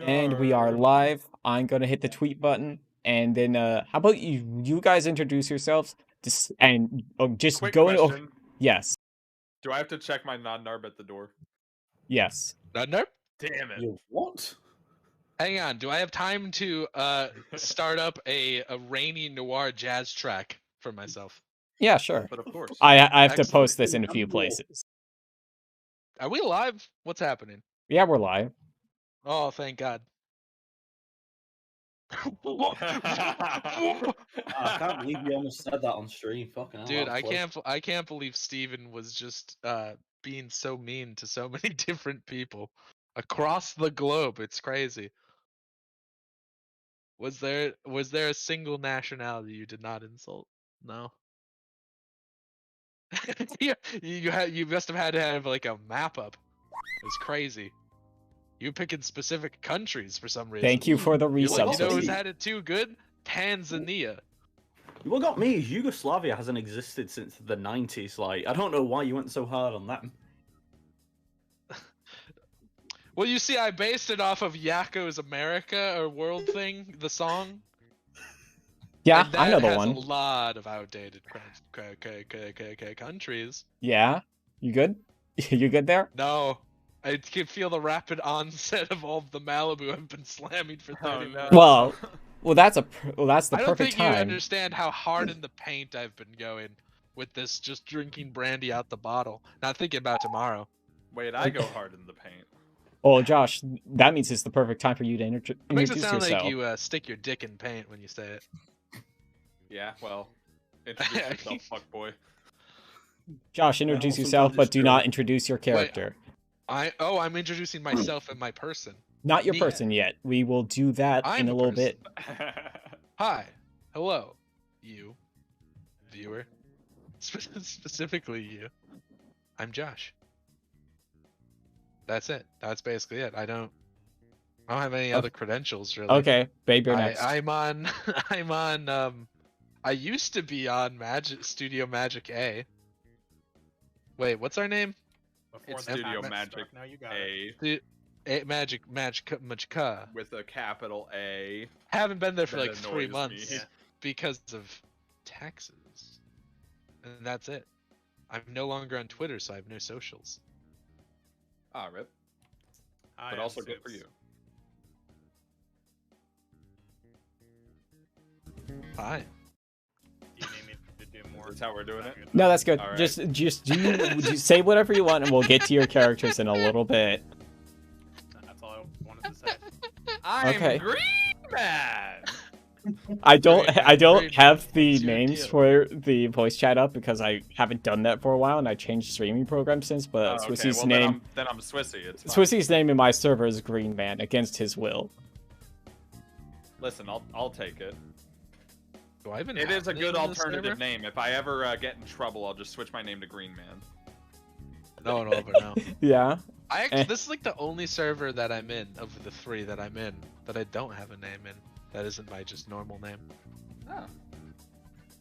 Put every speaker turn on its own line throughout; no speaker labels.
And we are live. I'm gonna hit the tweet button, and then how about you guys introduce yourselves, just
Quick
going over.
question.
Yes,
Do I have to check my non-narb at the door?
yes.
Nope.
Damn it.
You what?
Hang on. Do I have time to start up a rainy noir jazz track for myself?
Yeah, sure.
But of course.
I have to
Excellent.
post this in a few places.
Are we live? What's happening?
Yeah, we're live.
Oh, thank God.
I can't believe you almost said that on stream. Fucking hell.
Dude,
that was close.
I can't believe Steven was just being so mean to so many different people across the globe. It's crazy. Was there a single nationality you did not insult? No. Yeah, you must have had to have like a map up. It was crazy. You picking specific countries for some reason.
Thank you for the
You're like,
resub.
you know who's had it too good? Tanzania.
What got me is Yugoslavia hasn't existed since the 90s. Like, I don't know why you went so hard on that.
Well, you see, I based it off of Yakko's America or World thing, the song.
Yeah,
And
I know the
has
one.
a lot of outdated countries.
Yeah, you good? You good there?
No, I can feel the rapid onset of all of the Malibu I've been slamming for 30 minutes.
Well, that's the
I don't
perfect
think you
time.
understand how hard in the paint I've been going with this, just drinking brandy out the bottle. Not thinking about tomorrow.
Wait, I go hard in the paint.
Oh, Josh, that means it's the perfect time for you to
Makes
introduce
it sound
yourself.
like you stick your dick in paint when you say it.
Yeah, well, introduce yourself, fuckboy.
Josh, introduce
also
yourself, but do
understood.
not introduce your character.
I'm introducing myself and my person.
Not your
Me.
person yet. We will do that
I'm
in a
a
little
person.
bit.
Hi, hello, you, viewer, specifically you. I'm Josh. That's it. That's basically it. I don't have any other credentials really.
Okay, babe, you're next.
I'm on. I used to be on Studio Magic A. Wait, what's our name?
It's Studio Magic
Now you got
A Magica.
with a capital A.
Haven't been there for
That
like 3
annoys
months
me.
because of taxes, and that's it. I'm no longer on Twitter, so I have no socials.
Ah, rip.
I
But
am
also good for
Zeus.
you.
Hi.
Do you need me to do more?
That's how we're doing it?
No, that's good.
All right.
Just just say whatever you want, and we'll get to your characters in a little bit.
That's all I wanted to say.
I'm
Okay.
Green Man!
I don't
Great.
have the
What's your
names
deal?
for the voice chat up because I haven't done that for a while, and I changed streaming program since. But
Oh, okay,
Swissy's
well,
name,
then I'm Swissy. It's fine.
Swissy's name in my server is Green Man against his will.
Listen, I'll take it.
Do I even
It
have
is a
name
good
in this
alternative
server?
name. If I ever get in trouble, I'll just switch my name to Green Man.
No one will ever know.
Yeah.
I actually, this is like the only server that I'm in of the 3 that I'm in that I don't have a name in. That isn't my just normal name.
Oh.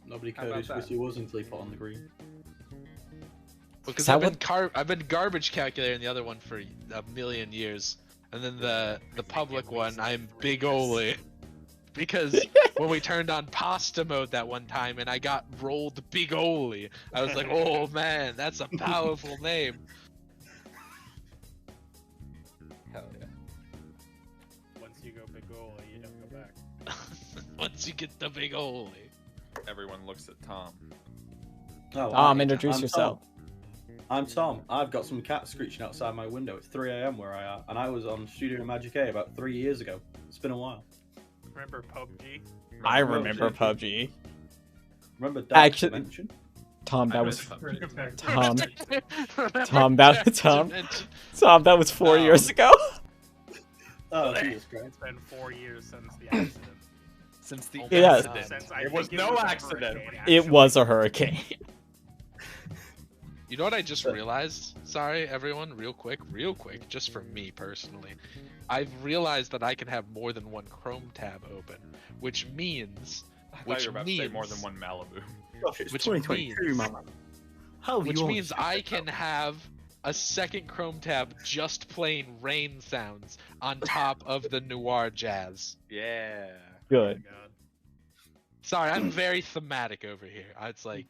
Nobody
How
cared who
about that?
Swissy was until he put on the green.
Because
that
I've been garbage calculating the other one for a million years, and then the public one I'm Big Oli. Because when we turned on pasta mode that one time and I got rolled Big Oli, I was like, oh man, that's a powerful name.
Hell yeah.
Once you go big goal, you don't go back.
Once you get the Big Oli.
Everyone looks at Tom.
Oh,
Tom, introduce
I'm
yourself.
Tom. I'm Tom. I've got some cats screeching outside my window. It's 3 AM where I am, and I was on Studio Magic A about 3 years ago. It's been a while.
Remember PUBG?
I remember PUBG.
Remember Dark
Actually-
Dimension?
Tom, that
I
was
miss PUBG.
Tom.
Remember
Tom, that-
Dark
Tom.
Dimension?
Tom, that was 4
No.
years ago.
Oh, Jesus Christ.
It's been 4 years since the accident.
Since the
Oh,
Yeah.
accident.
Since I
It was
think
no
a
accident.
hurricane,
It
actually.
was a hurricane.
You know what I just realized? Sorry, everyone, real quick, just for me personally. I've realized that I can have more than one Chrome tab open, which means,
I thought you were about to say more
means-
than one Malibu.
Gosh, it's
Which
2022,
means-
man. How have
which
you
means
always-
I can have a second Chrome tab just playing rain sounds on top of the noir jazz.
Yeah.
Good.
Oh my god.
Sorry, I'm very thematic over here. It's like,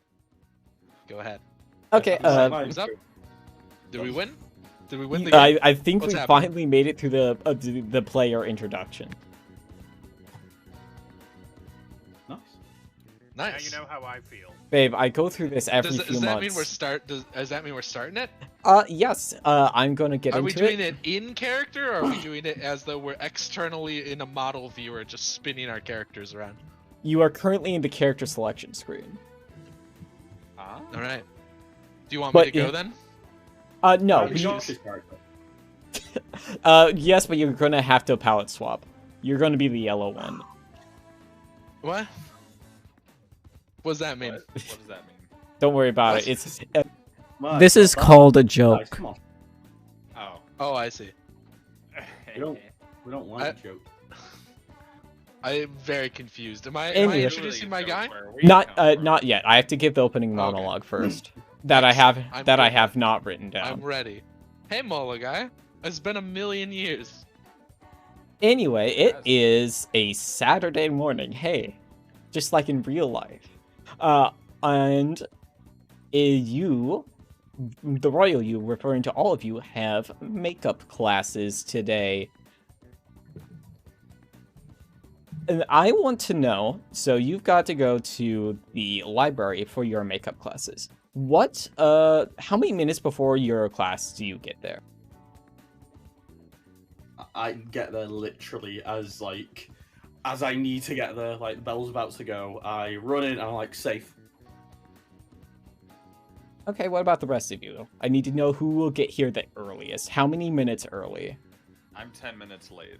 go ahead.
Okay.
What's up? Did we win? Did we win the game?
I think
What's
we
happening?
finally made it through the player introduction.
Nice.
Nice.
Now you know how I feel.
Babe, I go through this every few
Does that mean
months.
does that mean we're starting it?
Yes. I'm gonna get
Are
into
we doing
it.
it in character, or are we doing it as though we're externally in a model viewer, just spinning our characters around?
You are currently in the character selection screen.
Ah.
All right. Do you want
But
me to go
it-
then?
No.
Be Josh's character.
Yes, but you're gonna have to palette swap. You're gonna be the yellow one.
What? What does that mean?
What does that mean?
Don't worry about
What?
it. It's
Mike,
this is
stop.
called a
Guys,
joke.
come on.
Oh.
Oh, I see.
We don't want a joke.
I'm very confused. Am I
Anyway.
introducing my guy?
Not yet. I have to give the opening
Okay.
monologue first. That I have
I'm
that I
good.
have not written
I'm
down.
ready. Hey, Mola guy. It's been a million years.
Anyway, it
Yes.
is a Saturday morning. Hey, just like in real life. And you, the royal you, referring to all of you, have makeup classes today. And I want to know, so you've got to go to the library for your makeup classes. How many minutes before your class do you get there?
I get there literally as I need to get there. Like the bell's about to go. I run in and I'm like safe.
Okay, what about the rest of you? I need to know who will get here the earliest. How many minutes early?
I'm 10 minutes late.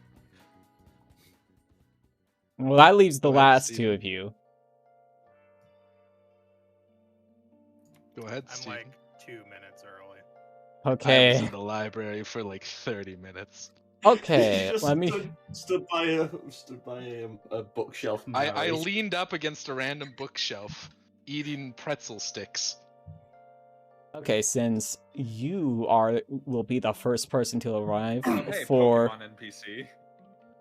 Well, that leaves the
Go ahead,
last
Steven.
two of you.
Go ahead,
I'm
Steve.
like 2 minutes early.
I was
Okay,
in the library for like 30 minutes.
okay,
Just
let me...
stood by a bookshelf.
I
narrating.
leaned up against a random bookshelf, eating pretzel sticks.
Okay, since you will be the first person to arrive
Hey,
for...
Pokemon NPC.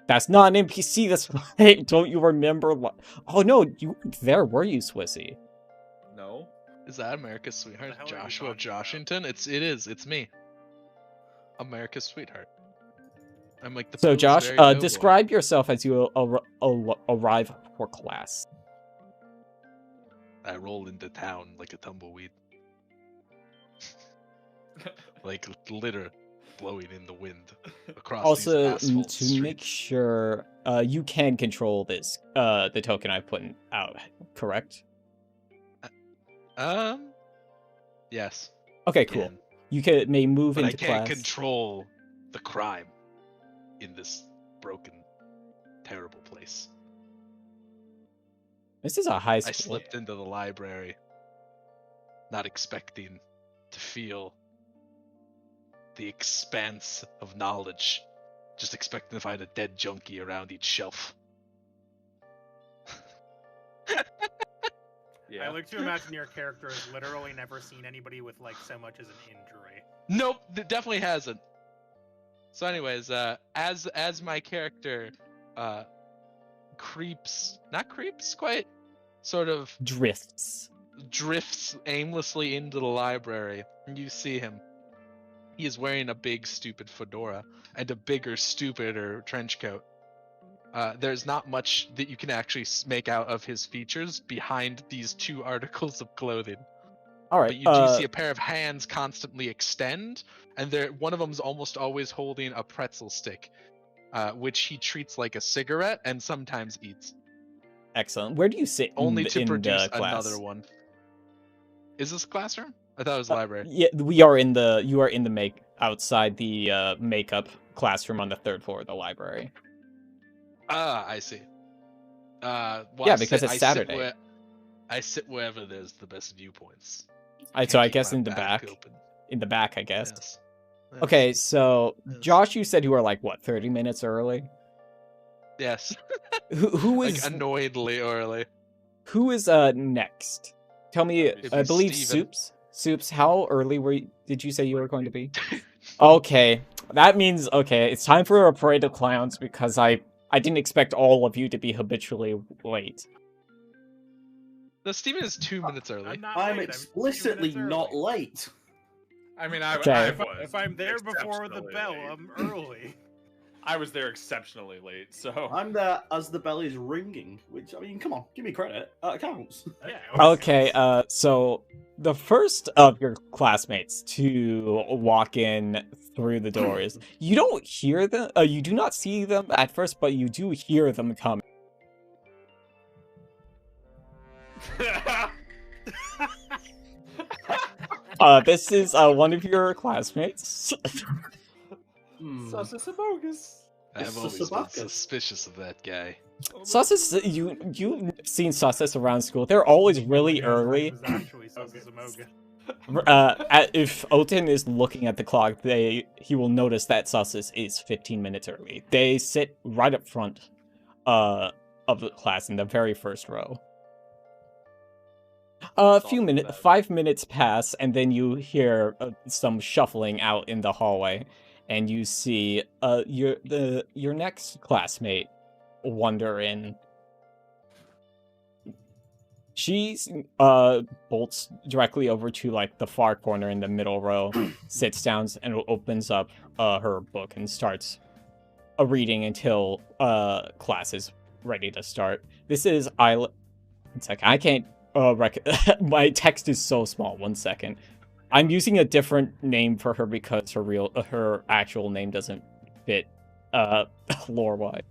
That's not an NPC, that's right. Don't you remember? Oh no, you there were you, Swissy?
No.
Is that America's sweetheart,
What the hell are you
Joshua
talking about?
Joshington? It's me, America's sweetheart. I'm like the
So Josh,
Pillsbury Doughboy.
describe yourself as you arrive for class.
I roll into town like a tumbleweed, like litter blowing in the wind across
Also,
these asphalt
to
streets.
make sure, you can control this, the token I put out, correct?
Yes.
Okay, cool.
Can.
You may move
But I
into
can't
class.
control the crime in this broken, terrible place.
This is a high
I
school.
slipped into the library, not expecting to feel the expanse of knowledge, just expecting to find a dead junkie around each shelf.
Yeah.
I like to imagine your character has literally never seen anybody with like so much as an injury.
Nope, definitely hasn't. So, anyways, as my character not creeps quite, sort of
Drifts.
drifts aimlessly into the library, and you see him. He is wearing a big, stupid fedora and a bigger, stupider trench coat. There's not much that you can actually make out of his features behind these two articles of clothing.
All right.
But you do see a pair of hands constantly extend, and one of them's almost always holding a pretzel stick, which he treats like a cigarette and sometimes eats.
Excellent. Where do you sit
Only
in,
to
in
produce
the class?
another one. Is this a classroom? I thought it was a library.
Yeah, you are in the outside the makeup classroom on the third floor of the library.
Ah, I see. Well,
Yeah, because it's Saturday.
I sit wherever there's the best viewpoints.
So I
Keep
guess
my
in the back.
open.
In the back, I guess.
Yes.
Okay, so
Yes.
Josh, you said you were like what, 30 minutes early?
Yes.
Who
Like
is
annoyedly early.
next? Tell me.
It'd
I
be
believe
Steven.
Soups, how early did you say you were going to be? Okay, that means, okay, it's time for a parade of clowns because I didn't expect all of you to be habitually late.
No, Steven is 2 minutes early.
I'm not
I'm
late,
explicitly
2 minutes
not
early.
late.
I mean, I
Okay.
was.
If I'm there before the
exceptionally
bell,
late.
I'm early.
I was there exceptionally late, so.
I'm there as the bell is ringing, which, I mean, come on, give me credit. That counts.
Yeah.
Okay, so the first of your classmates to walk in through the doors, you don't hear them, you do not see them at first, but you do hear them coming. This is one of your classmates.
Sausage bogus.
I've
It's
always been
Sabaka.
suspicious of that guy.
Susses, you've seen Susses around school. They're always really early.
It's actually Sausage Amoga.
If Oten is looking at the clock, he will notice that Susses is 15 minutes early. They sit right up front of the class in the very first row. A few minutes, 5 minutes pass, and then you hear some shuffling out in the hallway, and you see your next classmate wander in. She's bolts directly over to like the far corner in the middle row, sits down and opens up her book and starts reading until class is ready to start. This is One second, I can't my text is so small. 1 second. I'm using a different name for her because her actual name doesn't fit lore-wise.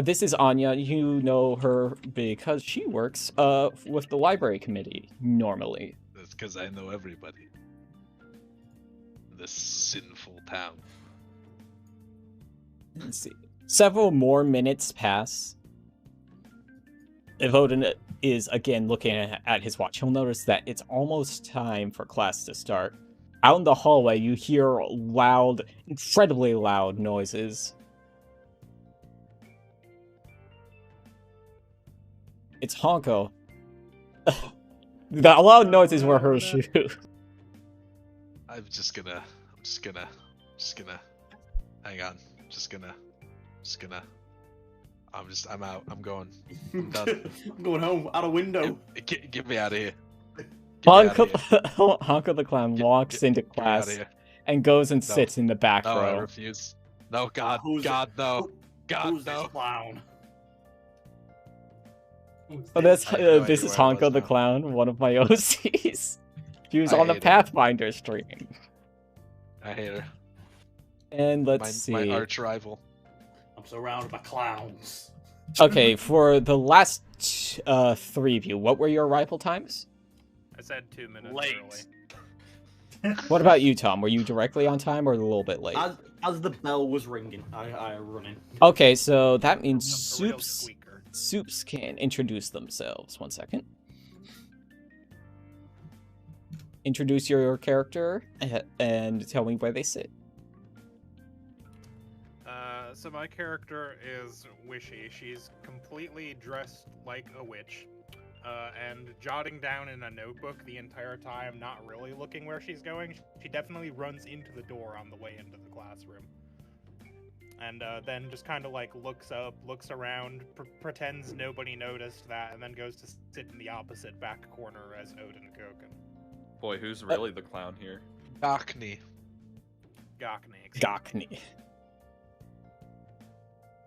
This is Anya. You know her because she works with the library committee normally.
That's because I know everybody. This sinful town.
Let's see. Several more minutes pass. If Odin is again looking at his watch, he'll notice that it's almost time for class to start. Out in the hallway, you hear loud, incredibly loud noises. It's Honko. The loud noises were her shoe.
I'm just gonna, hang on. I'm out. I'm going. I'm done.
I'm going home, out a window.
Get me out of here. Get me outta here.
Honko the clown walks into
Get me outta
class
here.
and goes and
No.
sits in the back
No, I
row.
refuse. No, God,
Who's-
God, no. God,
Who's
no.
this clown?
Oh, this
I have no
this
idea
is
where I was
Honko the
now.
clown, one of my OCs. She was
I
on the
hate it.
Pathfinder stream.
I hate her.
And let's see.
My arch rival.
I'm surrounded by clowns.
Okay, for the last three of you, what were your arrival times?
I said 2 minutes
Late.
early.
What about you, Tom? Were you directly on time or a little bit late?
As the bell was ringing, I run in.
Okay, so that means
A real
Soups
squeaker.
Soups can introduce themselves. 1 second. Introduce your character and tell me where they sit.
So my character is Wishy. She's completely dressed like a witch, and jotting down in a notebook the entire time, not really looking where she's going. She definitely runs into the door on the way into the classroom. And then just kind of like looks up, looks around, pretends nobody noticed that, and then goes to sit in the opposite back corner as Odin Goken.
Boy, who's really the clown here?
Gokney.
Gokney.
Gokney.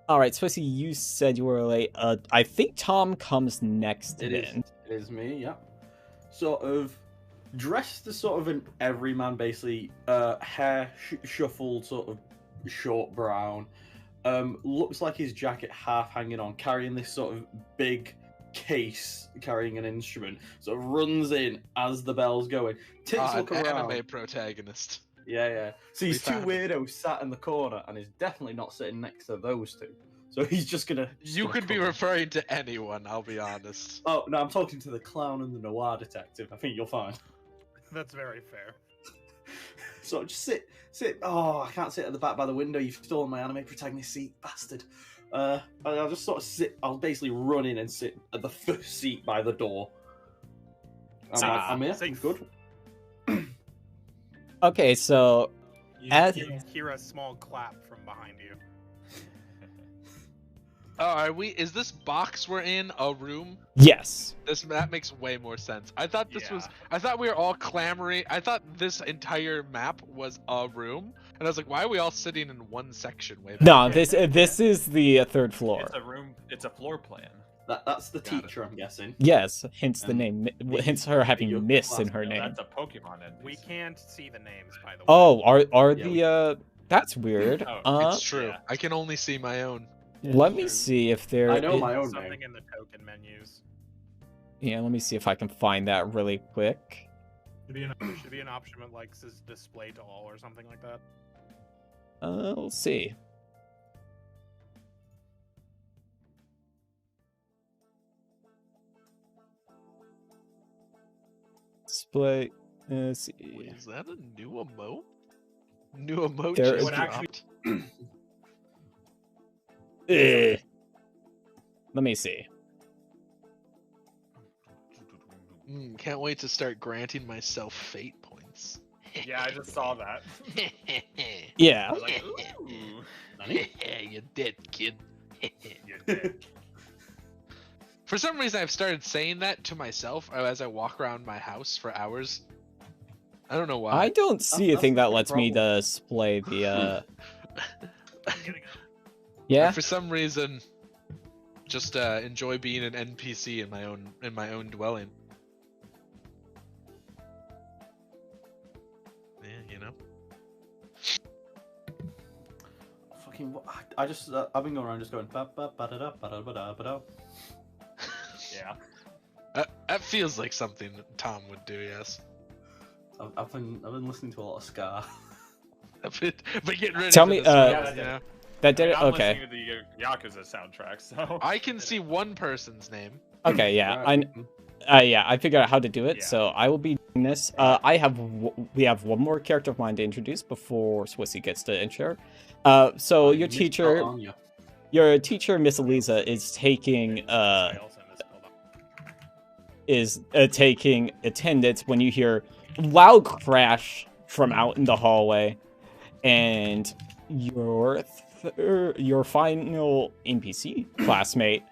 Alright, Swissy, you said you were late. I think Tom comes next
It is.
in.
It is me, yeah. Sort of dressed as sort of an everyman, basically. Hair shuffled, sort of short brown. Looks like his jacket half hanging on, carrying this sort of big case, carrying an instrument. Sort of runs in as the bell's going. Takes a
An
look around.
anime protagonist.
Yeah. So he's two
found him.
weirdos sat in the corner, and he's definitely not sitting next to those two. So he's just gonna.
You could be
come.
referring to anyone, I'll be honest.
Oh no, I'm talking to the clown and the noir detective. I think you'll find.
That's very fair.
So just sit. Oh, I can't sit at the back by the window. You've stolen my anime protagonist seat, bastard. I'll just sort of sit. I'll basically run in and sit at the first seat by the door. I'm here. I'm
Safe.
good.
Okay, so As-
You hear a small clap from behind you.
Oh, are we? Is this box we're in a room?
yes.
That makes way more sense. I thought this was.
Yeah.
I thought we were all clamoring. I thought this entire map was a room, and I was like, why are we all sitting in one section? Way back
No,
here?
this is the third floor.
It's a room. It's a floor plan.
That's the
Got it.
teacher, I'm guessing.
Yes, hence the
Um,
name.
the-
Hence her having
your
Miss in
class-
her
No,
name.
that's a Pokemon NPC.
We can't see the names, by the way.
Oh, are
Yeah,
the That's weird.
Oh,
It's true.
yeah.
I can only see my own.
Let me see if there.
I know
is-
my own
Something
name.
in the token menus.
Yeah, let me see if I can find that really quick.
There should be an option that like says display to all or something like that.
We'll see. Display. Let's see.
Wait, is that a new emote? New emote
There
just
is-
dropped.
Ugh. Let me see.
Can't wait to start granting myself fate points.
Yeah, I just saw that.
Yeah.
I was like, ooh,
You're dead, kid.
you're dead.
For some reason, I've started saying that to myself as I walk around my house for hours. I don't know why.
I don't see a
That's
thing
not
that
the
lets me
problem.
display the.
I,
Yeah.
for some reason, just enjoy being an NPC in my own dwelling. Yeah, you know.
Fucking, I just, I've been going around just going, ba ba ba da da ba da ba da ba da.
Yeah.
That feels like something that Tom would do. Yes.
I've been listening to a lot of ska.
But getting ready
Tell
for
me,
this
Yeah,
one, you know?
That did it.
I'm
Okay.
listening to the Yakuza soundtrack, so.
I can see one person's name.
Okay. Yeah.
Right.
Yeah. I figured out how to do it,
Yeah.
so I will be doing this. We have one more character of mine to introduce before Swissy gets to intro. So your
Missed out
teacher,
on ya.
Miss Eliza, is taking
I also misspelled
taking attendance when you hear loud crash from out in the hallway, and your final NPC classmate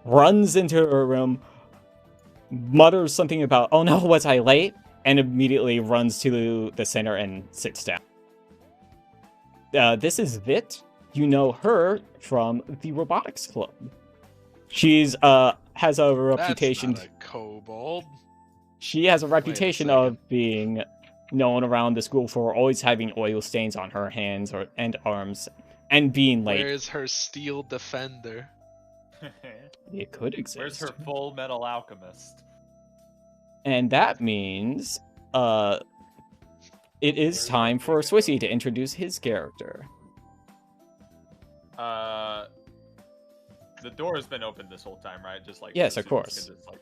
runs into her room, mutters something about "Oh no, was I late?" and immediately runs to the center and sits down. This is Vit. You know her from the robotics club. She's has a reputation.
That's not a kobold.
She has a reputation
second.
of being known around the school for always having oil stains on her hands and arms and being late.
Where is her steel defender?
It could exist.
Where's her Full Metal Alchemist?
And that means it is time for Swissy to introduce his character.
The door has been open this whole time, right? Just like
Yes,
the
of
students
course.
can just, like,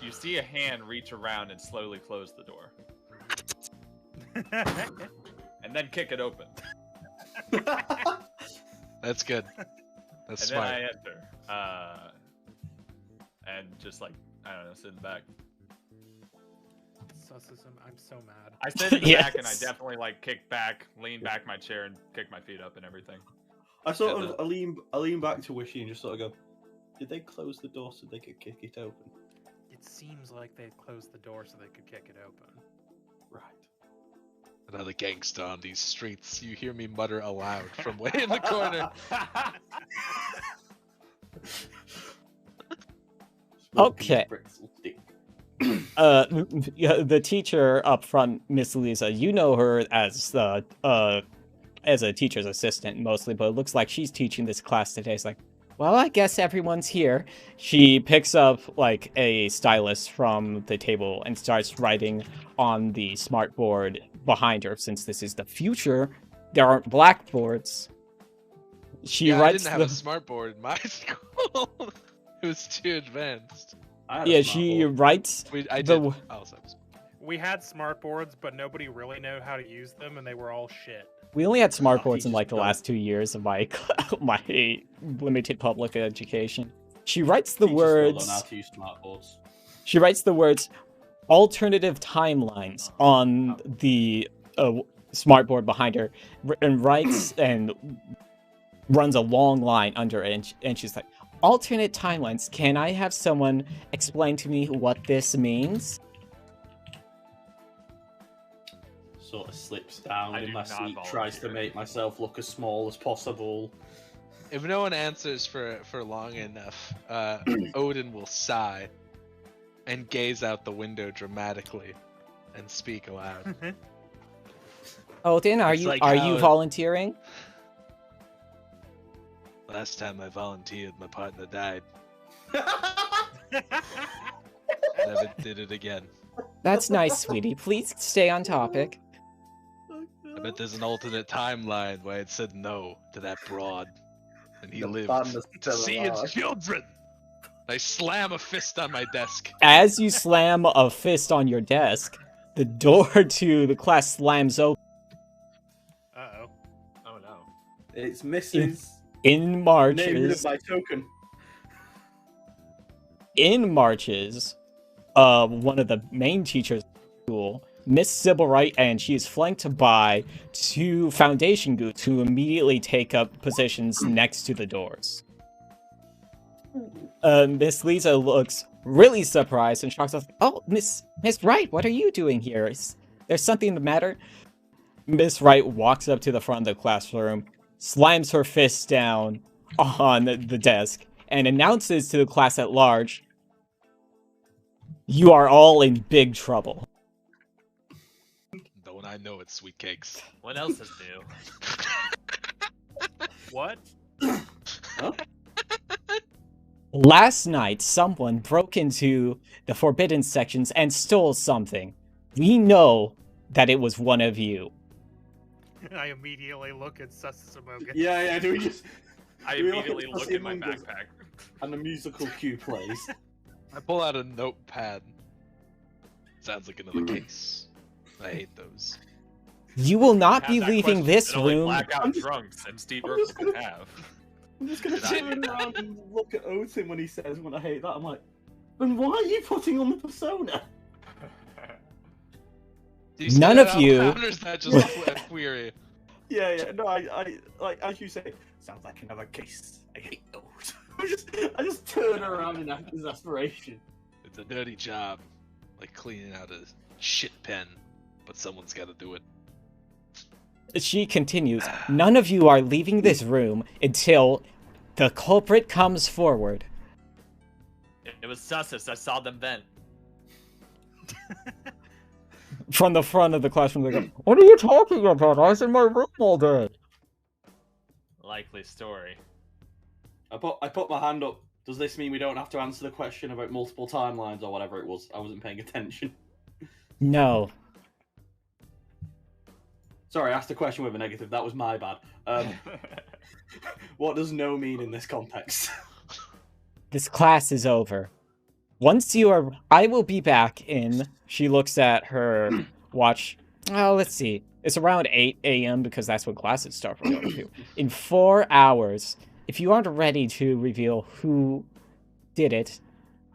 you see a hand reach around and slowly close the door,
it.
and then kick it open,
That's good. That's
and
smart.
then I enter, and just like I don't know, sit in the back.
I'm so mad.
I sit in the back and I
Yes.
definitely like kick back, lean back my chair, and kick my feet up and everything.
I sort
Yeah,
of, I lean back to Wishy and just sort of go, did they close the door so they could kick it open?
It seems like they closed the door so they could kick it open.
Right.
Another gangster on these streets. You hear me mutter aloud from way in the corner.
Okay.
Bricks will stick.
The teacher up front, Miss Lisa, you know her as a teacher's assistant mostly, but it looks like she's teaching this class today. It's like, well, I guess everyone's here. She picks up like a stylus from the table and starts writing on the smart board behind her. Since this is the future, there aren't blackboards. She
Yeah, I
writes
didn't have a
the
smart board in my school. It was too advanced.
I had a
yeah.
smart
She
board.
writes
I
the
did. Also,
We had smart boards, but nobody really knew how to use them, and they were all shit.
We only had smart
Oh,
boards in
teachers
like the
don't.
last 2 years of my my limited public education. She writes the
Teachers still don't
words.
know how to use smart boards.
She writes the words. alternative timelines on the smartboard behind her, and writes and runs a long line under it, and she's like, alternate timelines. Can I have someone explain to me what this means?
Sort of slips down
I
in
do
my
not
seat, tries to
volunteer.
make myself look as small as possible.
If no one answers for long enough, Odin will sigh and gaze out the window dramatically and speak aloud.
Odin, are
It's
you
like
are
how-
you volunteering?
Last time I volunteered, my partner died. Never did it again.
That's nice, sweetie. Please stay on topic.
I bet there's an alternate timeline where it said no to that broad, and he
The
lived
band is
to
still
see
alive.
his children. I slam a fist on my desk.
As you slam a fist on your desk, the door to the class slams open.
Uh-oh.
Oh no.
It's Mrs.
In
Name
marches,
by token.
one of the main teachers at the school, Miss Sybil Wright, and she is flanked by two Foundation Goots who immediately take up positions next to the doors. Miss Lisa looks really surprised and shocked. Oh, Miss Wright, what are you doing here? Is there something the matter? Miss Wright walks up to the front of the classroom, slams her fist down on the desk, and announces to the class at large, "You are all in big trouble."
Don't I know it's sweet cakes?
What else is new?
What?
Last night, someone broke into the forbidden sections and stole something. We know that it was one of you.
I immediately look at Susamoga.
Yeah, do we just...
I
Do we all
immediately
get to
look
see
in my
Among Us?
backpack.
And the musical cue plays.
I pull out a notepad. Sounds like another case. I hate those.
You will not
Have
be
that
leaving
question
this
that only
room.
blackout
I'm just-
drunks and Steve
I'm
Urkel
just
can
gonna-
have.
I'm just gonna
Did I-
turn around and look at Odin when he says, when I hate that, I'm like, then why are you putting on the persona?
Do you say
None
that
of
out
you-
loud, or is that just a query?
Yeah, no, I like, as you say, sounds like another case. I hate those. I just turn around in exasperation.
It's a dirty job, like cleaning out a shit pen, but someone's got to do it.
She continues, none of you are leaving this room until the culprit comes forward.
It was Sussus. I saw them vent.
From the front of the classroom, they go, "What are you talking about? I was in my room all day."
Likely story.
I put my hand up. Does this mean we don't have to answer the question about multiple timelines or whatever it was? I wasn't paying attention.
No.
Sorry, I asked a question with a negative. That was my bad. What does no mean in this context?
This class is over. Once you are... I will be back in... She looks at her watch. Oh, let's see. It's around 8 a.m. because that's when classes start for you. In 4 hours, if you aren't ready to reveal who did it,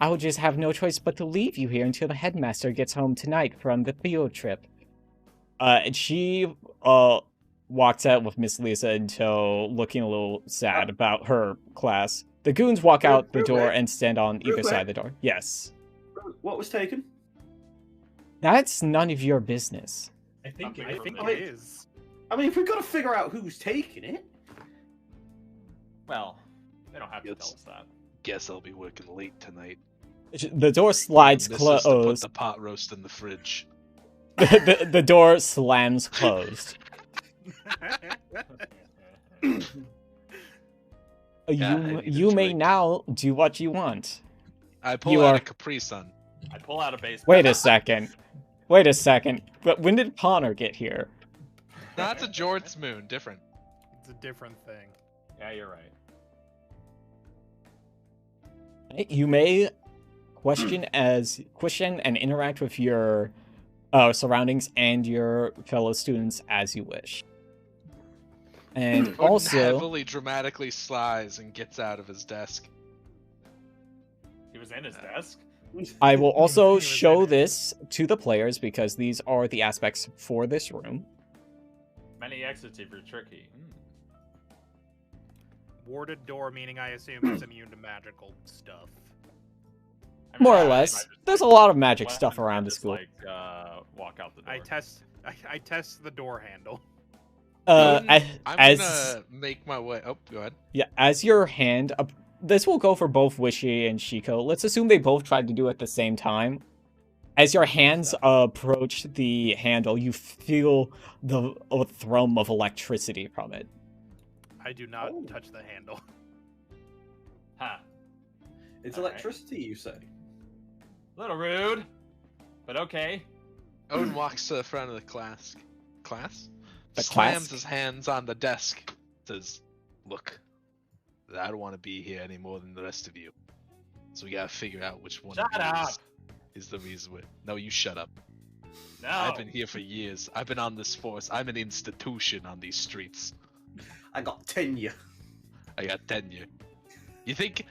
I will just have no choice but to leave you here until the headmaster gets home tonight from the field trip. And she walks out with Miss Lisa until looking a little sad about her class. The goons walk out the door and stand on either side of the door. Yes.
What was taken?
That's none of your business.
I think
I think
it is.
I mean, if we've got to figure out who's taking it.
Well, they don't have to
Yes.
tell us that.
Guess I'll be working late tonight.
The door slides
This is to put
closed.
the pot roast in the fridge.
The door slams closed.
Yeah, I need a
You may
drink.
now do what you want.
I pull
You
out
are-
a Capri Sun.
I pull out a baseball.
Wait a second. Wait a second. But when did Connor get here?
No, that's a Jordan Moon. Different.
It's a different thing.
Yeah, you're right.
You may question and interact with your surroundings and your fellow students as you wish. And
Odin
also,
heavily, dramatically slides and gets out of his desk.
He was in his desk.
I will also
He was
show
in it.
this to the players because these are the aspects for this room.
Many exits if you're tricky.
Warded door, meaning I assume it's immune to magical stuff.
I mean,
More or
I might
less.
just,
There's a
like,
lot of magic
weapons
stuff
or
around the
just,
school.
Like, walk out the door.
I test the door handle.
I'm
As
gonna make my way. Oh, go ahead.
yeah, as your hand, this will go for both Wishy and Shiko. Let's assume they both tried to do it at the same time. As your hands approach the handle, you feel the thrum of electricity from it.
I do not touch the handle.
Huh.
It's
Alright.
electricity, you say?
Little rude, but okay.
Odin walks to the front of the class. Class?
The
Slams
class?
his hands on the desk. Says, "Look, I don't want to be here any more than the rest of you. So we gotta figure out which one
Shut
of
up.
these is the reason we're." No, you shut up.
No.
I've been here for years. I've been on this force. I'm an institution on these streets.
I got tenure.
I got tenure. You think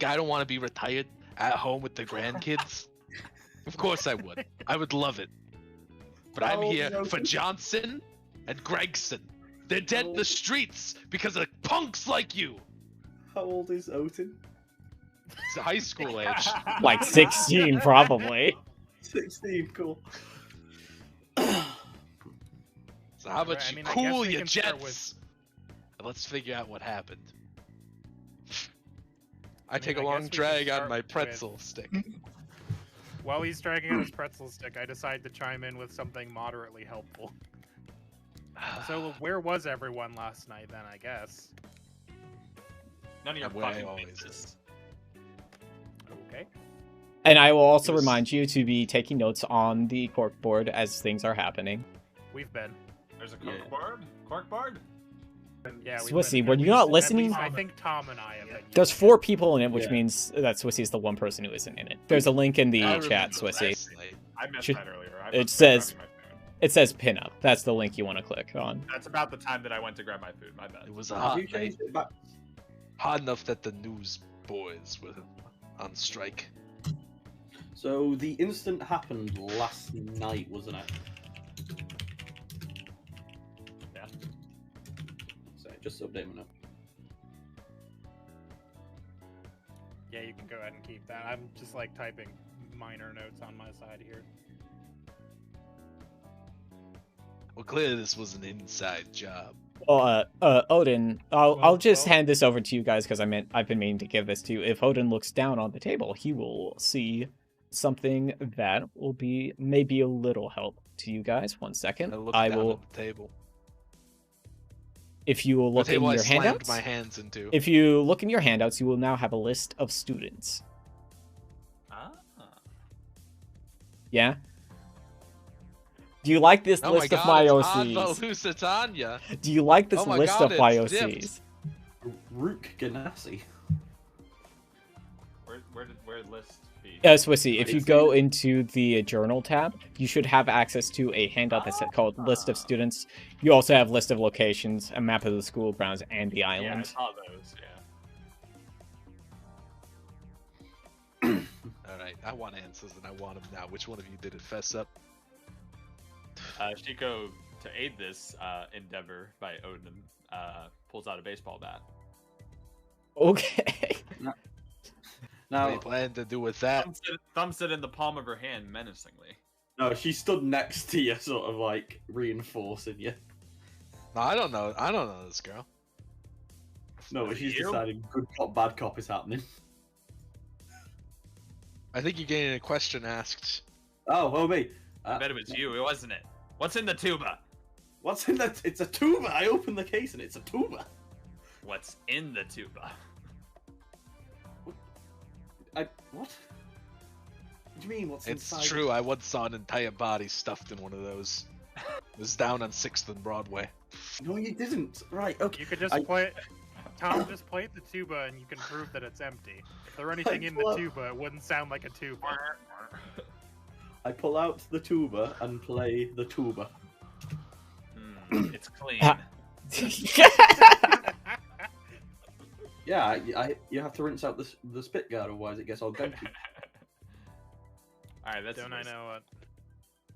I don't want to be retired at home with the grandkids? Of course I would. I would love it. But I'm
How old
here
is
for
Otis?
Johnson and Gregson. They're dead in the streets because of punks like you.
How old is Otin?
It's high school age.
Like 16, probably.
16, cool.
So how about
Right, I
you
mean, I guess
cool
we
your
can start
jets? And let's figure out what happened. I
mean,
take
I
a
guess
long
we could
drag on
start
my
with-
pretzel stick.
While he's dragging on his pretzel stick, I decide to chime in with something moderately helpful. So where was everyone last night then, I guess?
None of your
I'm where I
fucking
always
business.
Okay.
And I will also
It was-
remind you to be taking notes on the corkboard as things are happening.
We've been.
There's a
Yeah.
corkboard? Corkboard?
Yeah, we've
Swissy,
been,
were
at
you not
least- at
listening?
least I think Tom and I have been.
There's
using
4 people in it, which
Yeah.
means that Swissy is the one person who isn't in it. There's a link in the
I
chat,
remember
Swissy.
last night.
I missed
Should-
that earlier. I
it
must be
says-
grabbing my food.
It says pinup. That's the link you want to click on.
That's about the time that I went to grab my food. My bad.
It was a
Have
hot
you
night.
changed it back?
Hot enough that the news boys were on strike.
So the incident happened last night, wasn't it?
Yeah.
So just update me now.
Yeah, you can go ahead and keep that. I'm just like typing minor notes on my side here.
Well, clearly this was an inside job.
Odin, I'll just
well-
hand this over to you guys because I've been meaning to give this to you. If Odin looks down on the table, he will see something that will be maybe a little help to you guys. 1 second.
I looked
I
down
will.
at the table.
If you will
The
look in
table I
your
slammed
handouts,
my hands into.
if you look in your handouts, you will now have a list of students.
Ah.
Yeah. Do you like this
Oh
list
my
of
god,
my
it's Anva
OCs?
Lusitania.
Do you like this
Oh my
list
god,
of my
it's
OCs?
dipped.
Rook Ganassi.
Where list be?
Swissy, if
I
you
see
go
it.
into the journal tab, you should have access to a handout that's called List of
Ah.
Students. You also have list of locations, a map of the school grounds, and the
Yeah, I
island.
saw those. Yeah.
Alright, I want answers and I want them now. Which one of you did it? Fess up.
Shiko, to aid this endeavor by Odin, pulls out a baseball bat.
Okay.
What do
Now,
you plan to do with that?
Thumps it in the palm of her hand menacingly.
no, she stood next to you, sort of like reinforcing you.
No, I don't know. I don't know this girl.
No, but she's
You?
deciding good cop, bad cop is happening.
I think you're getting a question asked.
Oh, me.
I bet it was you, wasn't it? What's in the tuba?
What's in that? It's a tuba. I opened the case and it's a tuba.
What's in the tuba?
What? What do you mean? What's
It's
inside?
true. I once saw an entire body stuffed in one of those. It was down on 6th and Broadway.
No, you didn't. Right. Okay.
You could just
I-
play. Tom, just play the tuba and you can prove that it's empty. If there were anything in the
Well-
tuba, it wouldn't sound like a tuba.
I pull out the tuba and play the tuba.
It's clean.
Ah.
Yeah, you have to rinse out the spit guard, otherwise it gets all gunky.
All right, that's
Don't I know what?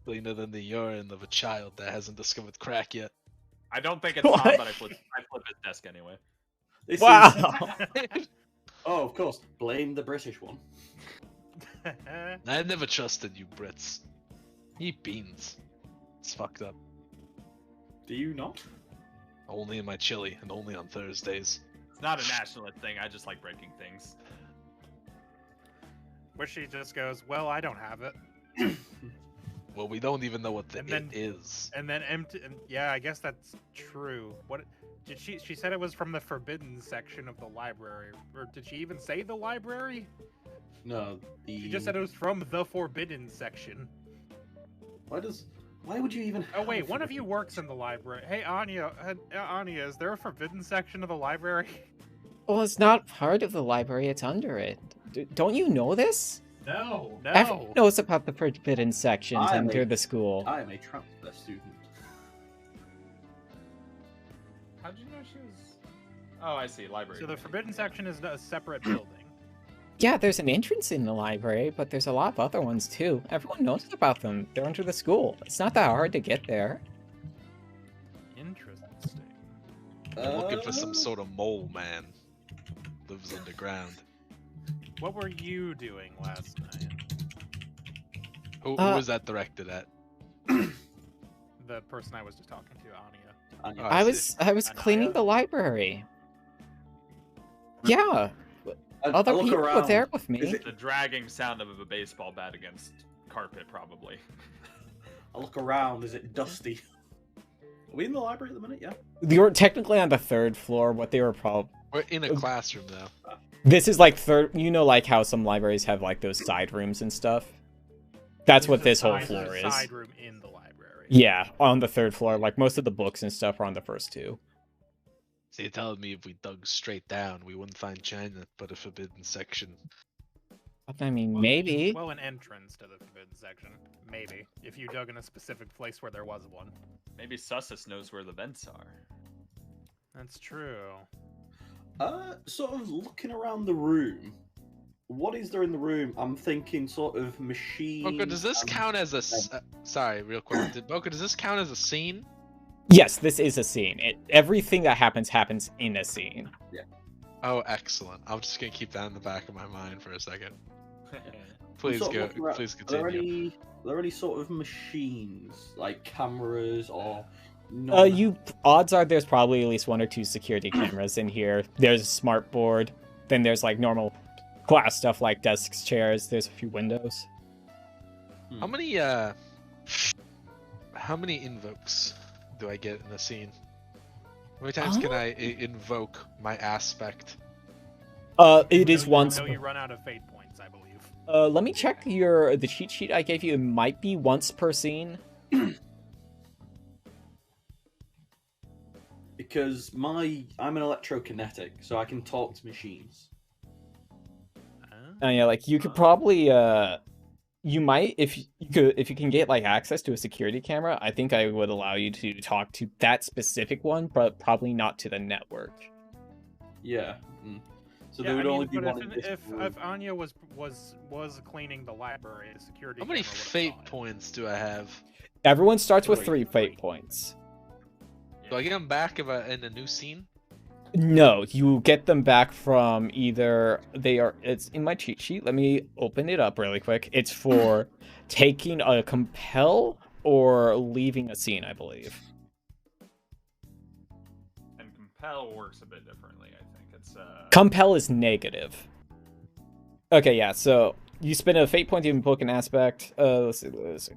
Cleaner than the urine of a child that hasn't discovered crack yet.
I don't think it's
What?
Tom, but I flip his desk anyway.
This
Wow.
is... Oh, of course. Blame the British one.
I never trusted you Brits. Eat beans. It's fucked up.
Do you not?
Only in my chili and only on Thursdays.
It's not a nationalist thing. I just like breaking things.
Where she just goes, well, I don't have it.
Well, we don't even know what
And then-
it is.
And then empty. And yeah, I guess that's true. What did she? She said it was from the forbidden section of the library, or did she even say the library?
No, the...
She just said it was from the forbidden section.
Why would you even
Oh
have
wait,
a
one of you
forbidden-
works in the library. Hey Anya, Anya, is there a forbidden section of the library?
Well, it's not part of the library, it's under it. Don't you know this?
No, no.
Everyone knows about the forbidden sections
I
under
mean-
the school.
I am a transfer student.
How did you know she was? Oh, I see. Library.
So the forbidden section is a separate building.
Yeah, there's an entrance in the library, but there's a lot of other ones too. Everyone knows about them. They're under the school. It's not that hard to get there.
Interesting.
I'm looking for some sort of mole man. Lives underground.
What were you doing last night?
Who was that directed at?
The person I was just talking to, Anya.
Oh,
I
see.
was cleaning
Anaya?
the library. Yeah, other
look
people were
around.
there with me.
Is it-
The dragging sound of a baseball bat against carpet, probably.
I look around. Is it dusty? Are we in the library at the minute? Yeah.
You were technically on the third floor. What they were probably
We're in a classroom though.
this is like third. You know, like how some libraries have like those side rooms and stuff. That's what
There's
this
a
whole
side-
floor
there's a
is.
Side room in the library.
Yeah, on the third floor. Like most of the books and stuff are on the first two.
So you're telling me if we dug straight down, we wouldn't find China, but a forbidden section.
I mean,
Well,
maybe.
Well, an entrance to the forbidden section. Maybe. If you dug in a specific place where there was one.
Maybe Sussus knows where the vents are.
That's true.
Sort of looking around the room. What is there in the room? I'm thinking sort of machine.
Boco, does this
and-
count as a? Sorry, real quick. Boco, does this count as a scene?
Yes, this is a scene. Everything that happens in a scene.
Oh, excellent. I'm just gonna keep that in the back of my mind for a second. Please
sort of
go.
looking around-
Please
Are there
continue.
any sort of machines like cameras or?
Odds are there's probably at least one or two security cameras in here. There's a smart board. Then there's like normal class stuff like desks, chairs. There's a few windows.
How many invokes do I get in a scene? How many times can I invoke my aspect?
It is
Until
once.
you run out of fate points, I believe.
Let me check the cheat sheet I gave you. It might be once per scene.
Because I'm an electrokinetic, so I can talk to machines.
Yeah, like you could probably you might if you can get like access to a security camera. I think I would allow you to talk to that specific one, but probably not to the network.
Yeah. So
Yeah,
there would
I
only
mean,
be
but
one in this
if
room.
Anya was cleaning the library, the security.
How many
camera would've
fate
saw it.
points do I have?
Everyone starts with
3.
3 fate points.
Do I get them back if in a new scene?
No, you get them back from either it's in my cheat sheet. Let me open it up really quick. It's for taking a compel or leaving a scene, I believe.
And compel works a bit differently, I think. It's
Compel is negative. Okay, yeah, so you spend a fate point to invoke an aspect. Let's see.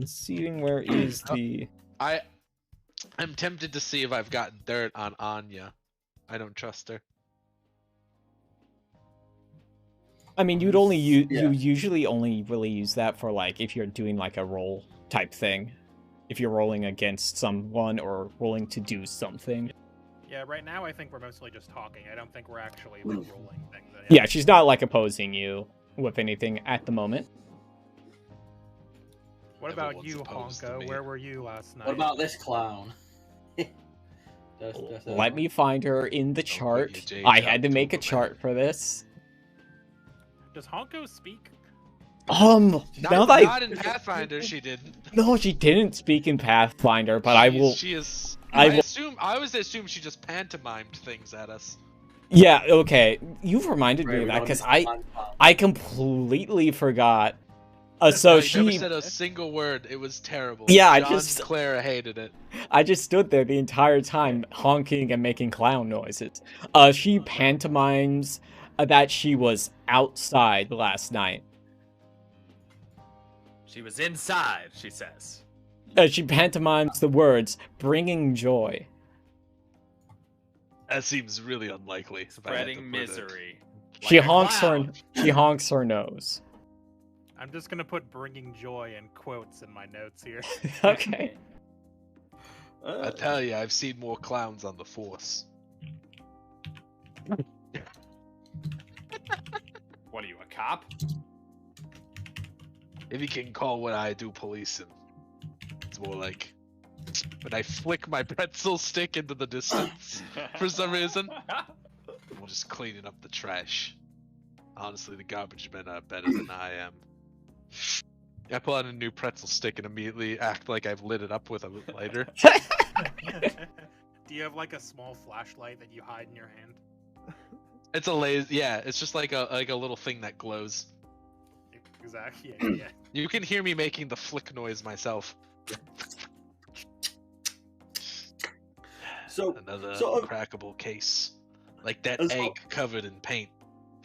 Seeing where is the
I'm tempted to see if I've got dirt on Anya. I don't trust her.
I mean, you'd only you
Yeah.
usually only really use that for like if you're doing like a roll type thing. If you're rolling against someone or rolling to do something.
Yeah, right now I think we're mostly just talking. I don't think we're actually like rolling things.
Yeah, she's not like opposing you with anything at the moment.
What about
Everyone's
you,
opposed to
Honko?
me.
Where were you last night?
What about this clown?
Let me find her in the
Don't put
chart.
your J
I
job
had to
to
make a
the
chart for this.
Does Honko speak?
Not,
now that
not in Pathfinder, she didn't.
no, she didn't speak in Pathfinder, but I will.
She is.
I
I
will-
assume. I always assume she just pantomimed things at us.
Yeah, okay. You've reminded me
Right,
of
we
that
don't
because
need to
I completely forgot. So
I never
she,
said a single word. It was terrible.
Yeah, I
John
just-
Claire hated it.
I just stood there the entire time honking and making clown noises. She pantomimes that she was outside last night.
She was inside, she says.
She pantomimes the words "bringing joy."
That seems really unlikely. if I had to
Spreading
put it.
misery.
She
Like a
honks her.
clown.
She honks her nose.
I'm just gonna put "bringing joy" in quotes in my notes here.
Okay.
I tell you, I've seen more clowns on the force.
What are you, a cop?
If you can call what I do policing, it's more like when I flick my pretzel stick into the distance for some reason. We're just cleaning up the trash. Honestly, the garbage men are better than I am. I pull out a new pretzel stick and immediately act like I've lit it up with a lighter.
Do you have like a small flashlight that you hide in your hand?
It's a laser. Yeah, it's just like a little thing that glows.
Exactly. Yeah.
You can hear me making the flick noise myself.
So,
Another
sort of-
crackable case, like that
As
egg
well-
covered in paint.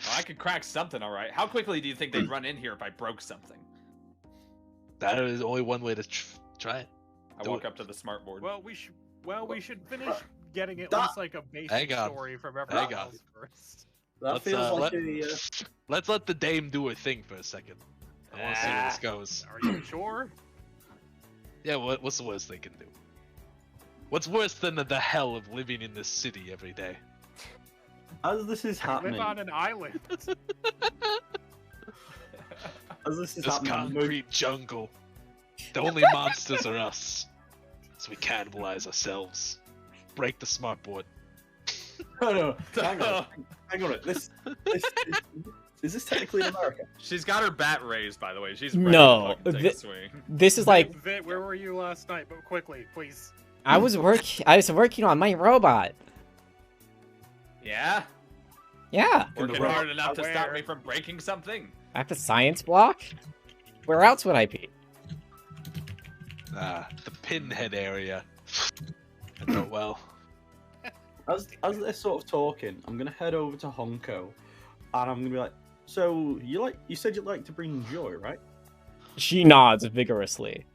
Well, I could crack something, all right. How quickly do you think they'd run in here if I broke something?
That is only one way to try it.
I
Do
walk
it.
up to the smart board.
Well, we should finish getting at
That-
least like a basic
Hang on.
story from
Hang
everyone
on.
else first.
that
Let's,
feels like
Let's let the dame do her thing for a second. I want to see where this
Ah.
goes.
Are you sure?
Yeah, what's the worst they can do? What's worse than the hell of living in this city every day?
as this is
I live
happening,
on an island.
as this is
This
happening,
concrete jungle. The only monsters are us. So we cannibalize ourselves. Break the smart board.
no, hang on, hang on. Is this technically in America?
She's got her bat raised, by the way. She's ready
No,
to fucking take a swing.
This is like
Vit, where were you last night? But quickly, please.
I was working on my robot.
Yeah?
Yeah,
Working
robot-
hard enough to stop
Where?
me from breaking something?
at the science block. Where else would I be?
The pinhead area. I know it well.
As they're sort of talking, I'm gonna head over to Honko, and I'm gonna be like, "So you said you like to bring joy, right?
She nods vigorously.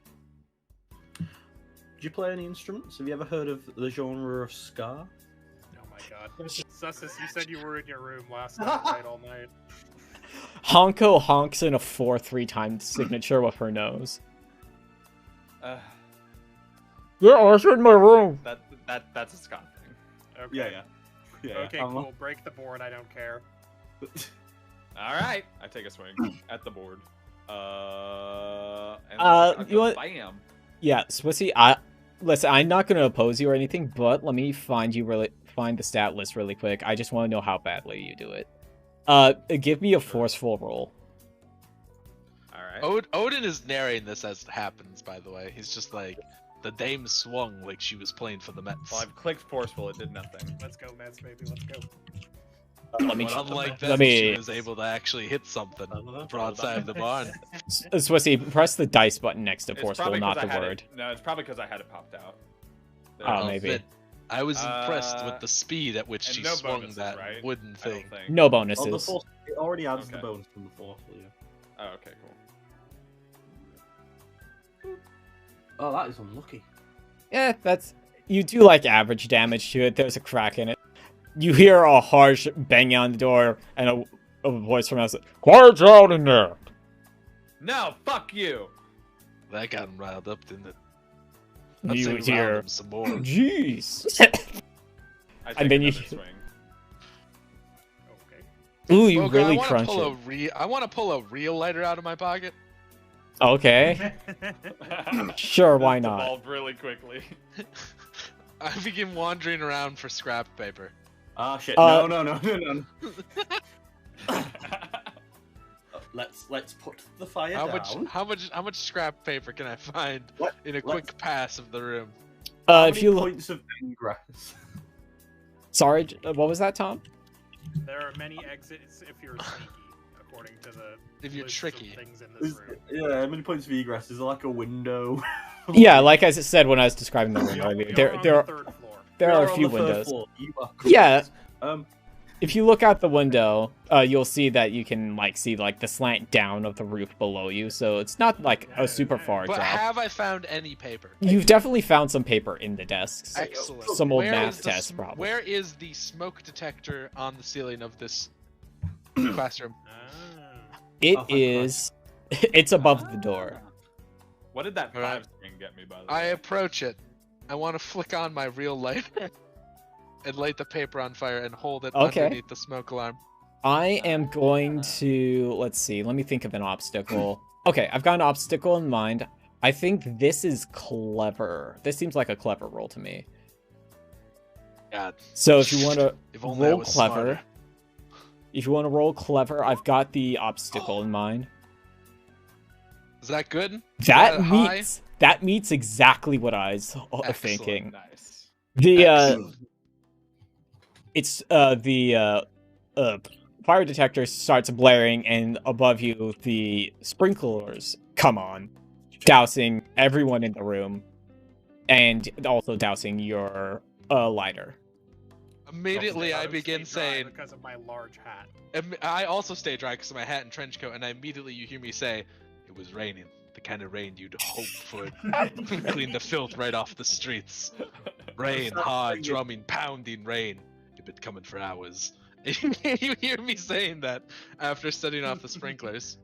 Do you play any instruments? Have you ever heard of the genre of ska?"
Oh my god. Sussus, you said you were in your room last night, right, all night.
Honko honks in a 4-3 times signature with her nose. Yeah, I was in my room.
That's a Scott thing.
Okay.
Yeah.
Okay, cool. Break the board. I don't care.
All right, I take a swing at the board.
You want-
Bam.
Yeah, Swissy, listen, I'm not gonna oppose you or anything, but let me find the stat list really quick. I just want to know how badly you do it. Give me a forceful roll.
All right.
Odin is narrating this as it happens, by the way. He's just like, the dame swung like she was playing for the Mets.
Well, I've clicked forceful. It did nothing.
Let's go, Mets, baby. Let's go.
Let me.
But unlike
let
that,
me-
she was able to actually hit something broadside of the barn.
Swissy, press the dice button next to
It's
forceful,
probably
not
'cause
the
I had
word.
it. No, it's probably because I had it popped out. There
Oh,
it is.
maybe.
Fit. I was impressed
Uh,
with the speed at which
and
she
no
swung
bonuses,
that
right?
wooden
I don't
thing.
think.
No
Oh, the
bonuses.
force, it already adds the
Okay.
bonus from the forceful, yeah.
Oh, okay, cool.
Oh, that is unlucky.
Yeah, you do like average damage to it. There's a crack in it. You hear a harsh bang on the door and a voice from outside. Quiet down in there.
No, fuck you.
That got him riled up, didn't it? Let's
You
say we riled
hear.
him some more.
Jeez.
I
And then you-
another swing.
Okay.
Ooh, you
Boco,
really
I
crunch
wanna
it.
I want to pull a real lighter out of my pocket.
Okay. Sure, why not?
Evolved really quickly.
I begin wandering around for scrap paper.
Ah, shit.
Uh,
No. let's put the fire
How
down.
much scrap paper can I find
Let-
in a quick pass of the room?
How
If
many
you look,
points of ingress?
sorry, what was that, Tom?
There are many exits if you're sneaky, according to the
If you're
lists of
tricky.
things in this room.
Yeah, how many points of egress? Is there like a window?
Yeah, like I said when I was describing the room
We
earlier,
are on
there
the
are
third floor.
there
We
are a
on
few
the third
windows.
floor. You are
Yeah.
correct.
If you look out the window, you'll see that you can like see like the slant down of the roof below you, so it's not like a super far
But
drop.
have I found any paper?
You've definitely found some paper in the desks.
Excellent.
Some old
Where
math
is the
test, probably.
Where is the smoke detector on the ceiling of this classroom?
Ah.
It
Oh, thank
is. It's above the door.
What did that
Alright.
5 string get me, by the
I
way?
approach it. I want to flick on my real lighter and light the paper on fire and hold it
Okay.
underneath the smoke alarm.
I am going to. Let's see. Let me think of an obstacle. Okay, I've got an obstacle in mind. I think this is clever. This seems like a clever roll to me.
God,
So if you want to
if only I
roll
was
clever,
smarter.
if you want to roll clever, I've got the obstacle in mind.
Is that good?
That
high?
meets exactly what I was
Excellent.
thinking.
Nice.
The
Excellent.
it's the fire detector starts blaring, and above you the sprinklers come on, dousing everyone in the room, and also dousing your lighter.
Immediately, I
Also
begin
stay dry
saying,
because of my large hat.
I also stay dry because of my hat and trench coat, and immediately you hear me say, it was raining. The kind of rain you'd hope for. Clean the filth right off the streets. Rain, hard, drumming, pounding rain. You've been coming for hours. You hear me saying that after setting off the sprinklers.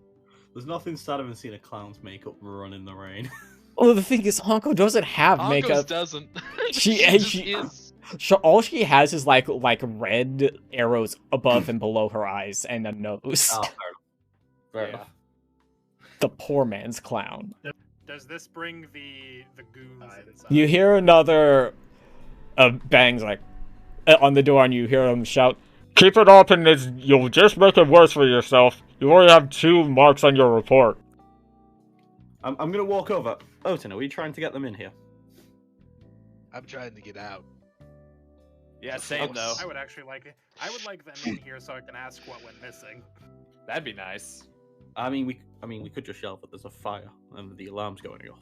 There's nothing sadder than seeing a clown's makeup run in the rain.
Well, the thing is, Honko doesn't have
Ankos
makeup.
doesn't.
She-
just
she-
is.
All she has is like red arrows above and below her eyes and a nose.
Oh, fair
Yeah.
enough.
The poor man's clown.
Does this bring the goons inside?
You hear another bangs like on the door, and you hear him shout, "Keep it up, and you'll just make it worse for yourself. You already have 2 marks on your report."
I'm gonna walk over. Oten, are we trying to get them in here?
I'm trying to get out.
Yeah, same though.
I would actually like it. I would like them in here so I can ask what went missing.
That'd be nice.
I mean, we could just yell that there's a fire and the alarm's going off.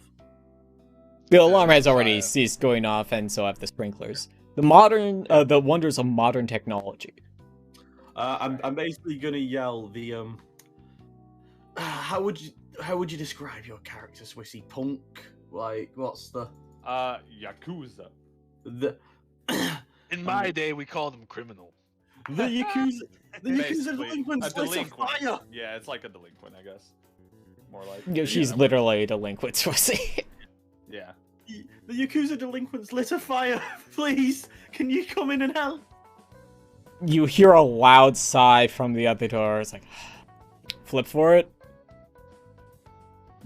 The alarm has already
Fire.
ceased going off, and so have the sprinklers. The wonders of modern technology.
I'm basically gonna yell the How would you describe your character, Swissy? Punk? Like, what's the
Yakuza.
the
In my day, we called him criminal.
the Yakuza? The Yakuza
Basically,
delinquents
a
light a
delinquent.
fire.
Yeah, it's like a delinquent, I guess. More like.
Yeah, she's
yeah.
literally a delinquent, Swissy.
Yeah.
The Yakuza delinquents lit a fire. Please, can you come in and help?
You hear a loud sigh from the other door. It's like, flip for it.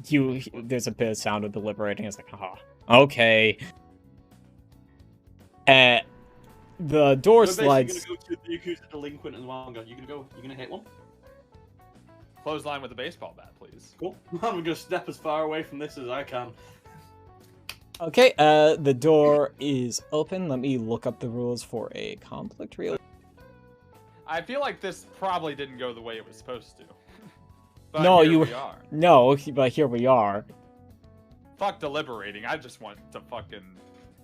There's a bit of sound of deliberating. It's like, okay. The door
We're
slides.
basically gonna go to the Yakuza delinquent as well. You're gonna hit one.
Clothesline with a baseball bat, please.
Cool. I'm gonna step as far away from this as I can.
Okay, the door is open. Let me look up the rules for a conflict real.
I feel like this probably didn't go the way it was supposed to. But
No,
here
you-
we are.
No, but here we are.
Fuck deliberating. I just want to fucking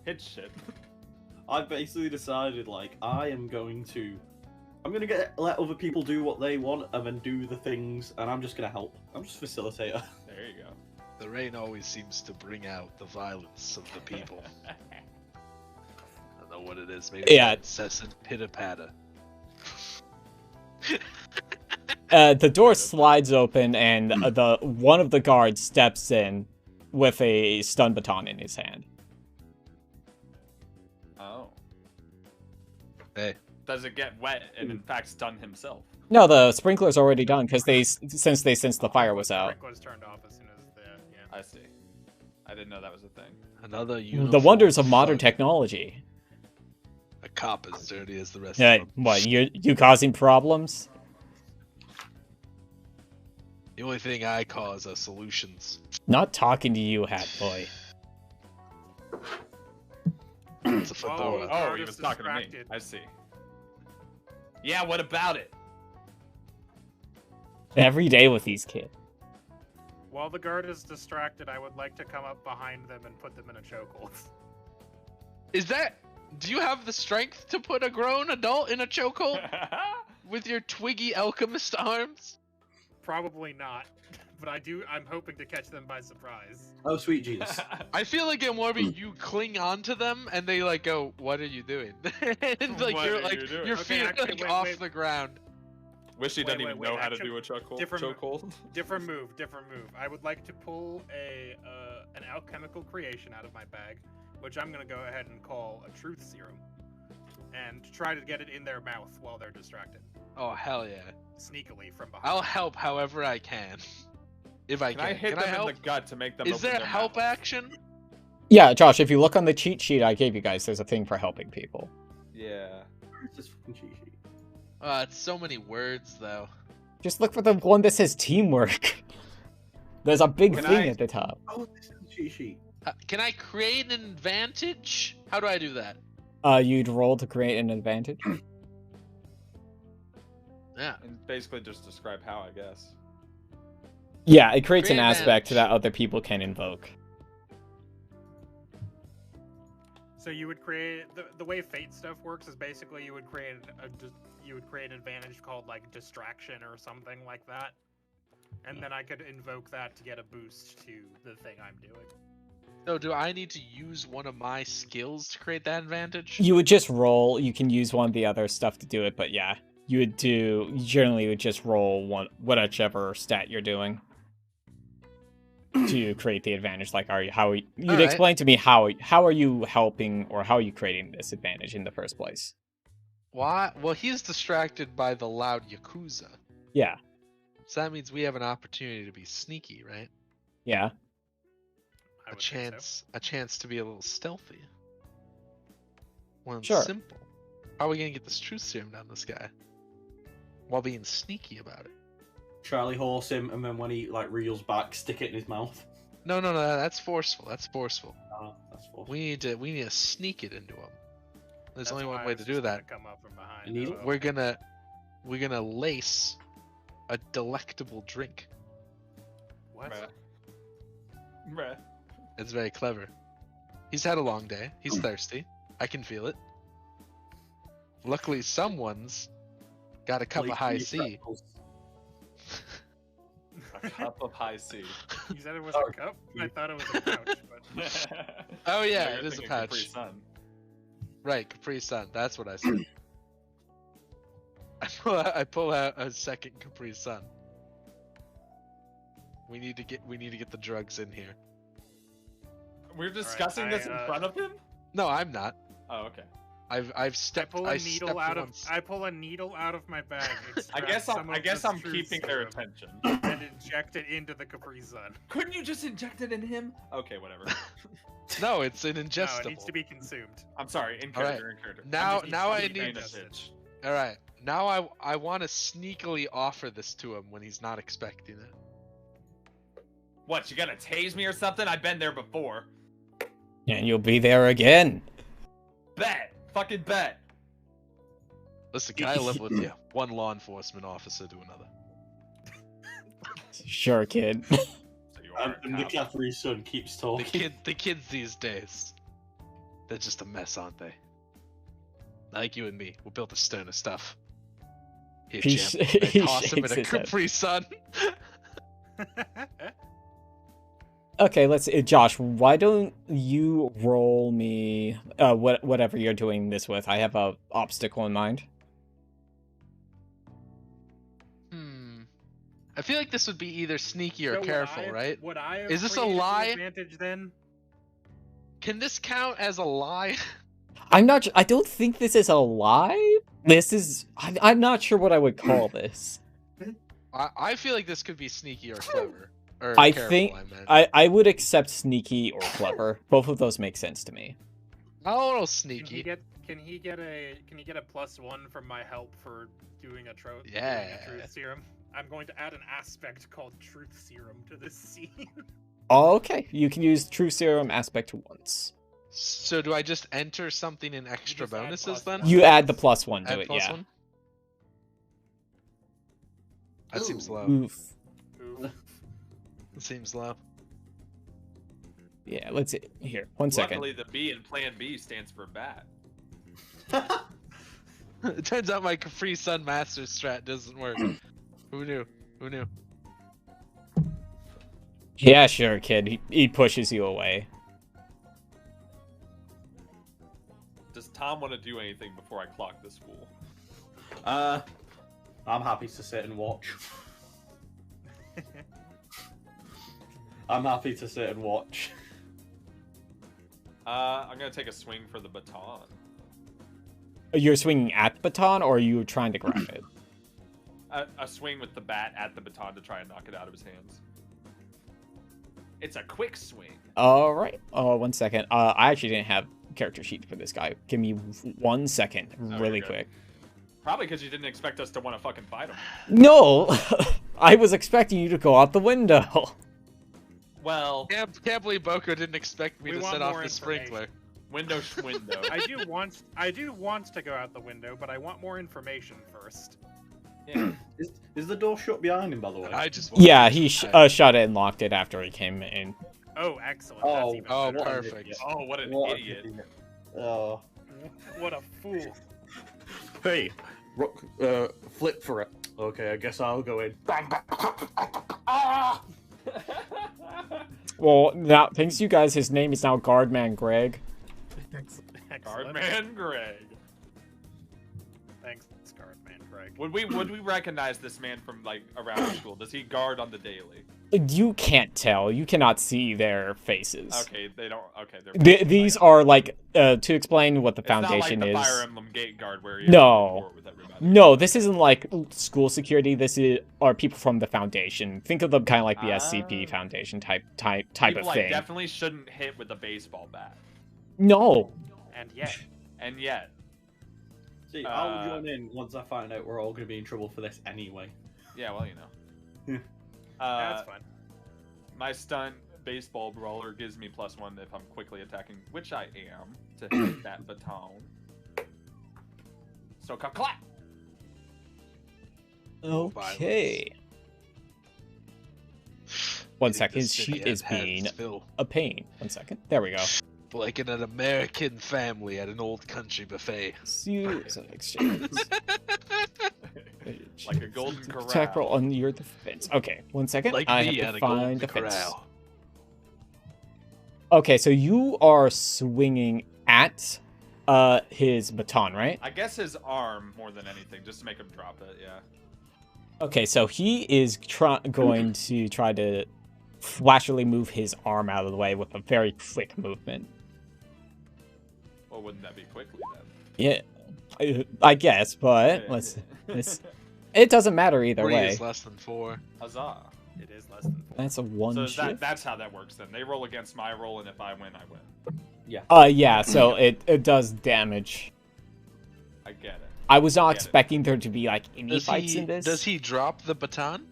hit shit.
I've basically decided, like, I'm gonna let other people do what they want and then do the things, and I'm just gonna help. I'm just facilitator.
There you go.
The rain always seems to bring out the violence of the people. I don't know what it is. Maybe
Yeah.
incessant pitter-patter.
The door slides open, and one of the guards steps in with a stun baton in his hand.
Oh.
Hey.
Does it get wet and in fact stun himself?
No, the sprinkler's already done because since the fire was out.
Sprinkler's turned off as soon as
I see. I didn't know that was a thing.
Another
The
uniform
wonders of modern
thug.
technology.
A cop as dirty as the rest
Yeah,
of them.
what you causing problems?
The only thing I cause are solutions.
Not talking to you, Hat Boy.
It's a fedora.
Oh, he was talking to me. I see. Yeah, what about it?
Every day with these kids.
While the guard is distracted, I would like to come up behind them and put them in a chokehold.
Is that... Do you have the strength to put a grown adult in a chokehold with your twiggy alchemist arms?
Probably not, but I'm hoping to catch them by surprise.
Oh, sweet Jesus.
I feel like in Warby, you cling onto them and they like go, "What are you doing?" And like
What
you're
are
like
you doing?
your
Okay,
feet
actually,
like
wait,
off
wait.
the ground.
Wishy doesn't
Wait,
even
wait,
know how to
actually,
do a chokehold.
different- Different move. I would like to pull an alchemical creation out of my bag, which I'm gonna go ahead and call a truth serum, and try to get it in their mouth while they're distracted,
Oh hell yeah!
sneakily from behind.
I'll help however I can. If I
Can
can.
I hit
Can
them
I help?
in the gut to make them
Is
open
there a
their
help
mouths?
action?
Yeah, Josh, if you look on the cheat sheet I gave you guys, there's a thing for helping people.
Yeah.
Where's this fucking cheat sheet?
It's so many words though.
Just look for the one that says teamwork. There's a big
Can
thing
I-
at the top.
Oh, this is the cheat sheet.
Can I create an advantage? How do I do that?
You'd roll to create an advantage.
Yeah.
And basically just describe how, I guess.
Yeah, it creates an
Create
aspect
advantage.
that other people can invoke.
So you would create the way fate stuff works is basically you would create an advantage called like distraction or something like that, and then I could invoke that to get a boost to the thing I'm doing.
So do I need to use one of my skills to create that advantage?
You would just roll. You can use one of the other stuff to do it, but yeah, you generally would just roll whichever stat you're doing to create the advantage. Like, you'd
Alright.
explain to me how are you helping or how are you creating this advantage in the first place?
Why? Well, he's distracted by the loud Yakuza.
Yeah,
So that means we have an opportunity to be sneaky, right?
yeah.
I
A
would think
a chance to be a little stealthy. Well,
Sure.
simple. How are we gonna get this truth serum down this guy? While being sneaky about it.
Charlie horse him, and then when he like reels back, stick it in his mouth.
No, that's forceful. That's forceful.
Oh, that's false.
We need to sneak it into him. There's
That's
only
why
one
I
way
was
to do
just gonna
that.
Come up from behind.
You need it?
We're gonna lace a delectable drink.
What?
Bruh.
It's very clever. He's had a long day. He's thirsty. I can feel it. Luckily, someone's got a cup of
Like,
high
these
C.
pretzels.
A cup of high C.
You said it was
Oh,
a cup? I thought it was a pouch, but
Oh yeah,
You're
it is a
thinking Capri
pouch.
Sun.
Right, Capri Sun. That's what I said. I pull out a second Capri Sun. We need to get the drugs in here.
We're discussing this in
I,
front of him?
No, I'm not.
Oh, okay.
I've
I
stepped.
pull
I
a needle
stepped
out
once.
of my bag.
I guess I'm keeping their attention.
And inject it into the Capri Sun.
Couldn't you just inject it in him? Okay, whatever.
No, it's an
No,
ingestible.
it needs to be consumed.
I'm sorry, in
All right.
character, in character.
Now-
I'm just
now I
keeping
need-
paying attention.
All right. Now I want to sneakily offer this to him when he's not expecting it.
What, you gonna tase me or something? I've been there before.
And you'll be there again.
Bet! Fucking bet!
Listen, can I live with you? One law enforcement officer to another.
Sure, kid.
So you are
And
a
the
cop.
Catherine's son keeps
The
talking.
kids these days, they're just a mess, aren't they? Like you and me, we're built of sterner stuff. Here,
He
champ.
sh-
I
he
toss him in
shakes
a
his head.
Capri Sun.
Okay, let's. Josh, why don't you roll me whatever you're doing this with? I have a obstacle in mind.
I feel like this would be either sneaky or
So would
careful,
I-
right?
Would I have
Is this a
created the
lie?
advantage then?
Can this count as a lie?
I'm not. I don't think this is a lie. This is. I'm not sure what I would call this.
I feel like this could be sneaky or clever. Or
I
careful,
think
meant.
I would accept sneaky or clever. Both of those make sense to me.
A little
Can he
sneaky.
get Can he get a +1 from my help for doing a truth serum? I'm going to add an aspect called truth serum to this scene.
Okay, you can use True Serum aspect once.
So do I just enter something in extra
just add
bonuses
+1.
then?
You add the +1 to
Add
it,
plus
yeah.
one? That seems low.
Oof.
Oof.
That seems low.
Yeah, let's see. Here, 1 second.
Luckily, the B in Plan B stands for bat.
It turns out my Capri Sun Master strat doesn't work. Who knew? Who knew?
Yeah, sure, kid. He pushes you away.
Does Tom want to do anything before I clock the school?
I'm happy to sit and watch. I'm happy to sit and watch.
I'm gonna take a swing for the baton.
You're swinging at the baton, or are you trying to grab it?
A swing with the bat at the baton to try and knock it out of his hands. It's a quick swing.
All right. 1 second. I actually didn't have character sheet for this guy. Give me 1 second, really
good.
quick.
Probably because you didn't expect us to want to fucking fight him.
No, I was expecting you to go out the window.
Well,
Can't believe Boco didn't expect me
We
to
want
set off
more
the
information.
sprinkler.
window.
I do want to go out the window, but I want more information first.
Yeah.
Is the door shut behind him, by the way?
I just
Yeah, he shut it and locked it after he came in.
Oh, excellent.
Oh,
That's even
oh,
better.
what an
perfect.
idiot.
Oh, what an
What an
idiot.
Oh.
What a fool.
Hey, flip for it. Okay, I guess I'll go in.
Well, now thanks to you guys, his name is now Guardman Greg.
Excellent.
Guardman Greg.
Thanks, Guardman Greg.
Would we recognize this man from like around the school? Does he guard on the daily?
You can't tell. You cannot see their faces.
Okay, they don't. Okay, they're.
These are like to explain what the
It's not
foundation
like the
is.
Fire Emblem gate guard where you
No.
report with everybody.
No, this isn't like school security. Are people from the foundation. Think of them kind of like the SCP Foundation type
People
of
I
thing.
definitely shouldn't hit with a baseball bat.
No.
And yet,
And yet,
See, I'll join in once I find out we're all going to be in trouble for this anyway.
yeah, well, you know.
that's fine.
My stunt baseball brawler gives me +1 if I'm quickly attacking, which I am, to hit that baton. So clap.
Okay. 1 second. His
City
sheet is
has
being
Phil.
a pain. 1 second. There we go.
Like in an American family at an old country buffet.
Series of exchanges.
Like a golden
Attack roll
corral.
on your defense. Okay, 1 second.
Like
I
me
have
at
to
a
find
golden
defense.
corral.
Okay, so you are swinging at his baton, right?
I guess his arm more than anything, just to make him drop it. Yeah.
Okay, so he is going to try to flashily move his arm out of the way with a very quick movement.
Well, wouldn't that be quickly then?
Yeah, I guess, but let's. It doesn't matter either
3
way.
is less than 4.
Huzzah.
It is less than 4.
That's a one
So
shift.
that's how that works then. They roll against my roll, and if I win, I win.
Yeah, so it does damage.
I get it.
I was not
Get it.
expecting there to be like any fights in this.
Does he drop the baton?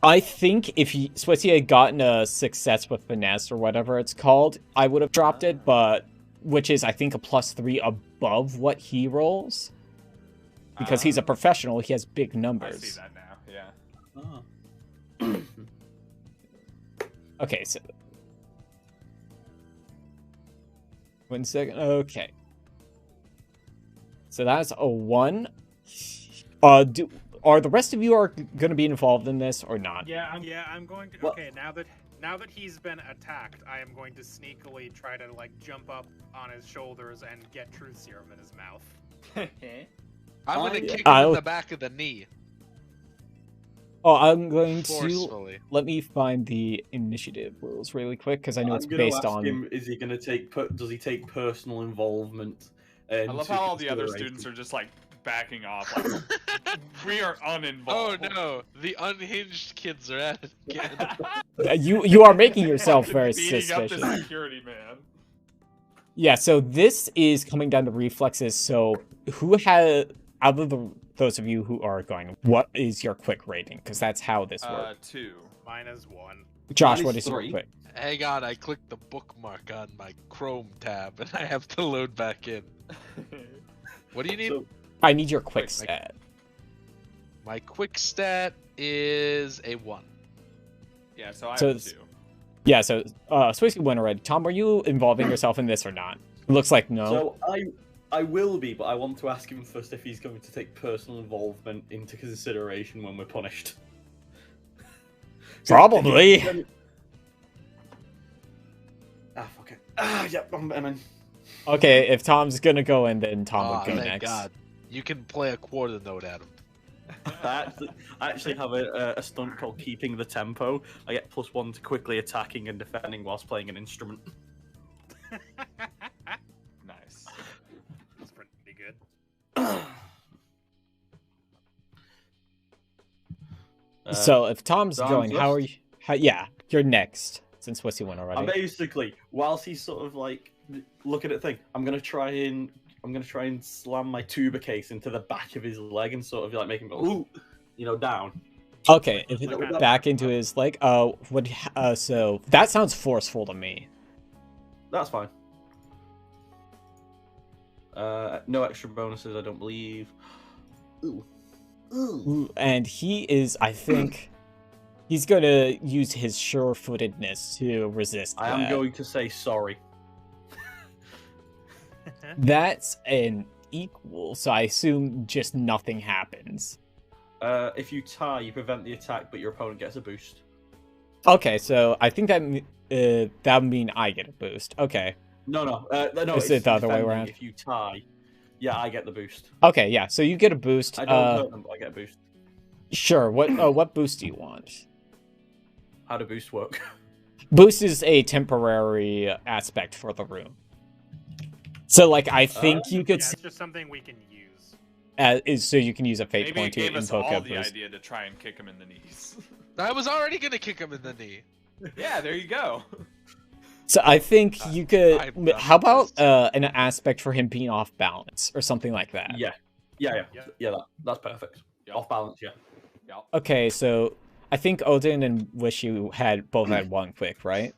I think if Swissy had gotten a success with finesse or whatever it's called, I would have dropped it, but which is I think a +3 above what he rolls. Because he's a professional, he has big
I
numbers.
see that now. Yeah.
Oh.
Okay, so 1 second. Okay. So that's a 1. Are the rest of you going to be involved in this or not?
Yeah, I'm going to.
Well-
Okay, now that he's been attacked, I am going to sneakily try to like jump up on his shoulders and get truth serum in his mouth.
I'm gonna kick him
I'll-
in the back of the knee.
Oh, I'm going to
Forcefully.
let me find the initiative rules really quick because I know it's
I'm gonna
based
ask
on.
him, is he going to take? Does he take personal involvement?
I love how all the other students are just like backing off. Like, we are
Oh
uninvolved.
no, the unhinged kids are at it again.
You are making yourself very
Beating up the
suspicious.
security man.
Yeah, so this is coming down to reflexes. So who had out of those of you who are going, what is your quick rating? Because that's how this works.
2.
Mine is 1.
Josh,
mine
what
is
is your
3.
quick?
Hang on, I clicked the bookmark on my Chrome tab and I have to load back in. What do you need?
So,
I need your quick
Quick,
stat.
My quick stat is a 1.
Yeah, so I
So
have
it's-
2.
Yeah, so Swissy went already. Tom, are you involving yourself in this or not? Looks like no.
so I will be, but I want to ask him first if he's going to take personal involvement into consideration when we're punished.
Probably.
Fuck it. Yep, I'm in.
Okay, if Tom's gonna go in, then Tom
Aw,
would go
thank
next.
God. You can play a quarter note at him.
I actually have a stunt called Keeping the Tempo. I get +1 to quickly attacking and defending whilst playing an instrument.
Nice.
That's pretty good.
So if Tom's
so I'm
going, how are
first?
you? Yeah, you're next. Since Swissy went
I'm
already.
basically, whilst he's sort of like looking at the thing, I'm gonna try and slam my tuba case into the back of his leg and sort of like make him go, ooh, down.
Okay, if it's
Like
back into his leg. So that sounds forceful to me.
That's fine. No extra bonuses, I don't believe. Ooh. Ooh.
And he is, I think, he's gonna use his sure-footedness to resist
I
that.
am going to say sorry.
That's an equal, so I assume just nothing happens.
If you tie, you prevent the attack, but your opponent gets a boost.
Okay, so I think that would mean I get a boost. Okay.
No.
Is
It's
it the other way
defending.
around?
If you tie, yeah, I get the boost.
Okay, yeah. So you get a boost.
I don't hurt them, but I get a boost.
Sure. What boost do you want?
How do boosts work?
Boost is a temporary aspect for the room. So, like, I think you
Yeah,
could
it's just something we can use.
so you can use a fate
Maybe
point
it
to
gave us
invoke
all
a
the
boost.
idea to try and kick him in the knees.
I was already gonna kick him in the knee.
Yeah, there you go.
So I think you could.
I'm done
How
with
about
this.
an aspect for him being off balance or something like that?
Yeah. That's perfect.
Yep.
Off balance, yeah.
Yep.
Okay, so I think Odin and Wishu both had one quick, right?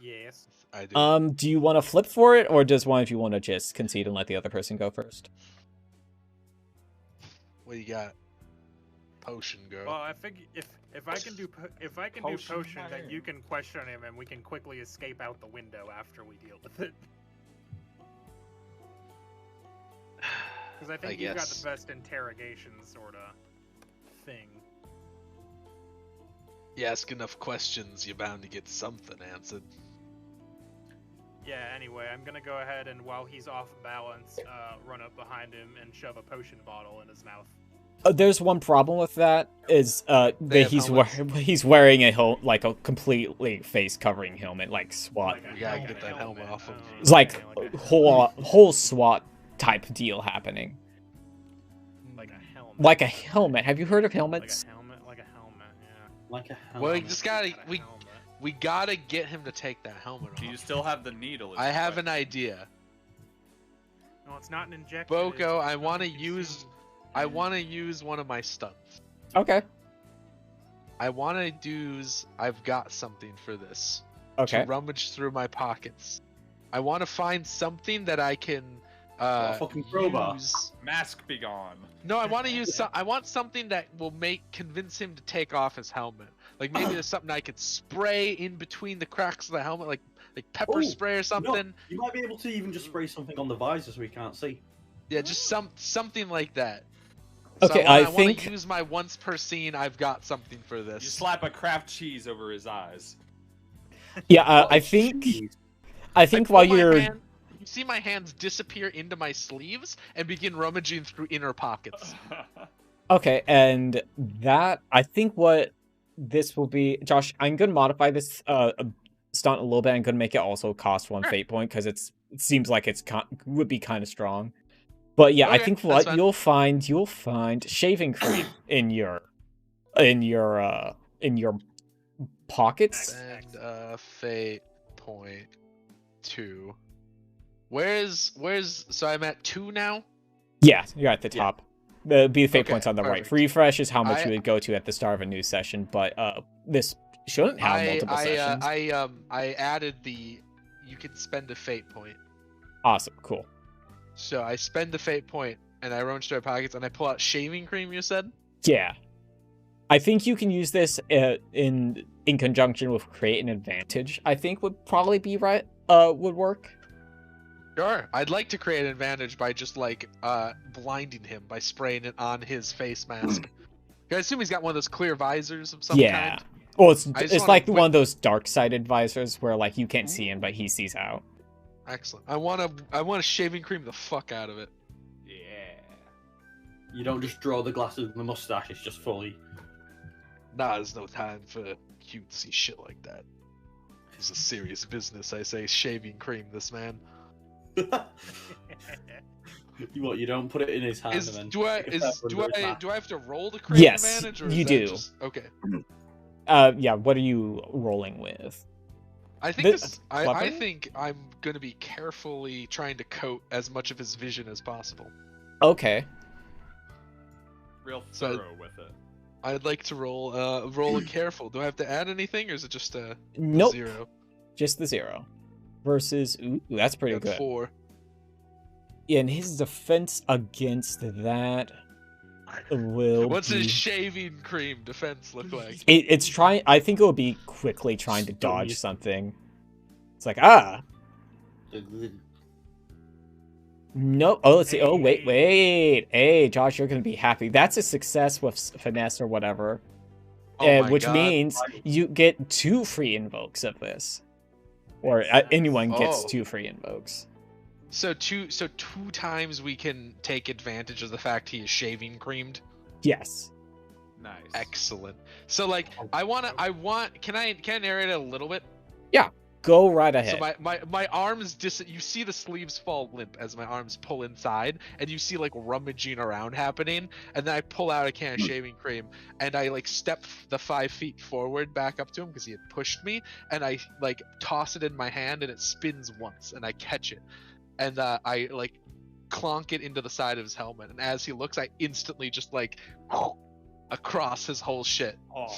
Yes.
I do.
Do you want to flip for it, or does one of you want to just concede and let the other person go first?
What you got? Potion girl.
Well, I figure if I can do potion, then
fire.
you can question him, and we can quickly escape out the window after we deal with it. Because I think you've got
guess.
the best interrogation sort of thing.
You ask enough questions, you're bound to get something answered.
Yeah. Anyway, I'm gonna go ahead and while he's off balance, run up behind him and shove a potion bottle in his mouth.
There's one problem with that is that
They have
he's wearing a completely face covering helmet, like SWAT.
Like a
You gotta get that helmet
helmet.
off him.
It's like
okay,
whole SWAT type deal happening.
like a helmet.
Like a helmet. Have you heard of
Like
helmets?
a helmet. Like a helmet. Yeah.
Like a
Well, you
helmet.
just gotta
Got a
we
helmet.
we gotta get him to take that helmet
Do you
off.
still have the needle? is
I
the
have an
question.
idea.
No, it's not an injection.
Boco,
it's
I wanna
something
use-
consumed.
I wanna use one of my stunts.
Okay.
I wanna use I've got something for this.
Okay.
To rummage through my pockets. I wanna find something that I can
A fucking crowbar.
use.
Mask be gone.
No, I want to use I want something that will convince him to take off his helmet. Like maybe there's something I could spray in between the cracks of the helmet, like pepper
Oh,
spray or something.
You might be able to even just spray something on the visor so we can't see.
Yeah, just something like that.
Okay,
I
I
want
think-
to use my once per scene. I've got something for this.
You slap a Kraft cheese over his eyes.
Yeah,
Oh,
I think
jeez.
pull
while
my
you're
hand- you see my hands disappear into my sleeves and begin rummaging through inner pockets.
okay, and that I think what this will be, Josh. I'm gonna modify this stunt a little bit. I'm gonna make it also cost one
Sure.
fate point because it seems like would be kind of strong. But yeah, I
Okay,
think
that's
what
fine.
you'll find shaving cream in your pockets.
And fate point 2. Where's so I'm at 2 now?
Yeah, you're at the
Yeah.
top. The fate
Okay,
points on the right.
perfect.
Refresh is how much
I-
you would go to at the start of a new session, but this shouldn't have multiple sessions.
I added the you can spend a fate point.
Awesome, cool.
So I spend the fate point and I rummage through my pockets and I pull out shaving cream, you said?
Yeah. I think you can use this in conjunction with create an advantage. I think would probably be right. Would work.
Sure. I'd like to create an advantage by just like blinding him by spraying it on his face mask. I assume he's got one of those clear visors of some
Yeah.
kind.
Well, it's
I just
like
wanna
one of those dark-sided visors where like you can't see him, but he sees out.
Excellent. I wanna shaving cream the fuck out of it.
Yeah.
You don't just draw the glasses and the mustache, it's just fully.
Nah, there's no time for cutesy shit like that. It's a serious business, I say. Shaving cream this man.
You don't put it in his hand and then.
Do I
stick that under his mouth.
have to roll to create
Yes,
an advantage? Or
you
is that
do.
Just... Okay.
Yeah. What are you rolling with?
I think
This-
I
clever?
think I'm gonna be carefully trying to coat as much of his vision as possible.
Okay.
Real
So-
thorough with it.
I'd like to roll a careful. Do I have to add anything, or is it just a
Nope.
0?
Just the 0. Versus, ooh, that's pretty
Got
good.
4.
Yeah, and his defense against that will
What's
be...
his shaving cream defense look like?
It's trying. I think it will be quickly trying to
Stun
dodge
you.
something. It's like no. Oh, let's see. Oh, wait. Hey, Josh, you're gonna be happy. That's a success with finesse or whatever,
Oh my
which
God.
means you get 2 free invokes of this, or anyone gets
Oh.
2 free invokes.
So two times we can take advantage of the fact he is shaving creamed.
Yes.
Nice.
Excellent. So like can I narrate it a little bit?
Go right ahead.
So my arms you see the sleeves fall limp as my arms pull inside, and you see like rummaging around happening, and then I pull out a can of shaving cream and I like step the 5 feet forward back up to him because he had pushed me, and I like toss it in my hand and it spins once and I catch it, and I like clonk it into the side of his helmet, and as he looks I instantly just like across his whole shit.
Oh.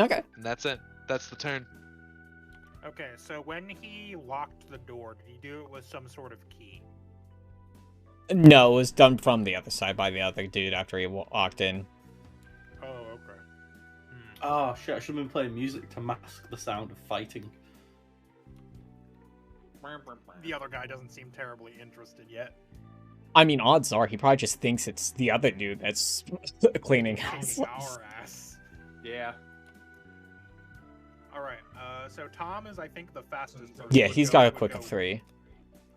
Okay.
And that's it. That's the turn.
Okay, so when he locked the door, did he do it with some sort of key?
No, it was done from the other side by the other dude after he walked in.
Oh, okay.
Oh shit! I should have been playing music to mask the sound of fighting.
The other guy doesn't seem terribly interested yet.
I mean, odds are he probably just thinks it's the other dude that's cleaning house.
Cleaning our ass.
Yeah.
Alright, so Tom is, I think, the fastest person.
Yeah,
would
he's
go-
got a
would
quick
go-
of 3.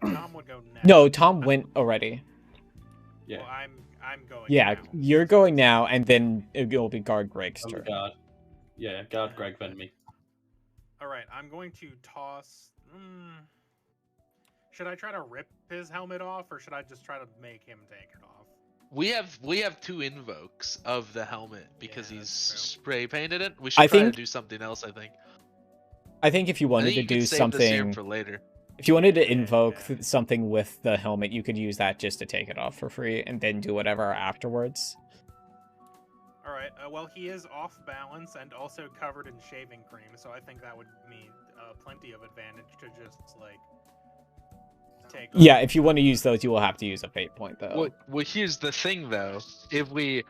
Tom would go next.
No, Tom went already.
Yeah.
Well, I'm going
Yeah,
now.
you're going now, and then it'll be guard Greg's
Oh my
turn.
god. Yeah, guard Greg, then me.
Alright, I'm going to toss... Should I try to rip his helmet off, or should I just try to make him take it off?
We have 2 invokes of the helmet because
Yeah,
he's
that's
spray painted it. We should
I
try
think-
to do something else. I think.
I think if you
I
wanted
think
to
you
do
could save the serum
something,
for later.
if you wanted to
Yeah,
invoke
yeah.
something with the helmet, you could use that just to take it off for free, and then do whatever afterwards.
Alright, well, he is off balance and also covered in shaving cream, so I think that would mean plenty of advantage to just, like, take off.
Yeah, if you want to use those, you will have to use a fate point though.
Well, here's the thing though. If we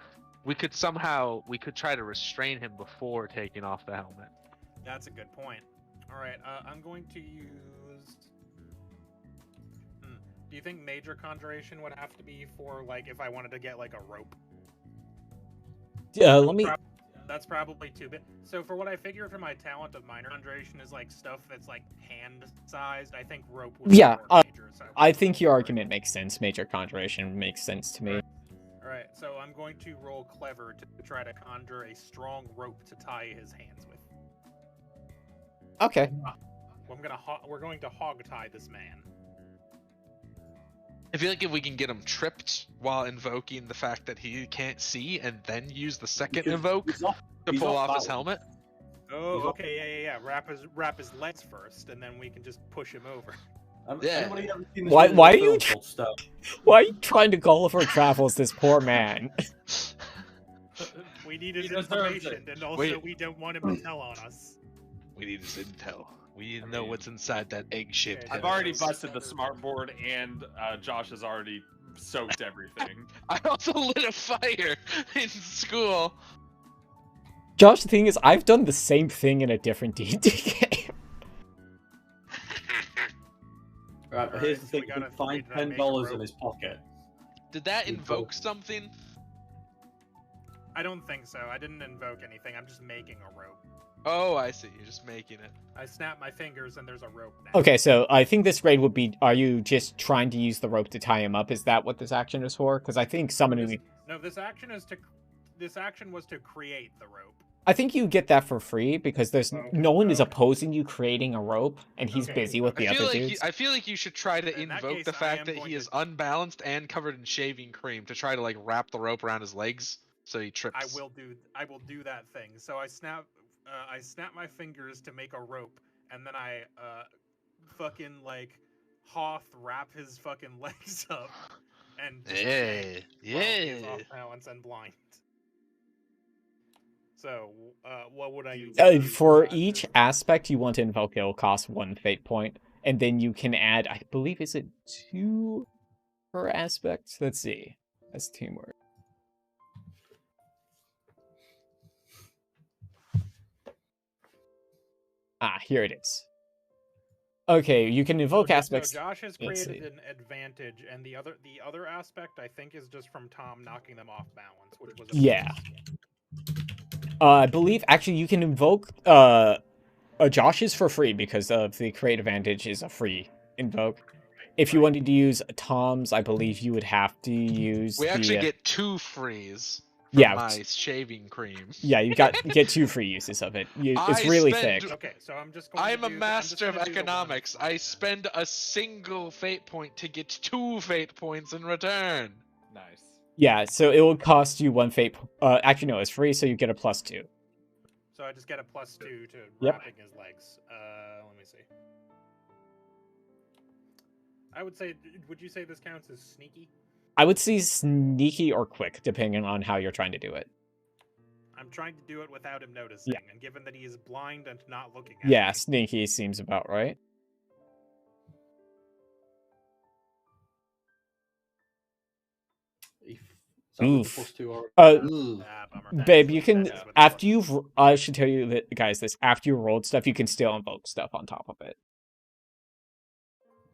could try to restrain him before taking off the helmet.
That's a good point. Alright, I'm going to use... Do you think major conjuration would have to be for, like, if I wanted to get, like, a rope?
Let me.
That's probably too big. So for what I figure for my talent of minor conjuration is, like, stuff that's, like, hand-sized, I think rope would be
Yeah,
more major. So
I think your argument makes sense. Major conjuration makes sense to me.
Alright, so I'm going to roll clever to try to conjure a strong rope to tie his hands with.
Okay.
We're going to hog tie this man.
I feel like if we can get him tripped while invoking the fact that he can't see, and then use the second
Because
invoke
he's off-
to
he's
pull
off
off his
balance.
helmet.
Oh,
He's on-
okay, yeah. Wrap his legs first, and then we can just push him over.
Yeah.
Anybody ever seen this
Why-
really
why
good
are you
film
tr-
called Stone?
Why are you trying to Gulliver Travels this poor man?
We need
He
his
deserves
information,
it.
and also
Wait.
we don't want him to tell on us.
We need his intel. We need to know
mean,
what's inside that egg-shaped
Okay,
head
I've
of
already
his.
busted the smart board, and Josh has already soaked everything.
I also lit a fire in school.
Josh, the thing is, I've done the same thing in a different D&D game.
Right, but
Alright,
here's the
so
thing:
we
you
gotta-
can find
we gotta make a
$10 in
rope.
his pocket.
Did that
We
invoke
both-
something?
I don't think so. I didn't invoke anything. I'm just making a rope.
Oh, I see. You're just making it.
I snap my fingers, and there's a rope now.
Okay, so I think this grade would be, are you just trying to use the rope to tie him up? Is that what this action is for? Because I think summoning...
No, this action is to. This action was to create the rope.
I think you get that for free, because there's no one is
Okay.
opposing you creating a rope, and he's
Okay,
busy with
okay.
the other dudes.
I feel like you should try to
In that
invoke
case,
the
I
fact
am
that
going
he is
to-
unbalanced and covered in shaving cream to try to like wrap the rope around his legs so he trips.
I will do that thing. So I snap my fingers to make a rope, and then I fucking like Hoth wrap his fucking legs up, and just
Yeah,
while he is
yeah.
off balance and blind. So, what would I use?
For each aspect you want to invoke, it'll cost 1 fate point, and then you can add, I believe, is it 2 per aspect? Let's see. That's teamwork. Ah, here it is. Okay, you can invoke aspects.
So Josh has
Let's
created
see.
an advantage, and the other aspect I think is just from Tom knocking them off balance, which was
Yeah. I believe actually you can invoke Josh's for free because of the create advantage is a free invoke. If you wanted to use Tom's, I believe you would have to use
We
the,
actually get 2 frees from
yeah,
my shaving cream.
yeah, you get 2 free uses of it. It's
I
really
spend-
thick.
Okay, so I'm just going.
I'm
to
a
do
master of
I'm just gonna do the one
economics.
that's
I
not
spend a single fate point to get 2 fate points in return.
Nice.
Yeah, so it will cost you 1 fate. Actually, no, it's free, so you get a +2.
So I just get a +2 to
Yep.
wrapping his legs. Let me see. I would say, would you say this counts as sneaky?
I would see sneaky or quick, depending on how you're trying to do it.
I'm trying to do it without him noticing, and given that he is blind and not looking at
Yeah,
me,
sneaky seems about right. Oof.
+2 or...
Bummer.
bummer.
Babe, you can,
That's what it
after
was.
you've, I should tell you that, guys, this, after you rolled stuff, you can still invoke stuff on top of it.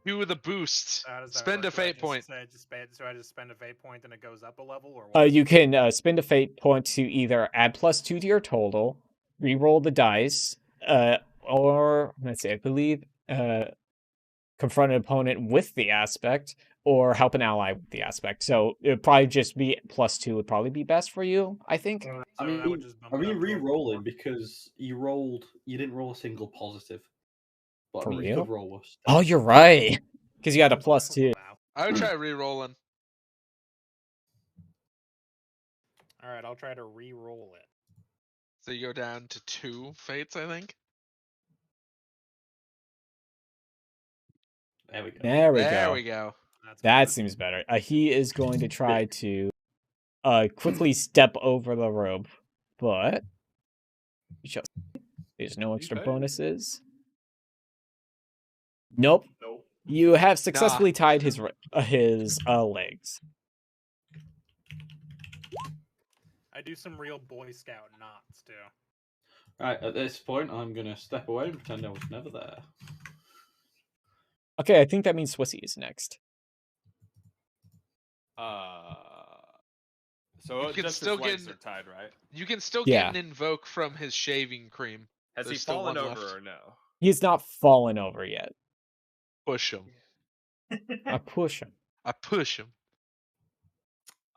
2 with a boost.
How does that
Spend a
work? Do I
fate
just
point.
say- so I just spend a fate point and it goes up a level, or what?
You can spend a fate point to either add +2 to your total, re-roll the dice, or, let's see, I believe, confront an opponent with the aspect, or help an ally with the aspect. So it would probably just be +2 would probably be best for you, I think.
So
I
that would
mean,
just bump
are
it
we
up to a
re-rolling
4.
because you didn't roll a single positive? But
For
I mean, you
real?
could roll worse.
Oh, you're right. Because you got a +2.
Wow.
I would try re-rolling.
All right, I'll try to re-roll it.
So you go down to 2 fates, I think.
There we go.
There we
There
go.
we go.
That's
That
better.
seems better. He is going to try to quickly step over the rope, but we shall see. There's no extra
failed.
bonuses. Nope.
Nope.
You have successfully tied his legs.
I do some real Boy Scout knots too.
Right, at this point, I'm going to step away and pretend I was never there.
Okay, I think that means Swissy is next.
So
You can
just
still
his legs
get-
are tied, right?
You can still
Yeah.
get an invoke from his shaving cream.
Has
There's
he
still
fallen
one
over
left.
or no?
He's not fallen over yet.
Push him.
I push him.
I push him.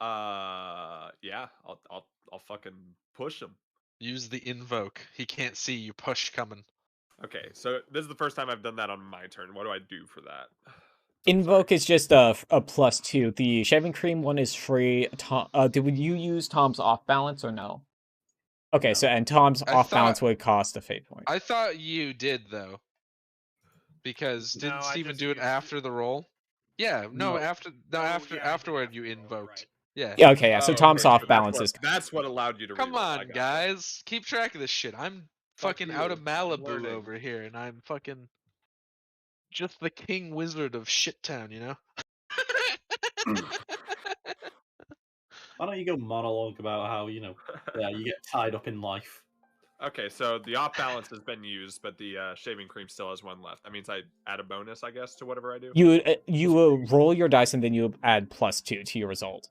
Yeah, I'll fucking push him.
Use the invoke. He can't see you push coming.
Okay, so this is the first time I've done that on my turn. What do I do for that?
Invoke is just a +2. The shaving cream one is free. Did you use Tom's off balance or no? Okay, so and Tom's
I
off balance
thought-
would cost a fate point.
I thought you did though. Because
No,
didn't
I
Steven
just
do it
used
after the roll? Yeah,
No.
after
Oh,
after
yeah, I did
afterward
after
you
the roll,
invoked.
right.
Yeah.
Yeah, okay, yeah. So
Oh,
Tom's
okay,
off
so
balance
that's
is.
what, that's what allowed you to.
Come
reroll. I
on,
gotcha.
guys. Keep track of this shit. I'm
Fuck
fucking out
you.
of
I'm
Malibu
learning.
over here, and I'm fucking just the king wizard of shit town, you know?
Why don't you go monologue about how, you get tied up in life?
Okay, so the off balance has been used, but the shaving cream still has one left. That means I add a bonus, I guess, to whatever I do.
You will roll your dice and then you add +2 to your result.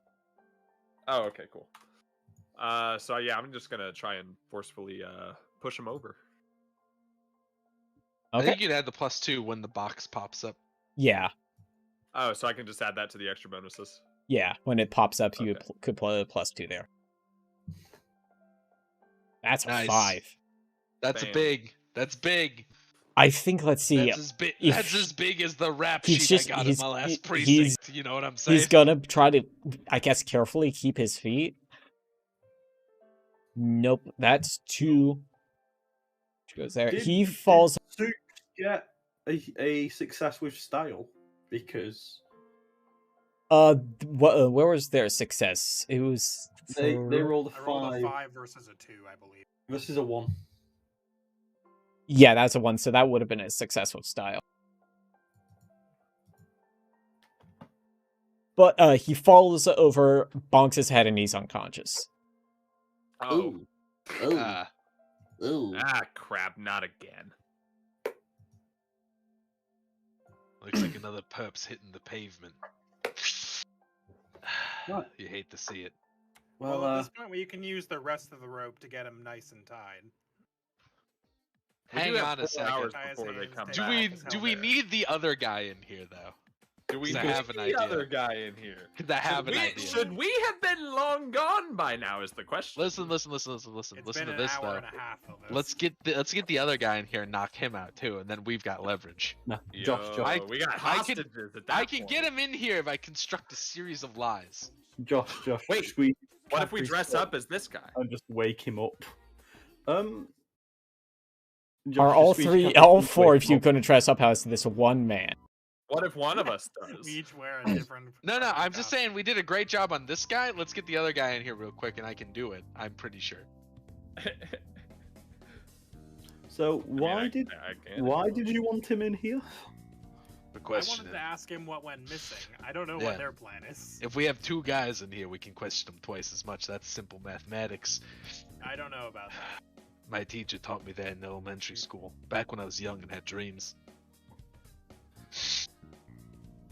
Oh, okay, cool. So yeah, I'm just gonna try and forcefully push him over.
I
Okay.
think you'd add the +2 when the box pops up.
Yeah,
Oh, so I can just add that to the extra bonuses.
yeah. When it pops up, you
Okay.
could play a +2 there. That's a
Nice.
5.
That's
Bam.
big. That's big.
I think. Let's see.
That's as big.
if-
That's as big as the rap
he's
sheet
just-
I got in
he's-
my last
he's-
precinct. You know what I'm saying?
He's gonna try to, I guess, carefully keep his feet. Nope, that's 2. Which goes there. He falls.
Did Soup get a success with style? Because
Where was their success? It was.
they rolled a
I rolled a
5
5 versus a 2, I believe.
versus a 1.
Yeah, that's a 1. So that would have been a success with style. But he falls over, bonks his head, and he's unconscious.
Oh,
Ah,
crap! Not again.
looks like another perp's hitting the pavement.
Right.
You hate to see it.
Well, at this point, you can use the rest of the rope to get him nice and tied.
We do
Hang
have
on a
4
second.
hours
Tie his
before they
hands,
come
take
Do
back.
we
his
do we
helmet.
need the other guy in here though?
Do we
'Cause I
need
have an
the
idea.
other guy in here?
Because I have an idea.
Should we have been long gone by now? Is the question.
Listen.
It's
Listen
been
to
an
this
hour
though.
and a half of this.
Let's get the other guy in here and knock him out too, and then we've got leverage.
No,
Yo,
Josh,
we got
I can-
hostages at that
I can
point.
get him in here if I construct a series of lies.
Josh.
Wait,
squeeze
What if we
Cadbury
dress
Squad
up as this guy?
and just wake him up? Josh,
Are
just
all
squeeze
3,
Cadbury
all
and
4
wake
if
him
you
up.
couldn't dress up as this one man?
What if one of us
We
does?
each wear a different.
No, I'm just
costume.
saying we did a great job on this guy. Let's get the other guy in here real quick, and I can do it. I'm pretty sure.
So
I mean,
why
I
did
can.
you want him in here?
The
I
question
wanted to
is,
ask him what went missing. I don't know
Yeah.
what their plan is.
if we have 2 guys in here, we can question them twice as much. That's simple mathematics.
I don't know about that.
My teacher taught me that in elementary school, back when I was young and had dreams.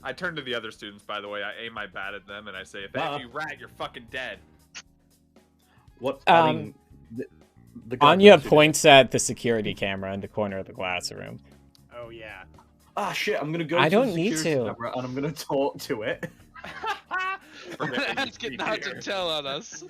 I turn to the other students, by the way. I aim my bat at them and I say, if
Ah.
you rat, you're fucking dead.
What? The guy
Anya
wants you to-
points at the security camera in the corner of the glass room.
Oh yeah.
Ah shit! I'm gonna go.
I
to
don't
the
need
security
to.
camera and I'm gonna talk to it.
Permitting
That's
you to
getting
be
out to
here.
tell on us.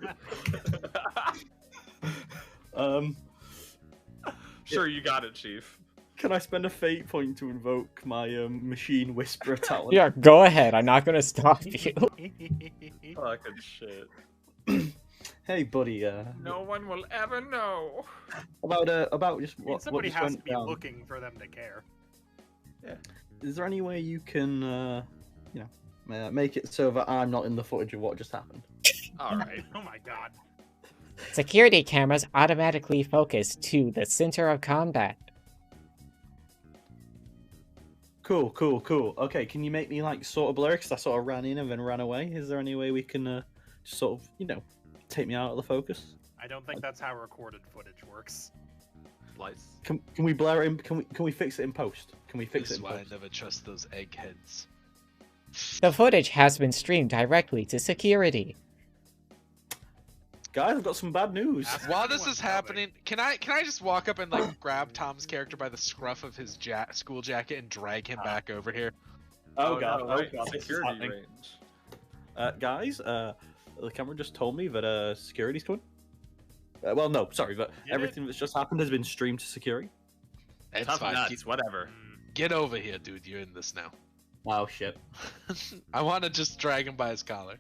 Sure, you got it, Chief.
Can I spend a fate point to invoke my machine whisperer talent?
Yeah, go ahead. I'm not going to stop you.
Fucking shit.
Hey, buddy.
No one will ever know.
About just
I mean,
what
somebody
just
has
went
to be
down.
looking for them to care.
Is there any way you can, make it so that I'm not in the footage of what just happened?
All right.
Oh my god.
Security cameras automatically focus to the center of combat.
Cool. Okay, can you make me like sort of blurry? Because I sort of ran in and then ran away. Is there any way we can just sort of, take me out of the focus?
I don't think that's how recorded footage works.
Lights.
Can we blur it in? Can we fix it in post? Can we fix
This
it
is
in
why I
post?
never trust those eggheads.
The footage has been streamed directly to security.
Guys, I've got some bad news.
Ask
While
if
this
anyone's
is happening, can I just walk up and like grab Tom's character by the scruff of his school jacket and drag him back over here?
Oh god,
no,
oh
right,
god, this is
security
happening.
range.
Guys, the camera just told me that security's coming. Well, no, sorry, but
Did
everything that's just happened has been streamed to security.
It's
Tough
fine.
nuts, whatever.
Get over here, dude. You're in this now.
Oh shit.
I want to just drag him by his collar.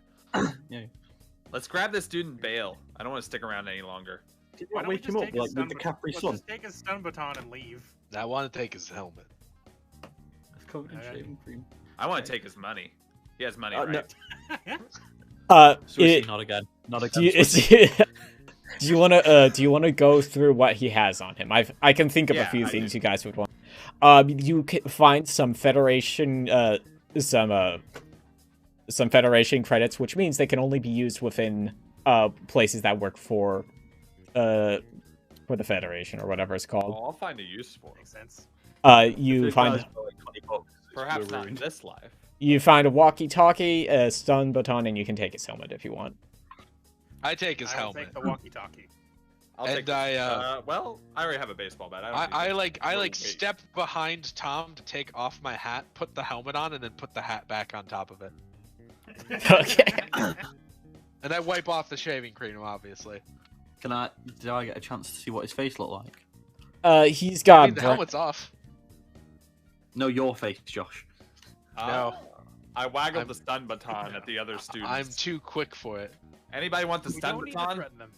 Let's grab this dude and bail. I don't want to stick around any longer.
Did
Why
you
don't we
wake
just
him up
take his
like
stun
with the
baton?
Capri
Let's
Sun?
just take his stun baton and leave.
I want to take his helmet.
It's covered in
Okay.
shaving cream.
I want to take his money. He has money,
No.
right?
It,
Not again. Not
do
again.
you,
Swissy.
do you wanna go through what he has on him? I can think of a
Yeah,
few
I
things
do.
you guys would want. You can find some Federation some Federation credits, which means they can only be used within places that work for the Federation or whatever it's called.
Well, I'll find a use for him.
Makes sense.
You
If
find
guys for like 20 bucks, it's
Perhaps not in
ruined.
this life.
you find a walkie-talkie, a stun baton, and you can take his helmet if you want.
I take his
I will
helmet.
take the walkie-talkie.
I'll
And
take this.
I,
well, I already have a baseball bat. don't need
I
this.
like
Wait.
step behind Tom to take off my hat, put the helmet on, and then put the hat back on top of it.
Okay.
And I wipe off the shaving cream, obviously.
Do I get a chance to see what his face looked like?
He's
I
got
mean, the helmet's off.
No, your face, Josh.
No.
I waggled
I'm-
the stun baton at the other students.
I'm too quick for it.
Anybody want the
We
stun
don't need to
baton?
threaten them.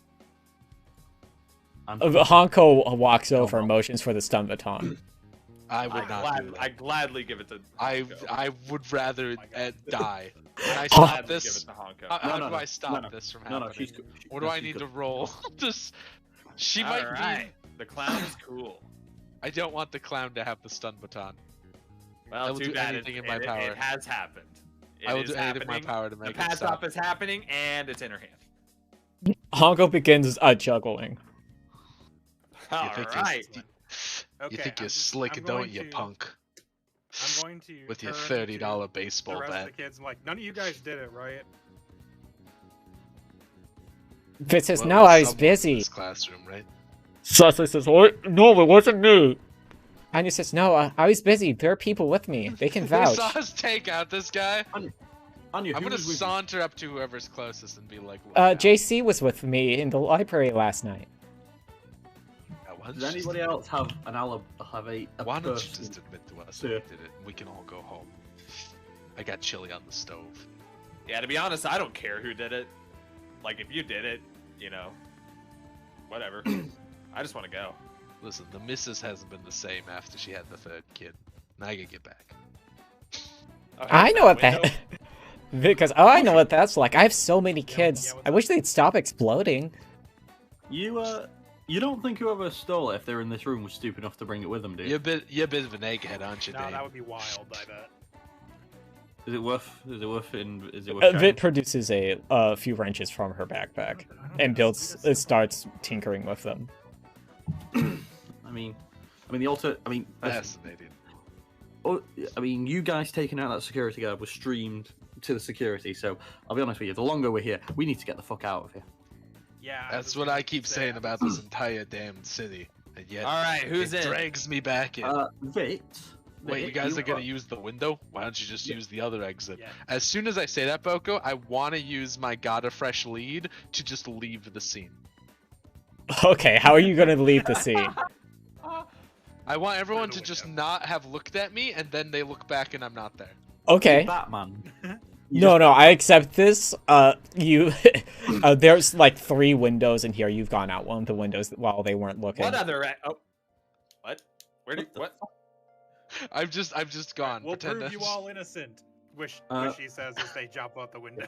Honko walks over and motions for the stun baton.
I would not do
I
that.
gladly give it to Honko.
I would rather
my God.
die. Can I
Oh.
stop
Gladly give
this?
it to Honko.
How
No,
do
no,
I stop
no.
this from
No,
happening?
no, she's good.
What do I need to roll? Just she might
Alright.
be.
The clown is cool.
I don't want the clown to have the stun baton. I
Well,
will
too
do
bad
anything
it,
in my
it,
power.
it has happened. It
I will
is
do anything in my
happening.
power to
The
make it
pass
stop.
off is happening, and it's in her hand.
Honko begins juggling.
You think you're-
Alright.
You think you're slick,
I'm
don't
going
you,
to-
punk?
I'm going to
With your
turn to
$30
the
baseball
rest
bat.
of the kids. I'm like, none of you guys did it, right?
Fitz says,
Well,
no, I was
someone in
busy.
This classroom, right?
Sasa says, what? No, it wasn't me. Anya says, no, I was busy. There are people with me. They can
They
vouch.
saw us take out this guy.
Anya,
I'm
who
gonna
was with you?
saunter up to whoever's closest and be like, "Look out."
JC was with me in the library last night.
Why don't
Does
you
anybody
just-
else have an alibi? Have a
Why don't you
person?
just admit to us
Yeah.
that you did it? We can all go home. I got chili on the stove.
Yeah, to be honest, I don't care who did it. Like, if you did it, you know, whatever. I just want to go.
Listen, the missus hasn't been the same after she had the third kid. Now I gotta get back.
Oh,
I
hey,
know what
window?
that... Because, I know what that's like. I have so many kids.
what's
I
up?
wish they'd stop exploding.
You don't think whoever stole it, if they're in this room, was stupid enough to bring it with them, do you?
You're a bit of an egghead, aren't you,
No,
Dave?
that would be wild. I bet.
Is it worth? Is it worth?
Vit produces a few wrenches from her backpack and starts tinkering with them.
I mean, the alter. I mean,
Fascinating.
you guys taking out that security guard was streamed to the security. So I'll be honest with you. The longer we're here, we need to get the fuck out of here.
Yeah.
That's
was
what
gonna
I keep
say,
saying about this entire damn city. And yet,
Alright, who's
it
in?
drags me back in.
Vit.
Wait, you
Vit,
guys are gonna use the window? Why don't you just
Yeah.
use the other exit?
Yeah.
As soon as I say that, Boco, I want to use my Got a Fresh lead to just leave the scene.
Okay, how are you going to leave the scene?
I want everyone
Through
to
the
just
window.
not have looked at me, and then they look back and I'm not there.
Okay.
Batman.
No, I accept this. There's like 3 windows in here. You've gone out one of the windows while they weren't looking.
What other? Oh, what? Where did what?
I've just gone.
We'll
Pretend
prove you
I'm-
all innocent. Wish he says as they jump out the window.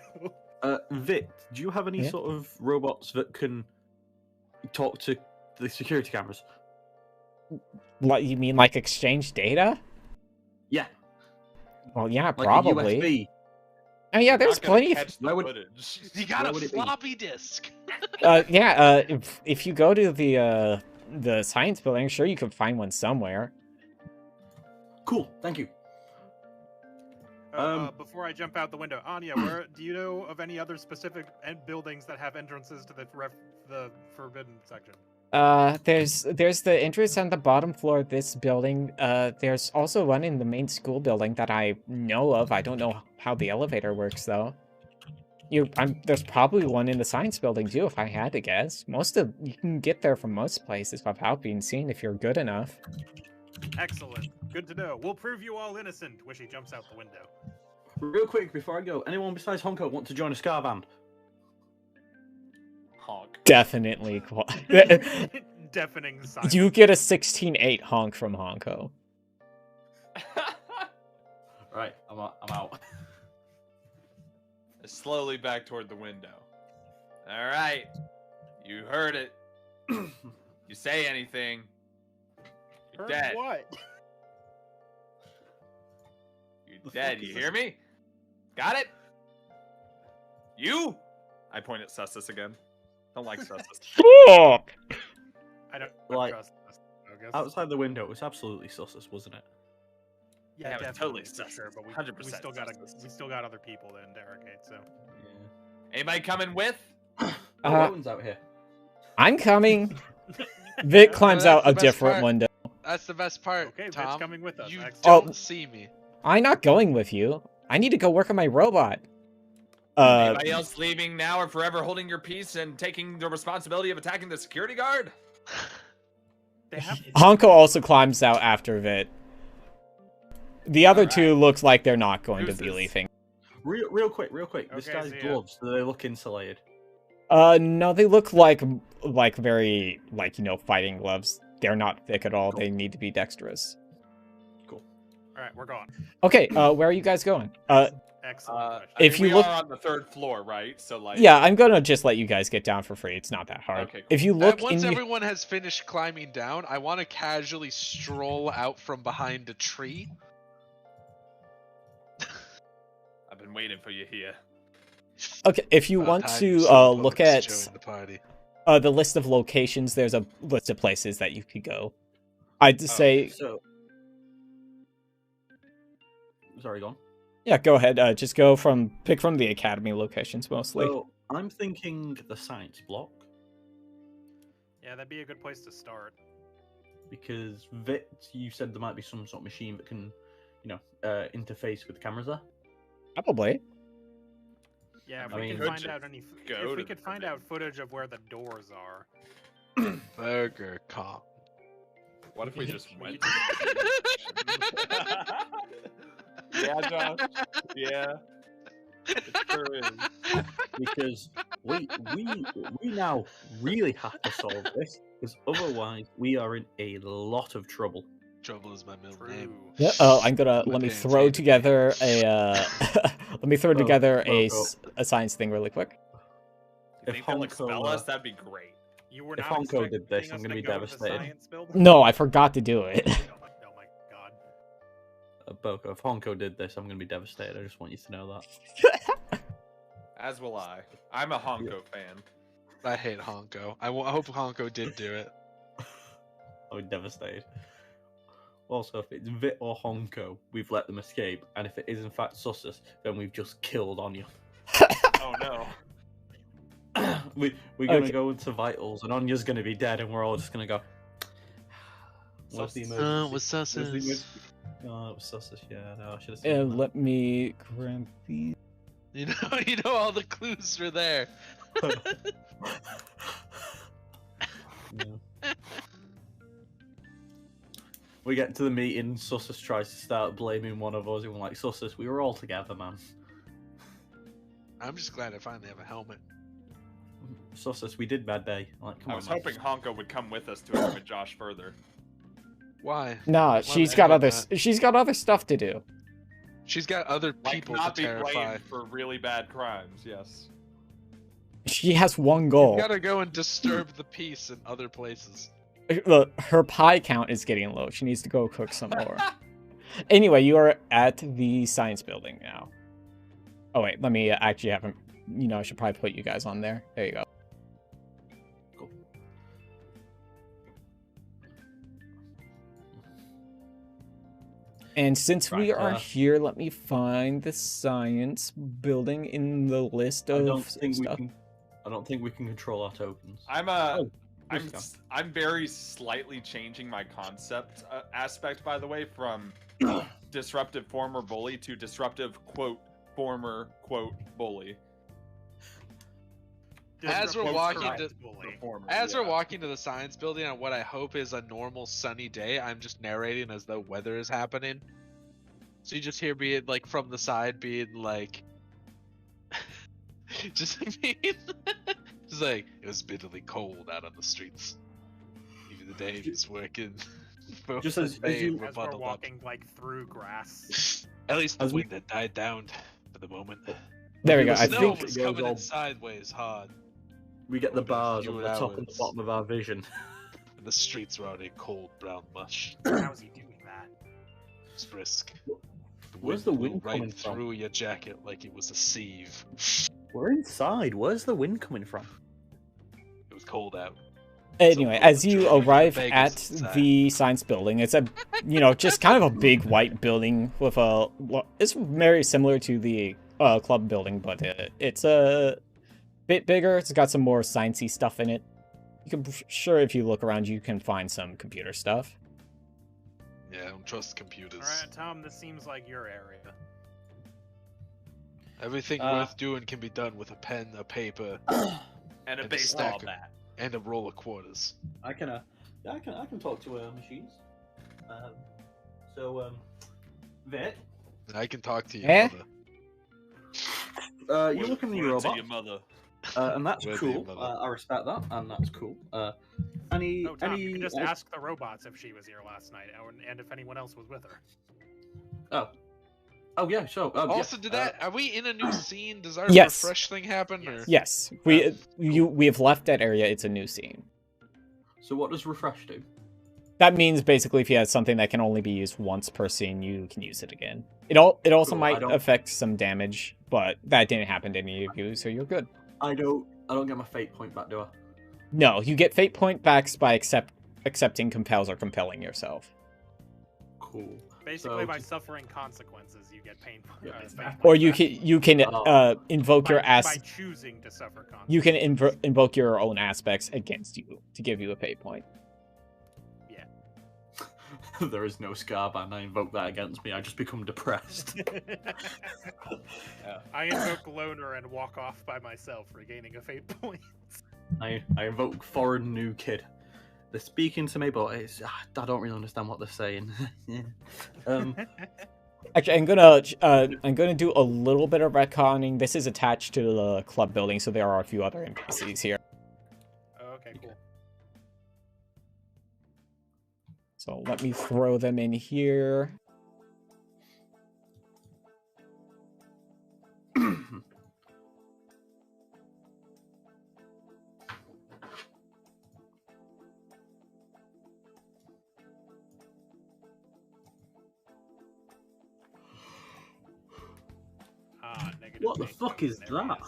Vit, do you have any
Yeah.
sort of robots that can talk to the security cameras?
What, you mean like exchange data?
Yeah,
Well, yeah,
like
probably.
a USB.
Oh yeah, there's
Not gonna
plenty of...
catch the
Where would-
footage.
You got
Where
a
would it be?
floppy disk.
If you go to the science building, I'm sure you can find one somewhere.
Cool, thank you.
Before I jump out the window, Anya, where do you know of any other specific buildings that have entrances to the forbidden section?
There's the entrance on the bottom floor of this building. There's also one in the main school building that I know of. I don't know how the elevator works though. There's probably one in the science building too, if I had to guess. You can get there from most places without being seen if you're good enough.
Excellent. Good to know. We'll prove you all innocent. Wish he jumps out the window.
Real quick before I go, anyone besides Honko want to join a ska band?
honk.
Definitely.
Deafening silence.
You get a 16-8 honk from Honko.
Right, I'm out.
Slowly back toward the window. All right, you heard it. You say anything, you're
Heard
dead.
What?
You're
The
dead.
fuck
You
is
hear me? Got it? You? I point at Sussus again. Don't like Sussus.
Fuck!
I don't
Like,
trust this. I guess.
Outside the window, it was absolutely sussus, wasn't it?
Yeah,
Yeah, it was
definitely,
totally
for
sus.
sure. But we
100%
still got other people to interrogate. So
Anybody coming with?
Oh,
Uh,
Owen's out here.
I'm coming. Vic climbs
that's
out
the
a
best
different
part.
window.
That's the best part,
Okay, Vit's
Tom.
coming with us.
You
Excellent.
don't see me.
I'm not going with you. I need to go work on my robot.
Anybody else leaving now or forever holding your peace and taking the responsibility of attacking the security guard?
They have
Honko also climbs out after Vit. The other
Alright.
two looks like they're not going to be
Deuces.
leaving.
Real quick. This
Okay,
guy's
see ya.
gloves, do they look insulated?
No, they look like very, fighting gloves. They're not thick at all.
Cool.
They need to be dexterous.
Cool.
All right, we're gone.
Okay, where are you guys going?
Excellent. question.
If
we
you look-
are on the 3rd floor, right? So like,
Yeah, I'm gonna just let you guys get down for free. It's not that hard.
Okay, cool.
If you look
Once
in
everyone has finished climbing down, I want to casually stroll out from behind a tree.
I've been waiting for you here.
Okay, if you
About
want
time
to
you slowpokes
look at
joined the party.
the list of locations, there's a list of places that you could go. I'd say,
So. Sorry, go on.
yeah, go ahead. Just pick from the academy locations mostly.
So, I'm thinking the science block,
Yeah, that'd be a good place to start.
because Vit, you said there might be some sort of machine that can, interface with the cameras there.
Probably.
Yeah, if
I
we
mean-
could
Could
find
just
out any,
go
if
to
we
the
could find out footage of where the doors are.
Burger cop.
What if we just went? Yeah, Josh. Yeah. It sure is.
Because we now really have to solve this, because otherwise we are in a lot of trouble.
Trouble is my middle name.
True.
Yeah. I'm gonna
My
let me
pants
throw
hated
together a let me throw together
Boco.
a science thing really quick.
You
If
think they'll expel
Honko,
us? That'd be great.
You were
If
not
Honko did this,
expecting
I'm
us
gonna
to
be
go to the
devastated.
science building?
No, I forgot to do it.
Oh my god.
Boco, if Honko did this, I'm going to be devastated. I just want you to know that.
As will I. I'm a Honko fan.
I hate Honko. I hope Honko did do it.
I'll be devastated. Also, if it's Vit or Honko, we've let them escape. And if it is in fact Sussus, then we've just killed Anya.
Oh no.
We're going to
Okay.
go into vitals, and Anya's going to be dead, and we're all just going to go. What's the emergency?
What's
Where's the
Sussus?
emergency? Oh, it was Sussus, yeah. No, I should have seen that.
Let me grab these.
You know all the clues were there.
Yeah. We get to the meeting, Sussus tries to start blaming one of us, and we're like, Sussus, we were all together, man.
I'm just glad I finally have a helmet.
Sussus, we did bad day. Like, come
I
on,
was
man.
hoping Honko would come with us to examine Josh further.
Why?
Nah,
Why
she's
would
got
I
other
do that?
she's got other stuff to do.
She's got other
Like
people
not
to
be
terrify.
blamed for really bad crimes. Yes.
She has one goal.
You gotta go and disturb the peace in other places.
Look, her pie count is getting low. She needs to go cook some more. Anyway, you are at the science building now. Oh wait, let me actually have him. I should probably put you guys on there. There you go.
Cool.
And since we
Right,
are here, let me find the science building in the list
I
of
don't think we
stuff.
can. I don't think we can control our tokens.
I'm
Oh, please come.
I'm very slightly changing my concept aspect, by the way, from disruptive former bully to disruptive quote former quote bully.
As we're
Disruptive
walking
correct
to-
bully.
Former,
As
yeah.
we're walking to the science building on what I hope is a normal sunny day, I'm just narrating as though weather is happening. So you just hear being like from the side being like just being just It's like, it was bitterly cold out on the streets. Even the Danes working.
Just as you-
As we're walking like through grass.
At least the
As we-
wind had died down for the moment.
There we go.
The
I
Snow
think
was
it goes
coming
all-
in sideways hard.
we get the
Over a
bars
few
on the top and the
hours.
bottom of our vision.
And the streets were already cold brown mush.
How's he doing that?
It's brisk.
Where's the
blew
wind
right
coming from?
through your jacket like it was a sieve.
We're inside. Where's the wind coming from?
It was cold out.
anyway, as you
Sure,
arrive
Vegas
at
inside.
the science building, it's a just kind of a big white building with a. It's very similar to the club building, but it's a bit bigger. It's got some more sciencey stuff in it. You can sure if you look around, you can find some computer stuff.
Yeah, I don't trust computers.
Alright, Tom, this seems like your area.
Everything worth doing can be done with a pen, a paper,
And a
And
baseball
stack 'em.
bat.
and a roll of quarters.
I can talk to machines. Vic,
And I can talk to you.
Eh?
Mother.
you're looking at your
Word to
robot,
your mother.
and that's
Word to your
cool.
mother.
I respect that, and that's cool. Any
Oh, Tom,
any
you can just ask the robots if she was here last night, and if anyone else was with her.
Oh yeah, sure.
Also,
yeah,
did that? Are we in a new scene? Does our
Yes.
refresh thing happen? Or?
Yes, we have left that area. It's a new scene.
So what does refresh do?
That means basically if you have something that can only be used once per scene, you can use it again. It also
Cool, I
might
don't-
affect some damage, but that didn't happen to any of you, so you're good.
I don't get my fate point back, do I?
No, you get fate point backs by accepting compels or compelling yourself.
Cool.
Basically,
So-
by suffering consequences, you get pain.
Yeah,
fate
exactly.
Or
points back.
you can
Oh.
invoke
by,
your
by choosing to suffer consequences.
you can invoke your own aspects against you to give you a fate point.
There is no Scarband. I invoke that against me. I just become depressed.
I invoke Loner and walk off by myself, regaining a fate point.
I invoke foreign new kid. They're speaking to me, but I don't really understand what they're saying.
Actually, I'm gonna do a little bit of retconning. This is attached to the club building, so there are a few other NPCs here.
Okay, cool.
So let me throw them in here.
Negative
What the
fate
fuck
points,
is
there it
that?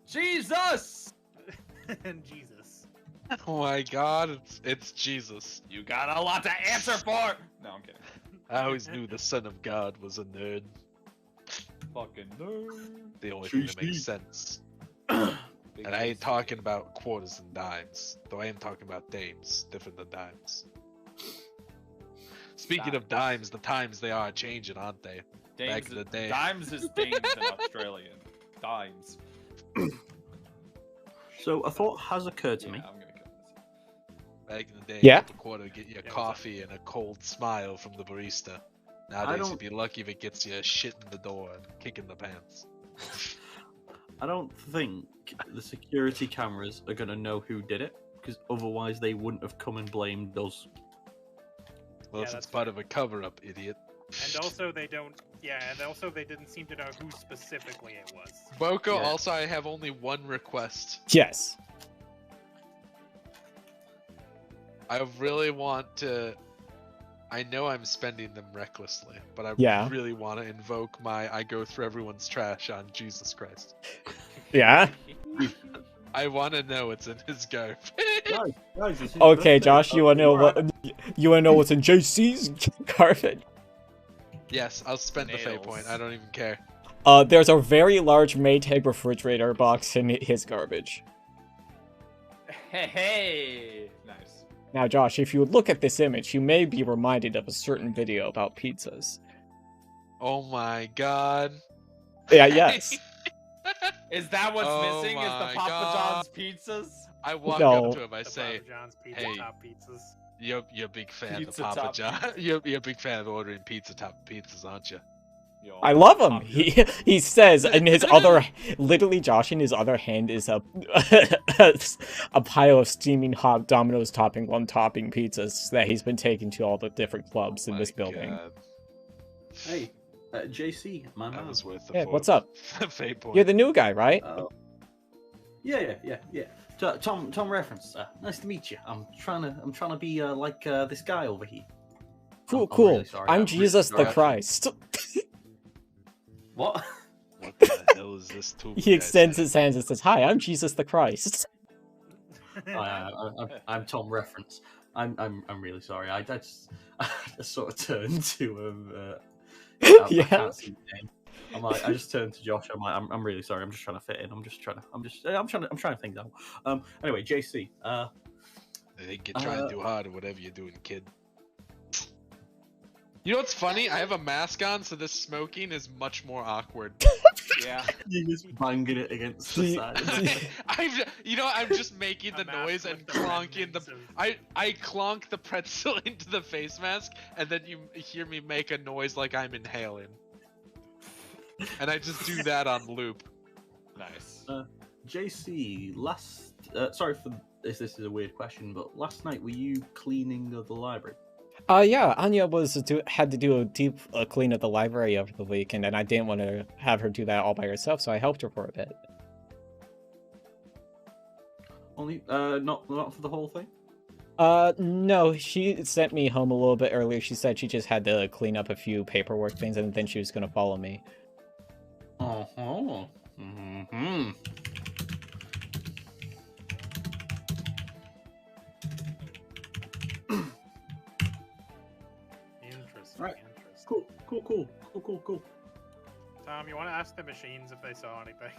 Jesus!
And Jesus.
Oh my God, it's Jesus.
You got a lot to answer for! No, I'm kidding.
I always knew the Son of God was a nerd.
Fucking nerd.
The only thing that
Sheesh.
makes sense. And I ain't talking about quarters and dimes, though I am talking about dames, different than dimes. Speaking of dimes, the times they are changing, aren't they?
Dames
Back in the day.
Dimes is dames in Australian. Dimes.
So a thought has occurred to
Yeah,
me.
I'm gonna kill this.
Back in the day,
Yeah?
the quarter get you a
what's
coffee and a cold smile from the barista. Nowadays,
don't-
you'd be lucky if it gets you a shit in the door and kick in the pants.
I don't think the security cameras are gonna know who did it, because otherwise they wouldn't have come and blamed us.
Well,
Yeah,
it's
that's
part of a cover-up, idiot.
And also, they don't. Yeah, and also, they didn't seem to know who specifically it was.
Boco,
Yeah.
also, I have only one request.
Yes.
I really want to. I know I'm spending them recklessly, but I
Yeah.
really want to invoke my I go through everyone's trash on Jesus Christ.
Yeah.
I want to know what's in his garbage.
Guys, this is
Okay,
birthday.
Josh, you wanna know what's in JC's garbage?
Yes, I'll spend the fate
Nails.
point. I don't even care.
There's a very large Maytag refrigerator box in his garbage.
Hey, hey! Nice.
Now, Josh, if you would look at this image, you may be reminded of a certain video about pizzas.
Oh my god.
Yeah, yes.
Is that what's
Oh
missing? Is the
my
Papa
God.
John's pizzas?
I walk
No.
up to him. I
The
say,
Papa John's pizza
"Hey,
top pizzas.
you're a big fan
Pizza
of Papa
top
John.
pizzas.
You're a big fan of ordering pizza top pizzas, aren't you?"
I love him. He says in his other, literally Josh in his other hand is a a pile of steaming hot Domino's one topping pizzas that he's been taking to all the different clubs in this building.
God.
Hey, JC, my
That
man.
was worth the
Hey, what's up?
fate point.
You're the new guy, right?
Yeah. Tom reference. Nice to meet you. I'm trying to be like this guy over here.
Cool,
I'm
cool.
really sorry.
I'm
really
Jesus the
sorry.
Christ.
What?
What the hell is this tube
He
guy
extends
saying?
his hands and says, "Hi, I'm Jesus the Christ."
I'm Tom reference. I'm really sorry. I just sort of turned to I
Yeah.
can't see the name. I'm like, I just turned to Josh. I'm like, I'm really sorry. I'm just trying to fit in. I'm trying to think now. Anyway, JC.
I think you're trying too hard or whatever you're doing, kid. You know what's funny? I have a mask on, so this smoking is much more awkward.
Yeah.
You just banging it against the side.
I'm just making the
A mask
noise
with
and
the
clonking the.
remnants of-
I clonk the pretzel into the face mask, and then you hear me make a noise like I'm inhaling. And I just do that on loop.
Nice.
JC, sorry for this is a weird question, but last night were you cleaning the library?
Yeah, Anya had to do a deep clean of the library over the weekend, and I didn't want to have her do that all by herself, so I helped her for a bit.
Only not for the whole thing.
No, she sent me home a little bit earlier. She said she just had to clean up a few paperwork things, and then she was gonna follow me.
Oh. Mm-hmm.
Interesting.
Right.
Interesting.
Cool.
Tom, you want to ask the machines if they saw anything?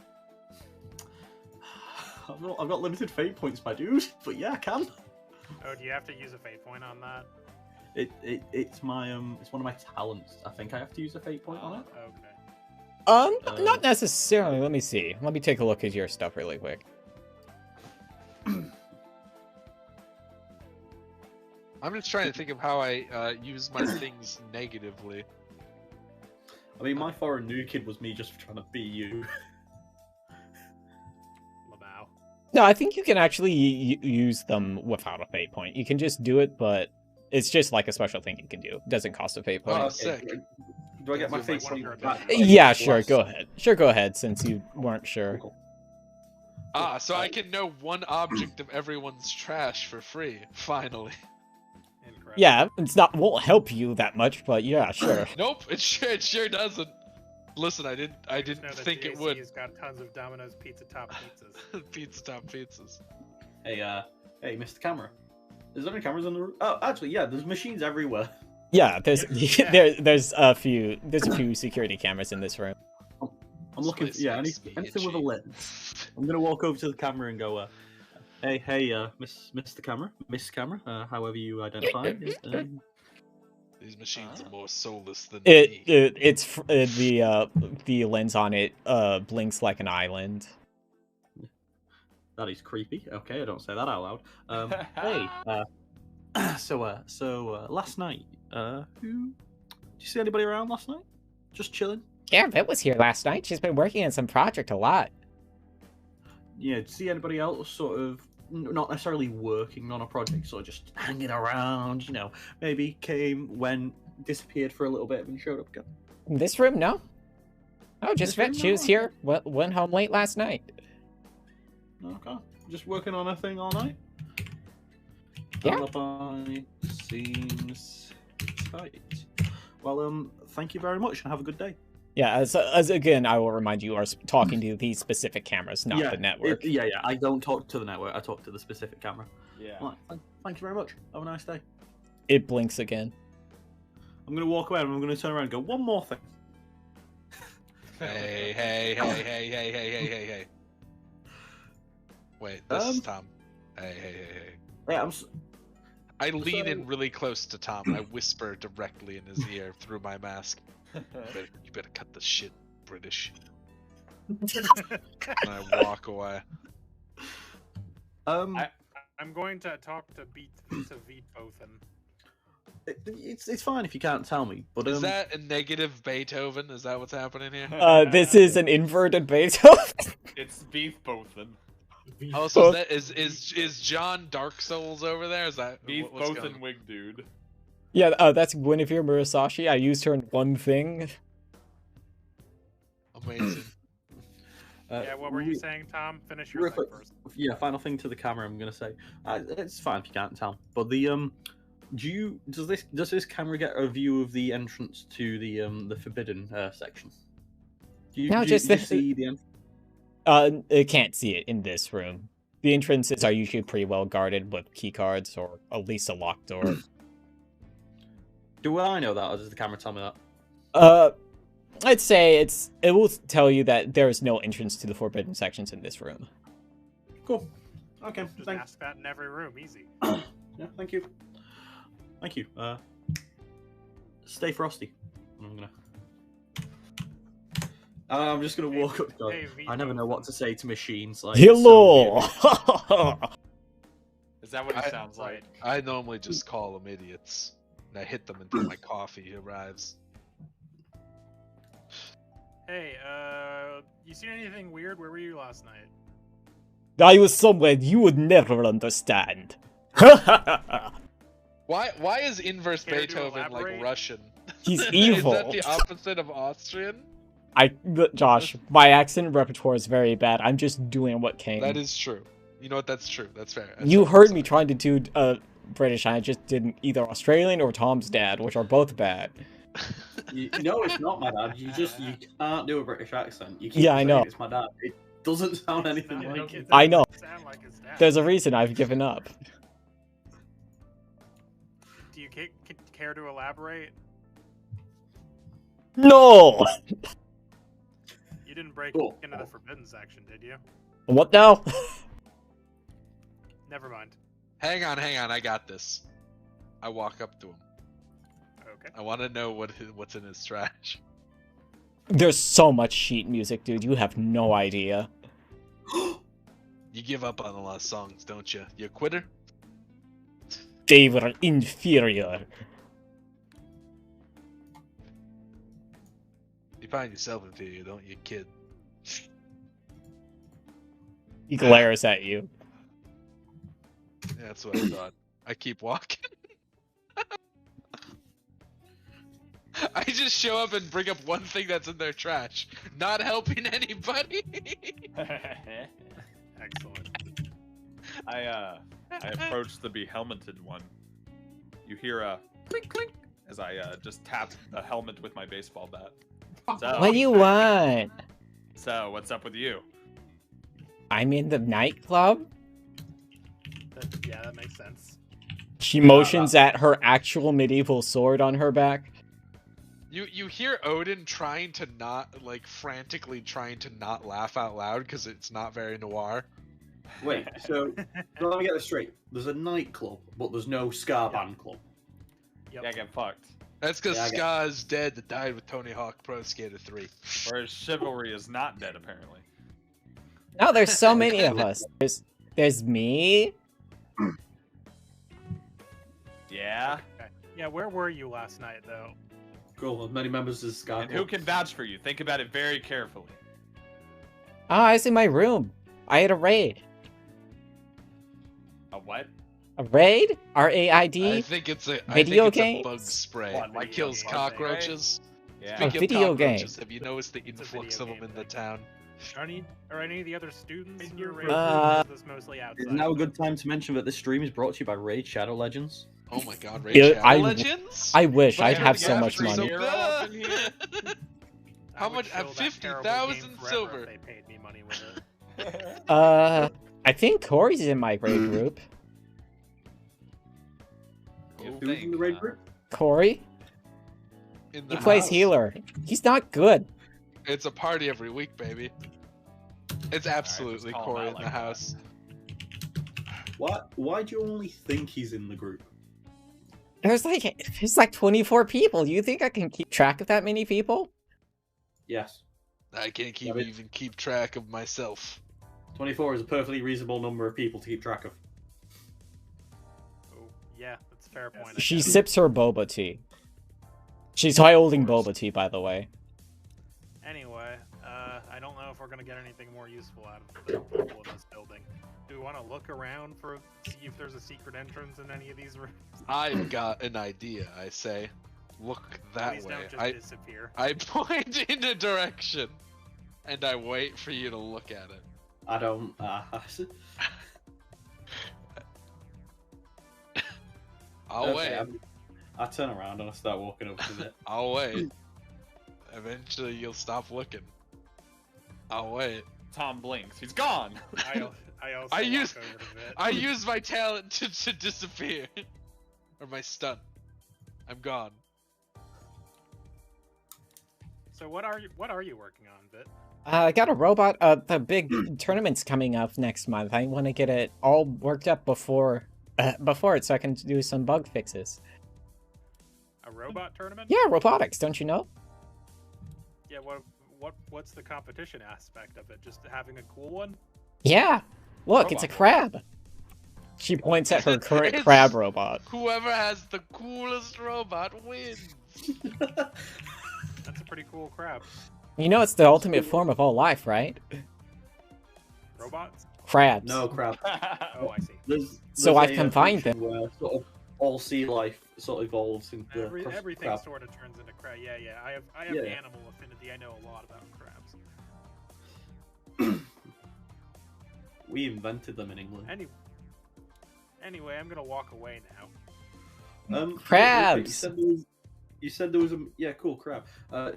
I've got limited fate points, my dude. But yeah, I can.
Oh, do you have to use a fate point on that?
It's one of my talents. I think I have to use a fate point on it.
Okay.
Not necessarily. Let me see. Let me take a look at your stuff really quick.
I'm just trying to think of how I use my things negatively.
I mean, my foreign new kid was me just trying to be you.
Labao.
No, I think you can actually use them without a fate point. You can just do it, but it's just like a special thing you can do. It doesn't cost a fate point.
Oh, sick.
Do I get my
Like
fate
one of
point
your
back?
abilities.
Yeah, sure, go ahead. Sure, go ahead, since you weren't sure.
Cool.
So I can know one object of everyone's trash for free. Finally.
Incredible.
Yeah, won't help you that much, but yeah, sure.
Nope, it sure doesn't. Listen, I
Just
didn't
know that
think it
JC
would.
has got tons of Domino's pizza top pizzas.
Pizza top pizzas.
Hey, Mr. Camera. Is there any cameras in the room? Oh, actually, yeah. There's machines everywhere.
Yeah, there's
Yeah.
there's a few security cameras in this room.
I'm looking.
This
Yeah,
makes me
anything with a
itchy.
lens. I'm gonna walk over to the camera and go. Hey, Mr. Camera, Miss Camera, however you identify.
These machines are more soulless than
It
me.
it's the lens on it blinks like an island.
That is creepy. Okay, I don't say that out loud. Hey, so last night, did you see anybody around last night? Just chilling?
Yeah, Viv was here last night. She's been working on some project a lot.
Yeah, did you see anybody else sort of not necessarily working on a project, sort of just hanging around, maybe came, went, disappeared for a little bit and showed up again?
In this room, no. Oh, just
This
Viv.
room,
She was
no?
here. Went home late last night.
Okay. Just working on a thing all night?
Yeah.
Alibi seems tight. Well, thank you very much and have a good day.
Yeah, as again, I will remind you, are talking to these specific cameras, not the network.
Yeah. I don't talk to the network. I talk to the specific camera.
Yeah.
Right, thank you very much. Have a nice day.
It blinks again.
I'm going to walk away and I'm going to turn around and go, one more thing.
Hey. Wait, this is Tom. Hey.
Yeah,
I lean in really close to Tom. I whisper directly in his ear through my mask. You better cut the shit, British. And I walk away.
I'm going to talk to Beethoven.
It's fine if you can't tell me, but
Is that a negative Beethoven? Is that what's happening here?
This is an inverted Beethoven.
It's Beef Bothan.
Oh, so is John Dark Souls over there? Is that
Beef
what's going
Bothan
on?
Wig Dude.
Yeah, that's Guinevere Murasashi. I used her in one thing.
Amazing.
Yeah, what were you saying, Tom? Finish your
real
thing
quick,
first.
Yeah, final thing to the camera. I'm gonna say it's fine if you can't tell, but the does this camera get a view of the entrance to the forbidden section?
No,
do
just
you
the-
see the entrance?
It can't see it in this room. The entrances are usually pretty well guarded with key cards or at least a locked door.
Do I know that, or does the camera tell me that?
I'd say it will tell you that there is no entrance to the forbidden sections in this room.
Cool. Okay.
Just
Thanks.
ask that in every room, easy.
Yeah. Thank you. Thank you. Stay frosty. I'm just gonna walk up.
Hey,
I never know what to say to machines. Like
Hello.
Is that what he sounds like?
I normally just call them idiots, and I hit them until my coffee arrives.
Hey, you seen anything weird? Where were you last night?
I was somewhere you would never understand.
Why is inverse
Care to
Beethoven like
elaborate?
Russian?
He's
Is
evil.
that the opposite of Austrian?
Josh, my accent repertoire is very bad. I'm just doing what came.
That is true. You know what? That's true. That's fair.
You heard me trying to do British. I just did either Australian or Tom's dad, which are both bad.
No, it's not my dad. You can't do a British accent. You keep
Yeah, I
saying
know.
It's my dad. It doesn't sound anything
It
like
doesn't
it.
I know.
sound like his dad.
There's a reason I've given up.
Do you care to elaborate?
No!
You didn't break
Cool.
into the forbidden section, did you?
What now?
Never mind.
Hang on. I got this. I walk up to him.
Okay.
I want to know what's in his trash.
There's so much sheet music, dude. You have no idea.
You give up on a lot of songs, don't you? You a quitter?
They were inferior.
You find yourself inferior, don't you, kid?
He glares at you.
Yeah, that's what I thought. I keep walking. I just show up and bring up one thing that's in their trash, not helping anybody.
Excellent.
I approach the behelmeted one. You hear a clink clink as I just tap the helmet with my baseball bat. So,
What do you want?
So what's up with you?
I'm in the nightclub.
Yeah, that makes sense.
She motions at her actual medieval sword on her back.
You hear Odin trying to not, like, frantically trying to not laugh out loud because it's not very noir.
Wait, so let me get this straight. There's a nightclub, but there's no ska band club.
Yep.
Yeah, get fucked.
That's because
Yeah, I
Ska is dead that died with Tony Hawk Pro Skater 3.
Whereas chivalry is not dead, apparently.
No, there's so many of us. There's me.
Yeah.
Okay. Yeah, where were you last night, though?
Cool, as many members as ska
And who
club.
can vouch for you? Think about it very carefully.
Ah, I was in my room. I had a raid.
A what?
A raid?
I
R-A-I-D?
think it's a
Video
I think it's
games?
a bug spray.
What,
Like
video
kills
games,
cockroaches.
Yeah.
Speaking of
video game.
cockroaches, have you noticed the
a
influx
video
of them
game
in the
thing.
town?
Are any of the other students in your raid
Uh,
group, or is this mostly outside?
Is now a good time to mention that this stream is brought to you by Raid Shadow Legends?
Oh my god, Raid
Yeah,
Shadow Legends?
I wish
But
I'd
I
have
heard
so
the
much
gas
money.
is
Hero up in here?
I
How
would
much-
chill
at
that terrible
50,000
game forever
silver.
if They paid me money with it.
I think Corey's in my raid group.
You
Who's in the raid
huh?
group?
Corey?
In
He
the
plays
house.
healer. He's not good.
It's a party every week, baby. It's absolutely
call him
Corey
out
in
like
the
that.
house.
Why do you only think he's in the group?
There's like 24 people. You think I can keep track of that many people?
Yes.
I can't
Yeah, but-
even keep track of myself.
24 is a perfectly reasonable number of people to keep track of.
Oh, Yeah, that's a fair point. I
She
guess.
sips her boba tea. She's holding
course.
boba tea, by the way.
Anyway, I don't know if we're gonna get anything more useful out of the people in this building. Do we want to look around see if there's a secret entrance in any of these rooms?
I've got an idea. I say, look that
Please
way.
don't just disappear.
I point in a direction, and I wait for you to look at it.
I don't.
I'll wait.
I turn around and I start walking over to it.
I'll wait. Eventually, you'll stop looking. I'll wait.
Tom blinks. He's gone.
I also
I
walk
use-
over to it.
I use my talent to disappear, or my stun. I'm gone.
So what are you working on, Bit?
I got a robot. The big tournament's coming up next month. I want to get it all worked up before it, so I can do some bug fixes.
A robot tournament?
Yeah, robotics. Don't you know?
Yeah. What's the competition aspect of it? Just having a cool one?
Yeah. Look, it's a
Robot.
crab. She points at her current
It's-
crab robot.
Whoever has the coolest robot wins.
That's a pretty cool crab.
You know it's the ultimate form of all life, right?
Robots?
Crabs.
No crap.
Oh, I see.
There's
So
a
I've combined
function where sort of all sea life sort of evolves into
Everything
crab.
sort of turns into crab. Yeah. I have
Yeah.
animal affinity. I know a lot about crabs.
We invented them in England.
Anyway, I'm gonna walk away now.
Crabs!
You said there was a cool crab.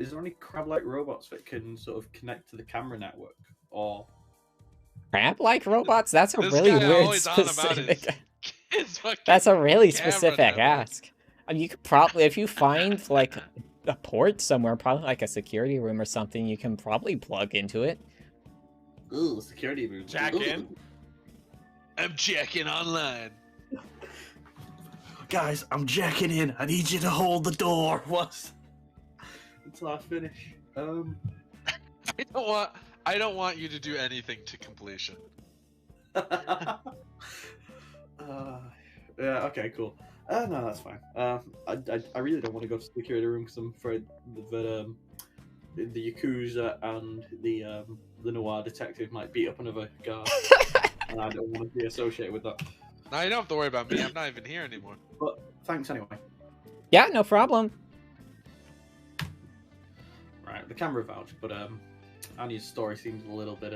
Is there any crab-like robots that can sort of connect to the camera network, or
Crab-like robots? That's a
This
really
guy
weird
always on about
specific.
His fucking
That's a really
camera
specific
network.
ask. I mean, you could probably, if you find like a port somewhere, probably like a security room or something, you can probably plug into it.
ooh, security room?
Jack in.
I'm checking online.
Guys, I'm jacking in. I need you to hold the door.
What? Until I finish.
I don't want you to do anything to completion.
Yeah. Okay. Cool. No, that's fine. I really don't want to go to the security room because I'm afraid that the Yakuza and the Noir detective might beat up another guard, and I don't want to be associated with that.
Now you don't have to worry about me. I'm not even here anymore.
But thanks anyway.
Yeah, no problem.
Right, the camera vouched, but Annie's story seems a little bit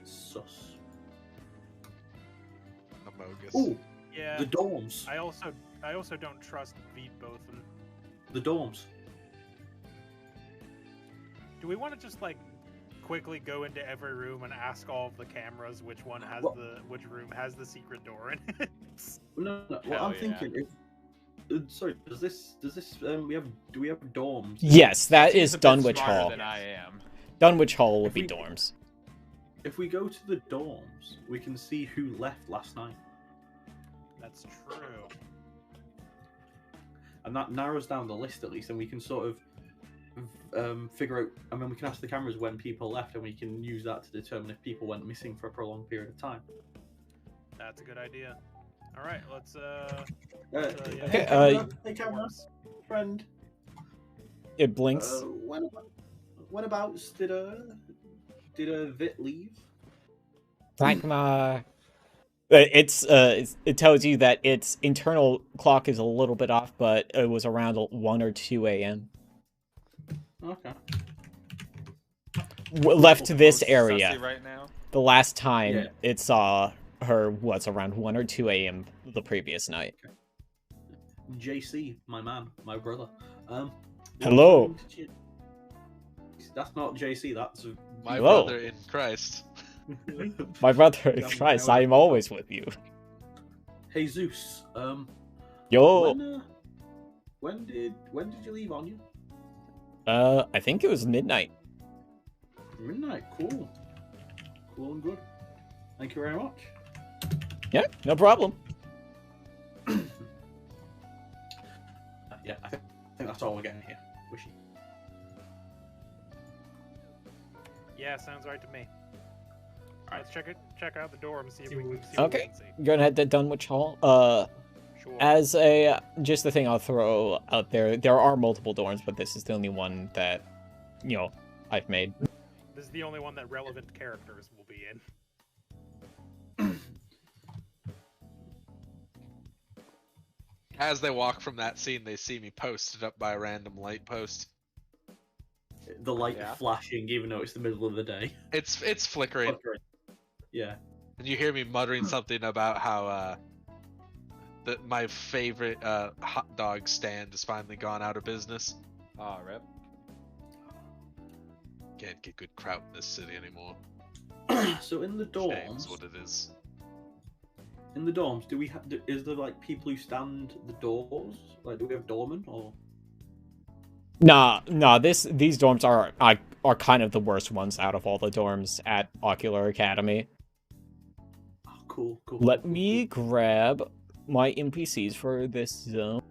sus.
Amogus.
Ooh,
Yeah.
the dorms.
I also don't trust Veet Bothan.
The dorms.
Do we want to just like quickly go into every room and ask all of the cameras which room has the secret door in it?
No. Well,
Hell
I'm
yeah.
thinking if. Sorry, do we have dorms?
Yes, that
He's
is
a bit
Dunwich
smarter
Hall.
Than I am.
Dunwich Hall would
If
be
we-
dorms.
If we go to the dorms, we can see who left last night,
That's true.
and that narrows down the list at least, and we can sort of figure out. I mean, we can ask the cameras when people left, and we can use that to determine if people went missing for a prolonged period of time.
That's a good idea. All right, let's
Yeah.
Okay,
Hey, camera friend.
It blinks.
Whenabouts did Vit leave?
It tells you that its internal clock is a little bit off, but it was around 1 or 2 a.m.
Okay.
Left to this
Most
area.
sussy right now.
The last time
Yeah.
it saw her was around 1 or 2 a.m. the previous night.
JC, my man, my brother.
Hello.
That's not JC. That's
My
Hello.
brother in Christ.
My brother in
Yeah,
Christ,
my-
I am always with you.
Hey Zeus.
Yo,
When did you leave, Anya?
I think it was midnight.
Midnight. Cool. Cool and good. Thank you very much.
Yeah, no problem.
Yeah, I think that's all we're getting here. Wishy.
Yeah, sounds right to me. Let's check out the dorm, see if we can see
Okay.
what we can see.
You're gonna head to Dunwich Hall.
Sure.
As a just the thing I'll throw out there are multiple dorms, but this is the only one that, I've made.
This is the only one that relevant characters will be in.
As they walk from that scene, they see me posted up by a random light post.
The light
Yeah.
flashing, even though it's the middle of the day.
It's flickering,
Yeah.
and you hear me muttering something about how that my favorite hot dog stand has finally gone out of business.
Oh, rip.
Can't get good kraut in this city anymore.
So in the
Shame's
dorms,
what it is.
do we have? Is there like people who stand the doors? Like, do we have doormen or?
Nah. These dorms are kind of the worst ones out of all the dorms at Ocular Academy.
Oh, cool.
Let me grab my NPCs for this zone.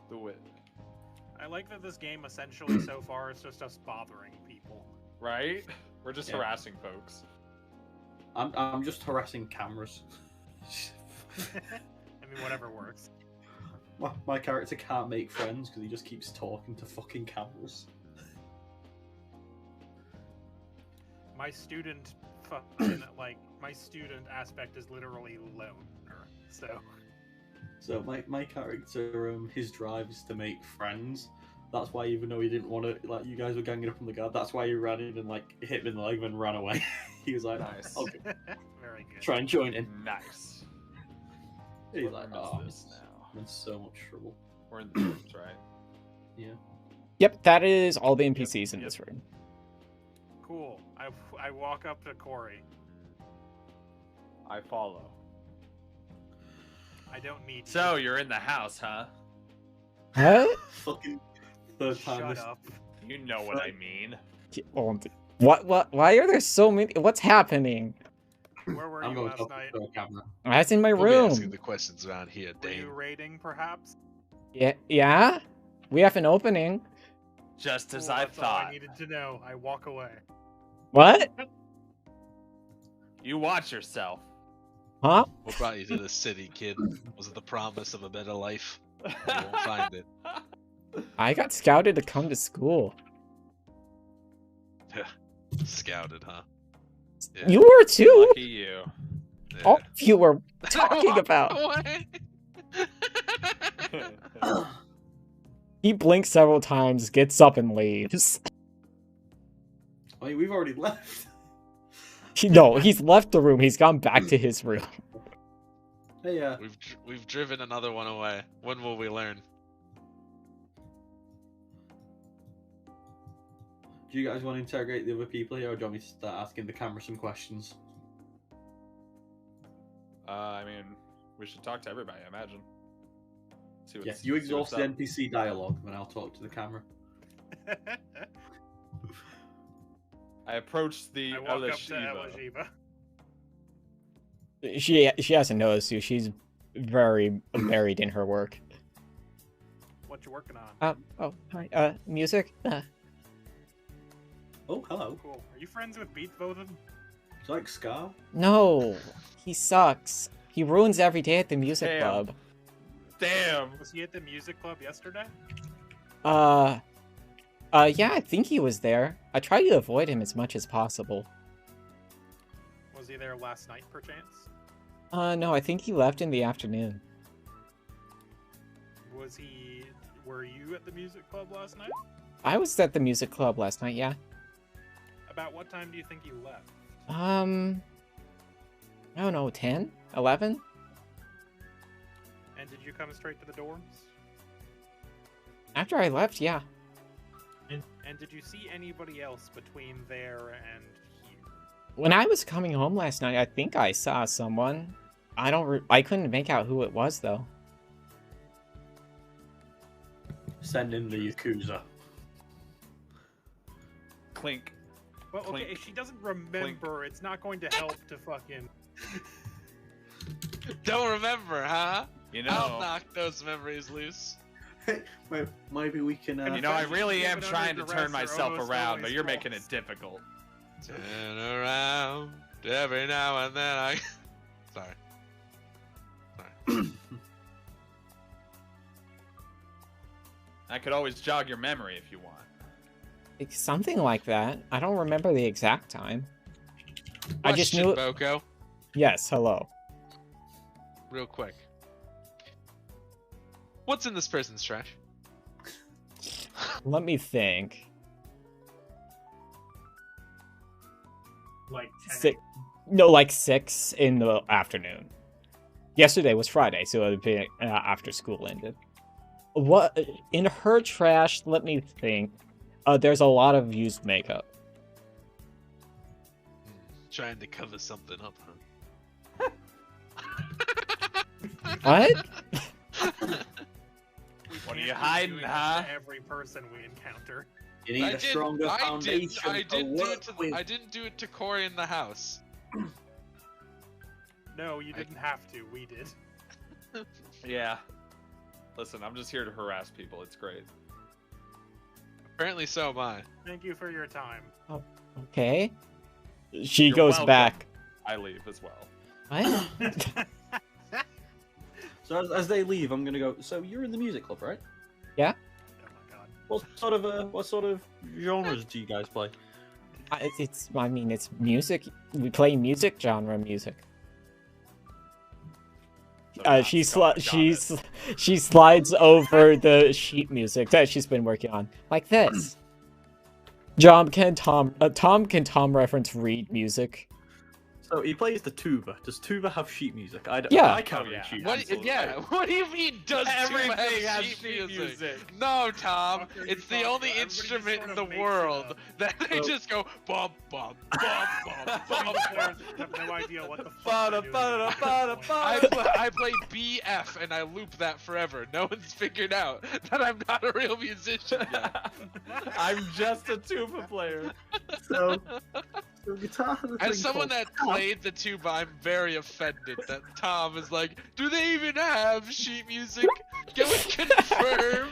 Do it.
I like that this game essentially so far is just us bothering people.
Right? We're just
Yeah.
harassing folks.
I'm just harassing cameras.
I mean, whatever works.
My character can't make friends because he just keeps talking to fucking cameras.
My student aspect is literally loner, so.
So my character, his drive is to make friends. That's why, even though he didn't want to, like, you guys were ganging up on the guard, that's why he ran in and, like, hit him in the leg and then ran away. He was like,
Nice.
okay,
Very good.
try and join in.
Nice.
He's
What
like,
room is
oh,
this now?
I'm in so much trouble.
We're in the rooms, right?
Yeah.
Yep, that is all the NPCs in
Yep.
this room.
Cool. I walk up to Corey.
I follow.
I don't need you.
So, you're in the house, huh?
What?
Fucking third time
Shut
this.
up.
You know what I mean.
What? Why are there so many? What's happening?
Where were
I'm
you
going
last
to
night?
the camera.
That's in my
We'll be asking
room.
the questions around here,
Were you
Dane.
raiding, perhaps?
Yeah? We have an opening.
Just as
Cool,
I
that's all
thought.
I needed to know. I walk away.
What?
You watch yourself.
Huh?
What brought you to this city, kid? Was it the promise of a better life? You won't find it.
I got scouted to come to school.
Scouted, huh? Yeah.
You were too.
Lucky you.
Yeah.
All of you were talking about.
Away.
He blinks several times, gets up, and leaves.
I mean, we've already left.
No, he's left the room. He's gone back to his room.
Hey,
We've driven another one away. When will we learn?
do you guys want to interrogate the other people here, or do you want me to start asking the camera some questions?
I mean, we should talk to everybody, I imagine. See what's,
Yes, you
see what's
exhaust the
up.
NPC dialogue, and I'll talk to the camera.
I approached the
I walk up to
Elishiva.
Elishiva.
She hasn't noticed you. She's very buried in her work.
What you working on?
Hi. Music.
Oh, hello.
Cool. Are you friends with Beethoven?
It's like Scar.
No, he sucks. He ruins every day at the music
Damn.
club.
Damn!
Was he at the music club yesterday?
Yeah, I think he was there. I try to avoid him as much as possible.
Was he there last night, perchance?
No, I think he left in the afternoon.
Were you at the music club last night?
I was at the music club last night, yeah.
About what time do you think you left?
I don't know, 10? 11?
And did you come straight to the dorms?
After I left, yeah.
And did you see anybody else between there and here?
When I was coming home last night, I think I saw someone. I couldn't make out who it was, though.
Send in the Yakuza.
Clink.
Well, okay,
Clink.
if she doesn't remember, it's not going to help to fucking.
Don't remember, huh?
You
I'll
know,
knock those memories loose.
Well, maybe we can.
you know, I really am
Given
trying
under
to turn
duress or
myself
almost
around, but
always
you're making it
false.
difficult.
Turn around every now and then. Sorry.
I could always jog your memory if you want.
It's something like that. I don't remember the exact time. I just
Question,
knew.
Boco,
Yes, hello.
real quick. What's in this person's trash?
Let me think.
Like 10.
Six, no, like 6 in the afternoon. Yesterday was Friday, so it would be after school ended. What in her trash? Let me think. There's a lot of used makeup.
Trying to cover something up, huh?
What?
What are you hiding, huh?
Every person we encounter.
You need a stronger foundation.
I didn't
to
do
work
it to.
with.
I didn't do it to Corey in the house.
No, you didn't have to. We did.
Yeah. Listen, I'm just here to harass people. It's great.
Apparently, so am I.
Thank you for your time.
Okay. She
You're
goes
welcome.
back.
I leave as well.
What?
So as they leave, I'm gonna go. So you're in the music club, right?
Oh my god.
What sort of genres do you guys play?
I mean, it's music. We play music, genre music.
So
She
got it.
she slides over the sheet music that she's been working on, like this. Tom can Tom reference read music?
So he plays the tuba. Does tuba have sheet music? I don't.
Yeah.
I can't
Oh,
read
yeah.
sheet
What?
music.
Yeah. What do you mean? Does
Everything
tuba have
has
sheet
sheet
music?
music.
No, Tom.
Fuck are you
It's the
talking
only
about? Everybody just
instrument
sort
in
of
the
makes it
world
up.
that they
Oh.
just go bum bum bum bum bum.
Players have no idea what the fuck
Ba-da,
they're doing
ba-da,
at this
ba-da,
point.
ba-da.
I play BF and I loop that forever. No one's figured out that I'm not a real musician yet.
I'm just a tuba player.
So guitar has a thing
As someone
called
that played the tuba, I'm very offended that Tom is like, do they even have sheet music? Can we confirm?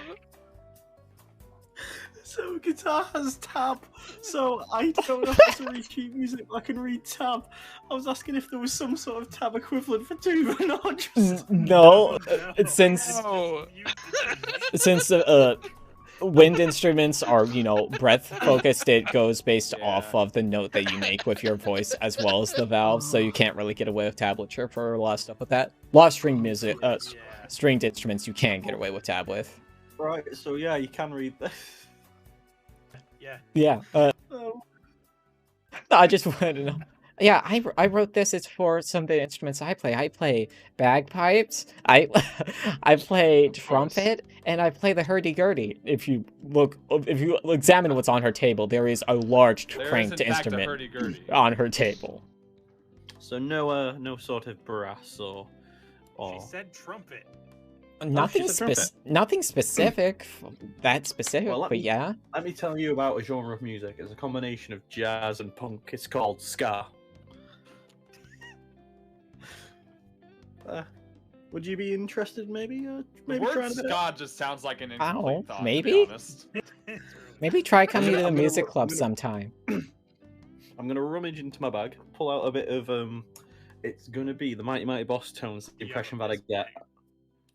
So guitar has tab. So I don't know how to read sheet music, but I can read tab. I was asking if there was some sort of tab equivalent for tuba, not just.
No,
No.
since
Oh.
since wind instruments are, breath focused, it goes based off of the note that you make with your voice as well as the valves, so you can't really get away with tablature for a lot of stuff with that. A lot of string music,
Yeah.
stringed instruments you can get away with tab with.
Right. So yeah, you can read this.
Yeah.
Yeah,
Oh.
I just wanted to know. Yeah, I wrote this. It's for some of the instruments I play. I play bagpipes. I play trumpet, and I play the hurdy-gurdy. If you examine what's on her table, there is a large
There is,
cranked
in fact, a
instrument
hurdy-gurdy.
on her table.
So no sort of brass or.
She said trumpet.
Nothing
she's a trumpet.
nothing specific, that specific,
Well, let
but
me-
yeah.
Let me tell you about a genre of music. It's a combination of jazz and punk. It's called ska. Would you be interested? Maybe
The
maybe
word
trying a bit.
ska just sounds like an
I don't know,
incomplete thought,
maybe?
to be honest.
Maybe try coming to the
I'm gonna-
music club
I'm gonna-
sometime.
I'm gonna rummage into my bag, pull out a bit of It's gonna be the Mighty Mighty Boss tones. The impression that I get,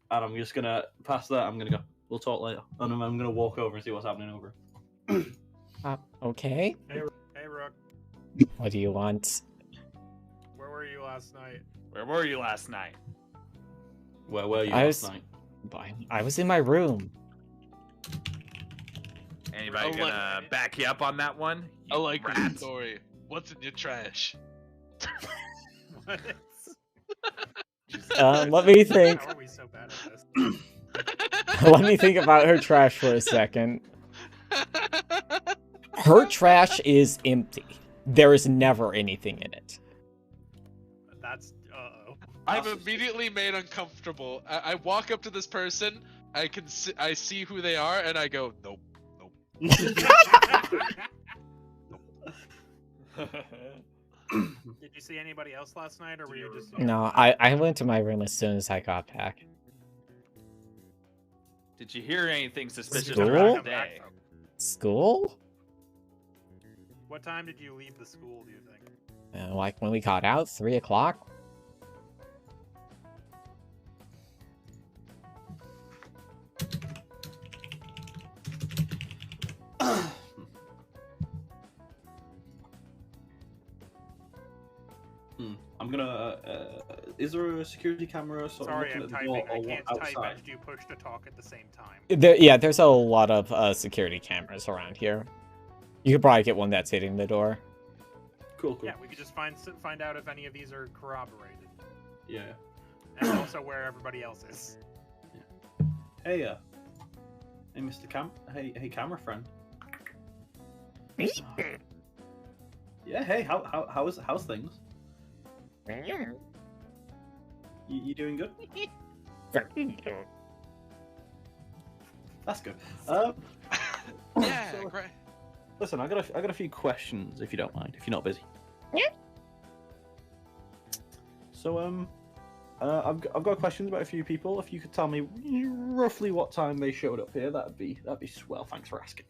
and I'm just gonna pass that. I'm gonna go. We'll talk later, and I'm gonna walk over and see what's happening over.
Okay.
Hey, Rook.
What do you want?
Where were you last night?
Where were you last night?
Where were you
I
last
was-
night?
I was in my room.
Anybody
Oh,
gonna back you up on that one?
I
You
like
rat?
this story. What's in your trash?
What?
Let me think.
How are we so bad at this?
Let me think about her trash for a second. Her trash is empty. There is never anything in it.
That's uh-oh.
I'm immediately made uncomfortable. I walk up to this person. I see who they are, and I go, nope.
Did you see anybody else last night, or were you just?
No, I went to my room as soon as I got back.
Did you hear anything suspicious
School?
around today?
School?
What time did you leave the school? Do you think?
Like when we got out, 3 o'clock.
I'm gonna. Is there a security camera sort
Sorry,
of
I'm
looking at the door
typing. I
or
can't
what
type
outside?
as you push to talk at the same time.
Yeah, there's a lot of security cameras around here. You could probably get one that's hitting the door.
Cool.
Yeah, we could just find out if any of these are corroborated,
Yeah.
and also where everybody else is.
Hey, hey, Mr. Hey, camera friend. Yeah. Hey, how's things? You doing good? That's good.
Yeah,
so,
great.
listen, I got a few questions if you don't mind, if you're not busy.
Yeah.
So I've got questions about a few people. If you could tell me roughly what time they showed up here, that'd be swell. Thanks for asking.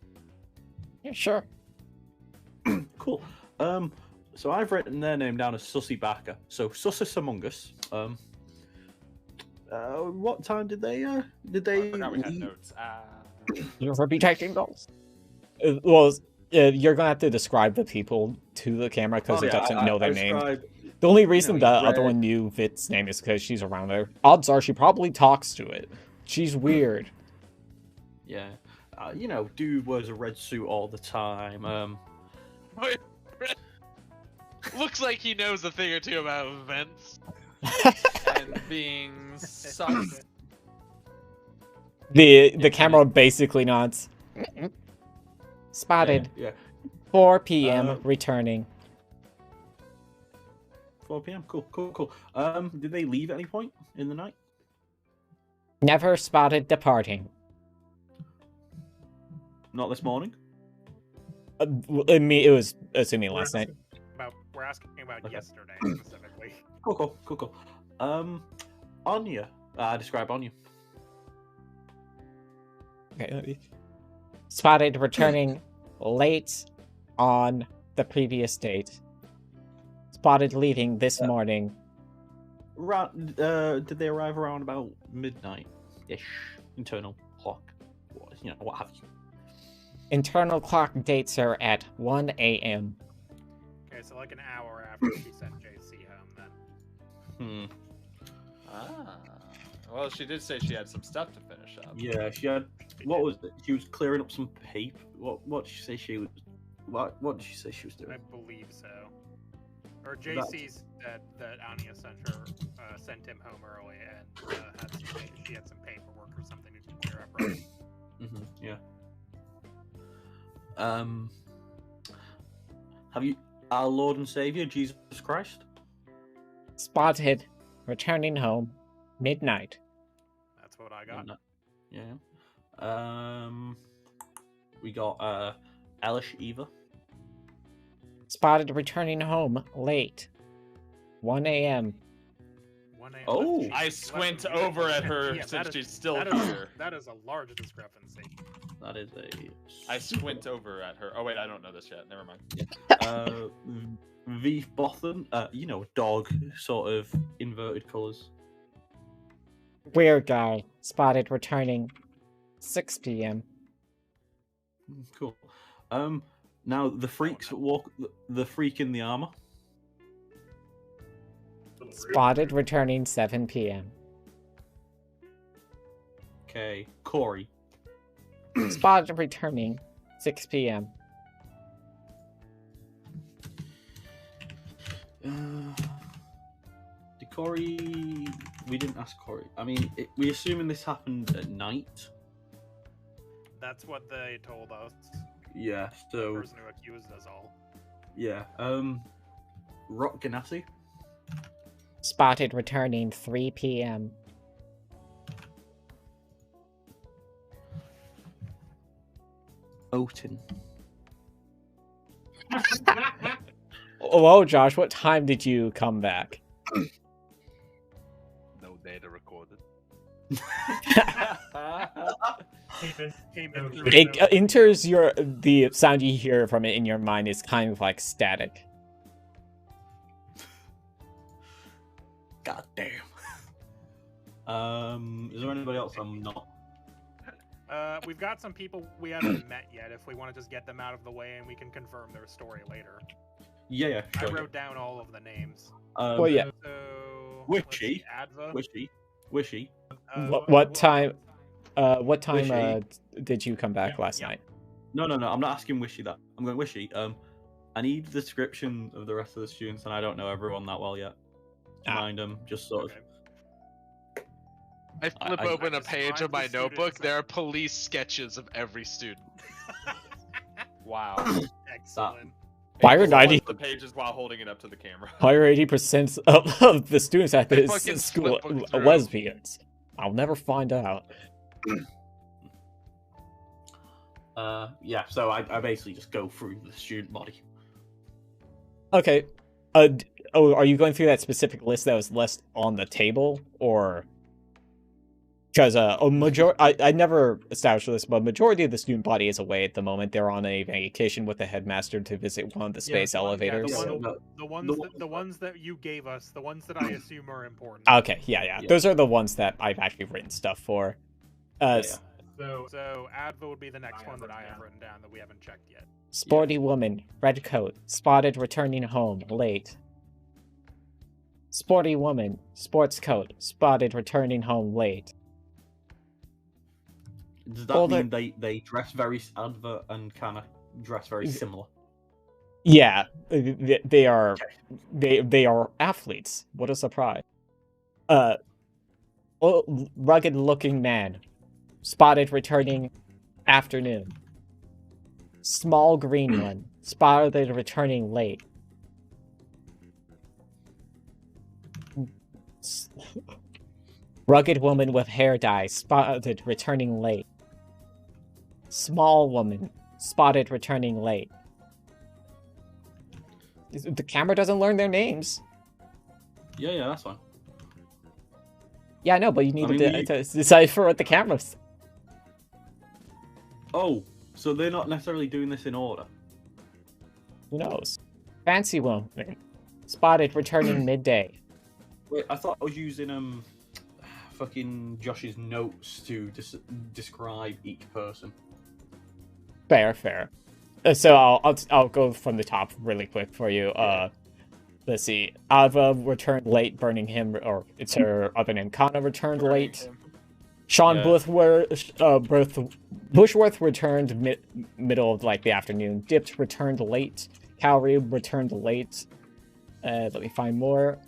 Yeah, sure.
Cool. So I've written their name down as Sussy Barker. So Sussus Among Us. What time did they
I forgot we had
leave?
notes.
You're for be taking those. Well, you're gonna have to describe the people to the camera because
Oh,
it
yeah,
doesn't
I-
know
I
their name.
described-
The only reason the
he's
other
red.
one knew Vit's name is because she's around there. Odds are she probably talks to it. She's weird.
Yeah. Dude wears a red suit all the time.
Looks like he knows a thing or two about events.
And being sus.
The camera basically nods. Spotted.
Yeah.
4 p.m.
Uh,
returning.
4 p.m. Cool. Did they leave at any point in the night?
Never spotted departing.
Not this morning.
It was assuming last night.
We're asking about
Okay.
yesterday specifically.
Cool. Anya. Describe Anya.
Okay. Spotted returning late on the previous date. Spotted leaving this morning.
Did they arrive around about midnight-ish? Internal clock. What have you?
Internal clock dates are at 1 a.m.
Okay, so like an hour after she sent JC home, then.
Well, she did say she had some stuff to finish up.
Yeah, she had. What was it? She was clearing up some paper. What did she say she was? What did she say she was
I
doing?
believe so. Or JC said that Anya sent him home early and she had some paperwork or something to clear up. Right?
Yeah. Have you, our Lord and Savior Jesus Christ?
Spotted returning home midnight.
That's what I got.
Yeah. We got Elish Eva.
Spotted returning home late. 1 a.m.
1 a.m.
Oh.
I squint over at her since she's still here.
That is a large discrepancy.
That is a.
I squint over at her. Oh wait, I don't know this yet. Never mind.
V Bothan. Dog sort of inverted colours.
Weird guy. Spotted returning 6 p.m.
Cool. Now the freaks walk. The freak in the armor.
Spotted returning 7 p.m.
Okay, Corey.
Spotted returning 6 p.m.
Did Corey? We didn't ask Corey. I mean, we assuming this happened at night.
That's what they told us.
Yeah.
The
So
person who accused us all.
yeah. Rock Ganassi.
Spotted returning 3 p.m.
Otin.
Hello, Josh. What time did you come back?
No data recorded.
Came in through
It
the-
enters the sound you hear from it in your mind is kind of like static.
God damn. Is there anybody else I'm not?
We've got some people we haven't met yet. If we want to just get them out of the way, and we can confirm their story later.
Yeah,
I
sure.
wrote down all of the names.
Well, yeah.
So
Wishy.
let's see, Adva.
Wishy.
What time? What time
Wishy.
did you come back
Yeah,
last
yeah.
night?
No, I'm not asking Wishy that. I'm going Wishy. I need the description of the rest of the students, and I don't know everyone that well yet. Do you
Ah.
mind just sort of?
Okay.
I flip
I
open a
described
page of
the
my
students
notebook.
as-
There are police sketches of every student.
Wow.
Excellent.
Why are
Just
90
flip the pages while holding it up to the camera.
Why are 80% of the students at
I
this
fucking
school
flip through.
lesbians? I'll never find out.
Yeah. So I basically just go through the student body.
Okay. Are you going through that specific list that was left on the table, or because I never established this, but majority of the student body is away at the moment. They're on a vacation with the headmaster to visit one of the space elevators.
Yeah,
No,
the ones that you gave us, the ones that I assume are important.
Okay, yeah. Those are the ones that I've actually written stuff for.
Yeah.
So Adva would be the next one that I have written down that we haven't checked yet.
Sporty woman, red coat, spotted returning home late. Sporty woman, sports coat, spotted returning home late.
Does that
Older-
mean they dress very Advert and kind of dress very similar?
Yeah, they are athletes. What a surprise. Rugged looking man, spotted returning afternoon. Small green one, spotted returning late. Rugged woman with hair dye, spotted returning late. Small woman, spotted returning late. The camera doesn't learn their names.
Yeah, that's fine.
Yeah, I know, but you need
I mean,
to decipher what the camera's.
Oh, so they're not necessarily doing this in order.
Who knows? Fancy woman, spotted returning midday.
Wait, I thought I was using fucking Josh's notes to describe each person.
Fair. So I'll go from the top really quick for you. Let's see. Ava returned late, burning him, or it's her other name. Kana returned late. Sean
Yeah.
Bushworth returned middle of like the afternoon. Dipped returned late. Cowrie returned late. Let me find more.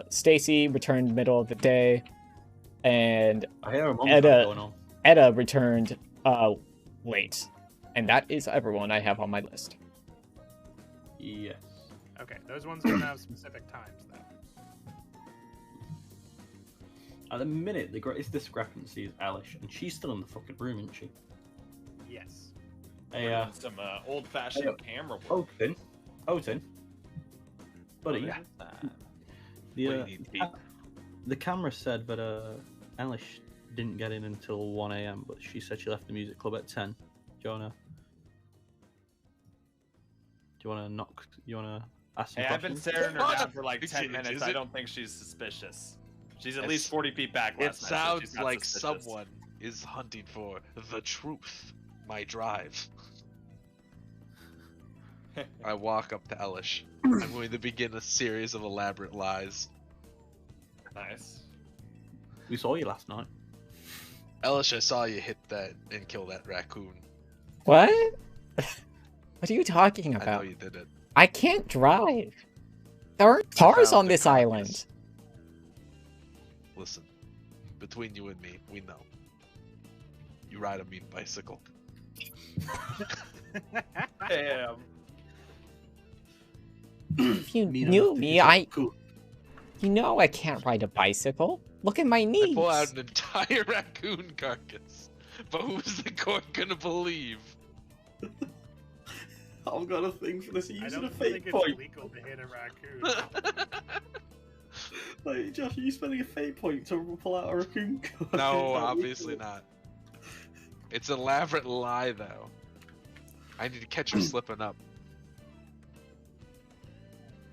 Stacy returned middle of the day, and
I hear a
Edda-
going on.
Edda returned late. And that is everyone I have on my list.
Yes.
Okay, those ones don't have specific times though.
At the minute, the greatest discrepancy is Elish, and she's still in the fucking room, isn't she?
Yes.
Hey,
Some old-fashioned
hey,
camera work.
Otin, buddy.
Yeah.
The,
What do you need, Pete?
the camera said that Elish didn't get in until 1 a.m., but she said she left the music club at 10. Do you wanna knock? You wanna ask some
Hey, I've been
questions?
staring her down for like
Is
10
it-
minutes.
is
I
it-
don't think she's suspicious. She's at
It's-
least 40 feet back
It
last night, so
sounds
she's not
like
suspicious.
someone is hunting for the truth. My drive. I walk up to Elish. I'm going to begin a series of elaborate lies.
Nice.
We saw you last night.
Elish, I saw you hit that and kill that raccoon.
What? What are you talking
I know
about?
you did it.
I can't drive. There aren't cars
found
on
the
this
carcass.
island.
Listen, between you and me, we know. You ride a mean bicycle.
Damn.
If you
Mean
knew
enough to
me,
do something cool.
you know I can't ride a bicycle. Look at my
I
knees.
pull out an entire raccoon carcass. But who's the court gonna believe?
I've got a thing for this. Are you
I
using
don't
a
think
fate
it's
point?
legal to hit a raccoon.
Like, Josh, are you spending a fate point to pull out a raccoon card?
No,
Is that
obviously
legal?
not. It's an elaborate lie, though. I need to catch her slipping up.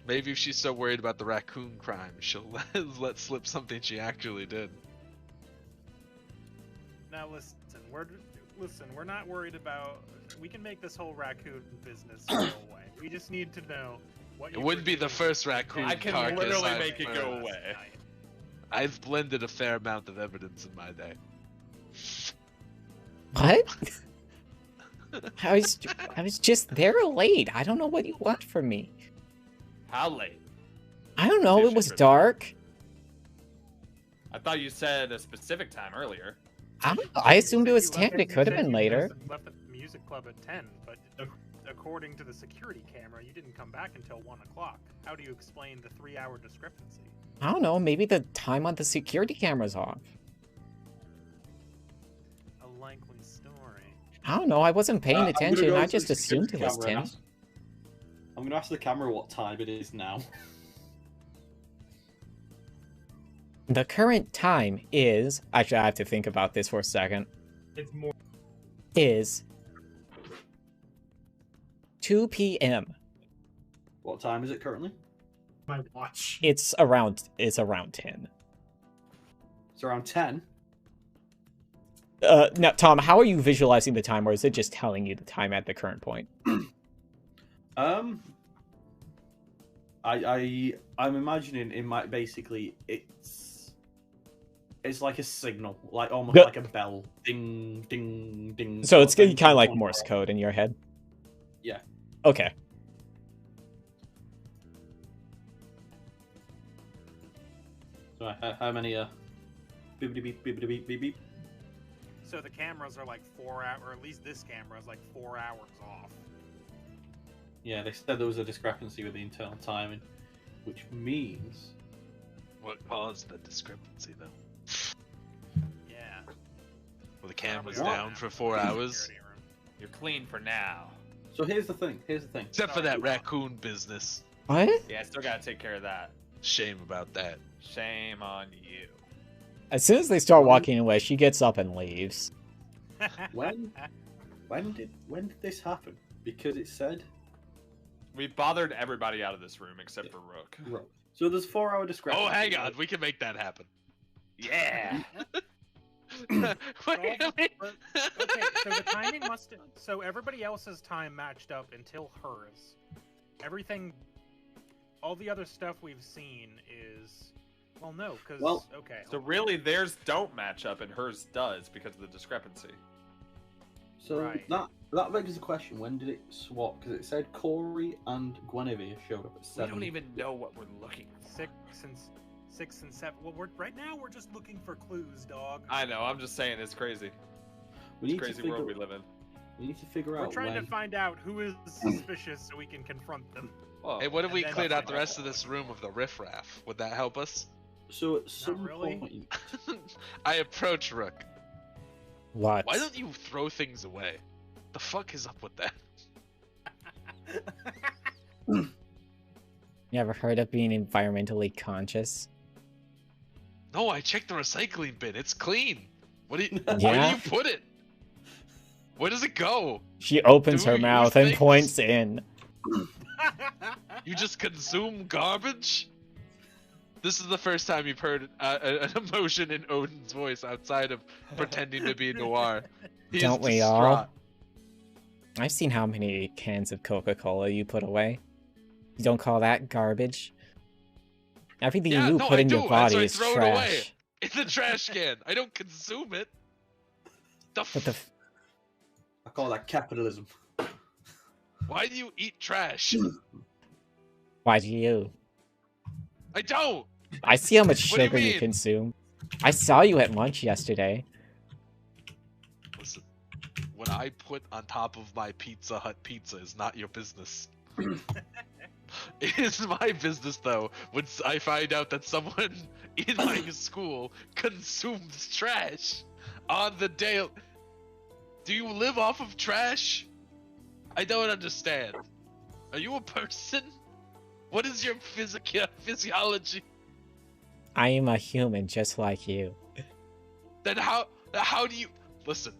Maybe if she's so worried about the raccoon crime, she'll let slip something she actually did.
Now listen, we're not worried about. We can make this whole raccoon business go away. We just need to know what.
It wouldn't be the first raccoon
I can
carcass
literally
I've
make it
burned.
go away.
I've blended a fair amount of evidence in my day.
What? I was just there late. I don't know what you want from me.
How late?
I don't know. It
Sushi
was
for-
dark.
I thought you said a specific time earlier.
I assumed it was
You left
10. It could have been later.
Left the music club at 10, but according to the security camera, you didn't come back until 1 o'clock. How do you explain the 3-hour discrepancy?
I don't know. Maybe the time on the security camera's off.
A likely story.
I don't know. I wasn't paying
I'm gonna
attention.
go
I
to
just
the
assumed it
security
was
camera and
10.
ask- I'm gonna ask the camera what time it is now.
The current time is... Actually, I have to think about this for a second.
It's more.
Is 2 p.m.
What time is it currently?
My watch.
It's around 10.
It's around 10.
Now, Tom, how are you visualizing the time, or is it just telling you the time at the current point?
I'm imagining it might basically it's like a signal, like almost
The-
like a bell, ding, ding, ding.
So it's
sort
kind
thing.
of like Morse code in your head?
Yeah.
Okay.
So how many beep beep beep beep beep beep.
So the cameras are like 4 hours, or at least this camera is like 4 hours off.
Yeah, they said there was a discrepancy with the internal timing, which means
What caused the discrepancy, though?
Yeah.
Well, the camera's
Probably
down
all
for
now.
4 hours.
Security room.
You're clean for now.
So here's the thing.
Except for that raccoon business.
What?
Yeah, I still gotta take care of that.
Shame about that.
Shame on you.
As soon as they start walking away, she gets up and leaves.
When did this happen? Because it said
We bothered everybody out of this room except for Rook.
right. So there's 4 hour discrepancy.
Oh, hang on. We can make that happen.
Yeah.
Wait,
Well,
wait.
but- okay, so the timing must. So everybody else's time matched up until hers. Everything, all the other stuff we've seen is. Well, no, because
Well,
okay.
So really, theirs don't match up and hers does because of the discrepancy.
So
Right.
that begs the question: when did it swap? Because it said Corey and Guinevere showed up at
We
7.
don't even know what we're looking for.
6 and 7. Well, right now we're just looking for clues, dog.
I know. I'm just saying it's crazy.
We
It's
need
crazy
to figure.
world we live in.
We need to figure
We're
out
trying
when.
to find out who is suspicious so we can confront them.
Whoa.
Hey, what if
And
we
then
cleared out the
find
rest
out.
of this room of the riffraff? Would that help us?
So at some
really.
point,
I approach Rook.
What?
Why don't you throw things away? The fuck is up with that?
You ever heard of being environmentally conscious?
No, I checked the recycling bin. It's clean. What do you?
Yeah?
Where do you put it? Where does it go?
She opens
Do
her
you
mouth and
think-
points in.
You just consume garbage? This is the first time you've heard an emotion in Odin's voice outside of pretending to be Noir. He is
Don't we all?
distraught.
I've seen how many cans of Coca-Cola you put away. You don't call that garbage? Everything
Yeah,
you
no,
put
I
in your
do,
body
so I
is
throw it away.
trash.
It's a trash can. I don't consume it. The
What the
f-
I call that capitalism.
Why do you eat trash?
Why do you?
I don't.
I see how much
What do you
sugar you
mean?
consume. I saw you at lunch yesterday.
Listen, what I put on top of my Pizza Hut pizza is not your business. It is my business, though, when I find out that someone in my school consumes trash on the daily. Do you live off of trash? I don't understand. Are you a person? What is your physiology?
I am a human just like you.
Then how do you listen?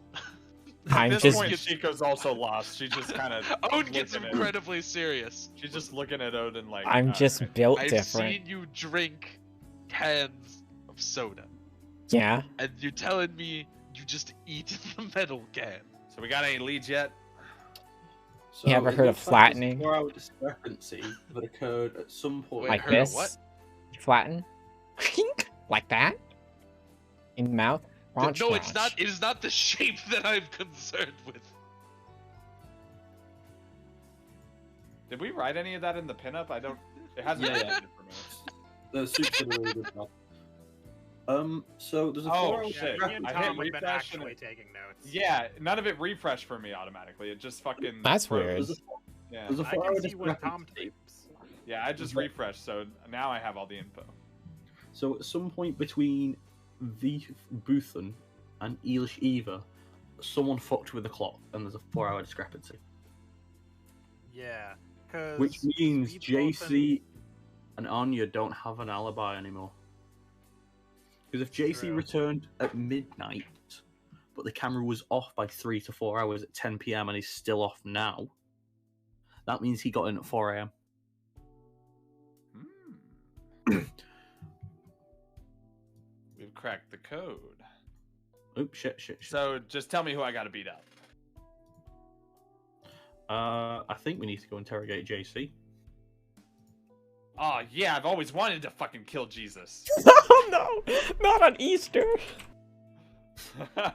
I'm
At this
just
point, Chico's also lost. She just kind of.
Odin gets incredibly serious.
She's just looking at Odin like.
I'm just
"Alright."
built
I've
different.
seen you drink cans of soda,
Yeah.
and you're telling me you just eat the metal can.
So we got any leads yet?
So
You ever
it
heard of
looks like
flattening?
there's a 4-hour discrepancy that occurred at some point.
Wait,
Like
heard of
this.
what?
Flatten. Like that. In the mouth. Crunch,
No, it's
crunch.
not. It is not the shape that I'm concerned with.
Did we write any of that in the pinup? I don't. It hasn't
Yeah,
been
yeah.
written for me.
The soup did a really good job. So there's a
Oh,
4-hour
shit.
Me and
I hit
Tom have been
refresh and
actually
it-
taking notes.
Yeah, none of it refreshed for me automatically. It just fucking.
That's
froze.
weird.
Yeah.
There's a
I
4-hour
can see when Tom
discrepancy.
types.
Yeah, I just refreshed, so now I have all the info.
So at some point between the Buthen and Elish Eva, someone fucked with the clock, and there's a 4-hour discrepancy.
Yeah, because
Which means JC and Anya don't have an alibi anymore. Because if JC
True.
returned at midnight, but the camera was off by 3 to 4 hours at 10 PM and he's still off now, that means he got in at 4 AM.
We've cracked the code.
Oops, shit.
So just tell me who I gotta beat up.
I think we need to go interrogate JC.
Oh yeah, I've always wanted to fucking kill Jesus.
Oh no! Not on Easter!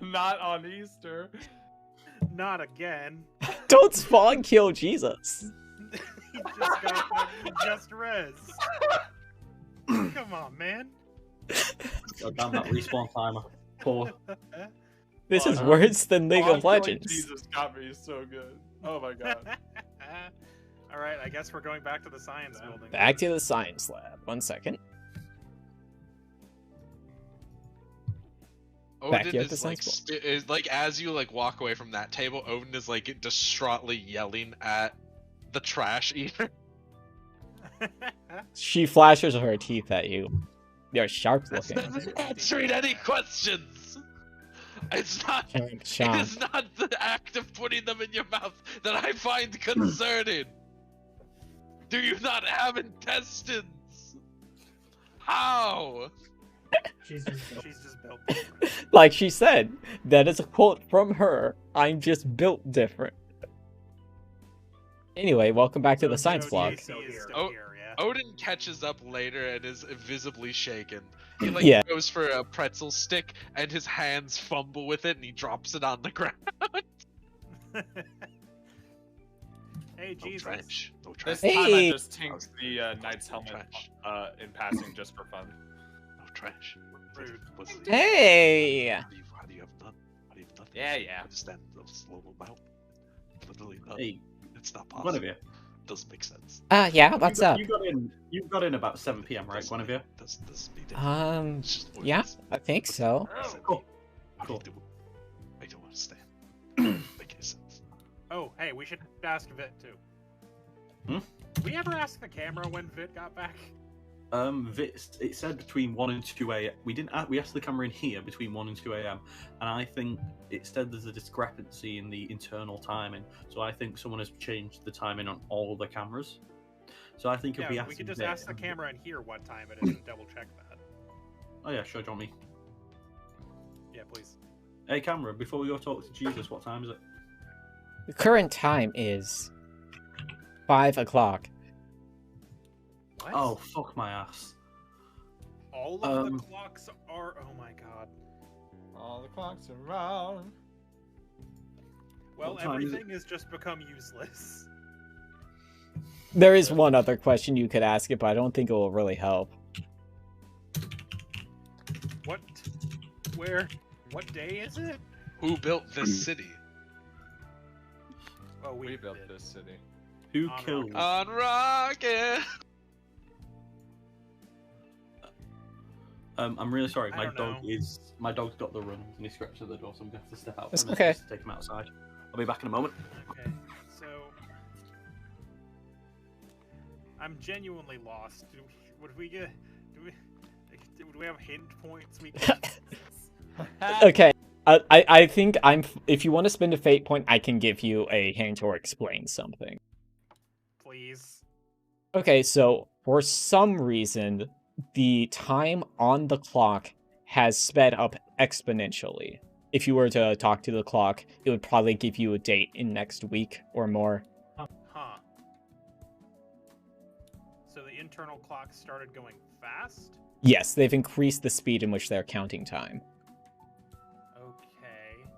Not on Easter.
Not again.
Don't spawn kill Jesus!
He just got just res. Come on, man.
God damn that respawn timer. Poor.
This is
Oh,
worse than League
Oh,
of
killing
Legends.
Jesus got me so good. Oh my god.
All right, I guess we're going back to the science building.
Back to the science lab. 1 second. Back
Odin
here at the
is like,
science
is like as you like walk away from that table, Odin is like distraughtly yelling at the trash eater.
She flashes her teeth at you. They're sharp looking.
Doesn't answering any questions. It's not. It
Sean.
is not the act of putting them in your mouth that I find concerning. Do you not have intestines? How?
She's just
She's just built different.
Like she said, that is a quote from her. I'm just built different. Anyway, welcome back to the science
So
vlog.
JC is still
Oh,
here, yeah.
Odin catches up later and is visibly shaken. He like
Yeah.
goes for a pretzel stick and his hands fumble with it and he drops it on the ground.
Hey,
No
Jesus.
trash. No
This
trash.
time I
Hey!
just tinked the knight's helmet
Trash.
in passing just for fun.
No trash.
Rude.
Hey!
How do you have none? How do you have nothing?
Yeah, yeah.
Understand the slow amount. Literally none.
Hey,
It's not
one
possible.
of you.
Doesn't make sense.
Yeah, what's up?
You got in about 7 PM, right? One of you.
Doesn't mean it. It's just what it
Yeah,
is.
I think so.
Cool.
How do
Cool.
you do it? I don't understand. Make any sense.
Oh, hey, we should ask Vit too.
Hmm?
Did we ever ask the camera when Vit got back?
It said between 1 and 2 AM. We asked the camera in here between 1 and 2 AM, and I think it said there's a discrepancy in the internal timing. So I think someone has changed the timing on all the cameras. So I think if we
Yeah,
ask
we could
him
just
there-
ask the camera in here what time it is and double check that.
Oh yeah, sure, Johnny.
Yeah, please.
Hey camera, before we go talk to Jesus, what time is it?
The current time is 5 o'clock.
What?
Oh fuck my ass.
All of
um,
the clocks are. Oh my god.
All the clocks around.
Well,
What time is it?
everything has just become useless.
There is one other question you could ask it, but I don't think it will really help.
What? Where? What day is it?
Who built this city?
Oh,
We built
did.
this city.
Who
On
killed?
On rocket.
I'm really sorry.
I
My
don't
dog
know.
is. My dog's got the runs and he scratched at the door, so I'm gonna have to step out.
It's
for a minute
okay.
just to take him outside. I'll be back in a moment.
Okay, so I'm genuinely lost. Would we get? Would we have hint points we can?
Okay. I think if you want to spend a fate point, I can give you a hint or explain something.
Please.
Okay, so for some reason, the time on the clock has sped up exponentially. If you were to talk to the clock, it would probably give you a date in next week or more.
Huh. So the internal clock started going fast?
Yes, they've increased the speed in which they're counting time.
Okay.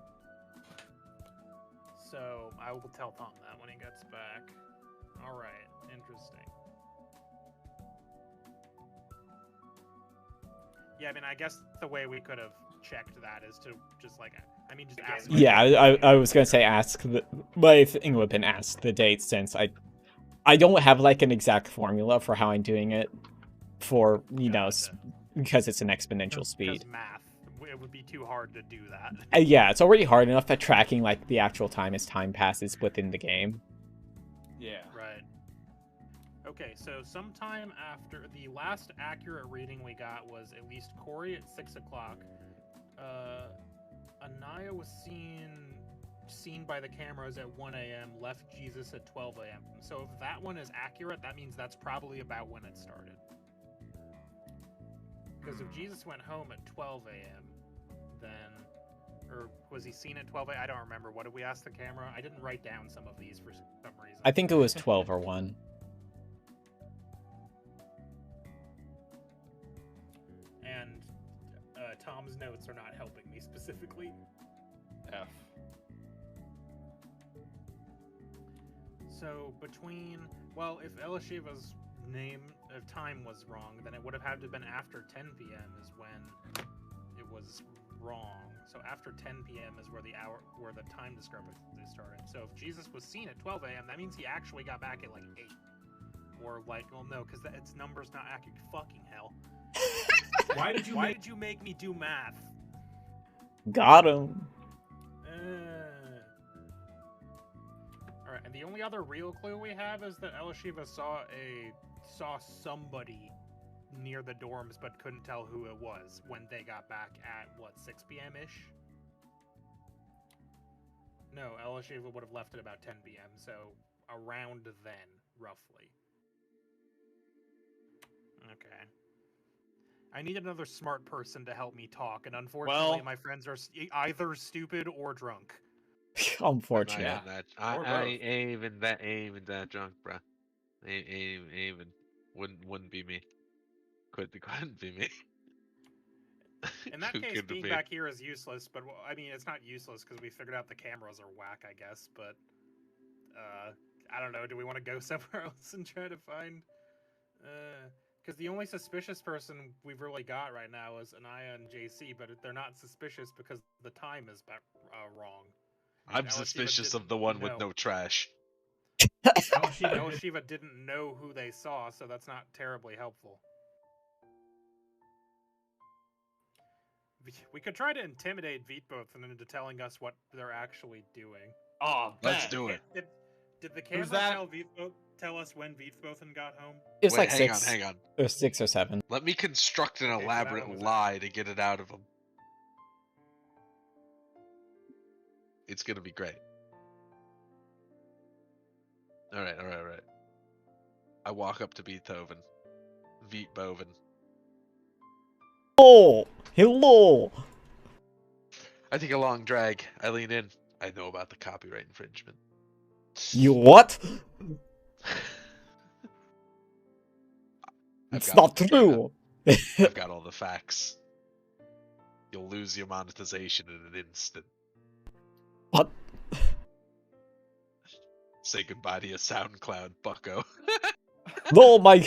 So I will tell Tom that when he gets back. Alright, interesting. Yeah, I mean, I guess the way we could have checked that is to just like, I mean, just ask.
Yeah, I was gonna say ask my thing would have been ask the date since I don't have like an exact formula for how I'm doing it for, you know,
Gotcha.
because it's an exponential
Because
speed.
math, it would be too hard to do that.
Yeah, it's already hard enough at tracking like the actual time as time passes within the game.
Yeah.
Right. Okay, so sometime after the last accurate reading we got was at least Corey at 6 o'clock. Anaya was seen by the cameras at 1 a.m., left Jesus at 12 a.m. So if that one is accurate, that means that's probably about when it started. Because if Jesus went home at 12 a.m., then... Or was he seen at 12 a.m.? I don't remember. What did we ask the camera? I didn't write down some of these for some reason.
I think it was 12 or 1.
And Tom's notes are not helping me specifically.
F.
So between, well, if Elishiva's time was wrong, then it would have had to have been after 10 p.m. is when it was wrong. So after 10 p.m. is where the time discrepancy started. So if Jesus was seen at 12 a.m., that means he actually got back at like 8. Or like, well, no, because its number's not accurate. Fucking hell.
Why did you
make me do math?
Got him.
Alright, and the only other real clue we have is that Elishiva saw somebody near the dorms but couldn't tell who it was when they got back at, what, 6 p.m.-ish? No, Elishiva would have left at about 10 p.m., so around then, roughly. Okay. I need another smart person to help me talk, and unfortunately, my friends are either stupid or drunk.
Unfortunate.
I'm not even that. I ain't even that drunk, bro. Ain't even. Wouldn't be me. Couldn't be me.
In that case,
Couldn't
being
be.
back here is useless, but I mean, it's not useless because we figured out the cameras are whack, I guess, but I don't know, do we want to go somewhere else and try to find because the only suspicious person we've really got right now is Anaya and JC, but they're not suspicious because the time is wrong.
I'm suspicious of the one with no trash.
Elishiva didn't know who they saw, so that's not terribly helpful. We could try to intimidate Veetboth into telling us what they're actually doing.
Oh,
let's do it.
Did the camera tell us when Veetboth got home?
It's like
hang
6.
Hang on.
It was 6 or 7.
Let me construct an elaborate lie to get it out of him. It's gonna be great. All right. I walk up to Beethoven. Veetboven.
Oh, hello.
I take a long drag. I lean in. I know about the copyright infringement.
You what? It's not true.
I've got all the facts. You'll lose your monetization in an instant.
What?
Say goodbye to your SoundCloud, bucko.
No, my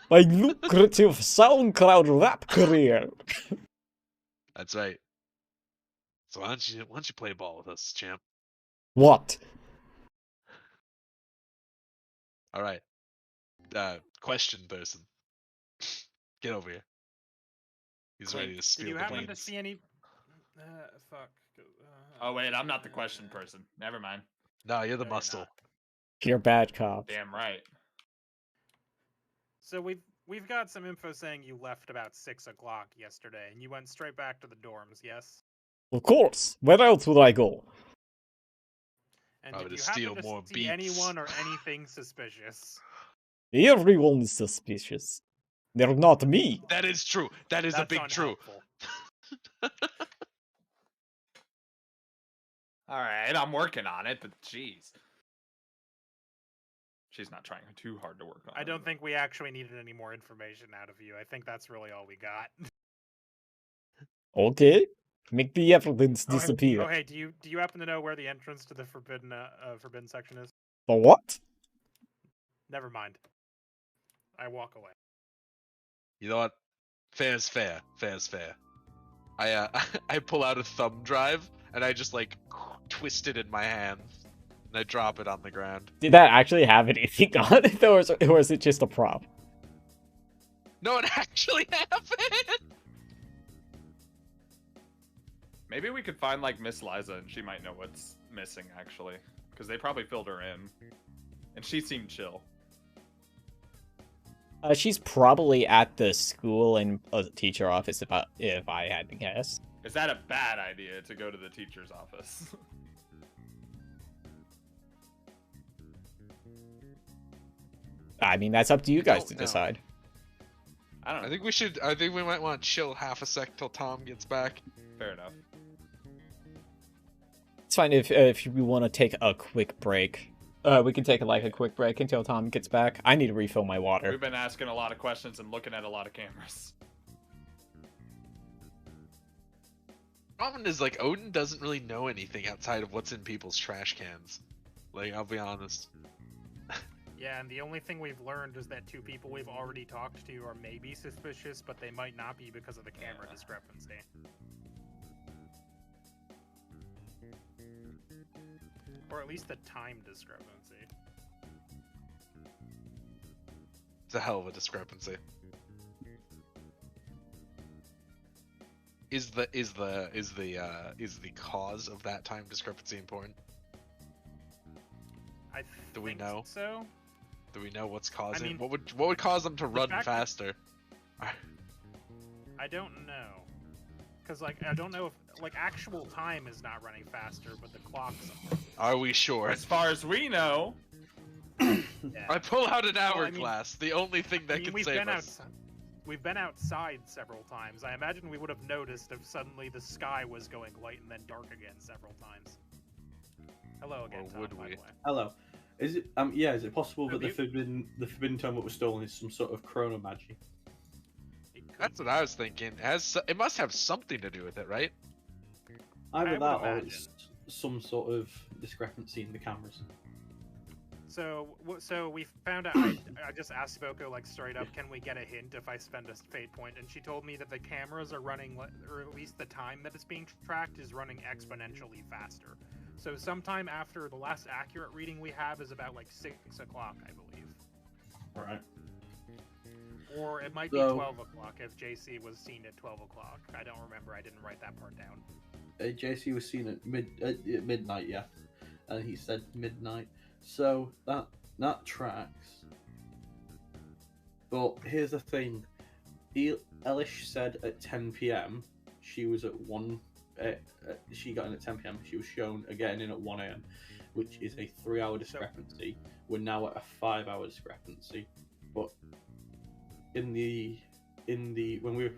lucrative SoundCloud rap career.
That's right. So why don't you play ball with us, champ?
What?
All right. Question person. Get over here. He's ready to spill the beans.
Did you happen to see any? Fuck.
Oh wait, I'm not the question person. Never mind.
No, you're the muscle.
You're bad cop.
Damn right.
So we've got some info saying you left about 6 o'clock yesterday, and you went straight back to the dorms. Yes.
Of course. Where else would I go?
And
Probably
did
to
you happen
steal
to
more
see
beats.
anyone or anything suspicious?
Everyone is suspicious. They're not me.
That is true. That is a
That's
big true.
unhelpful.
All right, I'm working on it, but jeez. She's not trying too hard to work on
I
it.
don't think we actually needed any more information out of you. I think that's really all we got.
Okay. Make the evidence
Oh, hey-
disappear.
Oh, hey, do you happen to know where the entrance to the forbidden section is?
The what?
Never mind. I walk away.
You know what? Fair's fair. Fair's fair. I I pull out a thumb drive and I just like twist it in my hand and I drop it on the ground.
Did that actually have anything on it, or was it just a prop?
No, it actually happened.
Maybe we could find like Miss Liza and she might know what's missing actually, because they probably filled her in, and she seemed chill.
She's probably at the school and teacher office if I had to guess.
Is that a bad idea to go to the teacher's office?
I mean, that's up to you guys to
don't know.
decide.
I don't know.
I think we might want to chill half a sec till Tom gets back.
Fair enough.
It's fine if we want to take a quick break. We can take a quick break until Tom gets back. I need to refill my water.
We've been asking a lot of questions and looking at a lot of cameras.
Problem is, like, Odin doesn't really know anything outside of what's in people's trash cans. Like, I'll be honest.
Yeah, and the only thing we've learned is that 2 people we've already talked to are maybe suspicious, but they might not be because of the camera discrepancy. Or at least the time discrepancy.
It's a hell of a discrepancy. Is the cause of that time discrepancy important?
I
Do we
think
know?
so.
Do we know what's causing?
mean,
what would cause them to run
fact that-
faster?
I don't know. Because, like, I don't know if, like, actual time is not running faster, but the clocks are.
Are we sure?
As far as we know,
Yeah.
I pull out an
Well, I mean-
hourglass, the only thing that can
we've
save
been
us.
We've been outside several times. I imagine we would have noticed if suddenly the sky was going light and then dark again several times. Hello again,
Or
Tom,
would
by
we?
the way.
Hello. Is it is it possible
No,
that the forbidden tome that was stolen is some sort of chronomagy?
It could
That's
be.
what I was thinking. It must have something to do with it, right?
Either
would
that or
imagine.
it's some sort of discrepancy in the cameras.
So we found out. I just asked Boco like straight up, can we get a hint if I spend a fate point? And she told me that the cameras are running, or at least the time that it's being tracked is running exponentially faster. So sometime after the last accurate reading we have is about like 6 o'clock, I believe.
Right.
Or it might be
So-
12 o'clock if JC was seen at 12 o'clock. I don't remember. I didn't write that part down.
JC was seen at midnight, yeah, and he said midnight. So that tracks. But here's the thing: Elish said at 10 p.m. she was at 1. She got in at 10 p.m. She was shown getting in at 1 a.m., which is a 3-hour discrepancy. We're now at a 5-hour discrepancy. But in the when we were,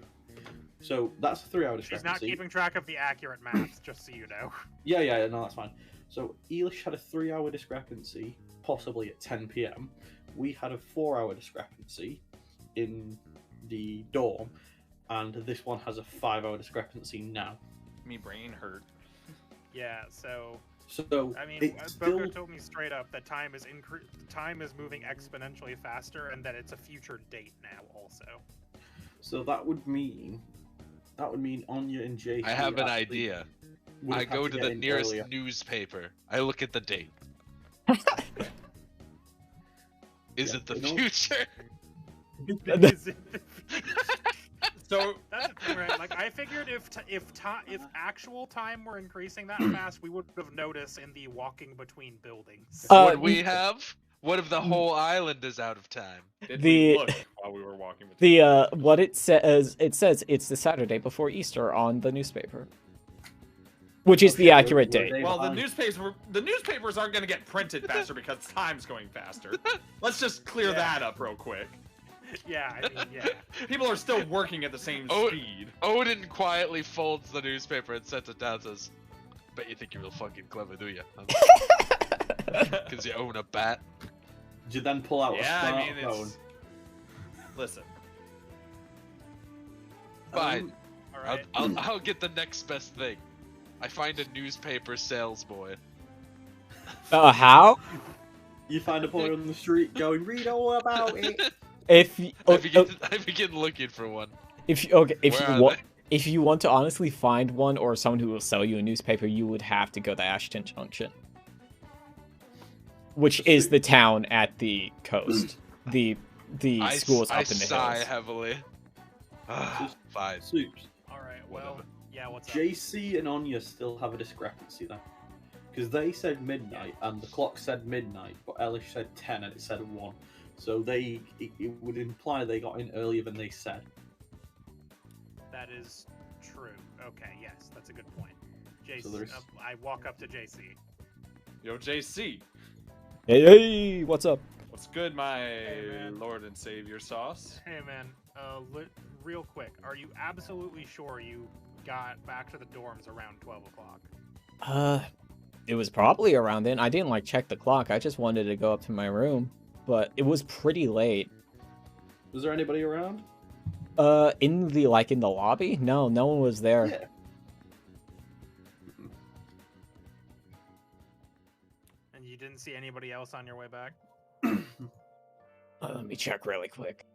so that's a 3-hour
She's
discrepancy.
not keeping track of the accurate math, just so you know.
Yeah, no, that's fine. So Elish had a 3-hour discrepancy, possibly at 10 p.m. We had a 4-hour discrepancy in the dorm, and this one has a 5-hour discrepancy now.
me brain hurt.
Yeah, so
So
I mean,
it's
Boco
still
told me straight up that time is time is moving exponentially faster, and that it's a future date now. Also,
so that would mean Anya and JC.
I have an
actually
idea.
would
I
have had
go
to
to
get
the
in
nearest
earlier.
newspaper. I look at the date. Is
Yeah,
it the
you know-
future?
Is it the-
So
that's the thing, right? Like I figured if actual time were increasing that fast, we would have noticed in the walking between buildings.
Would we have? What if the whole island is out of time?
Did
The-
we look while we were walking between
The what it says it's the Saturday before Easter on the newspaper, which is the accurate date.
Well, the newspapers aren't going to get printed faster because time's going faster. Let's just clear that up real quick.
Yeah, I mean, yeah.
People are still working at the same
Oh.
speed.
Odin quietly folds the newspaper and sets it down and says, bet you think you're real fucking clever, do you? Because you own a bat.
Did you then pull out
Yeah,
a
I mean,
smartphone?
it's... Listen.
Fine.
Alright.
I'll get the next best thing. I find a newspaper sales boy.
How?
You find a boy on the street going, read all about it.
If
I begin looking for one.
if
Where are
if you want to honestly find one or someone who will sell you a newspaper, you would have to go to Ashton Junction, which is the town at the coast. The school is up in the
sigh
hills.
heavily. Fine.
Soups.
Alright, well,
Whatever.
yeah, what's up?
JC and Anya still have a discrepancy then. Because they said midnight and the clock said midnight, but Elish said 10 and it said 1. So it would imply they got in earlier than they said.
That is true. Okay, yes, that's a good point. JC,
So there's-
I walk up to JC.
Yo, JC.
Hey, what's up?
What's good, my
man.
lord and savior sauce?
Hey man, real quick, are you absolutely sure you got back to the dorms around 12 o'clock?
It was probably around then. I didn't check the clock. I just wanted to go up to my room, but it was pretty late.
Was there anybody around?
In the lobby? No, no one was there.
Yeah.
And you didn't see anybody else on your way back?
Let me check really quick.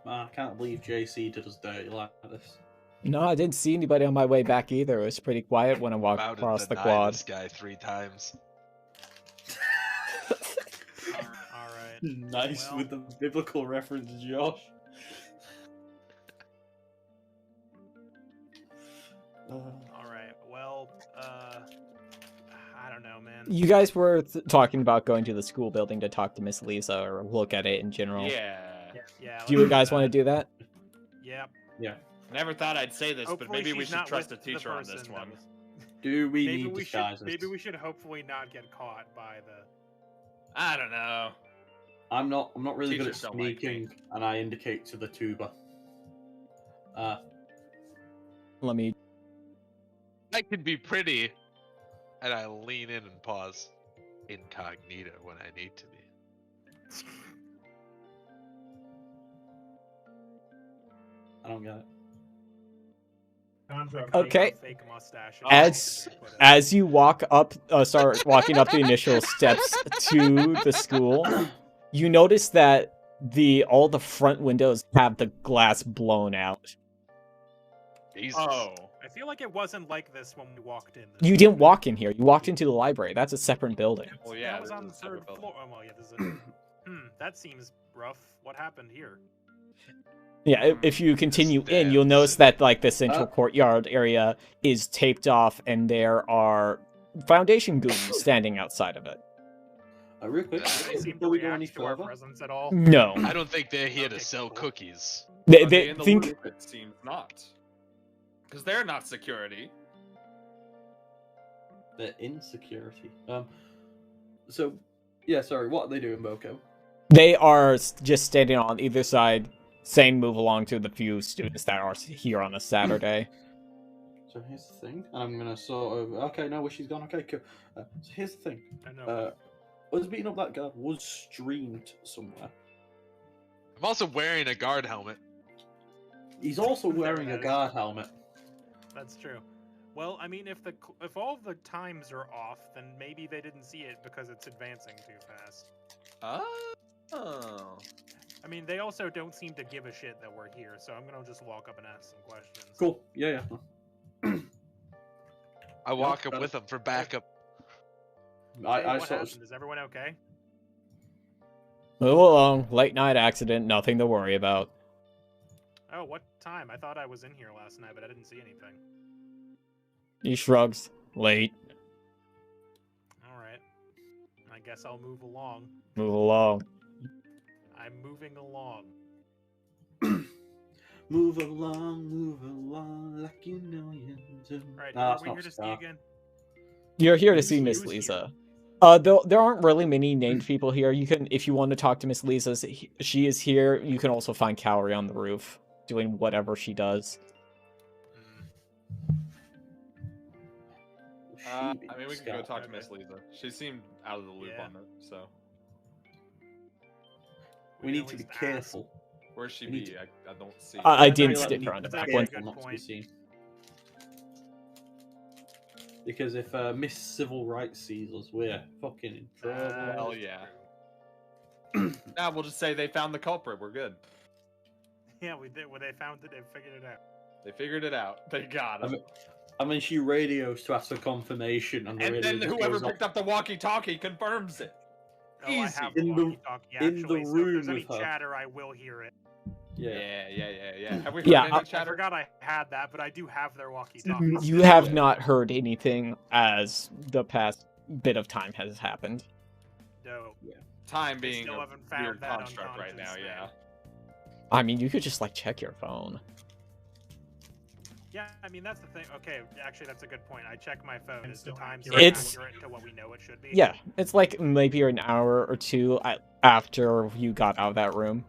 Man, I can't believe JC did us dirty like this.
No, I didn't see anybody on my way back either. It was pretty quiet when I walked
About to
across the
deny
quad.
this guy 3 times.
Alright.
Nice
Well-
with the biblical reference, Josh.
Alright, well, I don't know, man.
You guys were talking about going to the school building to talk to Miss Lisa or look at it in general.
Yeah.
Yeah,
Do you guys want to do that?
Yep.
Never thought I'd say this, but
Hopefully
maybe we
she's
should
not
trust a
with the
teacher on this
person that
one.
was-
Do we
Maybe
need
we should.
disguises?
Maybe we should hopefully not get caught by the.
I don't know.
I'm not really good at
Teachers don't like me.
sneaking, and I indicate to the tuber.
Let me.
I can be pretty, and I lean in and pause. Incognito when I need to be.
I don't get it.
Okay.
Fake mustache.
As you walk up, start walking up the initial steps to the school, you notice that all the front windows have the glass blown out.
Jesus.
Oh.
I feel like it wasn't like this when we walked in.
You didn't walk in here. You walked into the library. That's a separate building.
Well, yeah.
that was
this
on the
is a separate
third
building.
floor. Oh well, yeah. This is. That seems rough. What happened here?
Yeah, if you continue in,
Damn.
you'll notice that the central courtyard area is taped off, and there are foundation goons standing outside of it.
Real quick,
Do they seem to
before we go any
react to our
further,
presence at all?
No,
I don't think they're here to
Okay,
sell
cool.
cookies.
they
Are they in the
think
loop? It seems not. Because they're not security.
the insecurity. So, yeah, sorry, what are they doing, Boco?
they are just standing on either side, saying move along to the few students that are here on a Saturday.
So here's the thing, and I'm gonna sort of. Okay, no, she's gone. Okay, cool. So here's the thing.
I know.
Us beating up that guard was streamed somewhere.
I'm also wearing a guard helmet.
He's also
There
wearing
it
a
is.
guard helmet.
That's true. Well, I mean, if all the times are off, then maybe they didn't see it because it's advancing too fast.
Oh.
I mean, they also don't seem to give a shit that we're here, so I'm gonna just walk up and ask some questions.
Cool. Yeah.
I walk
got
up
it.
with them for backup.
I
Hey, what
sort of.
happened? Is everyone okay?
Move along. Late night accident. Nothing to worry about.
Oh, what time? I thought I was in here last night, but I didn't see anything.
He shrugs. Late.
All right. I guess I'll move along.
Move along.
I'm moving along.
Move along, like you know you do.
Right,
Nah,
what
that's
are we
not
here to see
Scar.
again?
You're here to
Who's-
see Miss
who's
Lisa. There aren't really many named people here. You can, if you want to talk to Miss Lisa, she is here. You can also find Calorie on the roof, doing whatever she does.
I mean, we can go talk to Miss Lisa. She seemed out of the loop
Yeah.
on it, so.
We
can
need
at
to be
least ask.
careful.
Where's she
We need
be? I don't see.
I
I
didn't
feel like
stick
we
her
need
on the
to
back
be
one.
Good
careful not to be
point.
seen. Because if Miss Civil Rights sees us, we're fucking in trouble.
Hell yeah. Now we'll just say they found the culprit. We're good.
Yeah, we did. When they found it, they figured it out.
They figured it out. They got
I
him.
mean, I mean, she radios to ask for confirmation, and the
And
radio
then
just
whoever
goes off.
picked up the walkie-talkie confirms it.
Oh, I
Easy.
have the
In the-
walkie-talkie,
in the
actually, so if
room
there's any
with her.
chatter, I will hear it.
Yeah.
Have we heard
Yeah,
any
I
chatter?
forgot I had that, but I do have their walkie-talkie.
You have not heard anything as the past bit of time has happened.
No.
Time
I
being
still
a
haven't found
weird
that
construct right now,
unconscious
yeah.
man.
I mean, you could just like check your phone.
Yeah, I mean, that's the thing. Okay, actually, that's a good point. I check my phone. Is the
still
time
accurate.
It's-
accurate to what we know it should be?
Yeah, it's like maybe an hour or two after you got out of that room.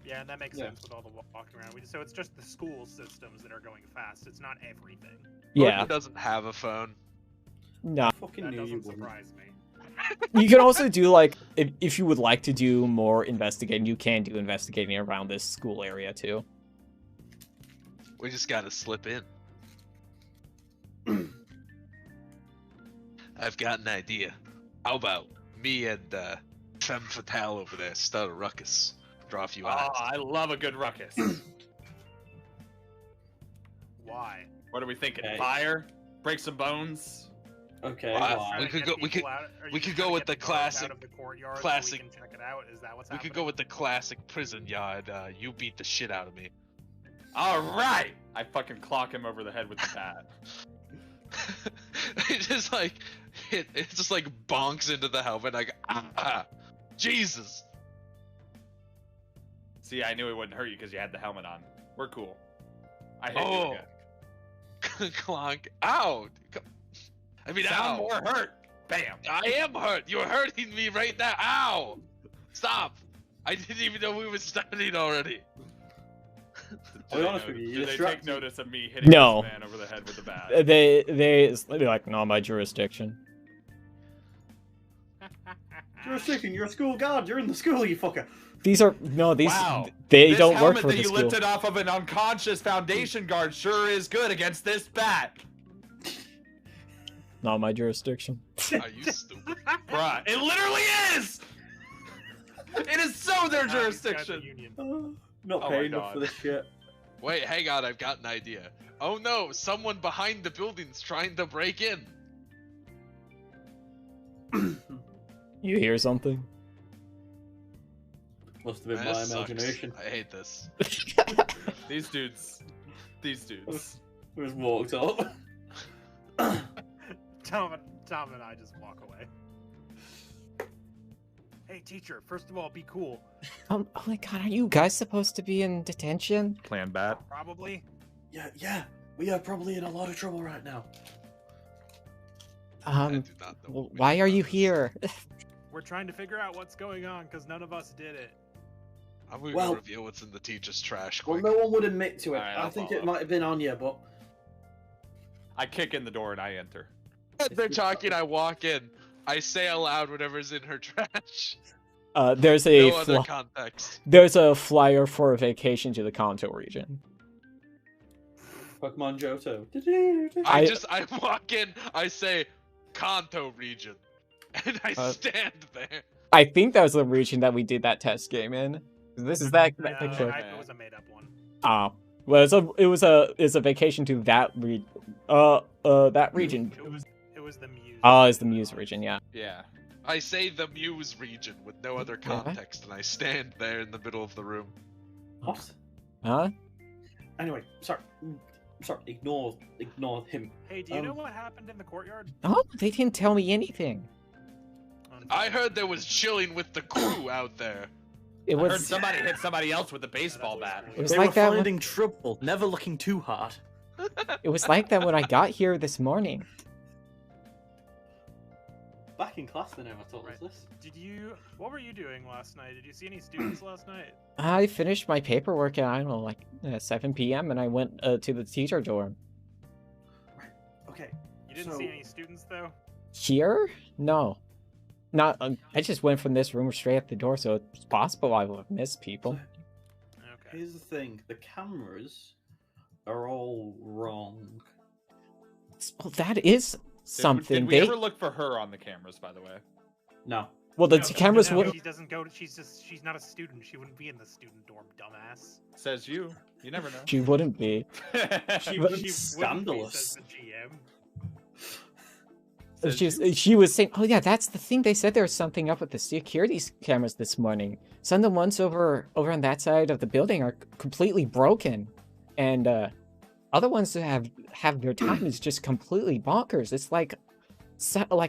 Yeah, and that makes
Yeah.
sense with all the walking around. So it's just the school systems that are going fast. It's not everything.
Yeah,
Gordon doesn't have a phone.
no.
I fucking
That
knew you
doesn't
wouldn't.
surprise me.
You can also do like if you would like to do more investigating, you can do investigating around this school area too.
We just gotta slip in. I've got an idea. How about me and Femme Fatale over there start a ruckus? Draw a few eyes.
Oh, I love a good ruckus.
Why?
What are we thinking?
Okay.
Fire? Break some bones?
Okay,
Wow.
why?
We
Trying to
could
get
go- we
people
could-
out- are
we
you
could
just
go
trying to
with
get
the
guards
classic-
Out of the courtyard
classic-
So we can check it out. Is that what's
We
happening?
could go with the classic prison yard. You beat the shit out of me.
Alright! I fucking clock him over the head with the bat.
it just like it just like bonks into the helmet like Jesus.
See, I knew it wouldn't hurt you because you had the helmet on. We're cool. I hit
Oh.
you again.
Clonk. Ow. I mean,
Sound
ow.
more hurt. Bam.
I am hurt. You're hurting me right now. Ow. Stop. I didn't even know we were starting already.
I'll be honest with you,
Do
you're
they take
distracted.
notice of me hitting
No.
this man over the head with the bat?
They're like, not my jurisdiction.
Jurisdiction, you're a school guard. You're in the school, you fucker.
These
Wow.
they
This
don't work
helmet
for
that
the
you
school.
lifted off of an unconscious Foundation guard sure is good against this bat.
Not my jurisdiction.
Are you stupid?
Bruh, it literally is! It is so their
Ah, these guys are
jurisdiction.
union.
Not
Oh my
paying enough
God.
for this shit.
Wait, hang on. I've got an idea. Oh no, someone behind the building's trying to break in.
You hear something?
Must have been
This
my
sucks.
imagination.
I hate this.
These dudes.
Who just walked up.
Tom and I just walk away. Hey, teacher. First of all, be cool.
Oh my god, are you guys supposed to be in detention?
Plan bat.
Probably.
Yeah. We are probably in a lot of trouble right now.
I do not know what
Why are you
this.
here?
We're trying to figure out what's going on because none of us did it.
I'm going
Well-
to reveal what's in the teacher's trash
Well,
quick.
no one would admit to it.
Alright,
I
I'll
think
follow.
it might have been Anya, but
I kick in the door and I enter.
They're talking, I walk in. I say aloud whatever's in her trash.
There's a
No other context.
there's a flyer for a vacation to the Kanto region.
Pokemon Johto.
I walk in, I say, Kanto region. And I
Uh,
stand there.
I think that was the region that we did that test game in. This is that
No,
picture.
it was a made-up one.
Well, it's a vacation to that that region.
It was the muse.
It's the Muse region, yeah.
Yeah.
I say the Muse region with no other
Yeah.
context, and I stand there in the middle of the room.
What?
Huh?
Anyway, sorry. Sorry, ignore him.
Hey, do you know what happened in the courtyard?
Oh, they didn't tell me anything.
I heard there was chilling with the crew out there.
It
I heard
was.
somebody hit somebody else with a baseball bat.
It was
They
like
were
that.
finding trouble, never looking too hard.
It was like that when I got here this morning.
Back in class, they never told us
Right.
this.
What were you doing last night? Did you see any students last night?
I finished my paperwork at, I don't know, like 7 p.m. and I went to the teacher dorm.
Okay.
You didn't see any students though?
Here? No. Not. I just went from this room straight at the door, so it's possible I would have missed people.
Okay.
Here's the thing: the cameras are all wrong.
Well, that is something.
Did we ever look for her on the cameras, by the way?
No.
Well, the
No,
cameras
no,
would.
She doesn't go. She's not a student. She wouldn't be in the student dorm, dumbass.
Says you. You never know.
She wouldn't be.
She,
But-
she wouldn't be,
Scandalous.
says the GM.
Says
She was saying, oh yeah, that's the thing. They said there was something up with the security cameras this morning. Some of the ones over on that side of the building are completely broken, and other ones that have their times just completely bonkers. It's like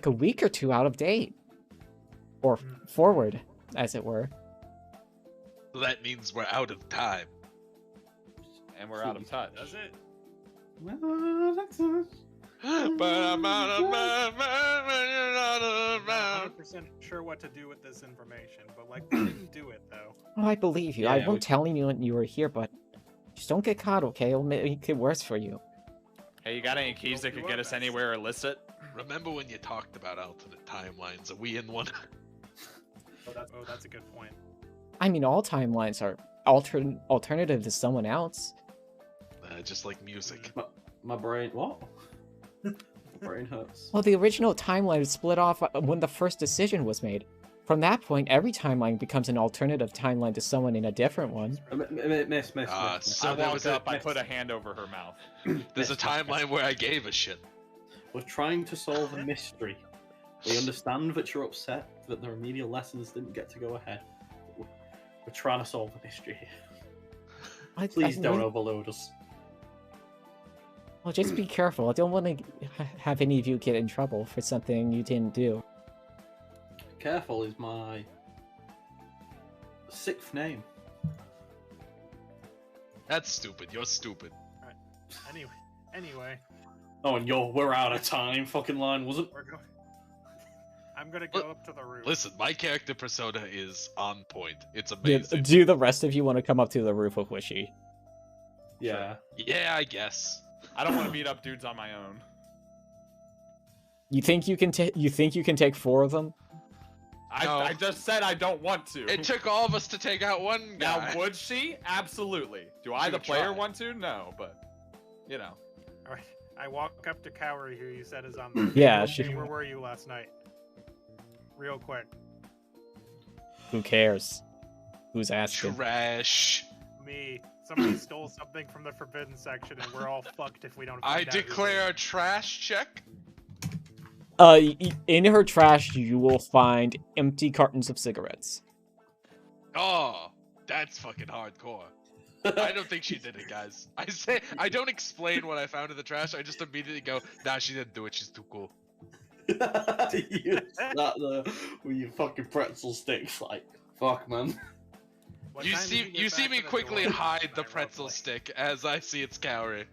a week or two out of date, or forward, as it were.
That means we're out of time.
And we're out of touch.
Does it?
Well, that's us.
But I'm out of time.
I'm not 100% sure what to do with this information, but like, we didn't do it though.
Oh, I believe you. I
Yeah,
won't tell anyone you were here, but just don't get caught, okay? It'll make it worse for you.
Hey, you got any keys that could get us anywhere illicit?
Remember when you talked about alternate timelines? Are we in one?
Oh, that's a good point.
I mean, all timelines are alternative to someone else.
Just like music.
My brain. What? My brain hurts.
Well, the original timeline was split off when the first decision was made. From that point, every timeline becomes an alternative timeline to someone in a different one.
Miss.
So
I
there
walked
was
up, I
miss.
put a hand over her mouth.
There's a timeline where I gave a shit.
We're trying to solve a mystery. We understand that you're upset that the remedial lessons didn't get to go ahead. We're trying to solve the mystery here. Please don't overload us.
Well, just be careful. I don't want to have any of you get in trouble for something you didn't do.
Careful is my sixth name.
That's stupid. You're stupid.
Anyway,
Oh, and we're out of time. Fucking line wasn't.
we're going. I'm gonna go up to the roof.
Listen, my character persona is on point. It's
Yeah,
amazing.
do the rest of you want to come up to the roof with Wishy?
Yeah.
Yeah, I guess.
I don't want to beat up dudes on my own.
You think you can take 4 of them?
No.
I just said I don't want to.
It took all of us to take out one guy.
Now, would she? Absolutely. Do I,
She
the
would
player,
try.
want to? No, but, you know.
All right. I walk up to Cowrie, who you said is on the.
Yeah,
Hey,
she-
where were you last night? Real quick.
Who cares? Who's asking?
Trash.
Me. Somebody stole something from the forbidden section, and we're all fucked if we don't.
I
Find out who
declare
did
a trash check.
In her trash, you will find empty cartons of cigarettes.
Oh, that's fucking hardcore. I don't think she did it, guys. I don't explain what I found in the trash. I just immediately go, nah, she didn't do it. She's too cool.
You sat there with your fucking pretzel sticks, like, fuck, man.
it. What
You
time did
see,
get
you see
back
me
to the
quickly
door?
hide the
I
pretzel
roughly-
stick as I see its cowrie.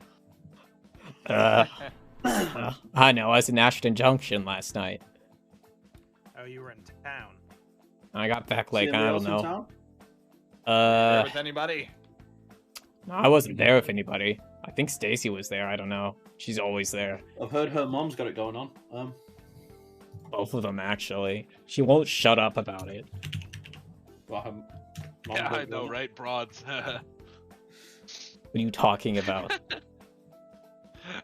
I know. I was in Ashton Junction last night.
Oh, you were in town.
I got back like,
See
I
anybody
don't
else in
know.
town?
With anybody?
I wasn't there with anybody. I think Stacy was there. I don't know. She's always there.
I've heard her mom's got it going on.
Both of them, actually. She won't shut up about it.
Well, her mom's
Yeah,
got
I
it
know,
going on.
right? Broads.
What are you talking about?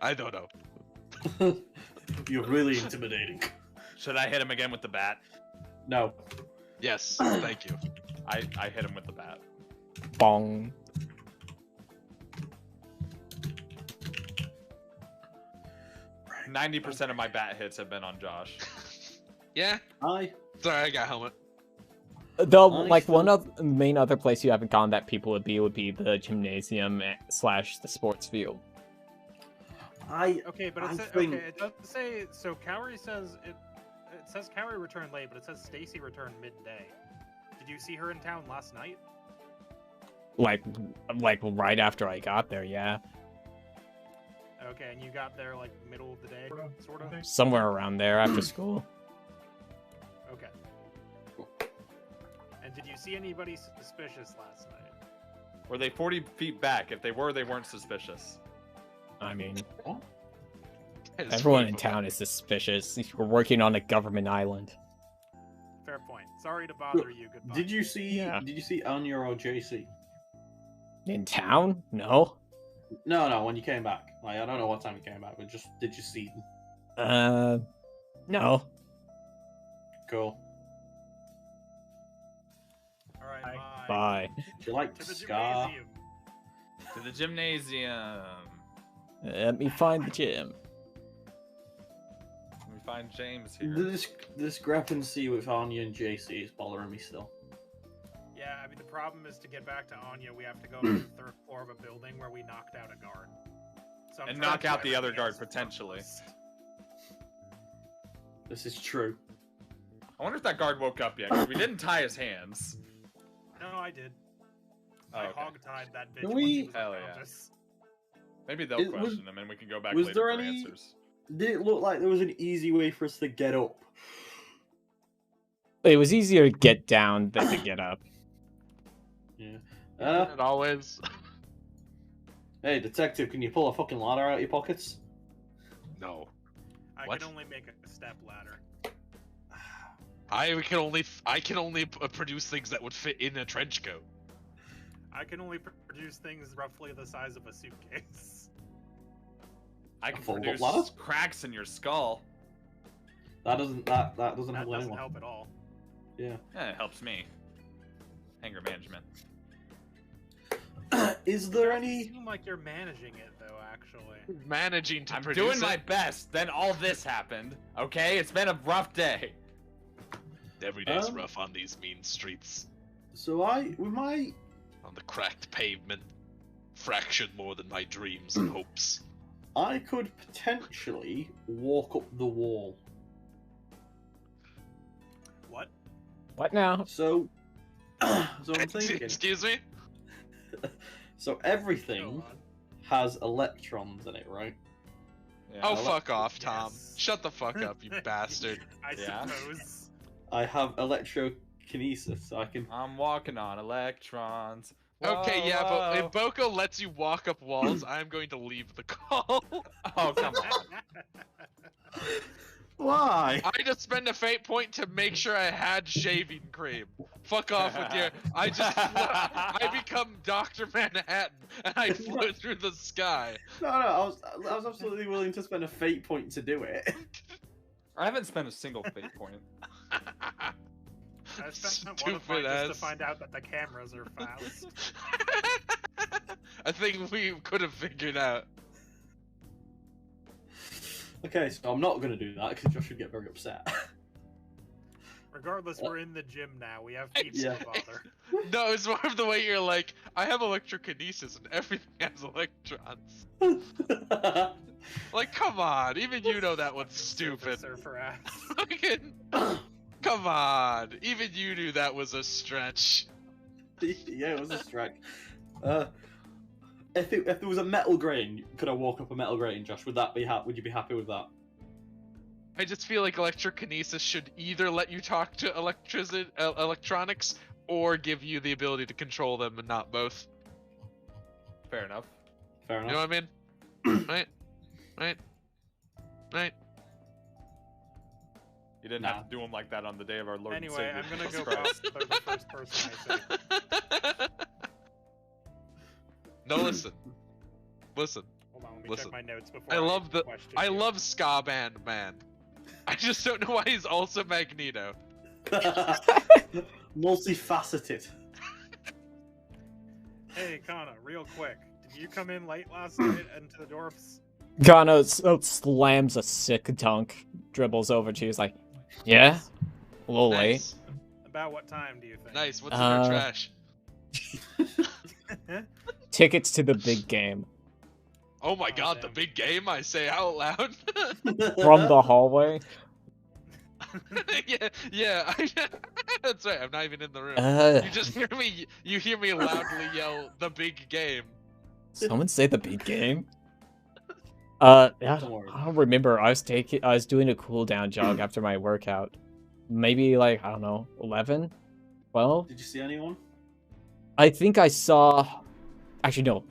I don't know.
You're really intimidating.
Should I hit him again with the bat?
No.
Yes, thank you.
I hit him with the bat.
Bong.
Right.
90% of my bat hits have been on Josh.
Yeah,
Hi.
sorry, I got helmet.
Though,
I
like,
still-
one of the main other place you haven't gone that people would be the gymnasium slash the sports field.
Okay, but
I
it says,
think-
okay, it doesn't say. So Cowrie says it. It says Cowrie returned late, but it says Stacy returned midday. Did you see her in town last night?
Like right after I got there, yeah.
Okay, and you got there like middle of the day, sort of.
Somewhere around there after school.
Okay. And did you see anybody suspicious last night?
Were they 40 feet back? If they were, they weren't suspicious.
I mean,
It's
everyone in
people.
town is suspicious. We're working on a government island.
Fair point. Sorry to bother you. Goodbye.
Did you see?
Yeah.
Did you see Anya or JC?
In town? No.
No, when you came back. Like, I don't know what time you came back, but just did you see them?
No.
Cool.
All right. Bye.
Bye.
Do you like
To the
Scar?
gymnasium.
To the gymnasium.
Let me find the gym.
Let me find James
The
here.
discrepancy with Anya and JC is bothering me still.
Yeah, I mean the problem is to get back to Anya, we have to go to the third floor of a building where we knocked out a guard. So I'm
And
trying
knock
to
out
do
the other
everything
guard,
else
potentially.
first.
This is true.
I wonder if that guard woke up yet, 'cause we didn't tie his hands.
No, I did.
Oh,
I
okay.
hog-tied that bitch
Can
once
we-
he was
Hell yeah.
unconscious.
Maybe they'll
It was-
question him and we can go back
was
later
there
for
any-
answers.
Did it look like there was an easy way for us to get up?
It was easier to get down than to get up.
Yeah.
Isn't it always?
Hey, detective, can you pull a fucking ladder out of your pockets?
No.
I
What?
can only make a step ladder.
I can only produce things that would fit in a trench coat.
I can only produce things roughly the size of a suitcase.
I can
fold-up
produce
ladder?
cracks in your skull.
That doesn't
That
help
doesn't
anyone.
help at all.
Yeah.
It helps me. Anger management.
Is there
Doesn't
any?
seem like you're managing it though, actually.
Managing to
I'm
produce
doing
it.
my best. Then all this happened. Okay, it's been a rough day.
Every day's
Um,
rough on these mean streets.
So with my
On the cracked pavement. Fractured more than my dreams and hopes.
I could potentially walk up the wall.
What?
What now?
So, so I'm thinking.
Excuse me?
So
Go
everything
on.
has electrons in it, right?
Yeah.
Oh,
Elec-
fuck off, Tom.
Yes.
Shut the fuck up, you bastard.
I
Yeah.
suppose.
I have electrokinesis, so I can.
I'm walking on electrons.
Okay,
Whoa,
yeah, but if
whoa.
Boco lets you walk up walls, I'm going to leave the call.
Oh, come on.
Why?
I just spent a fate point to make sure I had shaving cream. Fuck off with your. I become Dr. Manhattan and I float through the sky.
No, I was absolutely willing to spend a fate point to do it.
I haven't spent a single fate point.
I spent one of mine
Stupid
just to
ass.
find out that the cameras are fast.
I think we could have figured out.
Okay, so I'm not gonna do that because Josh would get very upset.
Regardless, we're in the gym now. We have people
Yeah.
to bother.
No, it's more of the way you're like, I have electrokinesis and everything has electrons. Like, come on, even you know that one's stupid.
Surfer ass.
Fucking, come on, even you knew that was a stretch.
Yeah, it was a strike. If there was a metal grating, could I walk up a metal grating, Josh? Would would you be happy with that?
I just feel like electrokinesis should either let you talk to electronics or give you the ability to control them, and not both.
Fair enough.
Fair
You
enough.
know what I mean? Right?
You didn't
Nah.
have to do them like that on the day of our Lord
Anyway,
and
I'm
Savior.
gonna
Jesus
go
Christ.
past the first person I say.
No, listen. Listen.
Hold on, let me
Listen.
check my notes before
I love the-
question
I
you.
love Ska Band Man. I just don't know why he's also Magneto.
Multifaceted.
Hey, Kana, real quick. Did you come in late last night into the dorps?
Gano slams a sick dunk, dribbles over to you. He's like, yeah, a little late.
Nice.
About what time do you think?
Nice. What's in your trash?
Tickets to the big game
Oh my
Oh,
god,
damn.
the big game! I say out loud.
from the hallway.
yeah. That's right. I'm not even in the room. You just hear me. You hear me loudly yell, "The big game!"
Someone say the big game. Yeah,
Don't worry.
I don't remember. I was doing a cool down jog after my workout. Maybe like, I don't know, 11, 12.
Did you see anyone?
I think I saw. Actually, no.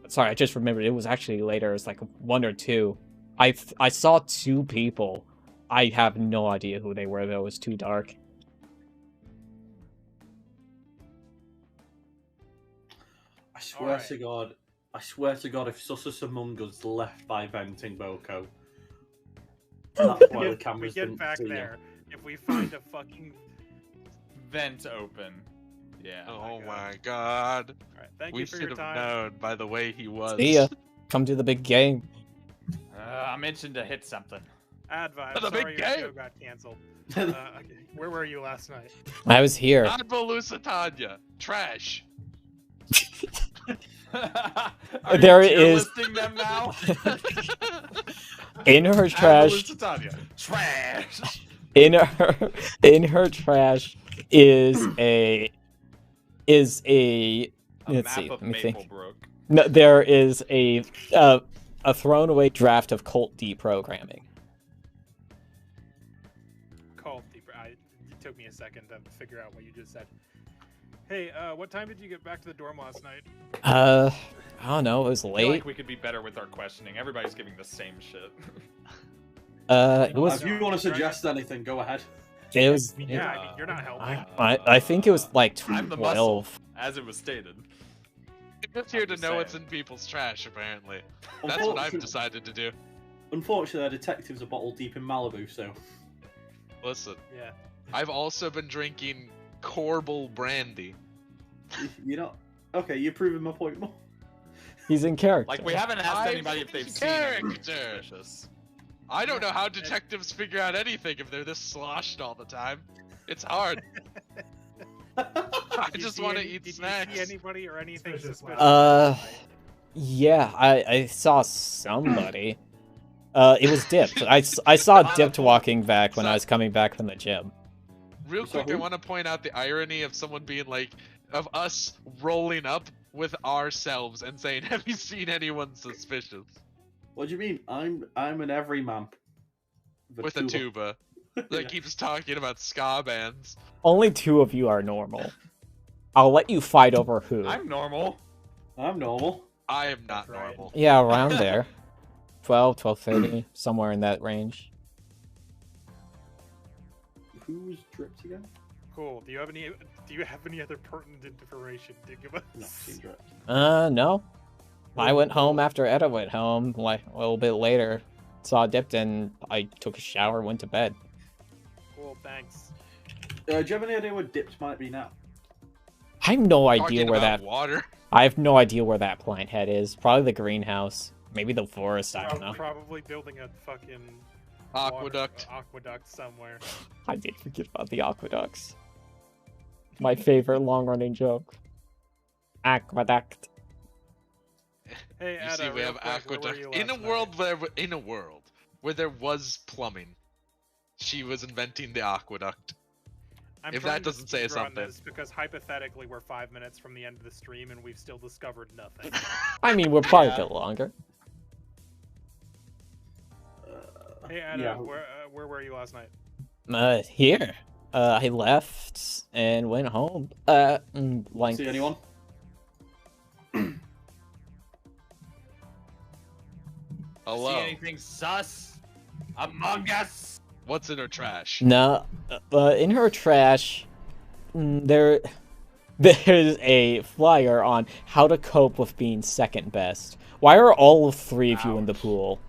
Sorry, I just remembered. It was actually later. It was like 1 or 2. I saw 2 people. I have no idea who they were, though. It was too dark.
I swear
Alright.
to God. I swear to God, if Sussus Among Us left by venting Boco, that's why the
We
cameras
get
didn't
back
see
there. If we find a fucking...
Vent open. Yeah.
Oh my god.
Alright, thank
We
you for
should
your
have
time.
known by the way he was.
See ya. Come to the big game.
I'm itching to hit something.
Advice.
The big
Sorry your show
game.
got canceled.
you.
Okay, where were you last night?
I was here.
Admiral Lusitania. Trash.
Are
There
you
it
tier
is.
listing them now?
In her trash.
Lusitania. Trash.
In her trash is a let's see,
Map of
let me think.
Maplebrook.
No, there is a thrown away draft of Colt deprogramming.
Call deeper. It took me a second to figure out what you just said. Hey, what time did you get back to the dorm last night?
I don't know, it was
I feel
late.
like we could be better with our questioning. Everybody's giving the same shit.
It was
If you want to suggest anything, go ahead.
it was
Yeah, I mean, you're not helping.
I think it was like
I'm the muscle,
12.
as it was stated.
You're just here
I'm
to
just
know what's
saying.
in people's trash, apparently. That's what I've decided to do.
Unfortunately, our detective's a bottle deep in Malibu, so.
Listen,
Yeah.
I've also been drinking Corbel brandy.
You're not. Okay, you're proving my point more.
He's in character.
Like, we haven't asked
I'm
anybody if they've
in
seen anything
character.
suspicious.
I don't know how detectives figure out anything if they're this sloshed all the time. It's hard. I
Did you
just
see
want to
any-
eat
did
snacks.
you see anybody or anything
Suspicious
suspicious?
Yeah, I saw somebody. It was Dipped. I saw Dipped walking back when I was coming back from the gym.
Real
So
quick, I
who-
want to point out the irony of someone being like, of us rolling up with ourselves and saying, "Have you seen anyone suspicious?"
What do you mean? I'm an everyman.
With a tuba that
Yeah.
keeps talking about ska bands.
Only 2 of you are normal. I'll let you fight over who.
I'm normal.
I'm normal.
I am not
That's right.
normal.
Yeah, around there. 12, 12:30, somewhere in that range.
Who's dripped again?
Cool. Do you have any other pertinent information to give us?
No, she's dripped.
No. I went home after Etta went home, like a little bit later. Saw Dipped and I took a shower, went to bed.
Cool. Thanks.
Do you have any idea where Dipped might be now?
I have no idea
Talking
where
about
that.
water.
I have no idea where that plant head is. Probably the greenhouse. Maybe the forest. I don't know.
Probably building a fucking
Aqueduct.
aqueduct somewhere.
I did forget about the aqueducts. My favorite long-running joke. Aqueduct.
Hey,
You
Ada,
see, we
real
have
quick, where were
aqueduct.
you
In a
last
world
night?
where there was plumbing, she was inventing the aqueduct.
I'm
if
trying
that
to
doesn't say
speedrun
something.
this because hypothetically we're 5 minutes from the end of the stream and we've still discovered nothing.
I mean, we're probably
Yeah.
a bit longer.
Hey, Ada,
Yeah.
where were you last night?
Here. I left and went home. Like.
See anyone?
Hello.
See anything sus? Among Us?
What's in her trash?
No, in her trash, there's a flyer on how to cope with being second best. Why are all 3 of you in the pool?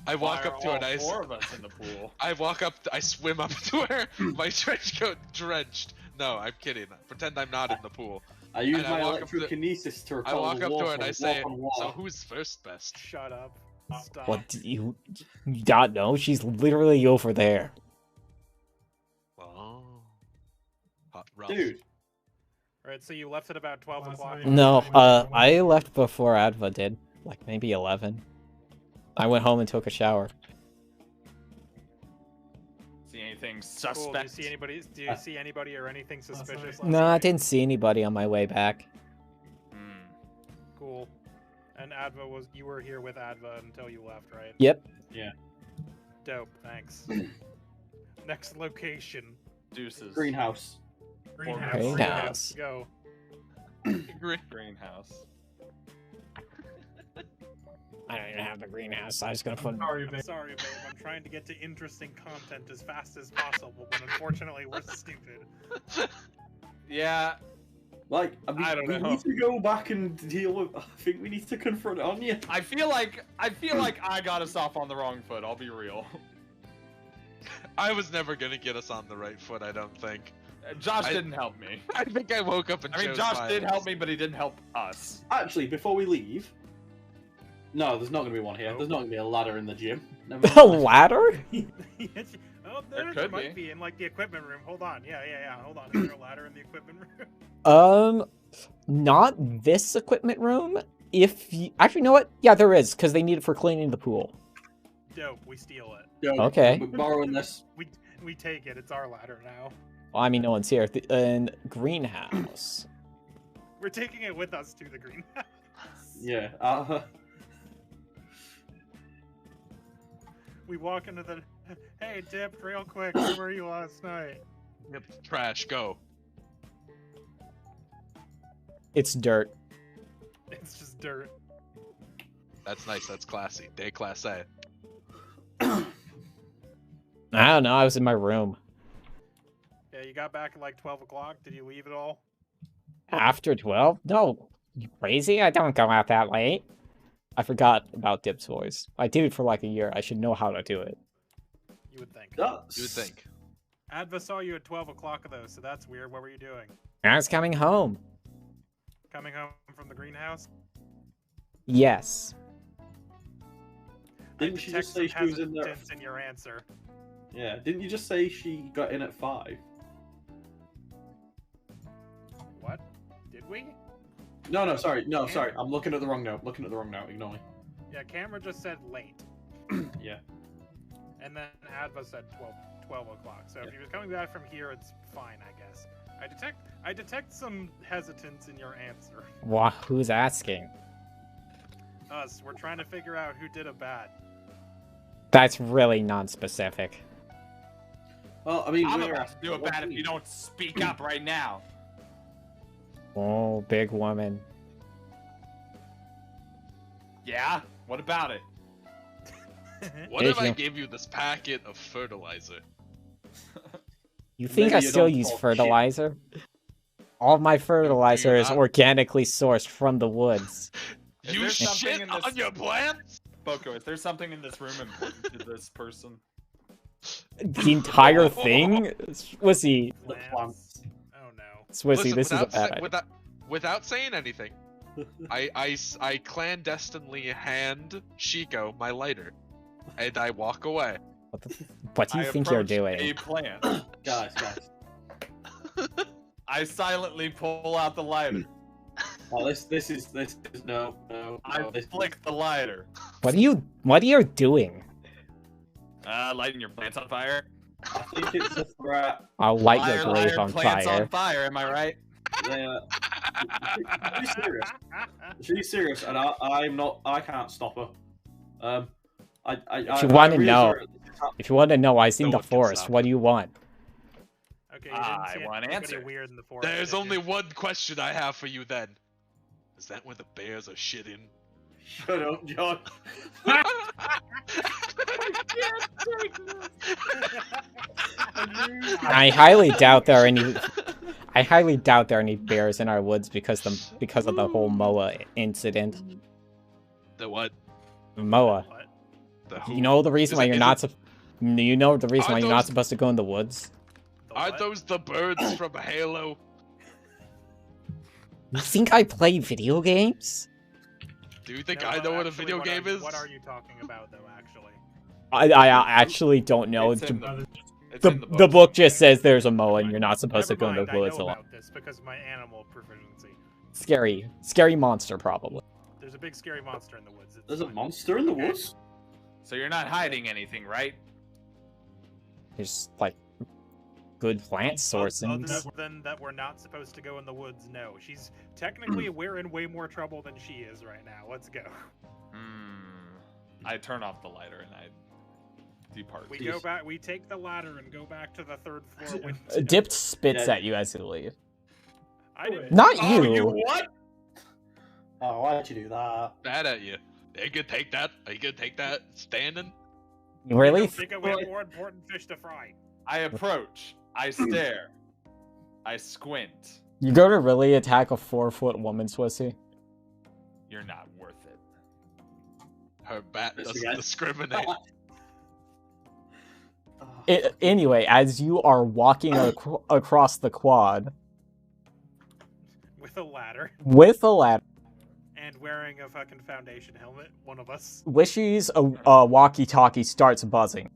I walk
Why
up
are
to her
all
and I
4 of us in the pool.
I swim up to her, my trench coat drenched. No, I'm kidding. Pretend I'm not in the pool.
I use
And I
my
walk up to-
electrokinesis to
I
repel
walk
the
up to
water
her and I
walk
say,
on
"So
water.
who's first best?"
Shut up. Stop.
What do you not know? She's literally over there.
Rough.
Dude.
Alright, so you left at about 12 o'clock.
No, I left before Adva did. Like, maybe 11. I went home and took a shower.
See anything
Cool.
suspect?
Do you see anybody or anything suspicious? last
No, I
night?
didn't see anybody on my way back.
Hmm.
Cool. And you were here with Adva until you left, right?
Yep.
Dope. Thanks. Next location.
Deuces.
Greenhouse.
Greenhouse.
Go.
Greenhouse.
I don't even have the greenhouse. I was gonna put.
I'm sorry, babe. I'm trying to get to interesting content as fast as possible, but unfortunately, we're stupid.
Yeah.
Like, I mean,
I don't
we
know.
need to go back and deal with. I think we need to confront Anya.
I feel like I got us off on the wrong foot. I'll be real.
I was never gonna get us on the right foot. I don't think.
Josh didn't help me.
I think I woke up and.
I mean,
chose
Josh did
violence.
help me, but he didn't help us.
Actually, before we leave. No, there's not going to be one here. There's not going to be a ladder in the gym. Never
A
mind.
ladder?
Oh,
There
there
could
might
be.
be in like the equipment room. Hold on. Yeah. Hold on. Is there a ladder in the equipment room?
Not this equipment room. If you... Actually, you know what? Yeah, there is, because they need it for cleaning the pool.
Dope. We steal it.
Yo,
Okay.
We're borrowing this.
We take it. It's our ladder now.
Well, I mean, no one's here. And greenhouse.
We're taking it with us to the greenhouse.
Yeah.
We walk into the. Hey, Dip, real quick. Where were you last night?
Yep, trash, go.
It's dirt.
It's just dirt.
That's nice. That's classy. Day class A.
I don't know. I was in my room.
Yeah, you got back at like 12 o'clock. Did you leave at all?
After 12? No. You crazy? I don't go out that late. I forgot about Dip's voice. I did it for like a year. I should know how to do it.
You would think.
You would think.
Adva saw you at 12 o'clock though, so that's weird. What were you doing?
I was coming home.
Coming home from the greenhouse?
Yes.
Didn't
I
she
detect
just say
some
she was in there?
hesitance in your answer.
Yeah. Didn't you just say she got in at 5?
What? Did we?
No, sorry. No, sorry. I'm looking at the wrong note. Ignore me.
Yeah, camera just said late.
Yeah.
And then Adva said 12 o'clock. So if he was coming back from here, it's fine, I guess. I detect some hesitance in your answer.
Who's asking?
Us. We're trying to figure out who did a bad.
That's really non-specific.
Well, I mean,
I'm
we're
about to do it bad if you don't speak up right now.
Oh, big woman.
Yeah? What about it?
What
Hey,
if I
you-
gave you this packet of fertilizer?
You think
Maybe
I
you
still
don't
use
talk shit.
fertilizer? All of my fertilizer is
not?
organically sourced from the woods.
Is
You
there something
shit
in this-
on your plants?
Boco, is there something in this room important to this person?
The entire thing? Swissy.
The plants.
Oh no.
Swissy, this is a
without
bad idea.
without saying anything, I clandestinely hand Shiko my lighter, and I walk away.
What do you
I
think you're
approach
doing?
A plant.
Guys.
I silently pull out the lighter.
Oh, this is no.
I
This
flick the lighter.
What are you doing?
Lighting your plants on fire.
I think it's a threat.
I'll light
Liar,
your grave
liar,
on
plants
fire.
on fire. Am I right?
Yeah. She's serious. She's serious, and I can't stop her.
If you want to know, I was in
No
the
one can
forest.
stop
What do you want?
Okay, you didn't
I
see
want an
anybody
answer.
weird in the forest.
There's
did
only
you?
one question I have for you then. Is that where the bears are shitting?
Shut up, John.
I highly doubt there are any. I highly doubt there are any bears in our woods because of the whole Moa incident.
The what?
Moa.
What?
The who?
You know the reason
Is
why
it-
you're
is
not. You know the reason
Are
why you're not
those-
supposed to go in the woods.
The
Are
what?
those the birds from Halo?
You think I play video games?
Do you think
No,
I know what a
actually,
video
what
game
are you-
is?
What are you talking about, though? Actually,
I actually don't know.
It's in the It's
The
in the book.
the book just says there's a moa and you're not supposed to
Never
go in the
mind,
woods
I know
alone.
about this because of my animal proficiency.
Scary monster probably.
There's a big scary monster in the woods. It's
There's a
fine.
monster in the
Okay.
woods.
So you're not hiding anything, right?
There's like good plant sourcing.
Other than that, we're not supposed to go in the woods. No, she's technically we're in way more trouble than she is right now. Let's go.
I turn off the lighter and I depart.
We go back. We take the ladder and go back to the third floor window.
Dipped spits
Yeah.
at you as you leave.
I didn't.
Not
Oh,
you.
you what?
Oh, why'd you do that?
Bad at you. Are you gonna take that? Are you gonna take that? Standing?
Really?
I think we have more important fish to fry.
I approach. I stare. I squint.
You go to really attack a 4-foot woman, Swissy?
You're not worth it.
Her bat
Yes,
doesn't
again.
discriminate.
Anyway, as you are walking across the quad
With a ladder
with a ladder,
and wearing a fucking foundation helmet, one of us.
Wishy's walkie-talkie starts buzzing.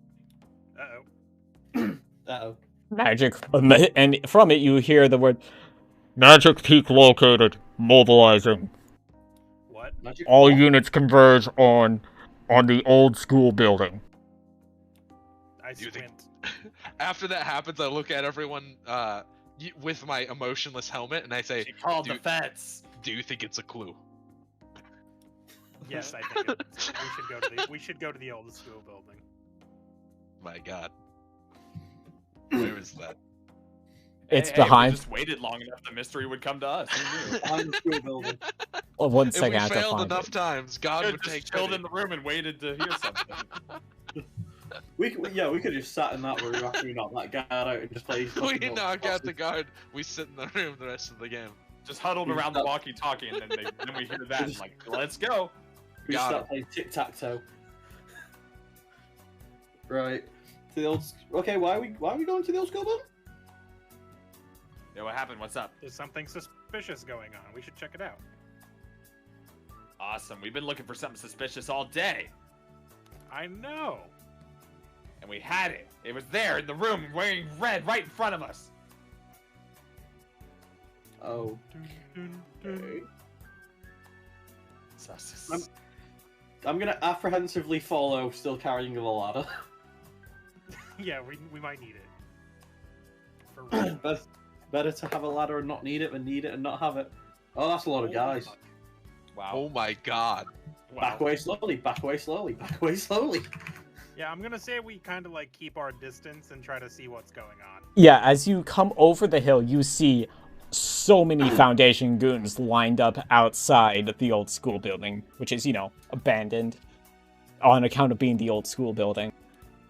Uh-oh.
Uh-oh.
Magic, and from it you hear the word, "Magic peak located. Mobilizing.
What?
Magic
All
what?
units converge on the old school building."
I
You think-
squint.
After that happens, I look at everyone with my emotionless helmet and I say,
She called the
Dude.
feds.
"Do you think it's a clue?"
Yes, I think we should go to the old school building.
My God. Where is that?
It's
Hey,
behind.
If we just waited long enough, the mystery would come to us. Who knew?
Behind the school building.
Oh, one
If
second,
we
I have to
failed
find
enough
it.
times, God
Could've
would
just
take
chilled
credit.
in the room and waited to hear something.
We could have just sat in that room after we knocked that guard out and just played.
We knock out the guard. We sit in the room the rest of the game.
Just huddled
We
around the
start-
walkie-talkie, and then we hear that. And like, let's go.
We
Got
start playing tic-tac-toe. Right. To the old. Okay, why are we going to the old school building?
Yeah, what happened? What's up?
There's something suspicious going on. We should check it out.
Awesome. We've been looking for something suspicious all day,
I know.
and we had it. It was there in the room, wearing red, right in front of us.
Oh.
Dun, dun, dun.
Okay.
Sus.
I'm gonna apprehensively follow, still carrying the ladder.
Yeah, we might need it. For real.
Better to have a ladder and not need it than need it and not have it. Oh, that's a lot of
Holy
guys.
fuck.
Wow.
Oh my God.
Wow.
Back away slowly, back away slowly, back away slowly.
Yeah, I'm gonna say we kind of like keep our distance and try to see what's going on.
Yeah, as you come over the hill, you see so many Foundation goons lined up outside the old school building, which is, abandoned on account of being the old school building.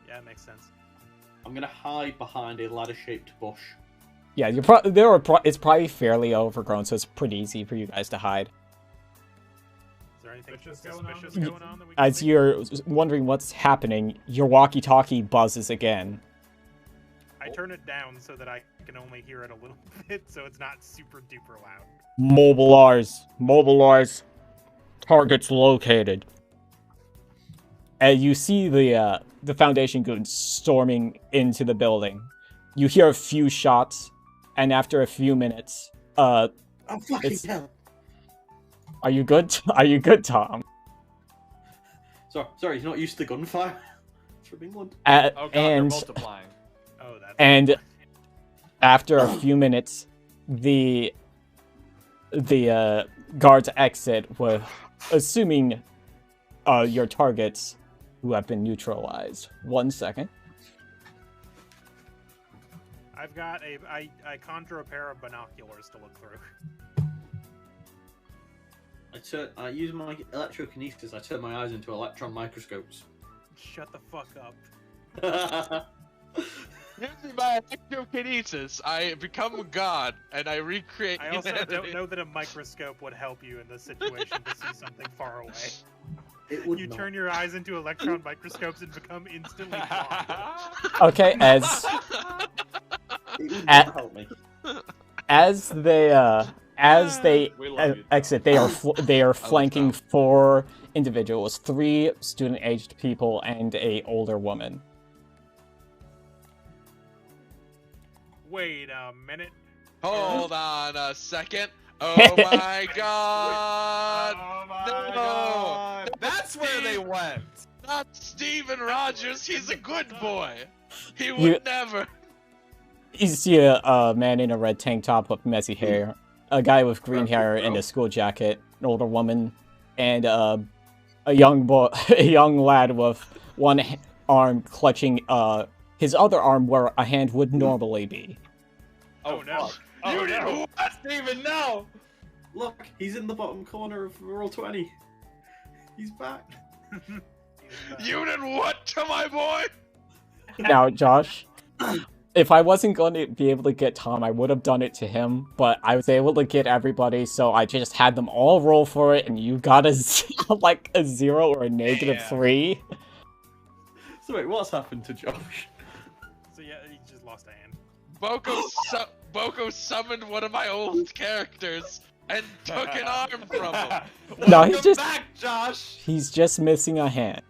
Yeah, it makes sense.
I'm gonna hide behind a ladder-shaped bush.
Yeah, it's probably fairly overgrown, so it's pretty easy for you guys to hide.
Is there anything
Suspicious
suspicious
going
going on that we can
As
see?
you're wondering what's happening, your walkie-talkie buzzes again.
I turn it down so that I can only hear it a little bit, so it's not super duper loud.
Mobilize. Targets located. And you see the Foundation goons storming into the building. You hear a few shots, and after a few minutes,
Oh fucking
It's-
hell!
are you good? Are you good, Tom?
Sorry, he's not used to gunfire. It's from England.
Oh god, they're
And
multiplying.
Oh, that's
And after a few minutes, the guards exit with, assuming your targets who have been neutralized. 1 second.
I've got I conjure a pair of binoculars to look through.
I use my electrokinesis. I turn my eyes into electron microscopes.
Shut the fuck up.
Using my electrokinesis, I become a god and I recreate
I also
humanity.
don't know that a microscope would help you in this situation to see something far away.
It would
You
not.
turn your eyes into electron microscopes and become instantly blind.
Okay, as
It would
At-
not help me.
as they
We love you,
exit, they are flanking 4 individuals, 3 student-aged people and a older woman.
Wait a minute.
Hold on a second. Oh my god!
Oh my
No!
god! That's where they went!
Not Steven Rogers, he's a good boy! He would
You-
never!
You see a man in a red tank top with messy hair, a guy with green hair and a school jacket, an older woman, and a young boy, a young lad with one arm clutching his other arm where a hand would normally be.
Oh no!
fuck.
Oh
You did
no!
what?
Steven, no!
Look, he's in the bottom corner of roll 20. He's back.
You did what to my boy?
Now, Josh, if I wasn't going to be able to get Tom, I would have done it to him, but I was able to get everybody, so I just had them all roll for it, and you got like a 0 or a -3.
So wait, what's happened to Josh?
So yeah, he just lost a hand.
Boco summoned one of my old characters and took an arm from him.
No, he's
Welcome
just-
back, Josh!
He's just missing a hand.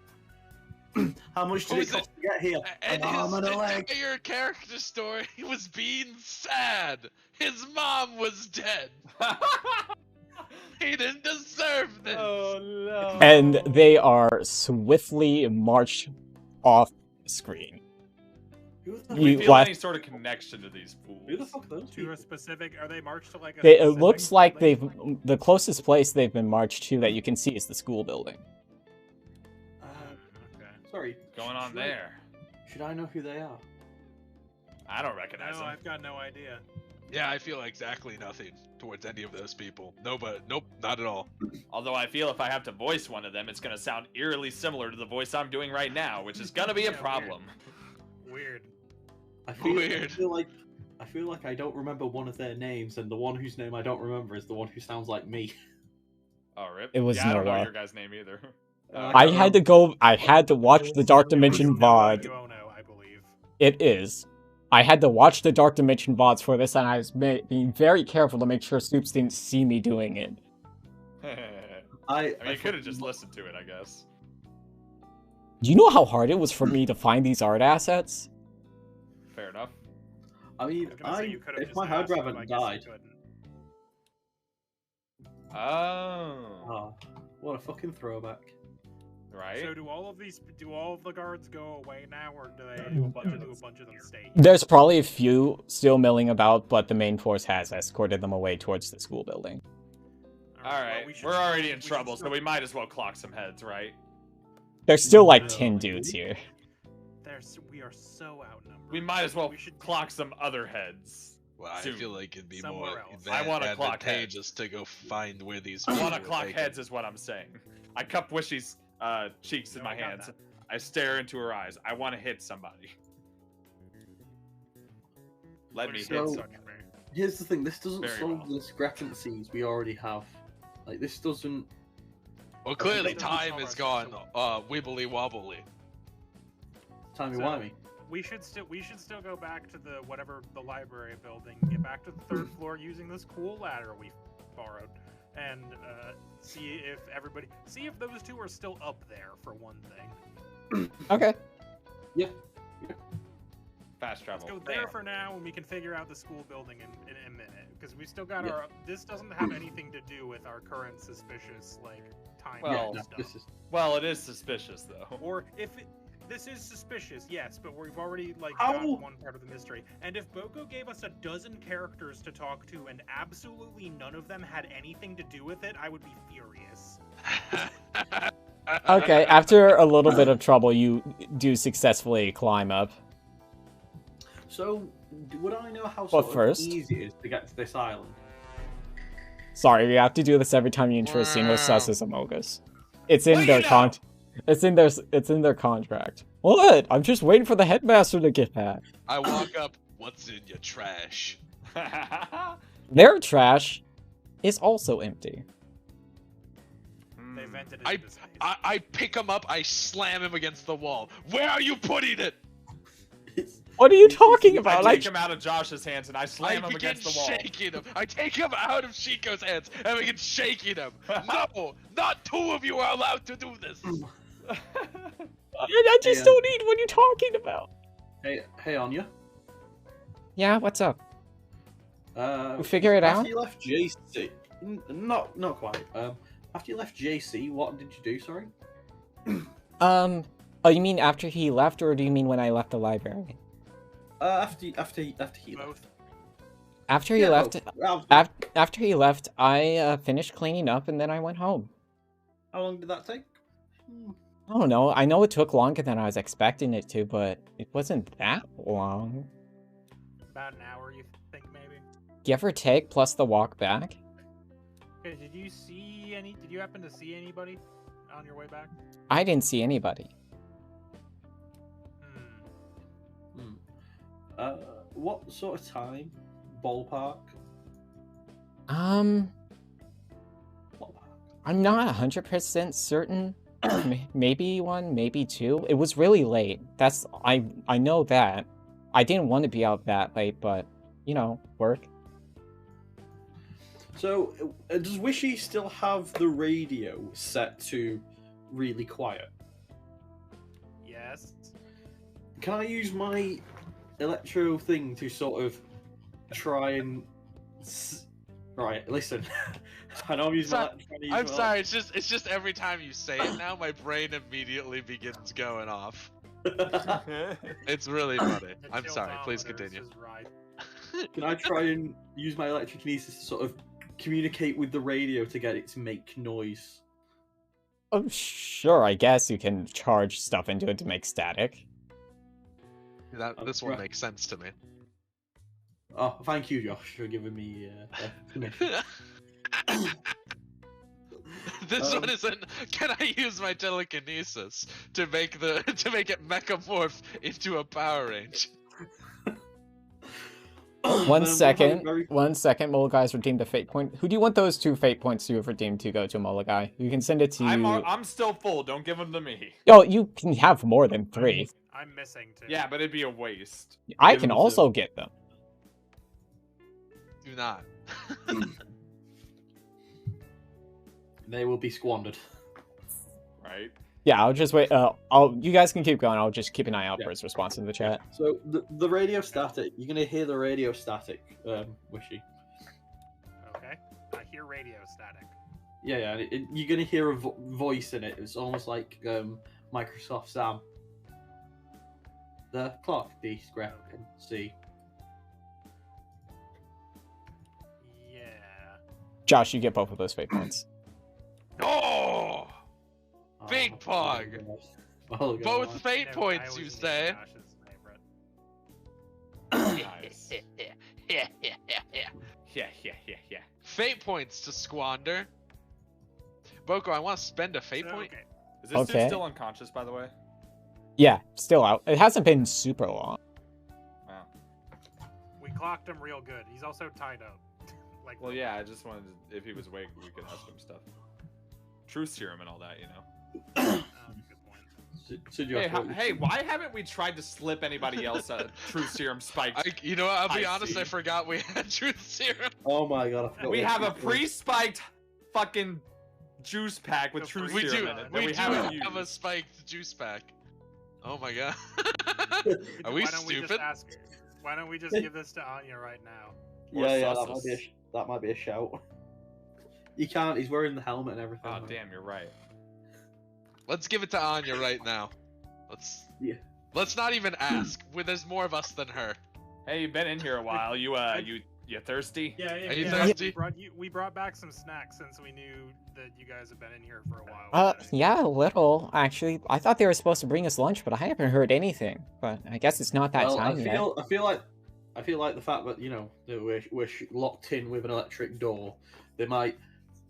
How much did it
Who's
cost to get here?
And
An arm and a
his
leg.
entire character story was being sad. His mom was dead. He didn't deserve this.
Oh no!
And they are swiftly marched off screen.
Who the,
Do we
You
feel
left-
any sort of connection to these fools?
who the fuck are those
To
people?
a specific, are they marched to like a
It
specific
looks like
building?
the closest place they've been marched to that you can see is the school building.
Okay.
Sorry.
Going on
should I-
there?
Should I know who they are?
I don't recognize
No,
them.
I've got no idea.
Yeah, I feel exactly nothing towards any of those people. No, but nope, not at all.
Although I feel if I have to voice one of them, it's gonna sound eerily similar to the voice I'm doing right now, which is gonna be a
Yeah, weird.
problem.
Weird.
I feel
Weird.
I feel like I don't remember one of their names, and the one whose name I don't remember is the one who sounds like me.
Oh, rip.
It was
yeah, I don't know
Noah.
your guy's name either.
I had to watch the Dark Dimension VOD.
Ono, I believe.
It is. I had to watch the Dark Dimension VODs for this, and I was being very careful to make sure Soups didn't see me doing it.
I mean, you could have just listened to it, I guess.
Do you know how hard it was for me to find these art assets?
Fair enough.
I mean,
I was gonna say you could've
if
just
my hard
asked,
drive
but I
hadn't
guess you
died,
couldn't.
Oh.
oh, what a fucking throwback.
Right?
So do all of the guards go away now, or do they do a bunch of them stay here?
There's probably a few still milling about, but the main force has escorted them away towards the school building.
Alright,
we should
we're already in
we should
trouble, so
still-
we might as well clock some heads, right?
There's still like 10 dudes here.
We are so outnumbered.
We might as well
We should
clock some other heads.
Well, I
Soon.
feel like it'd be
Somewhere
more
else.
I wanna clock
advantageous to go find where these.
I
people
want to
were
clock
taken.
heads is what I'm saying. I cup Wishy's cheeks in
No,
my
I got
hands.
that.
I stare into her eyes. I want to hit somebody. Let me
Please
hit
don't
So-
some.
touch me.
Here's the thing: this doesn't
Very
solve
well.
the discrepancies we already have. Like, this doesn't.
Well, clearly
Doesn't
time
solve
is
our
gone wibbly wobbly.
Timey
So-
wimey.
We should still go back to the library building, get back to the third floor using this cool ladder we borrowed, and see if those two are still up there for one thing.
Okay.
Fast
Let's
travel.
go there
Bam.
for now, and we can figure out the school building in a minute, because we still got
Yeah.
our. This doesn't have anything to do with our current suspicious time
Well,
No,
stuff.
this is.
Well, it is suspicious though.
Or if this is suspicious, yes, but we've already
How?
got one part of the mystery. And if Boco gave us a dozen characters to talk to, and absolutely none of them had anything to do with it, I would be furious.
Okay, after a little bit of trouble, you do successfully climb up.
So, would I know how
But
sort of
first-
easy it is to get to this island?
Sorry, you have to do this every time you enter a scene with sus as Amogus. It's
What
in
do
their
you know?
it's in their contract. What? I'm just waiting for the headmaster to get back.
I walk up. What's in your trash?
Their trash is also empty.
They
Hmm.
vented it
I-
into space.
I pick him up. I slam him against the wall. Where are you putting it?
It's,
What are you talking
I
about?
take him out of Josh's hands and I slam
I
him
begin
against the wall.
shaking him. I take him out of Chico's hands and begin shaking him. No, not two of you are allowed to do this.
I just
Yeah.
don't need what you're talking about.
hey, Anya.
Yeah, what's up?
We
figure it out?
After you left JC, not quite. After you left JC, what did you do? Sorry.
Oh, you mean after he left, or do you mean when I left the library?
After he left.
Both.
After he
Yeah,
left,
both.
after he left, I finished cleaning up, and then I went home.
How long did that take?
I don't know. I know it took longer than I was expecting it to, but it wasn't that long.
About an hour, you think maybe?
Give or take, plus the walk back.
Okay, did you happen to see anybody on your way back?
I didn't see anybody.
What sort of time? Ballpark?
I'm
Ballpark.
not 100% certain. Maybe 1, maybe 2. It was really late. I know that. I didn't want to be out that late, but, you know, work.
So, does Wishy still have the radio set to really quiet?
Yes.
Can I use my electro thing to sort of try and... Right, listen. I know I'm using
I'm sorry, it's just every time you say it now, my brain immediately begins going off. It's really funny.
The
I'm sorry, please
tiltometer is
continue.
just right.
Can I try and use my electrokinesis to sort of communicate with the radio to get it to make noise?
Oh, sure, I guess you can charge stuff into it to make static.
This one makes sense to me.
Oh, thank you, Josh, for giving me permission.
This one isn't. Can I use my telekinesis to make it mechamorph into a Power Range?
One second, Mologhai's redeemed a fate point. Who do you want those 2 fate points you have redeemed to go to, Mologhai? You can send it to...
I'm still full. Don't give them to me.
Oh, you can have more than 3.
I'm missing too.
Yeah, but it'd be a waste.
I
Give
can
them to-
also get them.
Do not.
They will be squandered.
Right?
Yeah, I'll just wait. You guys can keep going. I'll just keep an eye out for his response in the chat.
So, the radio static, you're going to hear the radio static, Wishy.
Okay. I hear radio static.
Yeah, you're going to hear a voice in it. It's almost like Microsoft Sam. The clock discrepancy.
Yeah.
Josh, you get both of those fate points.
Oh! Big pog.
Oh,
Both fate
I
points,
always
you
knew
say?
Josh's favorite.
Nice.
Yeah.
Yeah.
Fate points to squander. Boco, I want to spend a fate point.
Okay.
Is this
Okay.
dude still unconscious, by the way?
Yeah, still out. It hasn't been super long.
Wow.
We clocked him real good. He's also tied up. Like,
Well, yeah, I just wanted to, if he was awake, we could ask him stuff. Truth serum and all that, you know.
Good point.
So
Hey, why haven't we tried to slip anybody else a truth serum spike?
You know what? I'll be
I
honest.
see.
I forgot we had truth serum.
Oh my god, I forgot.
We
what
have a
it was.
pre-spiked fucking juice pack with
The
truth
We
serum
do.
in it that
We
we
do
haven't
have a
used.
spiked juice pack. Oh my god. Are
Why
we
don't
stupid?
Why don't we just give this to Anya right now?
Or
Yeah,
Sussus.
that might be a shout. You can't. He's wearing the helmet and everything.
Oh
man.
damn, you're right.
Let's give it to Anya right now.
Yeah.
Let's not even ask. There's more of us than her.
Hey, you've been in here a while. You thirsty?
Yeah,
Are you
Yeah,
thirsty?
we brought back some snacks since we knew that you guys have been in here for a while.
Yeah, a little, actually. I thought they were supposed to bring us lunch, but I haven't heard anything. But I guess it's not that
Well,
time yet.
I feel like the fact that that we're locked in with an electric door, they might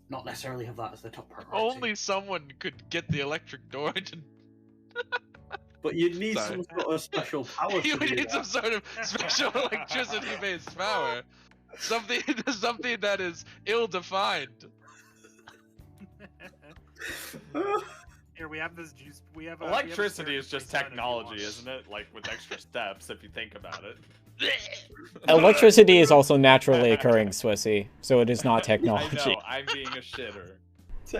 not necessarily have that as their top priority.
Only someone could get the electric door to.
But you need
Sorry.
some sort of special power.
You
to do
need some
that.
sort of special electricity-based power. Something that is ill-defined.
Here we have this juice. We have
Electricity is just technology, isn't it? Like with extra steps, if you think about it.
Electricity is also naturally occurring, Swissy, so it is not
I
technology.
know. I'm being a shitter.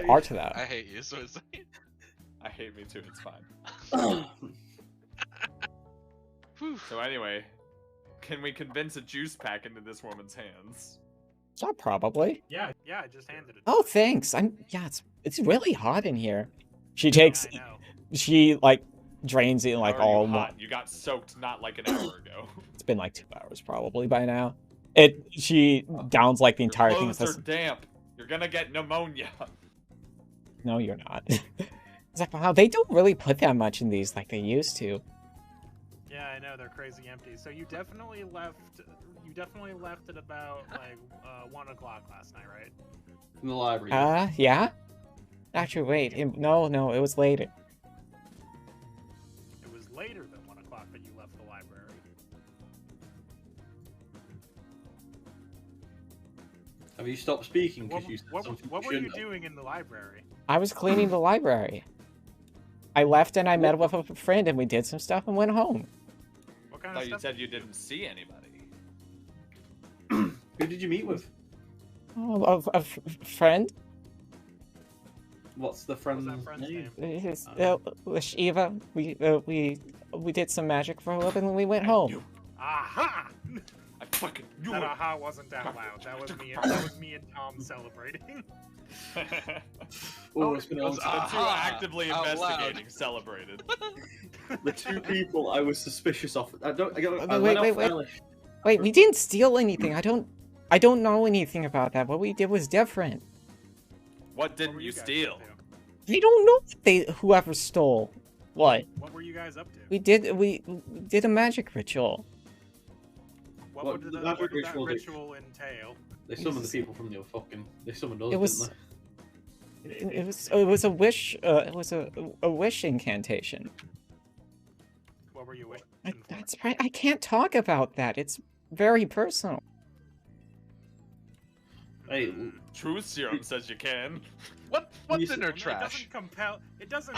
Part to that.
I hate you, so it's
I hate me too. It's fine.
Whew.
So anyway, Can we convince a juice pack into this woman's hands?
Not probably.
Yeah, I just handed it.
Oh, thanks. Yeah, it's really hot in here. She takes,
I know.
she like drains it like
How are you
all.
hot? You got soaked not like an hour ago.
It's been like 2 hours probably by now. She downs like the entire
Your
thing.
clothes are damp. You're gonna get pneumonia.
No, you're not. It's like, wow, they don't really put that much in these like they used to.
Yeah, I know, they're crazy empty. So you definitely left at about like 1 o'clock last night, right?
In the library.
Yeah. Actually, wait. No, it was later.
It was later than 1 o'clock that you left the library.
Have you stopped speaking
What,
because you said
what,
something
what
you
were you
shouldn't have?
doing in the library?
I was cleaning the library. I left and I met with a friend and we did some stuff and went home.
What
I
kind
thought
of
you
stuff?
said you didn't see anybody.
Who did you meet with?
Oh, a friend.
What's the
What was
friend's
that friend's
name?
name?
His, Shiva. We did some magic for a little bit and we went home.
Aha!
I fucking knew
That
it.
aha wasn't out loud. That was me and Tom celebrating.
Oh, it's been a long
The
time.
two
Aha!
actively
Out
investigating celebrated.
The 2 people I was suspicious of. I
Wait. Wait, we didn't steal anything. I don't know anything about that. What we did was different.
What
What
didn't
were
you
guys
steal?
up to?
I don't know if whoever stole what.
What were you guys up to?
We did a magic ritual.
What
What
would
did
that
that
ritual,
ritual do?
entail?
They summoned the people from the fucking. They summoned us,
It was-
didn't
It was a wish. It was a wish incantation.
What were you wishing for?
That's right. I can't talk about that. It's very personal.
they? Hey,
Truth serum says you can.
What's
You
in her
It
trash?
doesn't compel. It doesn't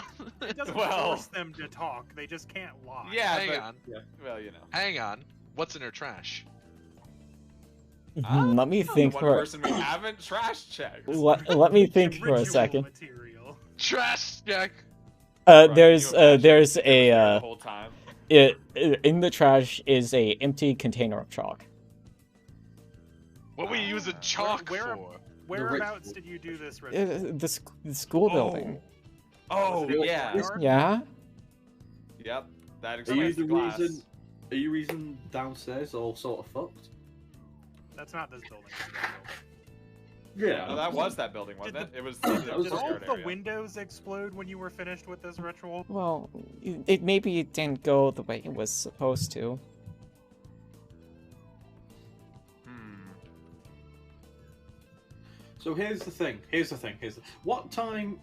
Well-
force them to talk. They just can't lie.
Yeah,
Hang
but
on.
well, you know.
Hang on. What's in her trash?
Let me
The
think
one
for.
person we haven't trash checked.
Let me think for a
Ritual
second.
Material.
Trash check.
Right,
There's
can you imagine
there's
it was there the
a
whole time.
in the trash is a empty container of chalk.
What were you using chalk
where-
for?
Whereabouts
ritual.
did you do this ritual?
The school building.
Oh,
Was it in the
yeah.
courtyard?
Yeah.
Yep. That
Are you
explains
the
the glass.
reason? Are you reason downstairs all sort of fucked?
That's not this building.
Yeah.
Oh, that was that building, wasn't it? It was
That
the
was
Did
the
all
courtyard
of the
area.
windows explode when you were finished with this ritual?
Well, it maybe it didn't go the way it was supposed to.
So here's the thing. What time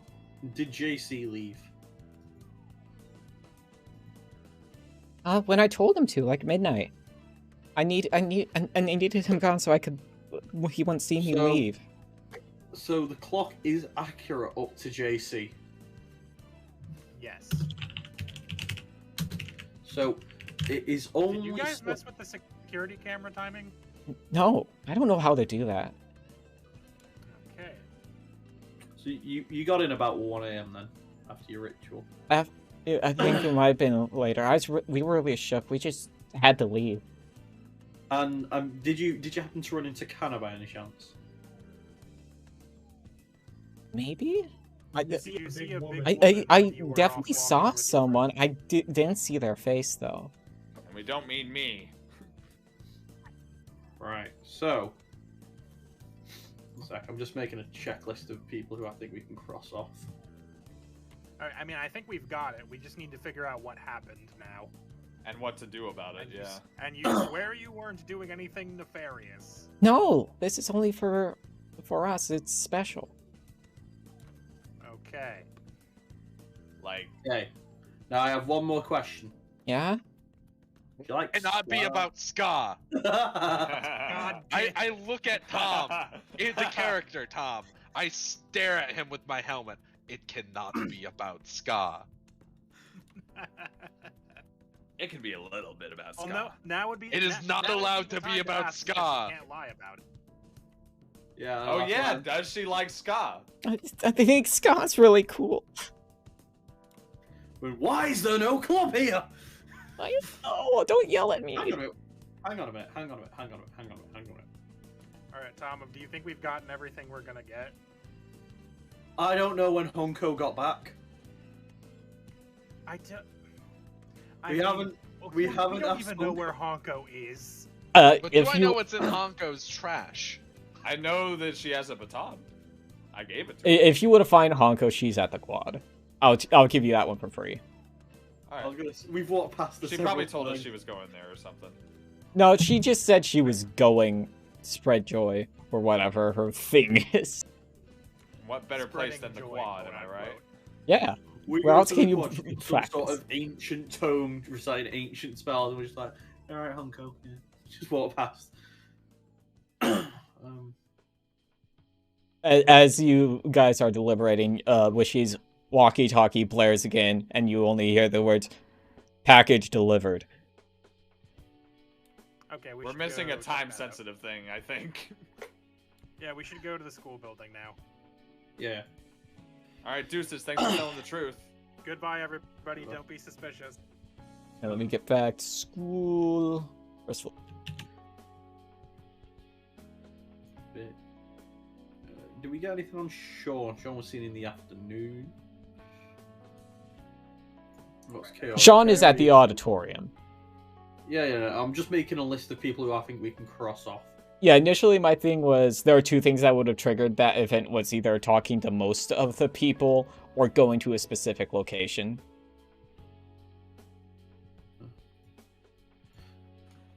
did JC leave?
When I told him to, like midnight. I needed him gone so I could. He wouldn't see me
So-
leave.
So the clock is accurate up to JC.
Yes.
So it is
Did
only.
you guys mess with the security camera timing?
No, I don't know how to do that.
Okay.
So you got in about 1 a.m. then after your ritual.
I think it might have been later. We were really shook. We just had to leave.
And did you happen to run into Kana by any chance?
Maybe.
You see a
woman.
big
I
woman, you were
definitely
off
saw
walking with your
someone.
friend.
I didn't see their face though.
And we don't mean me.
Right. So. One sec, I'm just making a checklist of people who I think we can cross off.
Alright, I mean, I think we've got it. We just need to figure out what happened now.
And what to do about it, yeah.
And you swear you weren't doing anything nefarious.
No, this is only for us. It's special.
Okay.
Like,
Okay. Now I have one more question.
Yeah.
Would you like?
And not be about Ska.
God
I look at Tom. It's a character, Tom. I stare at him with my helmet. It cannot be about Ska.
it can be a little bit about
Well,
Ska.
no, now would be.
It is
now-
not
now would be
allowed
the
to be
time
about
ask because
ska.
You can't lie about it.
Yeah.
Oh
that's
yeah,
fine.
does she like Ska?
I think Scott's really cool.
But why is there no club here?
Oh, don't yell at me.
Hang on a minute. hang on a minute.
All right, Tom, do you think we've gotten everything we're gonna get?
I don't know when Honko got back. We haven't
don't even know
asked
where Honko is.
But
If
do I
you
know what's in Honko's trash?
I know that she has a baton. I gave it to her.
if you were to find Honko, she's at the quad. I'll give you that one for free.
All
I was
right.
gonna. We've walked past the.
She probably told us she was going there or something.
No, she just said she was going spread joy or whatever her thing is.
What better place
Spreading
than the
joy,
quad,
quote
am I
unquote.
right?
Yeah.
We
Where
went
else
to
can
the
you
quad, she did some
practice?
sort of ancient tome reciting ancient spells, and we're just like, all right, Honko, yeah. Just walk past.
As you guys are deliberating, Wishy's walkie-talkie blares again, and you only hear the words, "Package delivered."
Okay,
We're
should
missing
go
a
check that out.
time-sensitive thing, I think.
Yeah, we should go to the school building now.
Yeah.
All right, deuces. Thanks for telling the truth.
Goodbye, everybody. Don't be suspicious.
And let me get back to school. First of all,
Do we get anything on Sean? Sean was seen in the afternoon. What's chaos?
Sean is at the auditorium.
Yeah. I'm just making a list of people who I think we can cross off.
Yeah, initially my thing was there are two things that would have triggered that event was either talking to most of the people or going to a specific location.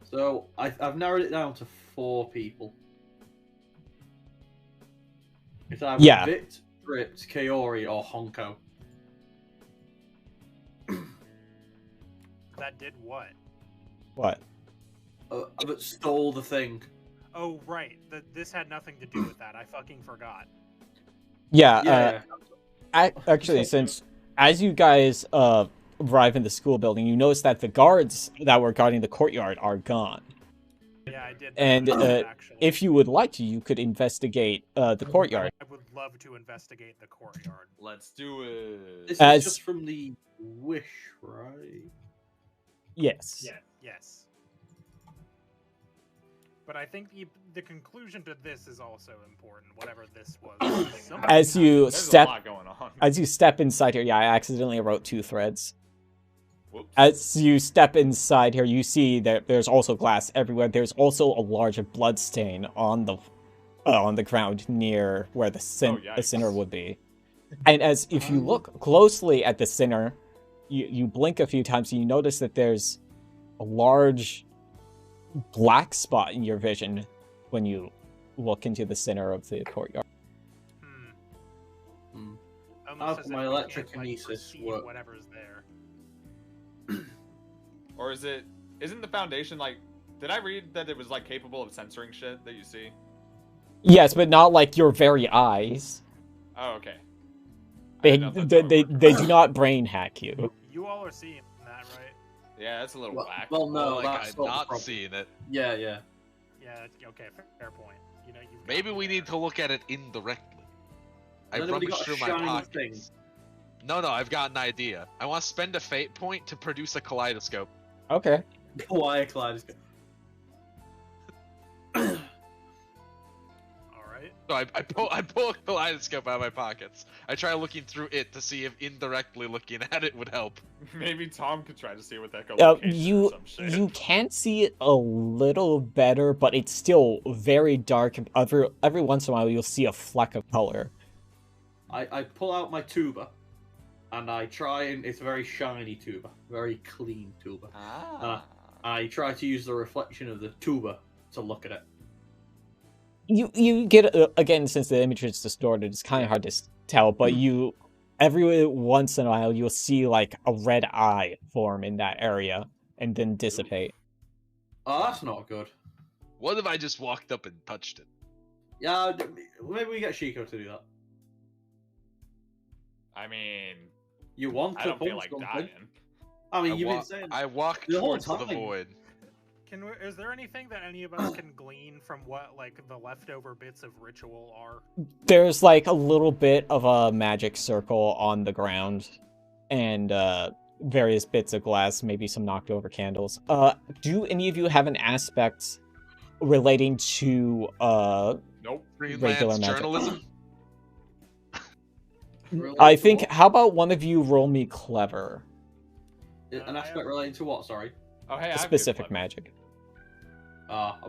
So I've narrowed it down to 4 people. It's either
Yeah.
Vit, Drips, Kaori, or Honko.
That did what?
What?
That stole the thing.
Oh, right. This had nothing to do with that. I fucking forgot.
Yeah,
Yeah.
actually, since as you guys arrive in the school building, you notice that the guards that were guarding the courtyard are gone.
Yeah, I did.
And
actually.
if you would like to, you could investigate the courtyard.
I would love to investigate the courtyard.
Let's do it.
This
As-
is just from the Wish, right?
Yes.
Yes. But I think the conclusion to this is also important, whatever this was.
As you
There's a
step
lot going on.
As you step inside here, yeah, I accidentally wrote 2 threads.
Whoops.
As you step inside here, you see that there's also glass everywhere. There's also a large blood stain on the ground near where the
yikes.
center would be. And as if you look closely at the center, you blink a few times and you notice that there's a large black spot in your vision when you look into the center of the courtyard.
Almost
How
as
can my
if we can't,
electrokinesis
perceive
work?
whatever's there.
Or isn't the foundation like, did I read that it was like capable of censoring shit that you see?
Yes, but not like your very eyes.
Oh, okay. I
They
didn't know if that's how it worked.
they do not brain hack you.
You all are seeing that, right?
Yeah, that's a little whack.
Well, no,
like
that's
I'm
not the
not
problem.
seeing it.
Yeah.
Yeah. Okay. Fair point. You know, you've got
Maybe
me
we
there.
need to look at it indirectly. I
Has anybody
rummaged
got a
through my
shiny
pockets. No, I've got an idea. I want to spend a fate point to produce a kaleidoscope.
Okay.
Why Kaleidoscope?
All right.
So I pull a kaleidoscope out of my pockets. I try looking through it to see if indirectly looking at it would help.
Maybe Tom could try to see what that location or
You
some shit.
you can see it a little better, but it's still very dark. Every once in a while, you'll see a fleck of color.
I pull out my tuba, and I try and it's a very shiny tuba, very clean tuba. I try to use the reflection of the tuba to look at it.
You get again, since the image is distorted, it's kind of hard to tell. But you every once in a while, you'll see like a red eye form in that area and then dissipate.
Oh, that's not good.
What if I just walked up and touched it?
Yeah, maybe we get Shiko to do that.
I mean,
You want
I
to
don't feel
punch
like
something?
dying.
I mean, you've been saying.
I walk
The whole
towards the
time.
void.
Is there anything that any of us can glean from what like the leftover bits of ritual are?
There's like a little bit of a magic circle on the ground, and various bits of glass, maybe some knocked over candles. Do any of you have an aspect relating to
Nope.
regular
Freelance
magic?
journalism.
I think, how about one of you roll me clever?
An aspect relating to what? Sorry.
Oh, hey, I
A
have good
specific
clever.
magic.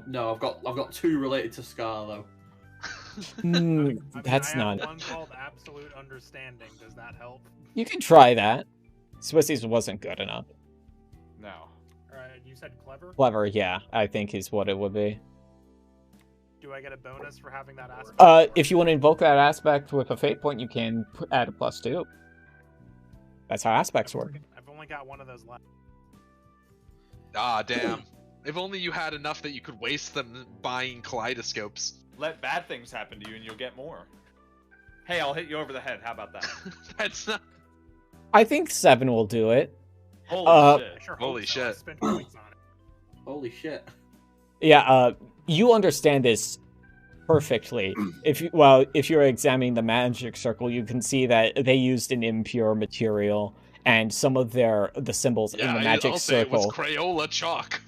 No, I've got 2 related to Scar though.
That's
I have
not.
one called Absolute Understanding. Does that help?
You can try that. Swissy's wasn't good enough.
No.
Alright, you said clever?
Clever, yeah, I think is what it would be.
Do I get a bonus for having that aspect?
If you want to invoke that aspect with a fate point, you can add a +2. That's how aspects work.
I've only got one of those left.
Ah, damn. If only you had enough that you could waste them buying kaleidoscopes.
Let bad things happen to you and you'll get more. Hey, I'll hit you over the head. How about that?
That's not.
I think 7 will do it.
Holy shit.
I sure hope
Holy
so. I
shit.
spent points on it.
Holy shit.
Yeah, you understand this perfectly. If you're examining the magic circle, you can see that they used an impure material, and some of the symbols in the magic
I'll say it was
circle,
Crayola chalk.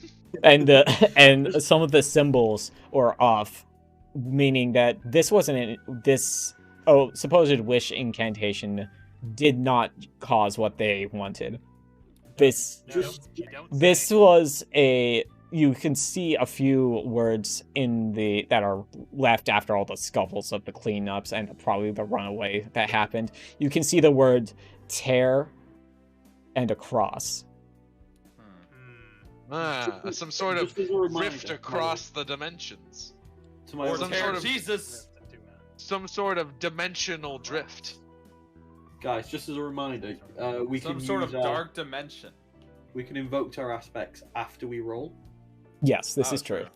and some of the symbols were off, meaning that this wasn't this supposed wish incantation did not cause what they wanted. This
No, you don't
this
say.
was a. You can see a few words that are left after all the scuffles of the cleanups and probably the runaway that happened. You can see the word tear and a cross.
Some sort of
Just as a reminder,
rift across the dimensions.
To my
Or
Some
tear
sort of-
Jesus.
Some sort of dimensional drift.
guys, just as a reminder, we
Some
can
sort of
use our-
dark dimension.
we can invoke our aspects after we roll.
Yes, this
Oh,
is true.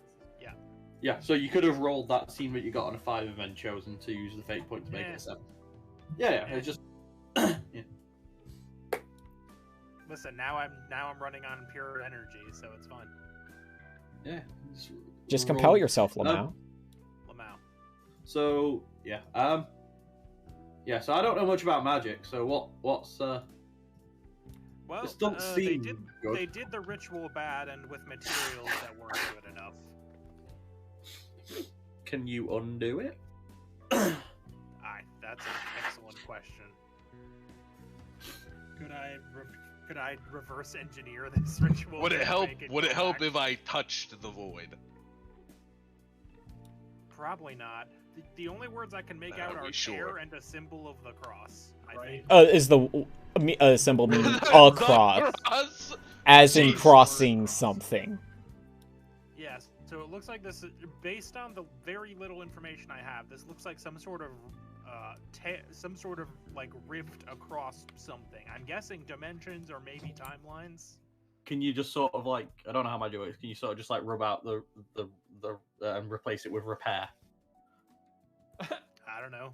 Yeah, so you could have rolled that scene that you got on a 5 and then chosen to use the fate point to make
Yeah.
it a 7. Yeah, it's just yeah.
Listen, now I'm running on pure energy, so it's fine.
Yeah.
Just
roll.
compel yourself, Lamau.
Lamau.
So yeah, yeah. So I don't know much about magic. So what's
Well,
This don't
they
seem
did
good.
they did the ritual bad and with materials that weren't good enough.
Can you undo it?
That's an excellent question. Could I reverse engineer this ritual?
Would it
to
help?
make
Would it
go
help
back?
if I touched the void?
Probably not. The only words I can make out
Are
are
we sure?
tear and a symbol of the cross. I think.
Is the symbol meaning a cross,
Cross?
as in
Jesus.
crossing something?
Yes. So it looks like this is based on the very little information I have. This looks like some sort of like rift across something. I'm guessing dimensions or maybe timelines.
Can you just sort of like, I don't know how magic works. Can you sort of just like rub out the and replace it with repair?
I don't know.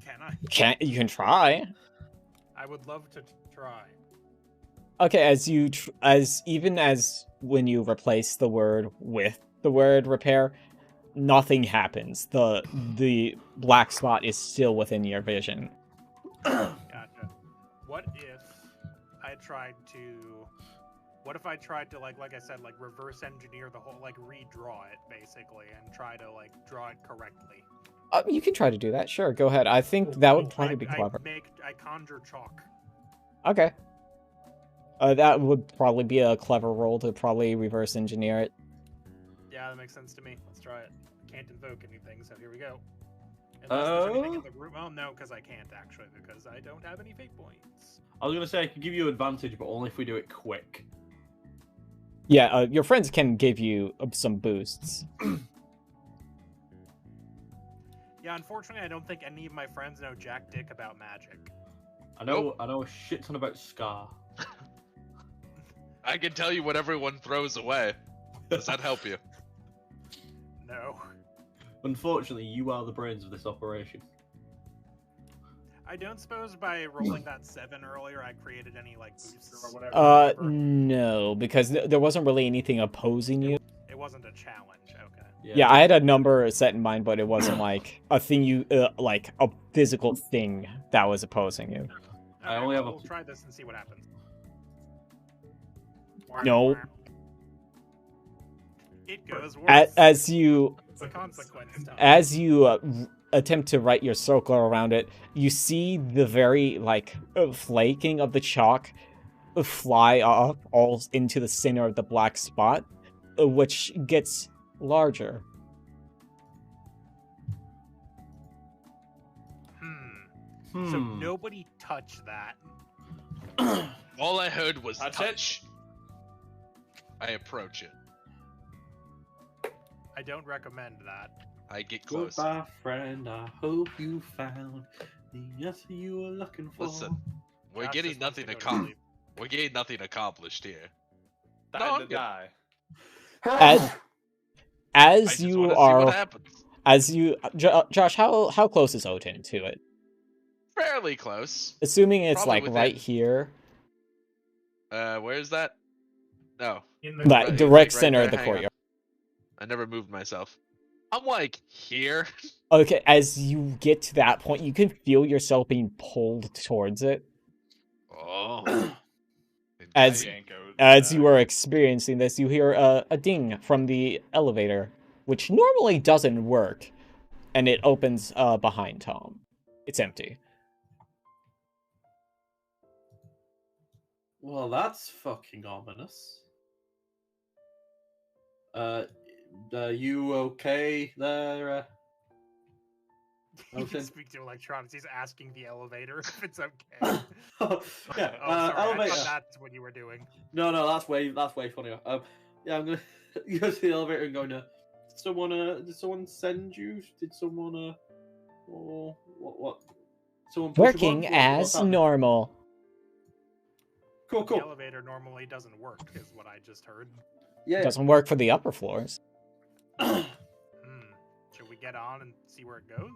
Can I?
You can try.
I would love to try.
Okay, as even as when you replace the word with the word repair, nothing happens. The black spot is still within your vision.
Gotcha. What if I tried to like I said, like reverse engineer the whole, like redraw it basically, and try to like draw it correctly?
You can try to do that. Sure, go ahead. I think that would probably be clever.
I conjure chalk.
Okay. That would probably be a clever roll to probably reverse engineer it.
Yeah, that makes sense to me. Let's try it. Can't invoke anything, so here we go. Unless there's anything in the room. Oh no, because I can't actually, because I don't have any fate points.
I was gonna say I could give you advantage, but only if we do it quick.
Yeah, your friends can give you some boosts.
Yeah, unfortunately, I don't think any of my friends know jack dick about magic.
I know a shit ton about Scar.
I can tell you what everyone throws away. Does that help you?
No.
Unfortunately, you are the brains of this operation.
I don't suppose by rolling that 7 earlier, I created any like boosts or whatever.
No, because there wasn't really anything opposing you.
It wasn't a challenge. Okay.
Yeah, I had a number set in mind, but it wasn't like a thing like a physical thing that was opposing you.
I only have
we'll
a-
try this and see what happens.
No.
It goes worse.
As you
It's a consequence. Tom.
as you attempt to write your circle around it, you see the very flaking of the chalk fly up all into the center of the black spot, which gets larger.
So nobody touch that.
All I heard was
Touch it.
touch. I approach it.
I don't recommend that.
I get close.
Goodbye, friend. I hope you found the answer you were looking for.
Listen, we're
Josh
getting
just wants
nothing
to go to
accomplished.
sleep.
We're getting nothing accomplished here. No,
Time
I'm
to
good.
die.
As
I
as
just
you
want to see what
are
happens.
as you Josh, how close is Odin to it?
Fairly close.
Assuming it's
Probably
like right
within-
here,
Where's that? No,
In the
that
Right,
direct
right
center
there,
of the
hang on.
courtyard.
I never moved myself. I'm like here.
Okay, as you get to that point, you can feel yourself being pulled towards it.
Oh.
As
Yanko,
as you are experiencing this, you hear a ding from the elevator, which normally doesn't work, and it opens behind Tom. It's empty.
Well, that's fucking ominous. You okay there?
You
Open.
can speak to electronics. He's asking the elevator if it's okay.
Yeah,
Oh, sorry. I
elevator.
thought that's what you were doing.
No, that's way funnier. Yeah, I'm gonna go to the elevator and go to. Did someone send you? Did someone or what? Someone push a button?
Working
What's
as
happening?
normal.
Cool.
The elevator normally doesn't work, is what I just heard.
Yeah.
Doesn't work for the upper floors.
Should we get on and see where it goes?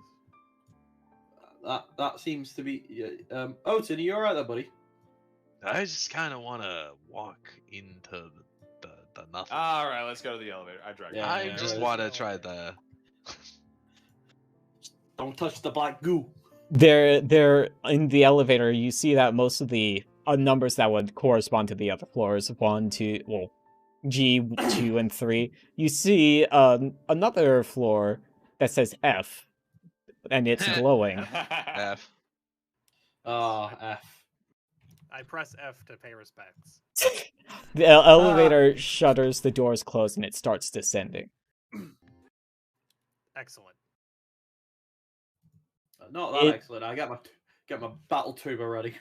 That seems to be. Yeah. Otin, are you alright there, buddy?
I just kind of want to walk into the nothing.
All right, let's go to the elevator. I drag.
Yeah.
I just
yeah.
want to try the.
Don't touch the black goo.
There in the elevator, you see that most of the numbers that would correspond to the other floors, 1, 2, well, G, 2, and 3. You see another floor that says F, and it's glowing.
F.
F.
I press F to pay respects.
The elevator shutters, the doors close, and it starts descending.
Excellent.
Not that
It-
excellent. I get my battle tuba ready.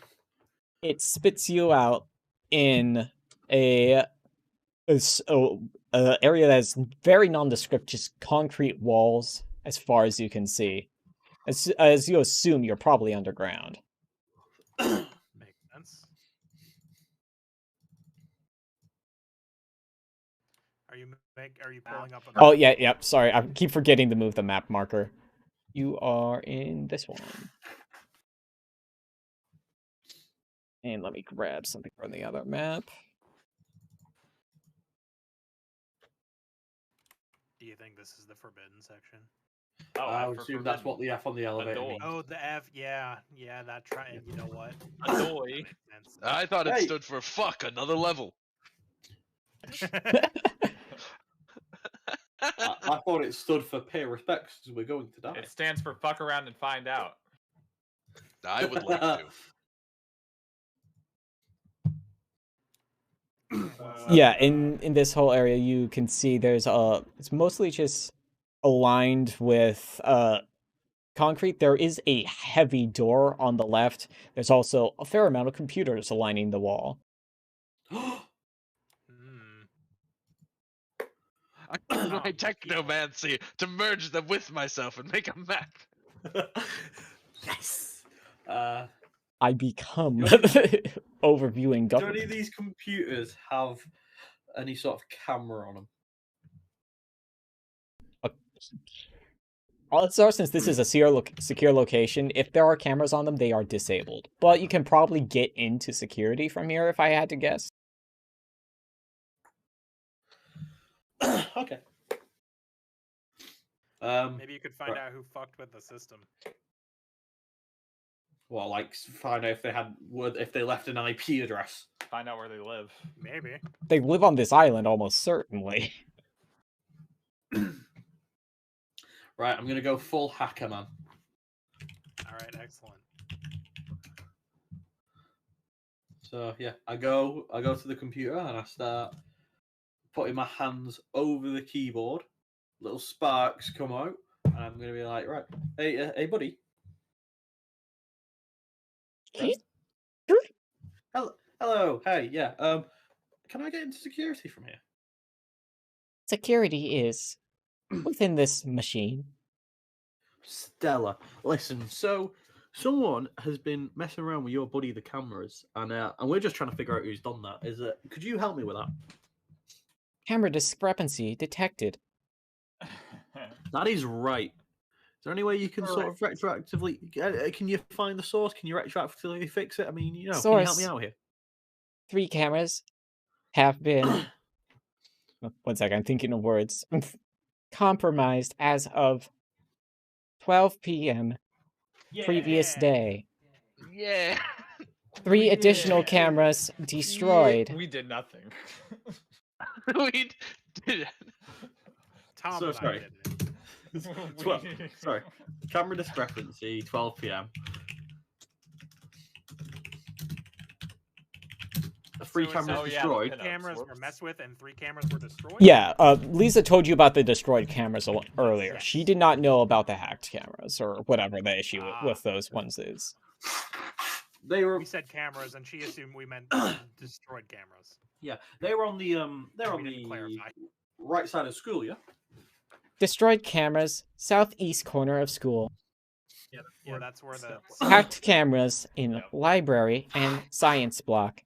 It spits you out in a area that's very nondescript, just concrete walls as far as you can see. As you assume, you're probably underground.
Makes sense. Are you pulling up?
Oh yeah. Sorry, I keep forgetting to move the map marker. You are in this one. And let me grab something from the other map.
Do you think this is the forbidden section?
Oh,
I
F
would
for
assume that's what the F on the elevator
door.
means.
Oh, the F. Yeah, that try. You know what?
Annoy.
That makes
I thought it
Hey.
stood for fuck another level.
sense.
I thought it stood for pay respects because we're going to die.
It stands for fuck around and find out.
I would like to.
Yeah, in this whole area, you can see there's it's mostly just aligned with concrete. There is a heavy door on the left. There's also a fair amount of computers lining the wall.
I use my technomancy to merge them with myself and make a map.
Yes.
I become
Do
overviewing
Do any
government.
of these computers have any sort of camera on them?
Odds are, since this is a secure location, if there are cameras on them, they are disabled. But you can probably get into security from here, if I had to guess.
Okay.
Maybe you could find out who fucked with the system.
Well, like find out if they left an IP address.
Find out where they live.
Maybe.
They live on this island, almost certainly.
Right, I'm gonna go full hacker man.
All right, excellent.
So yeah, I go to the computer and I start putting my hands over the keyboard. Little sparks come out, and I'm gonna be like, right, hey buddy. Hello, hey, yeah. Can I get into security from here?
Security is within this machine.
Stellar. Listen, so someone has been messing around with your buddy, the cameras, and we're just trying to figure out who's done that. Could you help me with that?
Camera discrepancy detected.
That is right. Is there any way you can sort of retroactively? Can you find the source? Can you retroactively fix it? I mean, can you help me out here?
3 cameras have been. One second, I'm thinking of words. Compromised as of 12 p.m. previous day.
Yeah.
3 additional cameras destroyed.
We did nothing.
We did.
Tom
So
and I
sorry.
did it.
Sorry, camera discrepancy, 12 p.m. 3
So it
cameras
says
destroyed.
pinups,
Cameras were
whoops.
messed with and 3 cameras were destroyed.
Yeah, Lisa told you about the destroyed cameras earlier.
Yes.
She did not know about the hacked cameras or whatever the issue with those ones is.
They were
We said cameras, and she assumed we meant destroyed cameras.
they were on the they're
We
on
didn't
the
clarify.
right side of school, yeah.
Destroyed cameras, southeast corner of school.
Yeah, that's where the
Hacked cameras in library and science block.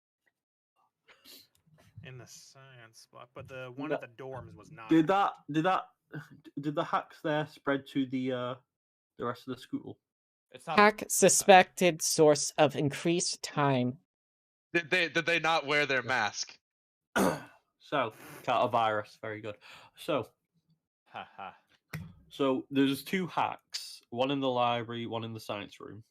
in the science block, but the one at the dorms was not.
Did the hacks there spread to the rest of the school?
It's not.
Hack suspected source of increased time.
Did they not wear their mask?
So, cat a virus. Very good.
Haha.
So there's 2 hacks, one in the library, one in the science room.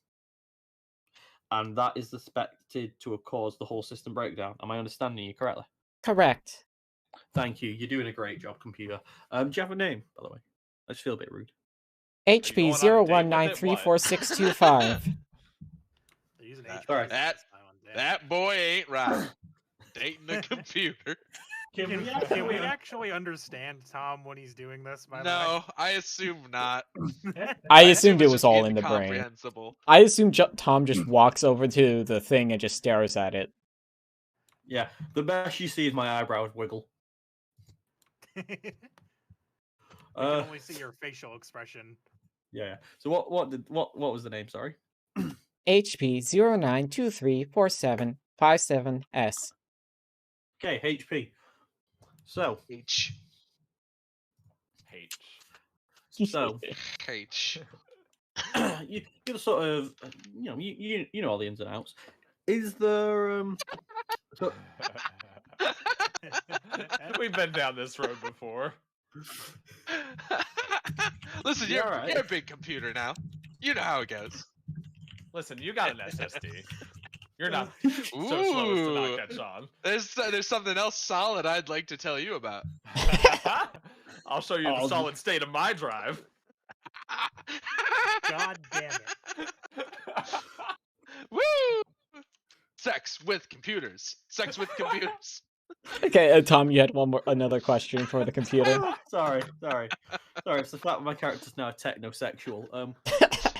And that is suspected to have caused the whole system breakdown. Am I understanding you correctly?
Correct.
Thank you. You're doing a great job, computer. Do you have a name, by the way? I just feel a bit rude.
HP
going on a date with it?
019346225.
They're using
That-
HP
Sorry.
this time on day.
That boy ain't right. Dating the computer.
Can we actually understand Tom when he's doing this? By
No, I assume not.
I assumed it was
just
all in the brain.
incomprehensible.
I assume Tom just walks over to the thing and just stares at it.
Yeah, the best you see is my eyebrows wiggle.
the way? We
Uh,
can only see your facial expression.
Yeah. So what was the name? Sorry.
HP 09234757S.
Okay, HP. So
H.
H.
so
H.
you sort of you know all the ins and outs. Is there so,
We've been down this road before.
Listen,
Yeah,
you're,
all right.
you're a big computer now. You know how it goes.
Listen, you got an SSD. You're not so slow as to not catch on.
There's something else solid I'd like to tell you about.
I'll show you the solid state of my drive.
God damn it!
Woo! Sex with computers. Sex with computers.
Okay, Tom, you had another question for the computer.
sorry. It's the fact that my character's now technosexual.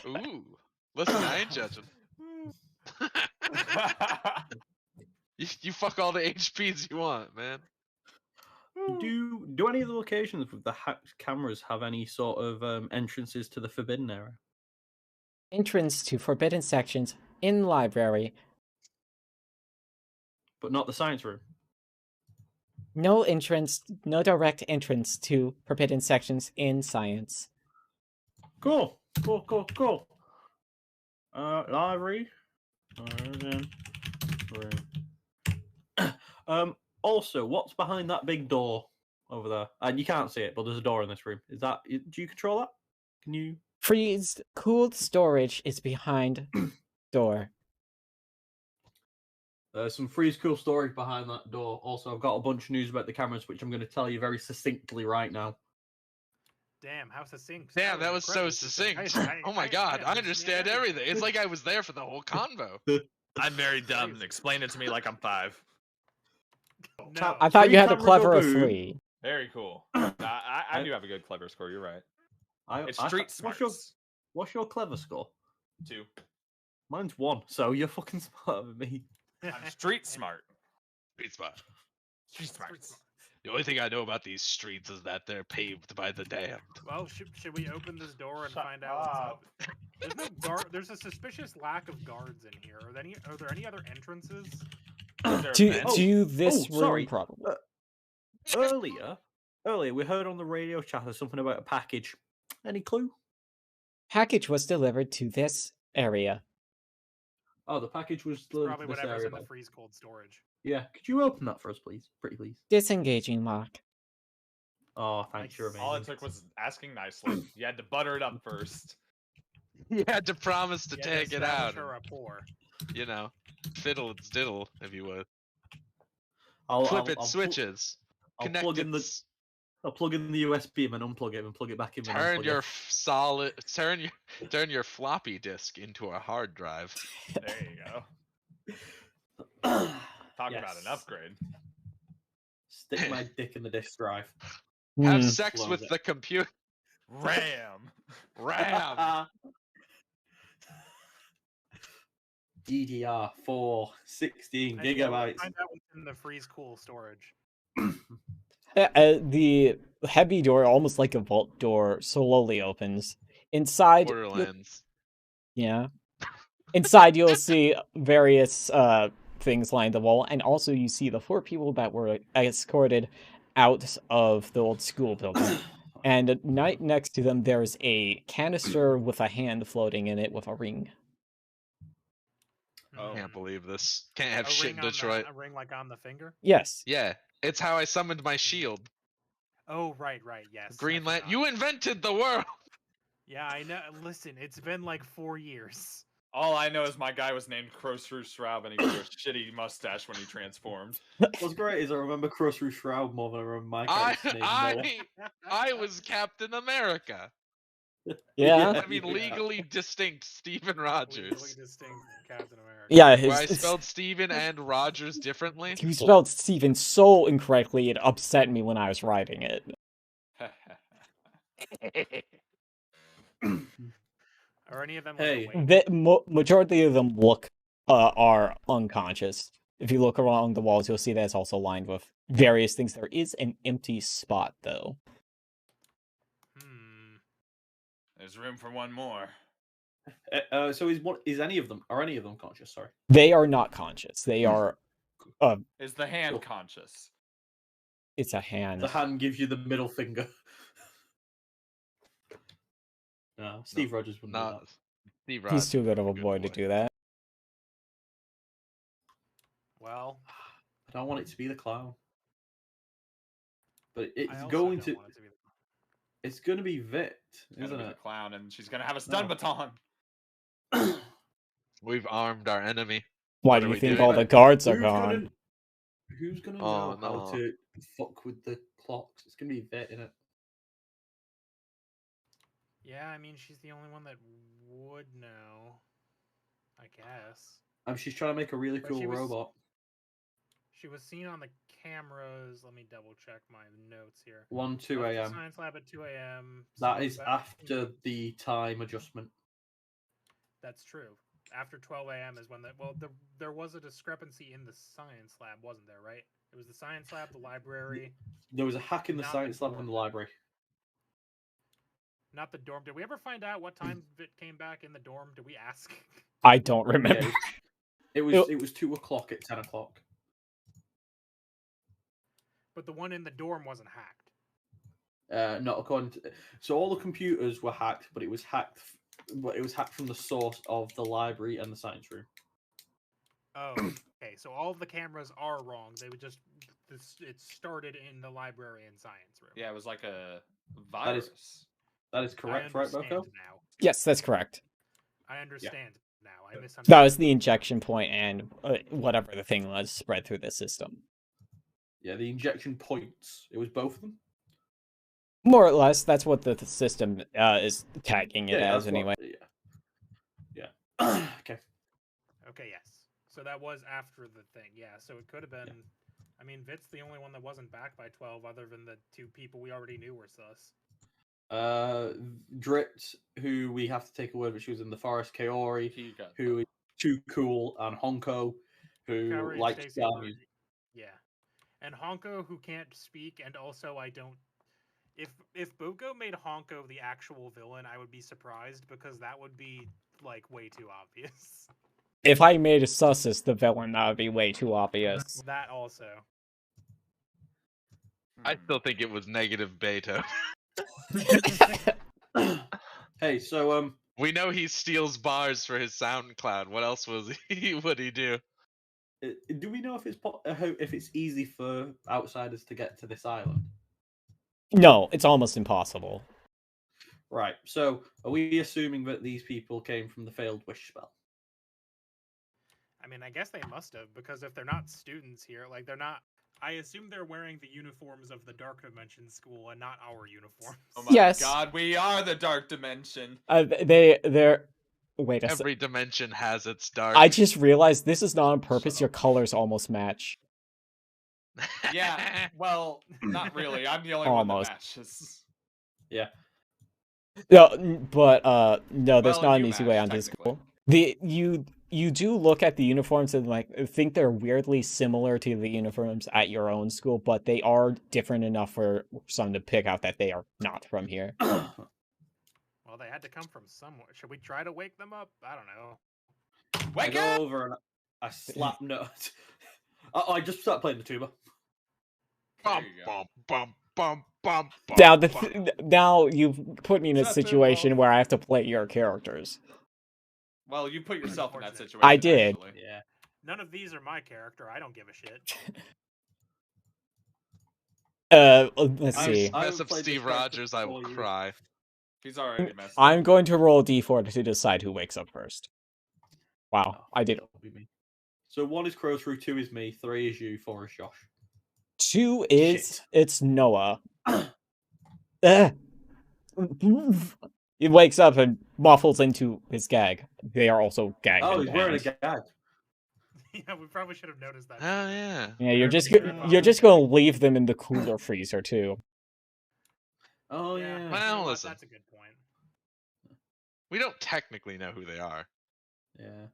Ooh. Listen, I ain't judging. You fuck all the HPs you want, man.
Do any of the locations with the hacked cameras have any sort of entrances to the forbidden area?
Entrance to forbidden sections in library.
But not the science room.
No direct entrance to forbidden sections in science.
Cool. Library. Also, what's behind that big door over there? And you can't see it, but there's a door in this room. Do you control that? Can you?
Freeze cooled storage is behind door.
Some freeze cool story behind that door. Also, I've got a bunch of news about the cameras, which I'm going to tell you very succinctly right now.
Damn, how succinct.
Damn, that was so
incredibly
succinct.
I-
Oh my
I
god, I
understand
understand everything. It's like I was there for the whole convo.
I'm very dumb. Explain it to me like I'm 5.
No.
I thought
Three
you had a
camera
clever
go
of
boom.
3.
Very cool. I do have a good clever score. You're right. It's street smarts.
What's your clever score?
2.
Mine's 1, so you're fucking smarter than me.
I'm street smart.
Street smart.
Street smarts.
The only thing I know about these streets is that they're paved by the damned.
Well, should we open this door and
Shut
find out what's
up.
up? There's no guard. There's a suspicious lack of guards in here. Are there any other entrances?
Is there a vent?
To this room,
sorry.
probably.
Earlier, we heard on the radio chatter something about a package. Any clue?
Package was delivered to this area.
Oh, the package was
It's
delivered
probably
to this
whatever's
area.
in the
then.
freeze cold storage.
Yeah, could you open that for us, please? Pretty please.
Disengaging lock.
Oh, thanks, you're amazing.
All it took was asking nicely. You had to butter it up first.
You had to promise to
Yeah,
take it out.
establish a rapport.
You know, fiddle its diddle, if you would.
I'll
Flip it
I'll
switches.
I'll
Connect
plug in the
its-
I'll plug in the USB and unplug it and plug it back in. when I
Turn
unplug
your
it.
turn your floppy disk into a hard drive.
There you go. Talk about an
Yes.
upgrade.
Stick my dick in the disk drive.
Have
Hmm.
sex
Close
with
it.
the computer.
RAM.
RAM.
DDR4, 16
And yeah, we'll
gigabytes.
Find out what's in the freeze cool storage.
The heavy door, almost like a vault door, slowly opens. Inside,
Borderlands.
yeah. Inside, you'll see various things lined the wall, and also you see the 4 people that were escorted out of the old school building. And right next to them, there's a canister with a hand floating in it with a ring.
Oh.
Can't believe this. Can't have
A
shit
ring
in
on the-
Detroit.
a ring like on the finger.
Yes.
Yeah, it's how I summoned my shield.
Oh right, yes. I
Greenland,
forgot.
you invented the world.
Yeah, I know. Listen, it's been like 4 years.
All I know is my guy was named Crossroot Shroud and he wore a shitty mustache when he transformed.
What's great is I remember Crossroot Shroud more than I remember my
I
character's name.
I was Captain America.
Yeah.
I mean, legally distinct Steven
Legally
Rogers.
distinct Captain America.
Yeah,
Where I
his,
spelled Steven and Rogers differently.
you spelled Steven so incorrectly, it upset me when I was writing it.
Are any of them like
Hey.
awake?
The majority of them are unconscious. If you look along the walls, you'll see that it's also lined with various things. There is an empty spot, though.
There's room for one more.
So is any of them? Are any of them conscious? Sorry.
They are not conscious. They are.
Is the hand
Cool.
conscious?
It's a hand.
The hand gives you the middle finger. No, Steve Rogers wouldn't do
Not
that.
Steve
He's
Rogers.
too good of a
Good
boy to
boy.
do that.
Well,
I don't want it to be the clown. But
I
it's
also
going
don't
to.
want it to be
It's going to be Vit,
Gonna
isn't
be the
it?
clown, and she's gonna have a stun
No.
baton.
We've armed our enemy.
Why
What
do
are
you
we
think
doing?
all the guards are
Who's
gone?
gonna- Who's gonna
Oh,
know how
no.
to fuck with the clocks? It's gonna be Vit, innit?
Yeah, I mean, she's the only one that would know. I guess.
She's trying to make a really
But
cool
she was-
robot.
She was seen on the cameras. Let me double check my notes here.
2
Left the
a.m.
Science lab at 2 a.m.
That
seen
is
back-
after the time adjustment.
That's true. After 12 a.m. is when there was a discrepancy in the science lab, wasn't there? Right? It was the science lab, the library,
There was a hack in the
Not
science
the
lab in the library.
not the dorm. Did we ever find out what time it came back in the dorm? Did we ask?
I don't
Yeah,
remember.
it was 2 o'clock at 10 o'clock.
But the one in the dorm wasn't hacked.
Not according to. So all the computers were hacked, but it was hacked. But it was hacked from the source of the library and the science room.
Oh, okay. So all of the cameras are wrong. They would just it started in the library and science room.
Yeah, it was like a
That is
virus.
That is correct,
I
right,
understand
Boco?
now.
Yes, that's correct.
I understand. now. I misunderstood.
That was the injection point and whatever the thing was spread through the system.
Yeah, the injection points. It was both of them.
More or less, that's what the system is tagging it
Yeah,
as
that's what-
anyway.
Yeah. Okay.
Okay, yes. So that was after the thing. Yeah, so it could have been.
Yeah.
I mean, Vit's the only one that wasn't back by 12, other than the two people we already knew were sus.
Drit, who we have to take a word, but she was in the forest. Kaori,
He got
who is too cool, and Honko, who
Kaori and
likes
Stacy
jam
were-
music.
Yeah, and Honko, who can't speak, and also I don't. If Boco made Honko the actual villain, I would be surprised because that would be like way too obvious.
If I made a Sussus the villain, that would be way too obvious.
That also.
I still think it was negative beta.
Hey, so
We know he steals bars for his SoundCloud. What else was he? Would he do?
do we know if it's easy for outsiders to get to this island?
No, it's almost impossible.
Right. So, are we assuming that these people came from the failed wish spell?
I mean, I guess they must have, because if they're not students here, like they're not. I assume they're wearing the uniforms of the Dark Dimension school and not our uniforms.
Oh my
Yes.
god, we are the Dark Dimension.
They're. Wait a sec.
Every dimension has its dark.
I just realized this is not on purpose. Your colors almost match.
Yeah, well, not really. I'm the only
Almost.
one that matches.
Yeah.
No, but no, there's
Well,
not an
you
easy way
match,
onto
technically.
school. You do look at the uniforms and like think they're weirdly similar to the uniforms at your own school, but they are different enough for some to pick out that they are not from here.
Well, they had to come from somewhere. Should we try to wake them up? I don't know.
I
Wake
go
up!
over and I slap note. I just start playing the tuba.
There
Bum,
you go.
bum, bum, bum, bum, bum,
Now,
bum.
now you've put me in a
Shut them
situation
off.
where I have to play your characters.
Well, you put yourself in that
Unfortunate.
situation.
I did.
Actually.
Yeah.
None of these are my character. I don't give a shit.
Let's see.
I
Mess
would
up
play this
Steve
character
Rogers, I will
for you.
cry.
He's already messed
I'm
up.
going to roll a d4 to decide who wakes up first. Wow, I did.
That'll be me. So 1 is Crow-Through, 2 is me, 3 is you, 4 is Josh.
2 is
Shit.
it's Noah. He wakes up and muffles into his gag. They are also gagged.
Oh,
and
he's wearing a
bound.
gag.
Yeah, we probably should have noticed that.
Oh yeah.
Yeah, you're just
Very
you're just going to leave them in the cooler freezer too.
Oh yeah.
Well,
You know what?
listen.
That's a good point.
We don't technically know who they are.
Yeah.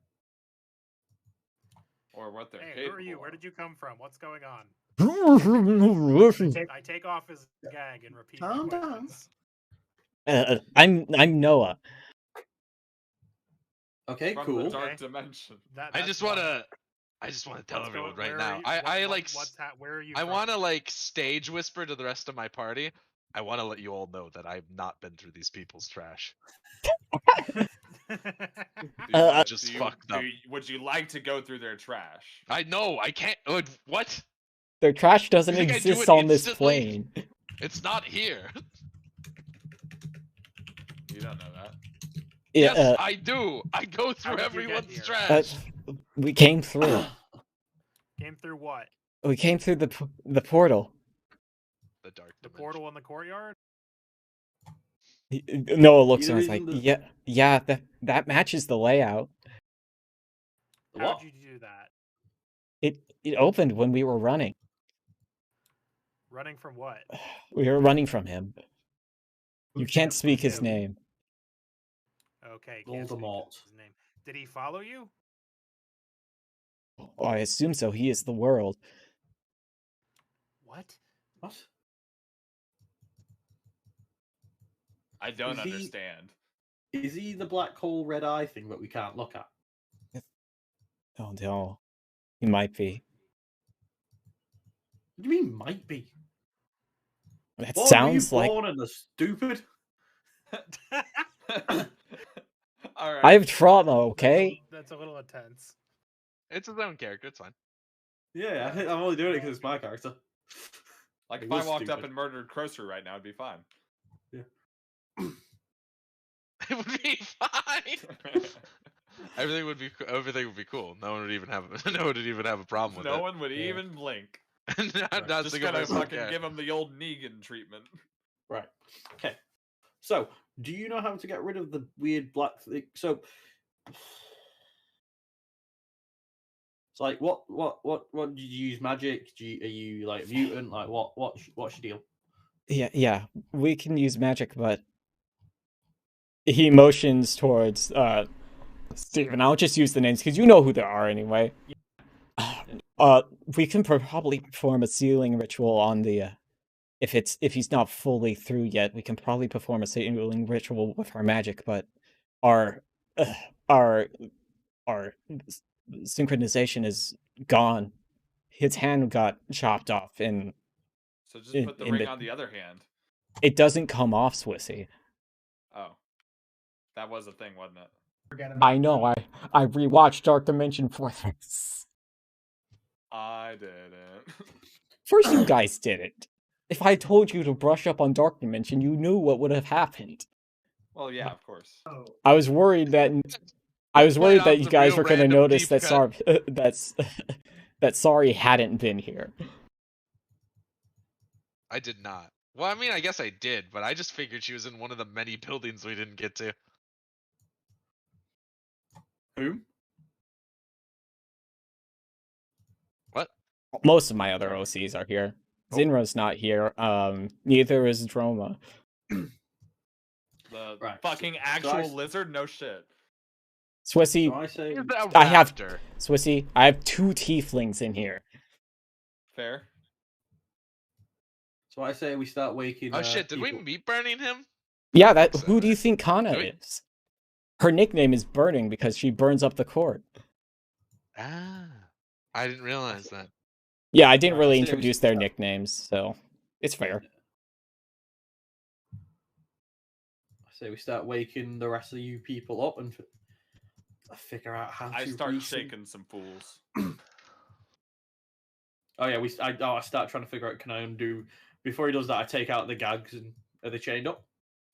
Or what they're
Hey,
capable
who are you? Where
of.
did you come from? What's going on? I take off his gag and repeat my
Calm down.
questions.
I'm Noah.
Okay,
From
cool.
the Dark
Okay.
Dimension.
I just want to tell
What's
everyone
going-
right
where are
now.
you-
I
what-
like
where are you?
I
from?
want to like stage whisper to the rest of my party. I want to let you all know that I've not been through these people's trash. I just fucked up.
Would you like to go through their trash?
I know I can't. What?
Their trash doesn't
You think I do
exist
it
on this
instantly?
plane.
It's not here.
You don't know that.
Yeah,
Yes, I do. I go through
did you get
everyone's
here?
trash.
we came through.
Came through what?
We came through the portal.
The dark.
The
dimension.
portal in the courtyard?
Noah looks and
Either
is like,
isn't the-
yeah, that matches the layout.
The
How'd
what?
you do that?
It opened when we were running.
Running from what?
We were running from him. You
Who's
can't
that?
speak his
Who?
name.
Okay, can't speak
Voldemort.
his name. Did he follow you?
Oh, I assume so. He is the world.
What?
What?
I don't
Is he-
understand.
Is he the black hole red eye thing that we can't look at?
Oh no, he might be.
What do you mean might be?
That
Boy,
sounds
were you
like
born in the stupid.
All right.
I have trauma. Okay.
That's a little intense.
It's his own character. It's fine.
Yeah, I'm only doing it because it's my character.
Like
It
if I
was
walked up
stupid.
and murdered Crocer right now, it'd be fine.
It would be fine. Everything would be cool. No one would even have a problem with
No
it.
one would even blink.
not
Just
single
gonna
person would
fucking
care.
give him the old Negan treatment.
Right. Okay. So, do you know how to get rid of the weird black thing? So, it's like what did you use? Magic? Are you like mutant? Like what's your deal?
Yeah, we can use magic, but he motions towards Steven. I'll just use the names because you know who there are anyway. We can probably perform a sealing ritual on the if he's not fully through yet, we can probably perform a sealing ritual with our magic, but our our synchronization is gone. His hand got chopped off, and
So just put the ring on the other hand.
it doesn't come off, Swissy.
Oh, that was a thing, wasn't it?
I know. I rewatched Dark Dimension for this.
I didn't.
First, you guys did it. If I told you to brush up on Dark Dimension, you knew what would have happened.
Well, yeah, of course.
I was worried that you guys were going to notice that Sorry hadn't been here.
I did not. Well, I mean, I guess I did, but I just figured she was in one of the many buildings we didn't get to.
Whom?
What?
Most of my other OCs are here. Zinra's not here. Neither is Droma.
The
Right.
fucking actual lizard? No shit.
Swissy,
So I say
Swissy, I have 2 tieflings in here.
Fair.
So I say we start waking.
Oh shit! Did we
people.
meet burning him?
Yeah,
So,
who do you think Kana is? Her nickname is Burning because she burns up the court.
Ah, I didn't realize that.
Yeah, I didn't
Right,
really
I say we
introduce their
start-
nicknames, so it's fair.
I say we start waking the rest of you people up and figure out how to.
I start shaking some fools.
Oh yeah, I start trying to figure out, can I undo? Before he does that, I take out the gags and are they chained up?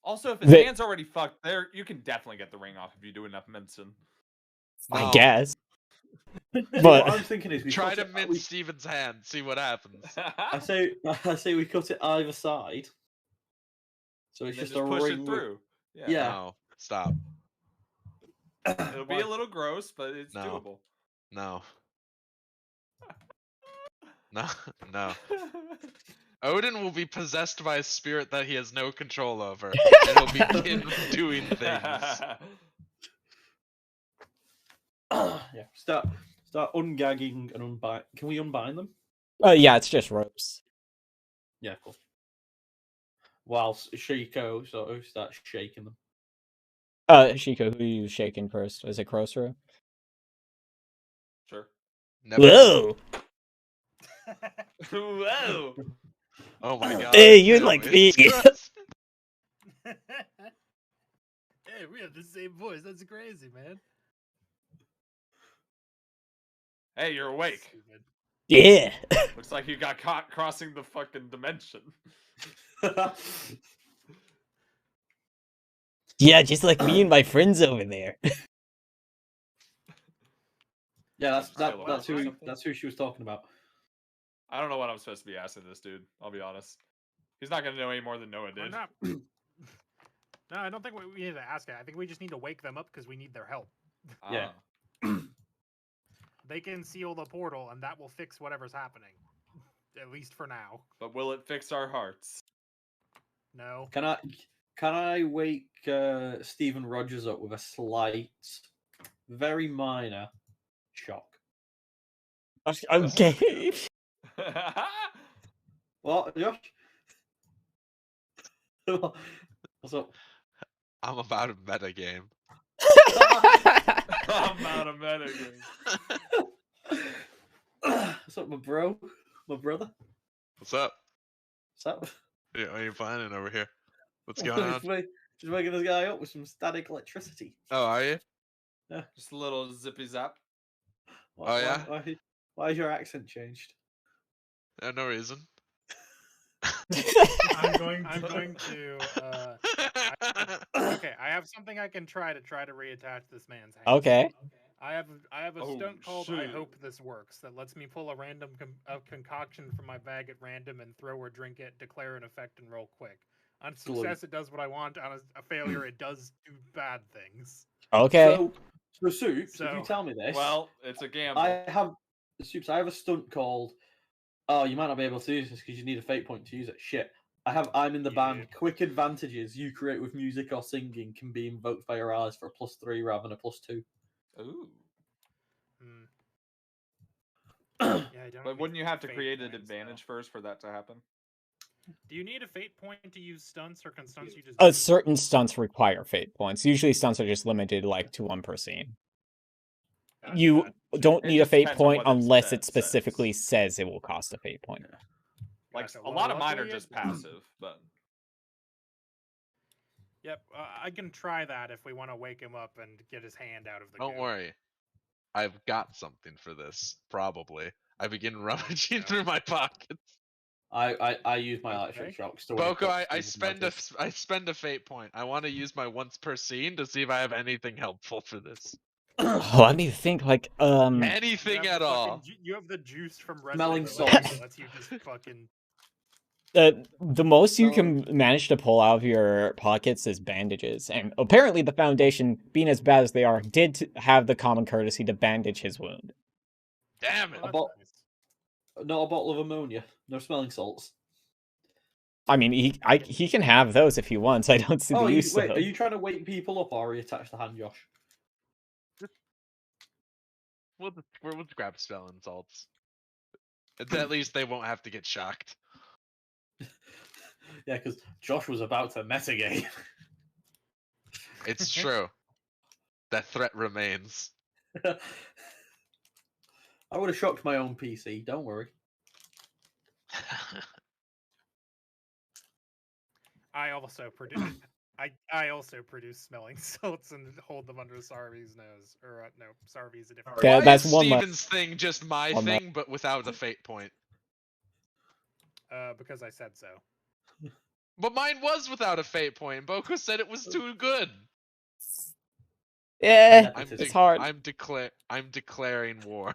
Also, if his hand's already fucked, there you can definitely get the ring off if you do enough medicine.
I
No.
guess.
What
But
I'm thinking is we
Try
cut
to
it-
mint
we-
Steven's hand, see what happens.
I say we cut it either side, so it's
Then
just
just
a
push
ring.
it
with-
through.
Yeah.
No, stop.
It'll be a little gross, but it's
No.
doable.
No. No, no. Odin will be possessed by a spirit that he has no control over, and he'll begin doing things.
Yeah, start ungagging and unbind. Can we unbind them?
yeah, it's just ropes.
Yeah, cool. Whilst Shiko sort of starts shaking them.
Shiko, who are you shaking first? Is it Krosra?
Sure.
Never.
Whoa!
Whoa!
Oh my god.
Hey, you're
no,
like
it's
me.
gross.
Hey, we have the same voice. That's crazy, man.
Hey, you're awake.
Stupid.
Yeah!
Looks like you got caught crossing the fucking dimension.
Yeah, just like me and my friends over there.
Yeah,
Right,
that's who she was talking about.
I don't know what I'm supposed to be asking this dude. I'll be honest. He's not gonna know any more than Noah
We're
did.
not- No, I don't think we need to ask it. I think we just need to wake them up because we need their help.
Yeah.
They can seal the portal, and that will fix whatever's happening. At least for now.
But will it fix our hearts?
No.
Can I wake Stephen Rogers up with a slight, very minor shock?
Okay.
What, Josh? What's up?
I'm about a meta game.
I'm out of metagame.
What's up, my bro? My brother?
What's up?
What's up?
Yeah, what are you finding over here? What's going on?
Just waking this guy up with some static electricity.
Oh, are you?
Just a little zippy zap.
Oh, yeah?
Why has your accent changed?
No reason.
I'm going to.
Okay, I have something I can try to reattach this man's hand.
Okay.
I have a
Oh,
stunt called I
shoot.
Hope This Works that lets me pull a random concoction from my bag at random and throw or drink it, declare an effect, and roll quick. On success, it does what I want. On a failure, it does do bad things.
Okay.
So Soups, if
So-
you tell me this,
Well, it's a gamble.
I have Soups. I have a stunt called. Oh, you might not be able to use this because you need a fate point to use it. Shit. I'm in the band.
Yeah.
Quick advantages you create with music or singing can be invoked by your allies for a +3 rather than a +2.
Ooh.
Hmm. Yeah, I don't
But wouldn't you have to
fate
create an
points, though.
advantage first for that to happen?
Do you need a fate point to use stunts, or can stunts you just?
Certain stunts require fate points. Usually stunts are just limited like to 1 per scene.
Gotcha,
You
gotcha.
don't
It
need a
just
fate
depends on
point
what it
unless it
says.
specifically says it will cost a fate point.
Like
Gotcha.
a
Well,
lot of mine are
luckily
just
it-
passive, but
Yep, I can try that if we want to wake him up and get his hand out of the.
Don't
goat.
worry. I've got something for this, probably. I begin rummaging
no.
through my pockets.
I use my
Okay.
electric shocks to wake
Boco,
up
I
Stephen
spend a fate point. I want to use my once per scene to see if I have anything helpful for this.
Oh, let me think. Like,
You
Anything
have
at
the fucking
all.
you have the juice from
Smelling
Resident Evil
salts.
that lets you just fucking.
the most you
So-
can manage to pull out of your pockets is bandages, and apparently the Foundation, being as bad as they are, did have the common courtesy to bandage his wound.
Damn it.
Well,
bought-
that's nice.
Not a bottle of ammonia. No smelling salts.
I mean, he can have those if he wants. I don't see the use of
Are
them.
you trying to wake people up or reattach the hand, Josh?
We'll just grab spelling salts. At least they won't have to get shocked.
Yeah, because Josh was about to metagame.
It's true. That threat remains.
I would have shocked my own PC. Don't worry.
I also produce. I also produce smelling salts and hold them under Sarvi's nose. Or no, Sarvi's a different.
Okay,
Why
that's
is
one less.
Steven's thing just my
One less.
thing, but without a fate point?
Because I said so.
But mine was without a fate point. Boco said it was too good.
Yeah,
Nepotism.
it's hard.
I'm declaring war.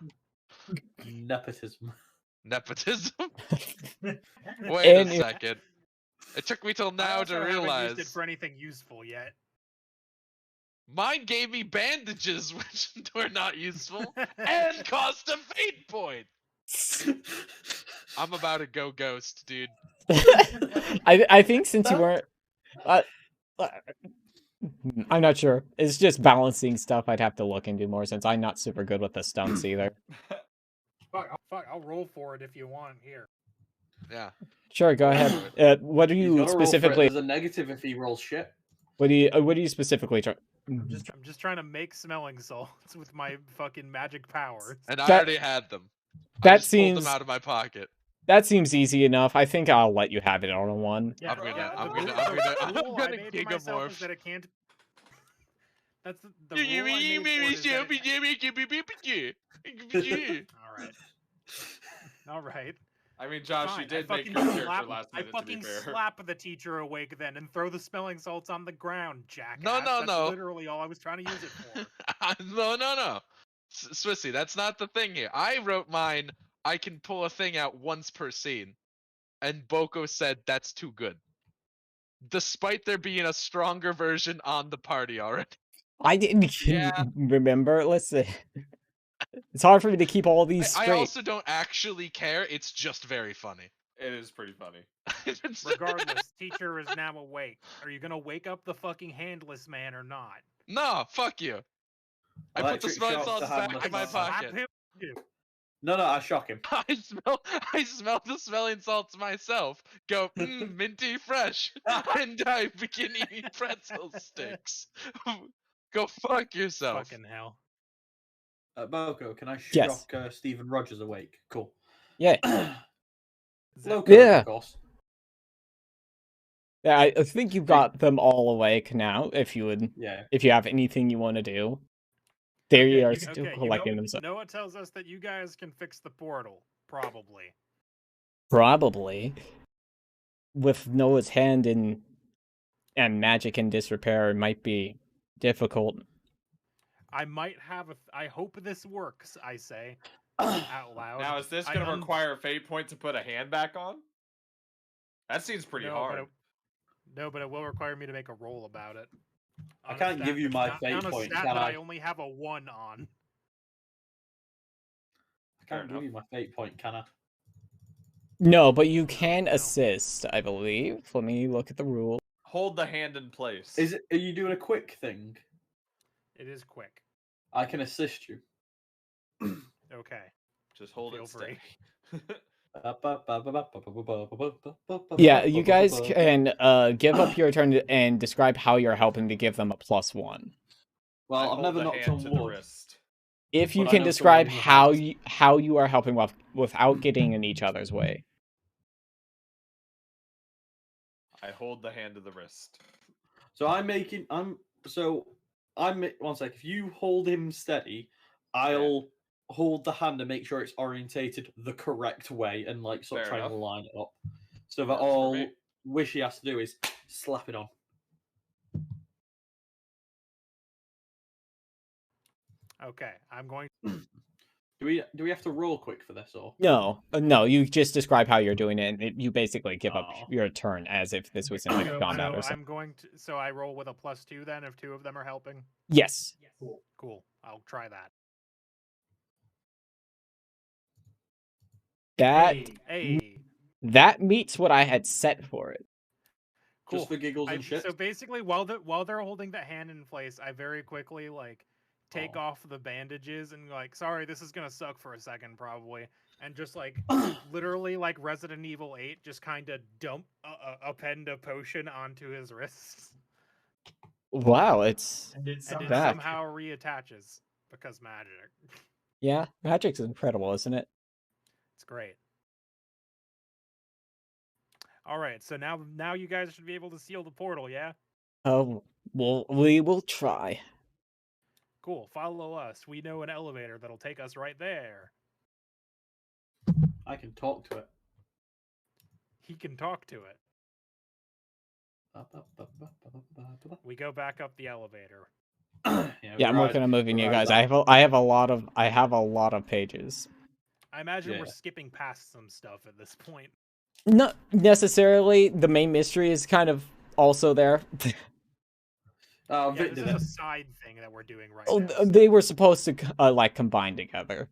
Nepotism.
Nepotism. Wait
And
a
it-
second. It took me till
I
now
also
to
haven't
realize
used it for anything useful yet.
mine gave me bandages, which were not useful, and cost a fate point. I'm about to go ghost, dude.
I think since you weren't, uh, I'm not sure. It's just balancing stuff. I'd have to look into more since I'm not super good with the stunts either.
I'll roll for it if you want. Here.
Yeah.
Sure, go ahead. What do
He's
you
gotta roll for it.
specifically?
There's a negative if he rolls shit.
What do you specifically try?
I'm just trying to make smelling salts with my fucking magic powers.
And I
That-
already had them. I
that
just pulled
seems-
them out of my pocket.
That seems easy enough. I think I'll let you have it on one.
Yeah,
I'm gonna-
yeah,
I'm
the
gonna-
rule-
I'm gonna-
the
I'm
rule I
gonna
made for myself is
gigamorph.
that it can't. That's the rule I made for it is that all right.
I mean, Josh,
Fine,
you did
I
make
fucking
your character
slap,
last
I
minute, to be
fucking
fair.
slap the teacher awake then and throw the smelling salts on the ground, jackass.
No,
That's
no.
literally all I was trying to use it for.
No. Swissy, that's not the thing here. I wrote mine. I can pull a thing out once per scene, and Boco said that's too good, despite there being a stronger version on the party already.
I didn't
Yeah.
remember. Listen, it's hard for me to keep all these
I
straight.
also don't actually care. It's just very funny.
It is pretty funny.
Regardless, teacher is now awake. Are you gonna wake up the fucking handless man or not?
No, fuck you. I put the
Electric
smelling
shock
salts
to hand
back
the
in my
slap
pocket.
him.
No, I shock him.
I smell the smelling salts myself. Go, minty fresh, and I begin eating pretzel sticks. Go fuck yourself.
Fucking hell.
Boco, can I
Yes.
shock Stephen Rogers awake? Cool.
Yeah,
Loco,
Yeah.
of course.
yeah. I think you've got them all awake now. If you would,
Yeah.
if you have anything you want to do, there you are still
Okay,
collecting them. So
Noah tells us that you guys can fix the portal. Probably.
probably with Noah's hand in and magic and disrepair might be difficult.
I might have a. I hope this works. I say out loud.
Now, is this going to require a fate point to put a hand back on? That seems pretty hard.
But it will require me to make a roll about it.
I can't give you my fate point, can I?
I only have a 1 on.
I can't give you my fate point, can I?
No, but you can assist, I believe. Let me look at the rule.
Hold the hand in place.
Are you doing a quick thing?
It is quick.
I can assist you.
Okay.
Just hold it steady.
Yeah, you guys can give up your turn and describe how you're helping to give them a +1.
Well, I've never knocked on wood.
If you can describe how you are helping without getting in each other's way.
I hold the hand to the wrist.
So one sec. If you hold him steady, I'll hold the hand and make sure it's orientated the correct way and like sort of trying to line it up. So that all Wishy has to do is slap it on.
Okay, I'm going.
Do we have to roll quick for this or?
No, you just describe how you're doing it, and you basically give up your turn as if this was in like combat or something.
I'm going to. So I roll with a +2 then if 2 of them are helping.
Yes.
Cool. I'll try that.
That meets what I had set for it.
Cool.
Just for giggles and shit.
So basically, while they're holding the hand in place, I very quickly take off the bandages and sorry, this is gonna suck for a second probably, and just literally like Resident Evil 8, just kind of dump append a potion onto his wrists.
Wow,
it somehow reattaches because magic.
Yeah, magic's incredible, isn't it?
It's great. All right, so now you guys should be able to seal the portal, yeah?
Oh, well, we will try.
Cool, follow us. We know an elevator that'll take us right there.
I can talk to it.
He can talk to it. We go back up the elevator.
Yeah, I'm working on moving you guys. I have a lot of pages.
I imagine we're skipping past some stuff at this point.
Not necessarily. The main mystery is kind of also there.
This is a side thing that we're doing right now.
They were supposed to combine together.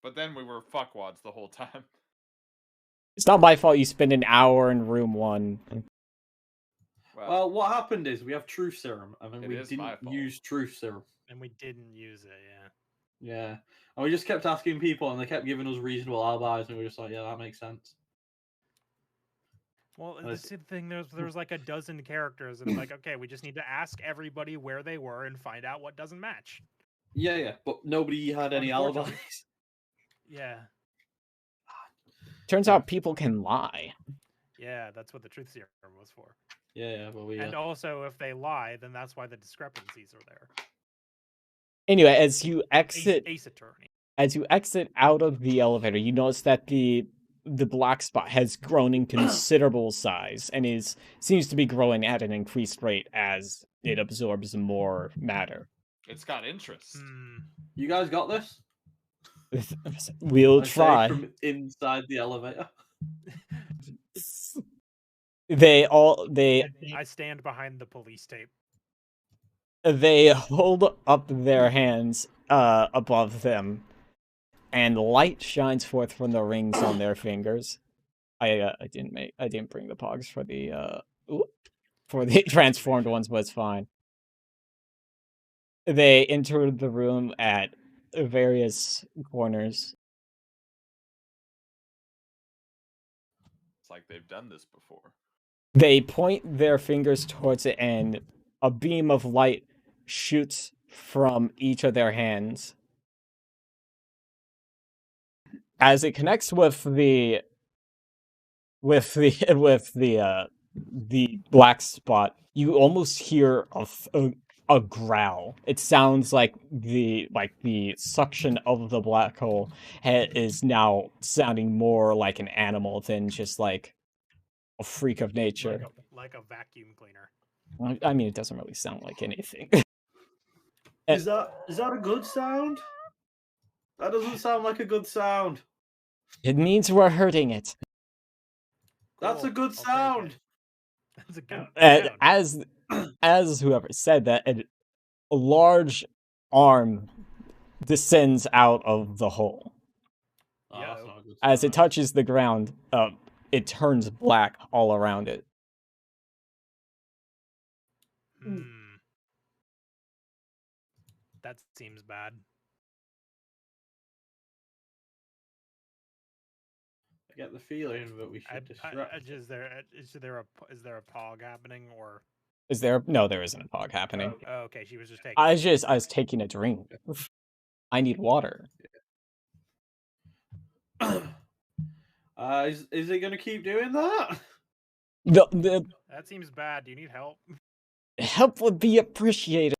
But then we were fuckwads the whole time.
It's not my fault you spend an hour in room 1.
Well, what happened is we have truth serum, and then we didn't use truth serum.
And we didn't use it,
Yeah. And we just kept asking people, and they kept giving us reasonable alibis, and we were just like, yeah, that makes sense.
Well, the thing, there's like a dozen characters, and okay, we just need to ask everybody where they were and find out what doesn't match.
Yeah, but nobody had any alibis.
Yeah.
Turns out people can lie.
Yeah, that's what the truth serum was for.
Yeah, but
and also, if they lie, then that's why the discrepancies are there.
Anyway, as you exit,
Ace Attorney.
As you exit out of the elevator, you notice that the black spot has grown in considerable size and seems to be growing at an increased rate as it absorbs more matter.
It's got interest.
You guys got this?
We'll try.
From inside the elevator.
I stand behind the police tape.
They hold up their hands above them, and light shines forth from the rings on their fingers. I didn't bring the pogs for the transformed ones, but it's fine. They enter the room at various corners.
It's like they've done this before.
They point their fingers towards it, and a beam of light shoots from each of their hands. As it connects with the black spot, you almost hear a growl. It sounds like the suction of the black hole is now sounding more like an animal than just like a freak of nature.
like a vacuum cleaner.
I mean, it doesn't really sound like anything.
Is that a good sound? That doesn't sound like a good sound.
It means we're hurting it.
That's a
Cool,
good
I'll take
sound.
it. That's a good
And
sound.
as whoever said that, a large arm descends out of the hole.
Oh,
Yeah.
that's not a good
As it
sound.
touches the ground, it turns black all around it.
That seems bad.
I get the feeling that we should disrupt.
Is there a pog happening or?
Is there? No, there isn't a fog happening.
Oh, okay, she was just taking.
I was taking a drink. I need water.
Is it going to keep doing that?
The
That seems bad. Do you need help?
help would be appreciated.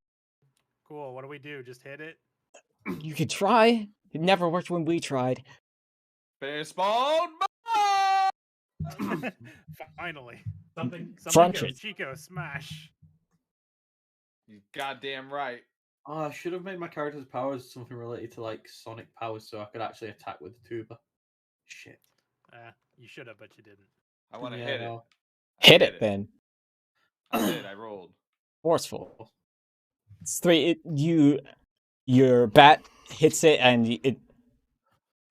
Cool. What do we do? Just hit it?
You could try. It never worked when we tried.
Baseball.
Finally.
Crunch it.
Chico, smash.
You goddamn right.
Oh, I should have made my character's powers something related to like sonic powers, so I could actually attack with the tuba. Shit.
You should have, but you didn't.
I want to
Yeah,
hit
no.
it.
Hit it then.
I did. I rolled.
Forceful. It's 3. Your bat hits it, and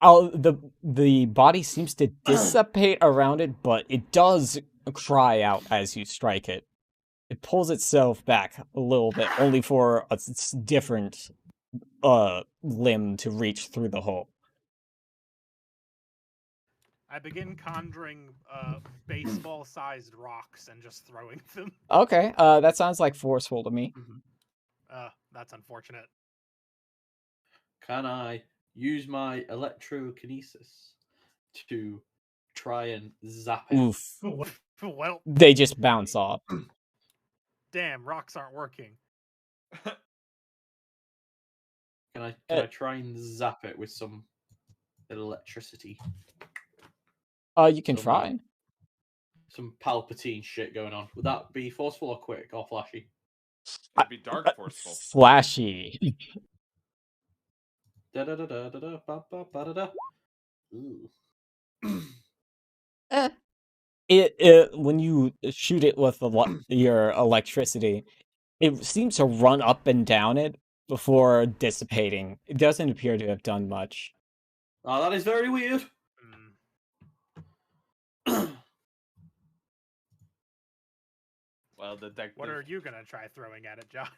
the body seems to dissipate around it, but it does cry out as you strike it. It pulls itself back a little bit, only for a different limb to reach through the hole.
I begin conjuring baseball-sized rocks and just throwing them.
Okay, that sounds like forceful to me.
That's unfortunate.
Can I use my electrokinesis to try and zap it?
Oof.
Well,
They just bounce off.
damn, rocks aren't working.
Can I try and zap it with some electricity?
You can
Some,
try.
Some Palpatine shit going on. Would that be forceful or quick or flashy?
It'd be dark forceful.
Flashy.
Da da da da da da ba ba ba da da. Ooh.
It when you shoot it with your electricity, it seems to run up and down it before dissipating. It doesn't appear to have done much.
Oh, that is very weird.
Well, detective.
What are you gonna try throwing at it, Josh?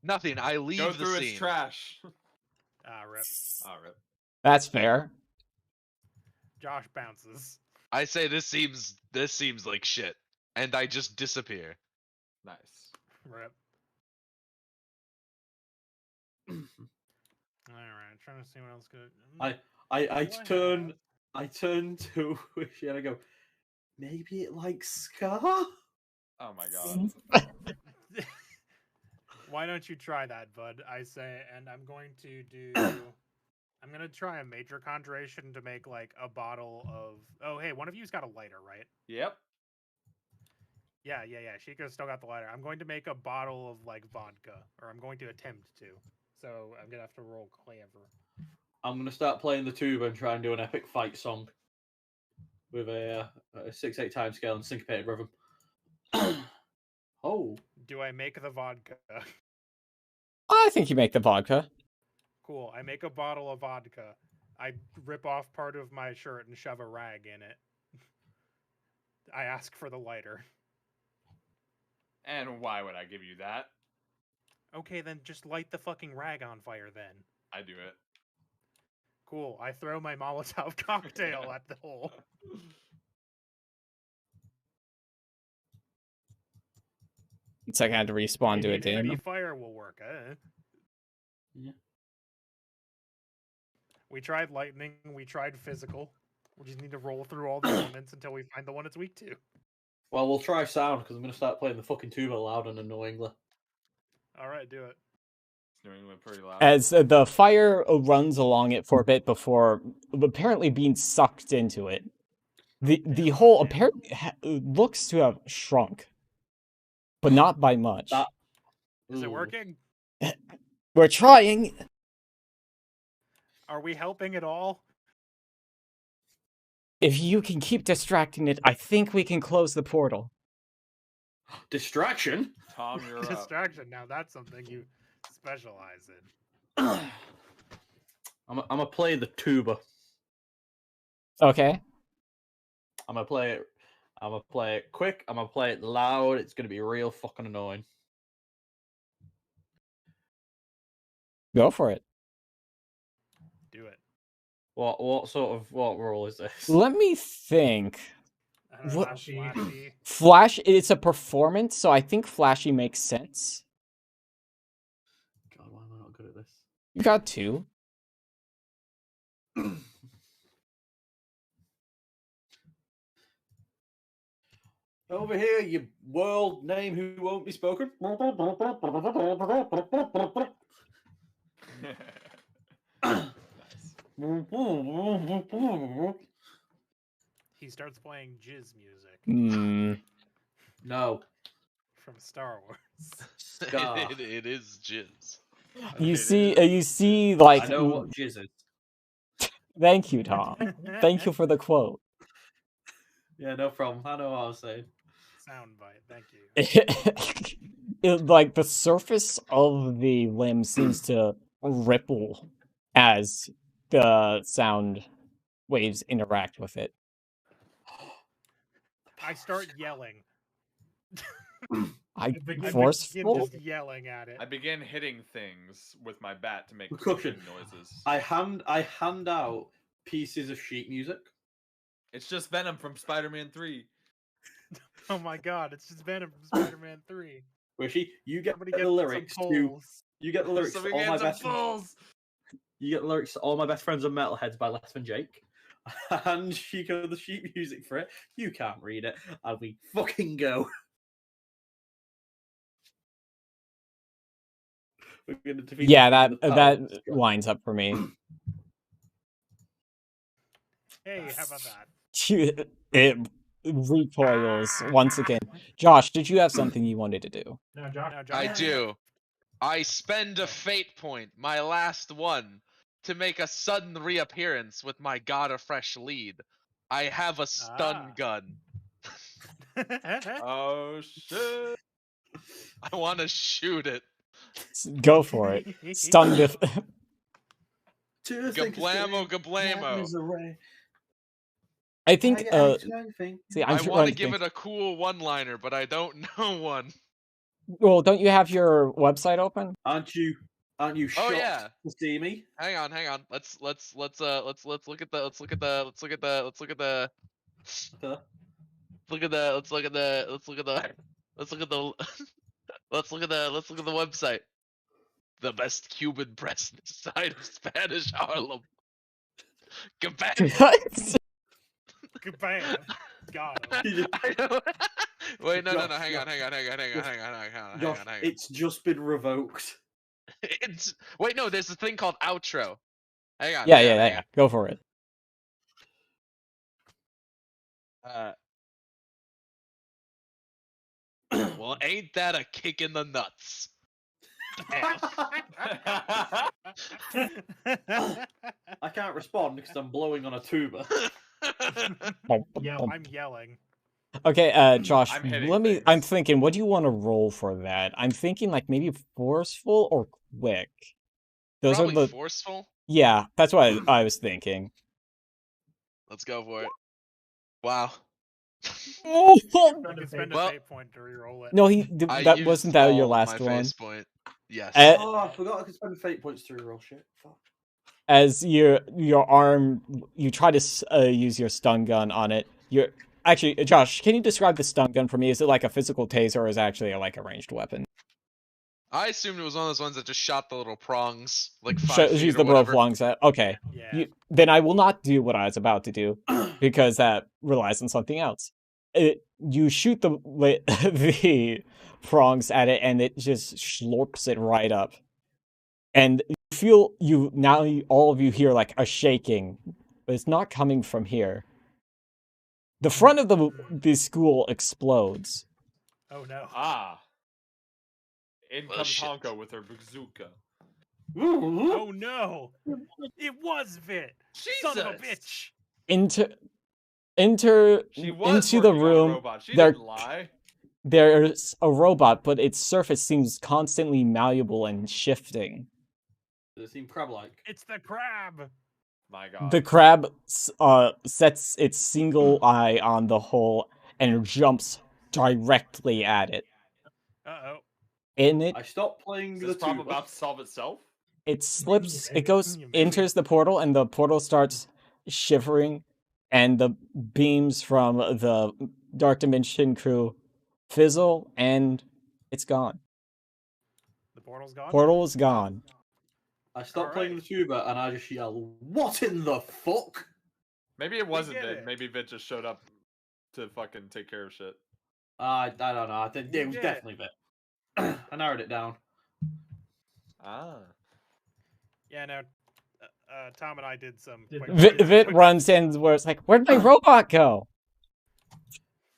Nothing. I leave
Go
the
through
scene.
its trash.
Rip.
Oh, rip.
That's fair.
Josh bounces.
I say this seems like shit, and I just disappear.
Nice.
Rip. Alright, trying to see what else good.
I turn to Wishy and I go, maybe it likes Scar?
Oh my god.
Why don't you try that, bud? I say, and I'm going to do. I'm gonna try a major conjuration to make like a bottle of. Oh, hey, one of you's got a lighter, right?
Yep.
Yeah. Chico's still got the lighter. I'm going to make a bottle of like vodka, or I'm going to attempt to. So I'm gonna have to roll clever.
I'm gonna start playing the tuba and try and do an epic fight song with a 6/8 time scale and syncopated rhythm. Oh.
Do I make the vodka?
I think you make the vodka.
Cool. I make a bottle of vodka. I rip off part of my shirt and shove a rag in it. I ask for the lighter.
And why would I give you that?
Okay, then just light the fucking rag on fire then.
I do it.
Cool. I throw my Molotov cocktail at the hole.
It's like I had to respawn to it,
Maybe
didn't
fire will work, eh?
Yeah.
We tried lightning, we tried physical. We just need to roll through all the elements until we find the one it's weak to.
Well, we'll try sound because I'm going to start playing the fucking tuba loud and annoyingly.
Alright, do it.
It's New England pretty loud.
As the fire runs along it for a bit before apparently being sucked into it. The hole apparently looks to have shrunk, but not by much.
That-
Is it
Ooh.
working?
We're trying.
Are we helping at all?
If you can keep distracting it, I think we can close the portal.
Distraction?
Tom, you're up.
Distraction. Now that's something you specialize in.
I'm gonna play the tuba.
Okay.
I'm gonna play it. I'm gonna play it quick. I'm gonna play it loud. It's gonna be real fucking annoying.
Go for it.
Do it.
What role is this?
Let me think.
I don't know,
What-
flashy.
Flash, it's a performance, so I think flashy makes sense.
God, why am I not good at this?
You got 2.
Over here, you world name who won't be spoken.
He starts playing jizz music
Hmm.
No.
from Star Wars.
Scar.
It is jizz.
You
It
see, like.
I know what jizz is.
Thank you, Tom. Thank you for the quote.
Yeah, no problem. I know what I was saying.
Soundbite. Thank you.
Like the surface of the limb seems to ripple as the sound waves interact with it.
I start yelling.
I
begin
forceful.
just yelling at it.
I begin hitting things with my bat to make
Percussion.
noises.
I hand out pieces of sheet music.
It's just Venom from Spider-Man 3.
Oh my god, it's just Venom from Spider-Man 3.
Wishy, you get
Somebody
the
get some
lyrics to
poles.
you get the lyrics to
Somebody
all my
get some
best
fools.
you get the lyrics to All My Best Friends Are Metalheads by Less Than Jake. And you go the sheet music for it. You can't read it, and we fucking go. We're gonna defeat
Yeah,
the
that
power
that
of the strong.
lines up for me.
Hey, how about that?
It recoils once again. Josh, did you have something you wanted to do?
No, Josh.
I do. I spend a fate point, my last one, to make a sudden reappearance with my God of Fresh lead. I have a stun gun.
Oh shit!
I want to shoot it.
Go for it. Stun the.
Gablamo, gablamo.
I think. See, I'm
I
trying
want
to
to give
think.
it a cool one-liner, but I don't know one.
Well, don't you have your website open?
Aren't you shocked
yeah.
to see me?
Hang on. Let's look at the let's look at the let's look at the let's look at the let's look at the website. The best Cuban press this side of Spanish Harlem. Kabam!
Kabam. Got him.
I know. Wait, no,
Josh,
hang on.
Josh, it's just been revoked.
It's wait, no, there's a thing called outro. Hang on.
Yeah. Go for it.
Well, ain't that a kick in the nuts? Damn.
I can't respond because I'm blowing on a tuba.
Yeah, I'm yelling.
Okay, Josh,
I'm hitting
let me.
things.
I'm thinking, what do you want to roll for that? I'm thinking like maybe forceful or quick. Those
Probably
are the.
forceful.
Yeah, that's what I was thinking.
Let's go for it. Wow.
You can spend
Well-
a fate point to reroll it.
No,
I
that
used
wasn't that your
all of
last
my
one.
face point. Yes.
Oh, I forgot I could spend fate points to reroll shit. Fuck.
As your arm, you try to use your stun gun on it. Actually, Josh, can you describe the stun gun for me? Is it like a physical taser, or is it actually like a ranged weapon?
I assumed it was one of those ones that just shot the little prongs, like 5 feet
Use
or
the bro
whatever.
lungs at. Okay,
Yeah.
then I will not do what I was about to do because that relies on something else. You shoot the the prongs at it, and it just slurps it right up. And you feel all of you hear like a shaking, but it's not coming from here. The front of the school explodes.
Oh no.
Ah. In
Well,
comes
shit.
Honko with her bazooka.
Oh no! It was Vit! Son of a
Jesus!
bitch!
She was
into the
working on a
room.
robot. She
There,
didn't lie.
there's a robot, but its surface seems constantly malleable and shifting.
Does it seem crab-like?
It's the crab!
My God.
The crab sets its single eye on the hole and jumps directly at it.
Uh-oh.
In it,
I stopped playing
Is
the
this problem
tuba.
about to solve itself?
it slips, it goes,
Maybe.
enters the portal, and the portal starts shivering, and the beams from the Dark Dimension crew fizzle, and it's gone.
The portal's gone?
Portal is gone.
I stopped playing the
Alright.
tuba and I just yelled, "What in the fuck?"
Maybe it wasn't
did
Vit.
it.
Maybe Vit just showed up to fucking take care of shit.
I don't know. I think
You
it was
did it.
definitely Vit. I narrowed it down.
Ah.
Yeah, no. Tom and I did some quick...
Vit runs in where it's like, where'd my robot go?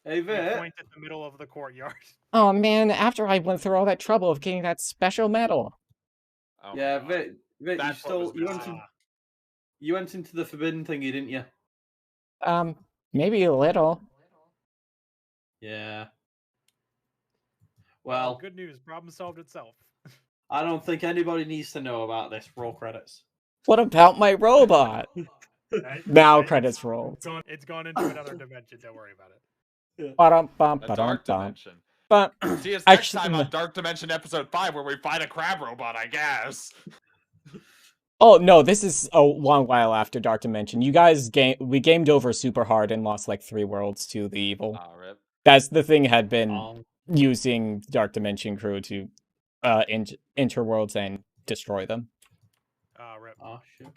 Hey,
We
Vit.
point at the middle of the courtyard.
Oh man, after I went through all that trouble of getting that special medal.
Oh my
Yeah,
God.
Vit. Vit,
That's what was missing.
you went into the forbidden thingy, didn't you?
Maybe a little.
Yeah.
Well,
Well,
good news. Problem solved itself.
I don't think anybody needs to know about this. Roll credits.
What about my robot? Now credits roll.
It's gone into another dimension. Don't worry about it.
A dark dimension.
But
See, it's next
actually,
time on Dark Dimension Episode 5 where we fight a crab robot, I guess.
oh no, this is a long while after Dark Dimension. You guys we gamed over super hard and lost like 3 worlds to the evil.
Oh, rip.
That's the thing had been
Um,
using Dark Dimension crew to enter worlds and destroy them.
Rip.
oh shit.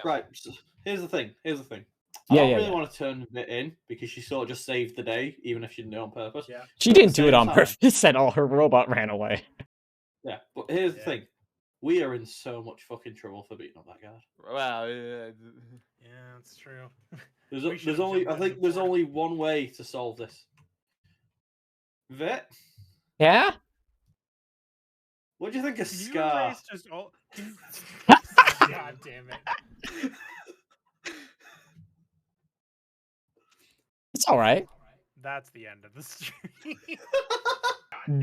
Right. So here's the thing. I
Yeah,
don't
yeah,
really
yeah.
want to turn Vit in because she sort of just saved the day, even if she didn't do it on purpose.
Yeah.
She didn't do it
same
on
time-
purpose, and all her robot ran away.
Yeah, but here's the
Yeah.
thing: we are in so much fucking trouble for beating up that guy.
Well,
Yeah, that's true. We
There's
should've
only,
jumped
I think, there's
before.
only one way to solve this. Vit,
Yeah?
what do you think of
Can you
Scar?
erase just all... God damn it.
It's alright.
That's the end of the stream.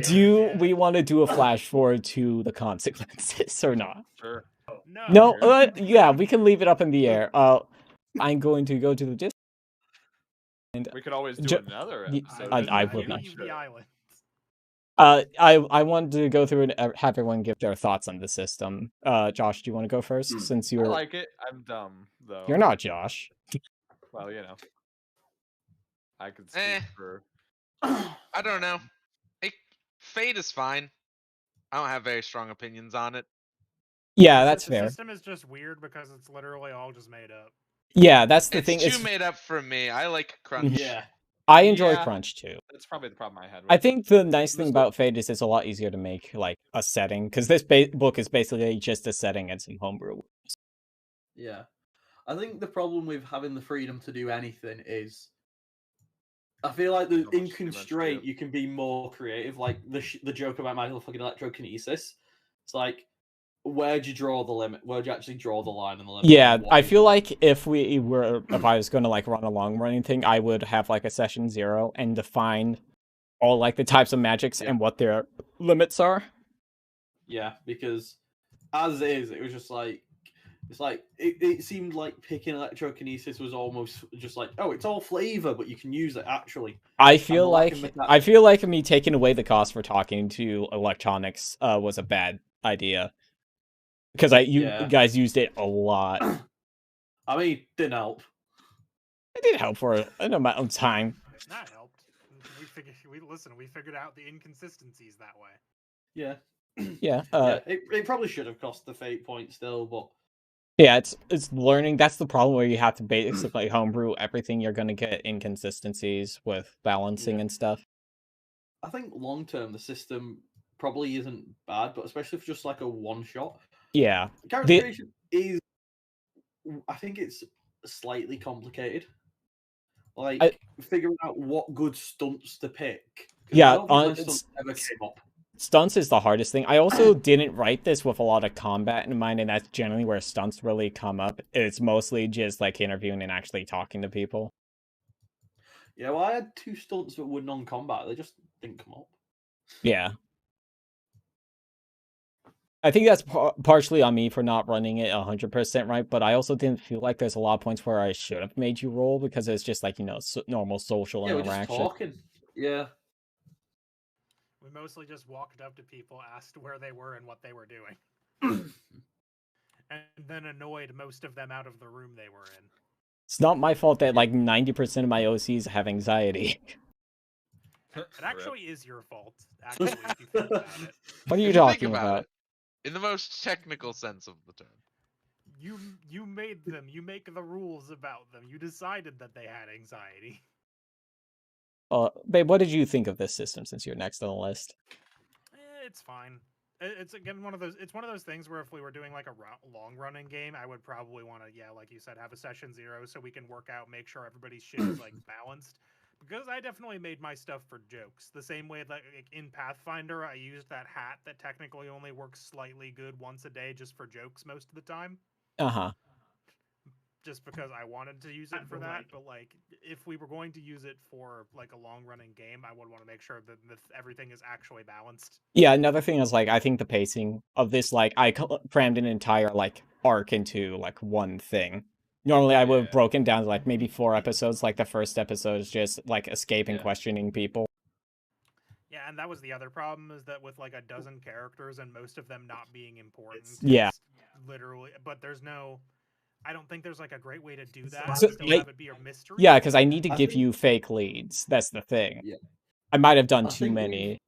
Do we want to do a flash forward to the consequences or not?
sure.
No,
Sure.
yeah, we can leave it up in the air. I'm going to go to the Discord.
We could always do
Ju-
another
y-
episode.
I
just
would
to
not.
make
Leave
sure.
the island.
I wanted to go through and have everyone give their thoughts on the system. Josh, do you want to go first? Since
I
you're
like it. I'm dumb, though.
you're not Josh.
Well, you know. I could speak
Eh.
for...
I don't know. Fate is fine. I don't have very strong opinions on it.
Yeah, that's
The
fair.
system is just weird because it's literally all just made up.
Yeah, that's the
It's
thing.
too
Is
made up for me. I like crunch.
Yeah,
I enjoy
Yeah.
Crunch too.
That's probably the problem I had with
I
it.
think the nice thing
Mr.
about Fate is it's a lot easier to make like a setting because this book is basically just a setting and some homebrew.
yeah. I think the problem with having the freedom to do anything is, I feel like
Not much
in
too much to
constraint
do.
you can be more creative. Like the joke about my fucking electrokinesis. It's like, where'd you draw the limit? Where'd you actually draw the line in the limit?
Yeah,
and what
I
is
feel
it?
like if I was going to like run a long running thing, I would have like a session 0 and define all like the types of magics
Yeah.
and what their limits are.
Yeah, because as is, it was just like, it's like it seemed like picking electrokinesis was almost just like, oh, it's all flavor, but you can use it actually.
I feel
the lack
like
of
me taking away the cost for talking to electronics was a bad idea because you
Yeah.
guys used it a lot.
I mean, didn't help.
It did help for an amount of time.
That helped. We figured out the inconsistencies that way.
Yeah.
Yeah,
Yeah, it probably should have cost the fate point still, but
yeah, it's learning. That's the problem where you have to basically homebrew everything. You're gonna get inconsistencies with balancing
Yeah.
and stuff.
I think long term the system probably isn't bad, but especially for just like a one shot.
Yeah,
Character
The-
creation is, I think it's slightly complicated. like figuring out what good stunts to pick. 'Cause
Yeah,
I don't think my stunts ever came up.
Stunts is the hardest thing. I also didn't write this with a lot of combat in mind, and that's generally where stunts really come up. It's mostly just like interviewing and actually talking to people.
Yeah, well, I had 2 stunts that were non-combat. They just didn't come up.
Yeah. I think that's partially on me for not running it 100% right, but I also didn't feel like there's a lot of points where I should have made you roll because it's just like, normal social
Yeah, we're just
interaction.
talking. Yeah.
We mostly just walked up to people, asked where they were and what they were doing, and then annoyed most of them out of the room they were in.
It's not my fault that like 90% of my OCs have anxiety.
It actually is your fault, actually, if you think about it.
What are you
If
talking
think about
about?
it, in the most technical sense of the term.
You made them. You make the rules about them. You decided that they had anxiety.
Babe, what did you think of this system since you're next on the list?
It's fine. It's again one of those. It's one of those things where if we were doing like a long running game, I would probably want to, yeah, like you said, have a session 0 so we can work out, make sure everybody's shit is like balanced. Because I definitely made my stuff for jokes. The same way that like, in Pathfinder, I used that hat that technically only works slightly good once a day just for jokes most of the time.
Uh-huh.
Just because I wanted to use it for that, but like if we were going to use it for like a long running game, I would want to make sure that everything is actually balanced.
Yeah, another thing is like I think the pacing of this, like I crammed an entire like arc into like one thing. Normally I would have broken down to like maybe 4 episodes. Like the first episode is just like escaping questioning people.
Yeah, and that was the other problem, is that with like a dozen characters and most of them not being important,
Yeah.
literally, but there's no, I don't think there's like a great way to do that.
So,
Still have it be a mystery.
Yeah, because I need to give you fake leads. That's the thing.
Yeah.
I might have done too many.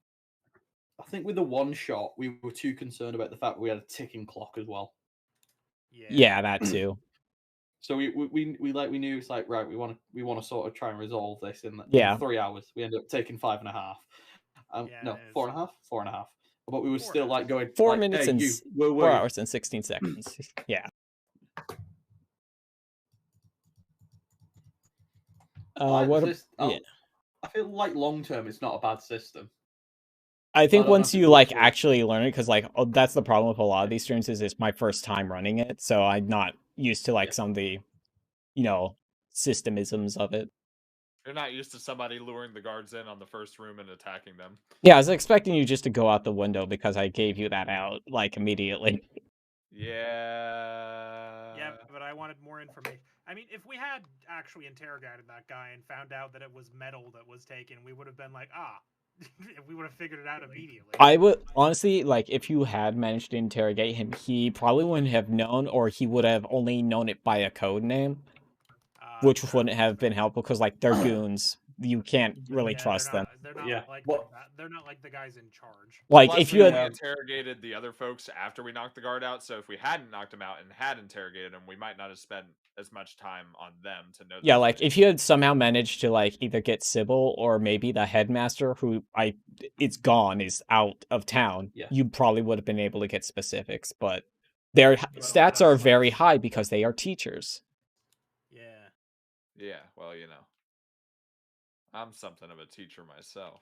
I think with the one shot, we were too concerned about the fact we had a ticking clock as well.
Yeah, that too.
So we knew it's like, right, we want to sort of try and resolve this in 3 hours. We ended up taking 5.5. No, 4.5, 4.5. But we were still like going
4 minutes and 4
hours
and 16 seconds. Yeah.
I feel like long term it's not a bad system.
I think once you like actually learn it, because like that's the problem with a lot of these streams is it's my first time running it, so I'm not used to like some of the, systemisms of it.
You're not used to somebody luring the guards in on the first room and attacking them.
Yeah, I was expecting you just to go out the window because I gave you that out like immediately.
Yeah, but I wanted more information. I mean, if we had actually interrogated that guy and found out that it was metal that was taken, we would have been like, we would have figured it out immediately.
I would honestly, like, if you had managed to interrogate him, he probably wouldn't have known, or he would have only known it by a code name, which wouldn't have been helpful because, like, they're goons. You can't really trust them.
They're not they're not like the guys in charge.
Like,
plus,
if you had
interrogated the other folks after we knocked the guard out, so if we hadn't knocked them out and had interrogated them, we might not have spent as much time on them to know.
Yeah, like if you had somehow managed to like either get Sybil or maybe the headmaster, who is out of town, you probably would have been able to get specifics. But their stats are very high because they are teachers.
Yeah, well, I'm something of a teacher myself.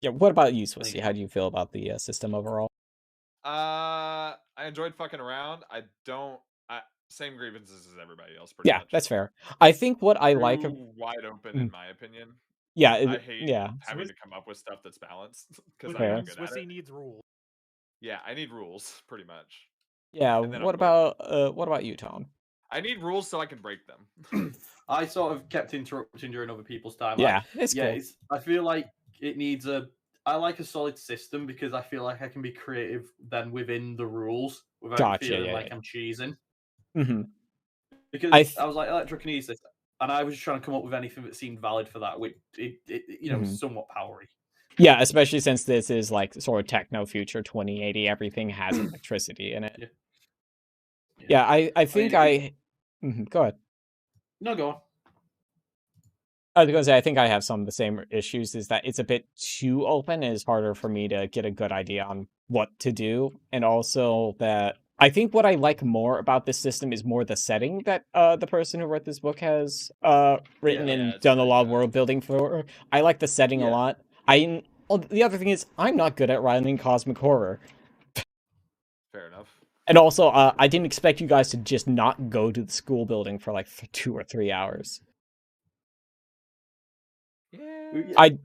Yeah, what about you, Swissy? How do you feel about the system overall?
I enjoyed fucking around. Same grievances as everybody else, pretty much.
That's fair. I think what I like
wide open, in my opinion.
Yeah,
I hate having to come up with stuff that's balanced because I'm not good at it.
Needs rules.
Yeah, I need rules, pretty much.
Yeah. What about you, Tom?
I need rules so I can break them.
I sort of kept interrupting during other people's time.
Yeah, it's cool.
I feel like it needs I like a solid system because I feel like I can be creative then within the rules without feeling like I'm cheesing.
Mm-hmm.
Because I was like electrokinesis, and I was just trying to come up with anything that seemed valid for that, which somewhat powery.
Yeah, especially since this is like sort of techno future 2080, everything has electricity in it. Yeah, I think go ahead.
No, go on.
I was going to say, I think I have some of the same issues, is that it's a bit too open and it's harder for me to get a good idea on what to do. And also that I think what I like more about this system is more the setting that the person who wrote this book has written
Yeah,
and
it's
done a
pretty
lot of
good.
world building for. I like the setting a
Yeah.
lot. The other thing is I'm not good at writing cosmic horror.
Fair enough.
And also, I didn't expect you guys to just not go to the school building for like 2 or 3 hours.
Yeah.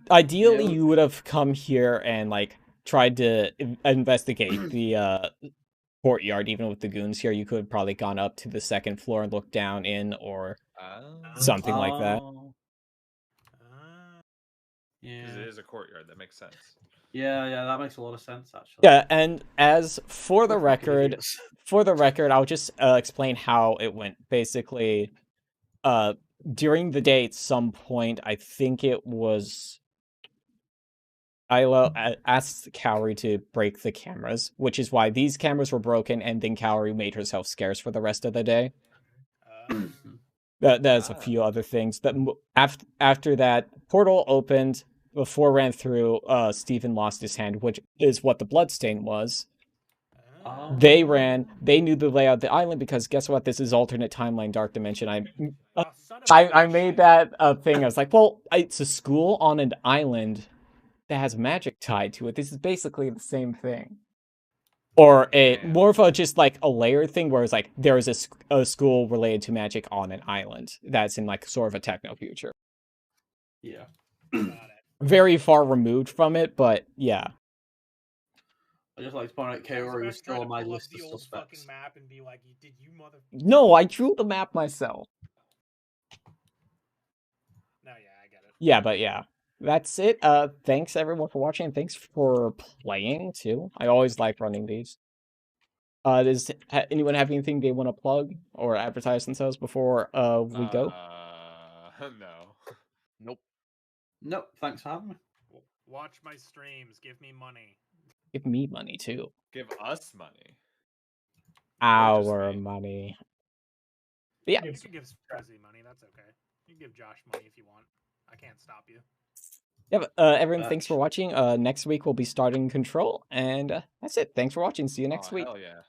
Ideally,
Yeah.
you would have come here and like tried to investigate the courtyard. Even with the goons here, you could have probably gone up to the second floor and looked down in, or something like that.
Oh,
Ah.
yeah.
Because it is a courtyard. That makes sense.
Yeah, that makes a lot of sense actually.
Yeah, and as for the
We're fucking
record,
idiots.
I'll just explain how it went. Basically, during the day at some point, I think it was Ilo asked Cowrie to break the cameras, which is why these cameras were broken, and then Cowrie made herself scarce for the rest of the day. There's a few other things. After that, portal opened. Before ran through, Stephen lost his hand, which is what the bloodstain was.
Ah.
They ran. They knew the layout of the island because guess what? This is alternate timeline, dark dimension.
Oh, son of a
I
bitch.
made that a thing. I was like, well, it's a school on an island that has magic tied to it. This is basically the same thing. Or more of a just like a layered thing where it's like there is a school related to magic on an island that's in like sort of a techno future.
Yeah.
Got it.
Very far removed from it, but yeah.
I just like to point out
I was
Kaori
about
was
to try
still
to
on my
pull up
list of
the old
suspects.
fucking map and be like, "Did you mother?"
No, I drew the map myself.
No, yeah, I get it.
Yeah, but yeah. That's it. Thanks everyone for watching, and thanks for playing too. I always like running these. Does anyone have anything they want to plug or advertise themselves before we go?
No.
Nope.
Nope, thanks for having me.
Watch my streams. Give me money.
Give me money too.
Give us money.
Our
me.
money. But yeah.
You can give Swissy money. That's okay. You can give Josh money if you want. I can't stop you.
Yeah, but, everyone, thanks for watching. Next week we'll be starting Control, and that's it. Thanks for watching. See you next week.
Hell yeah.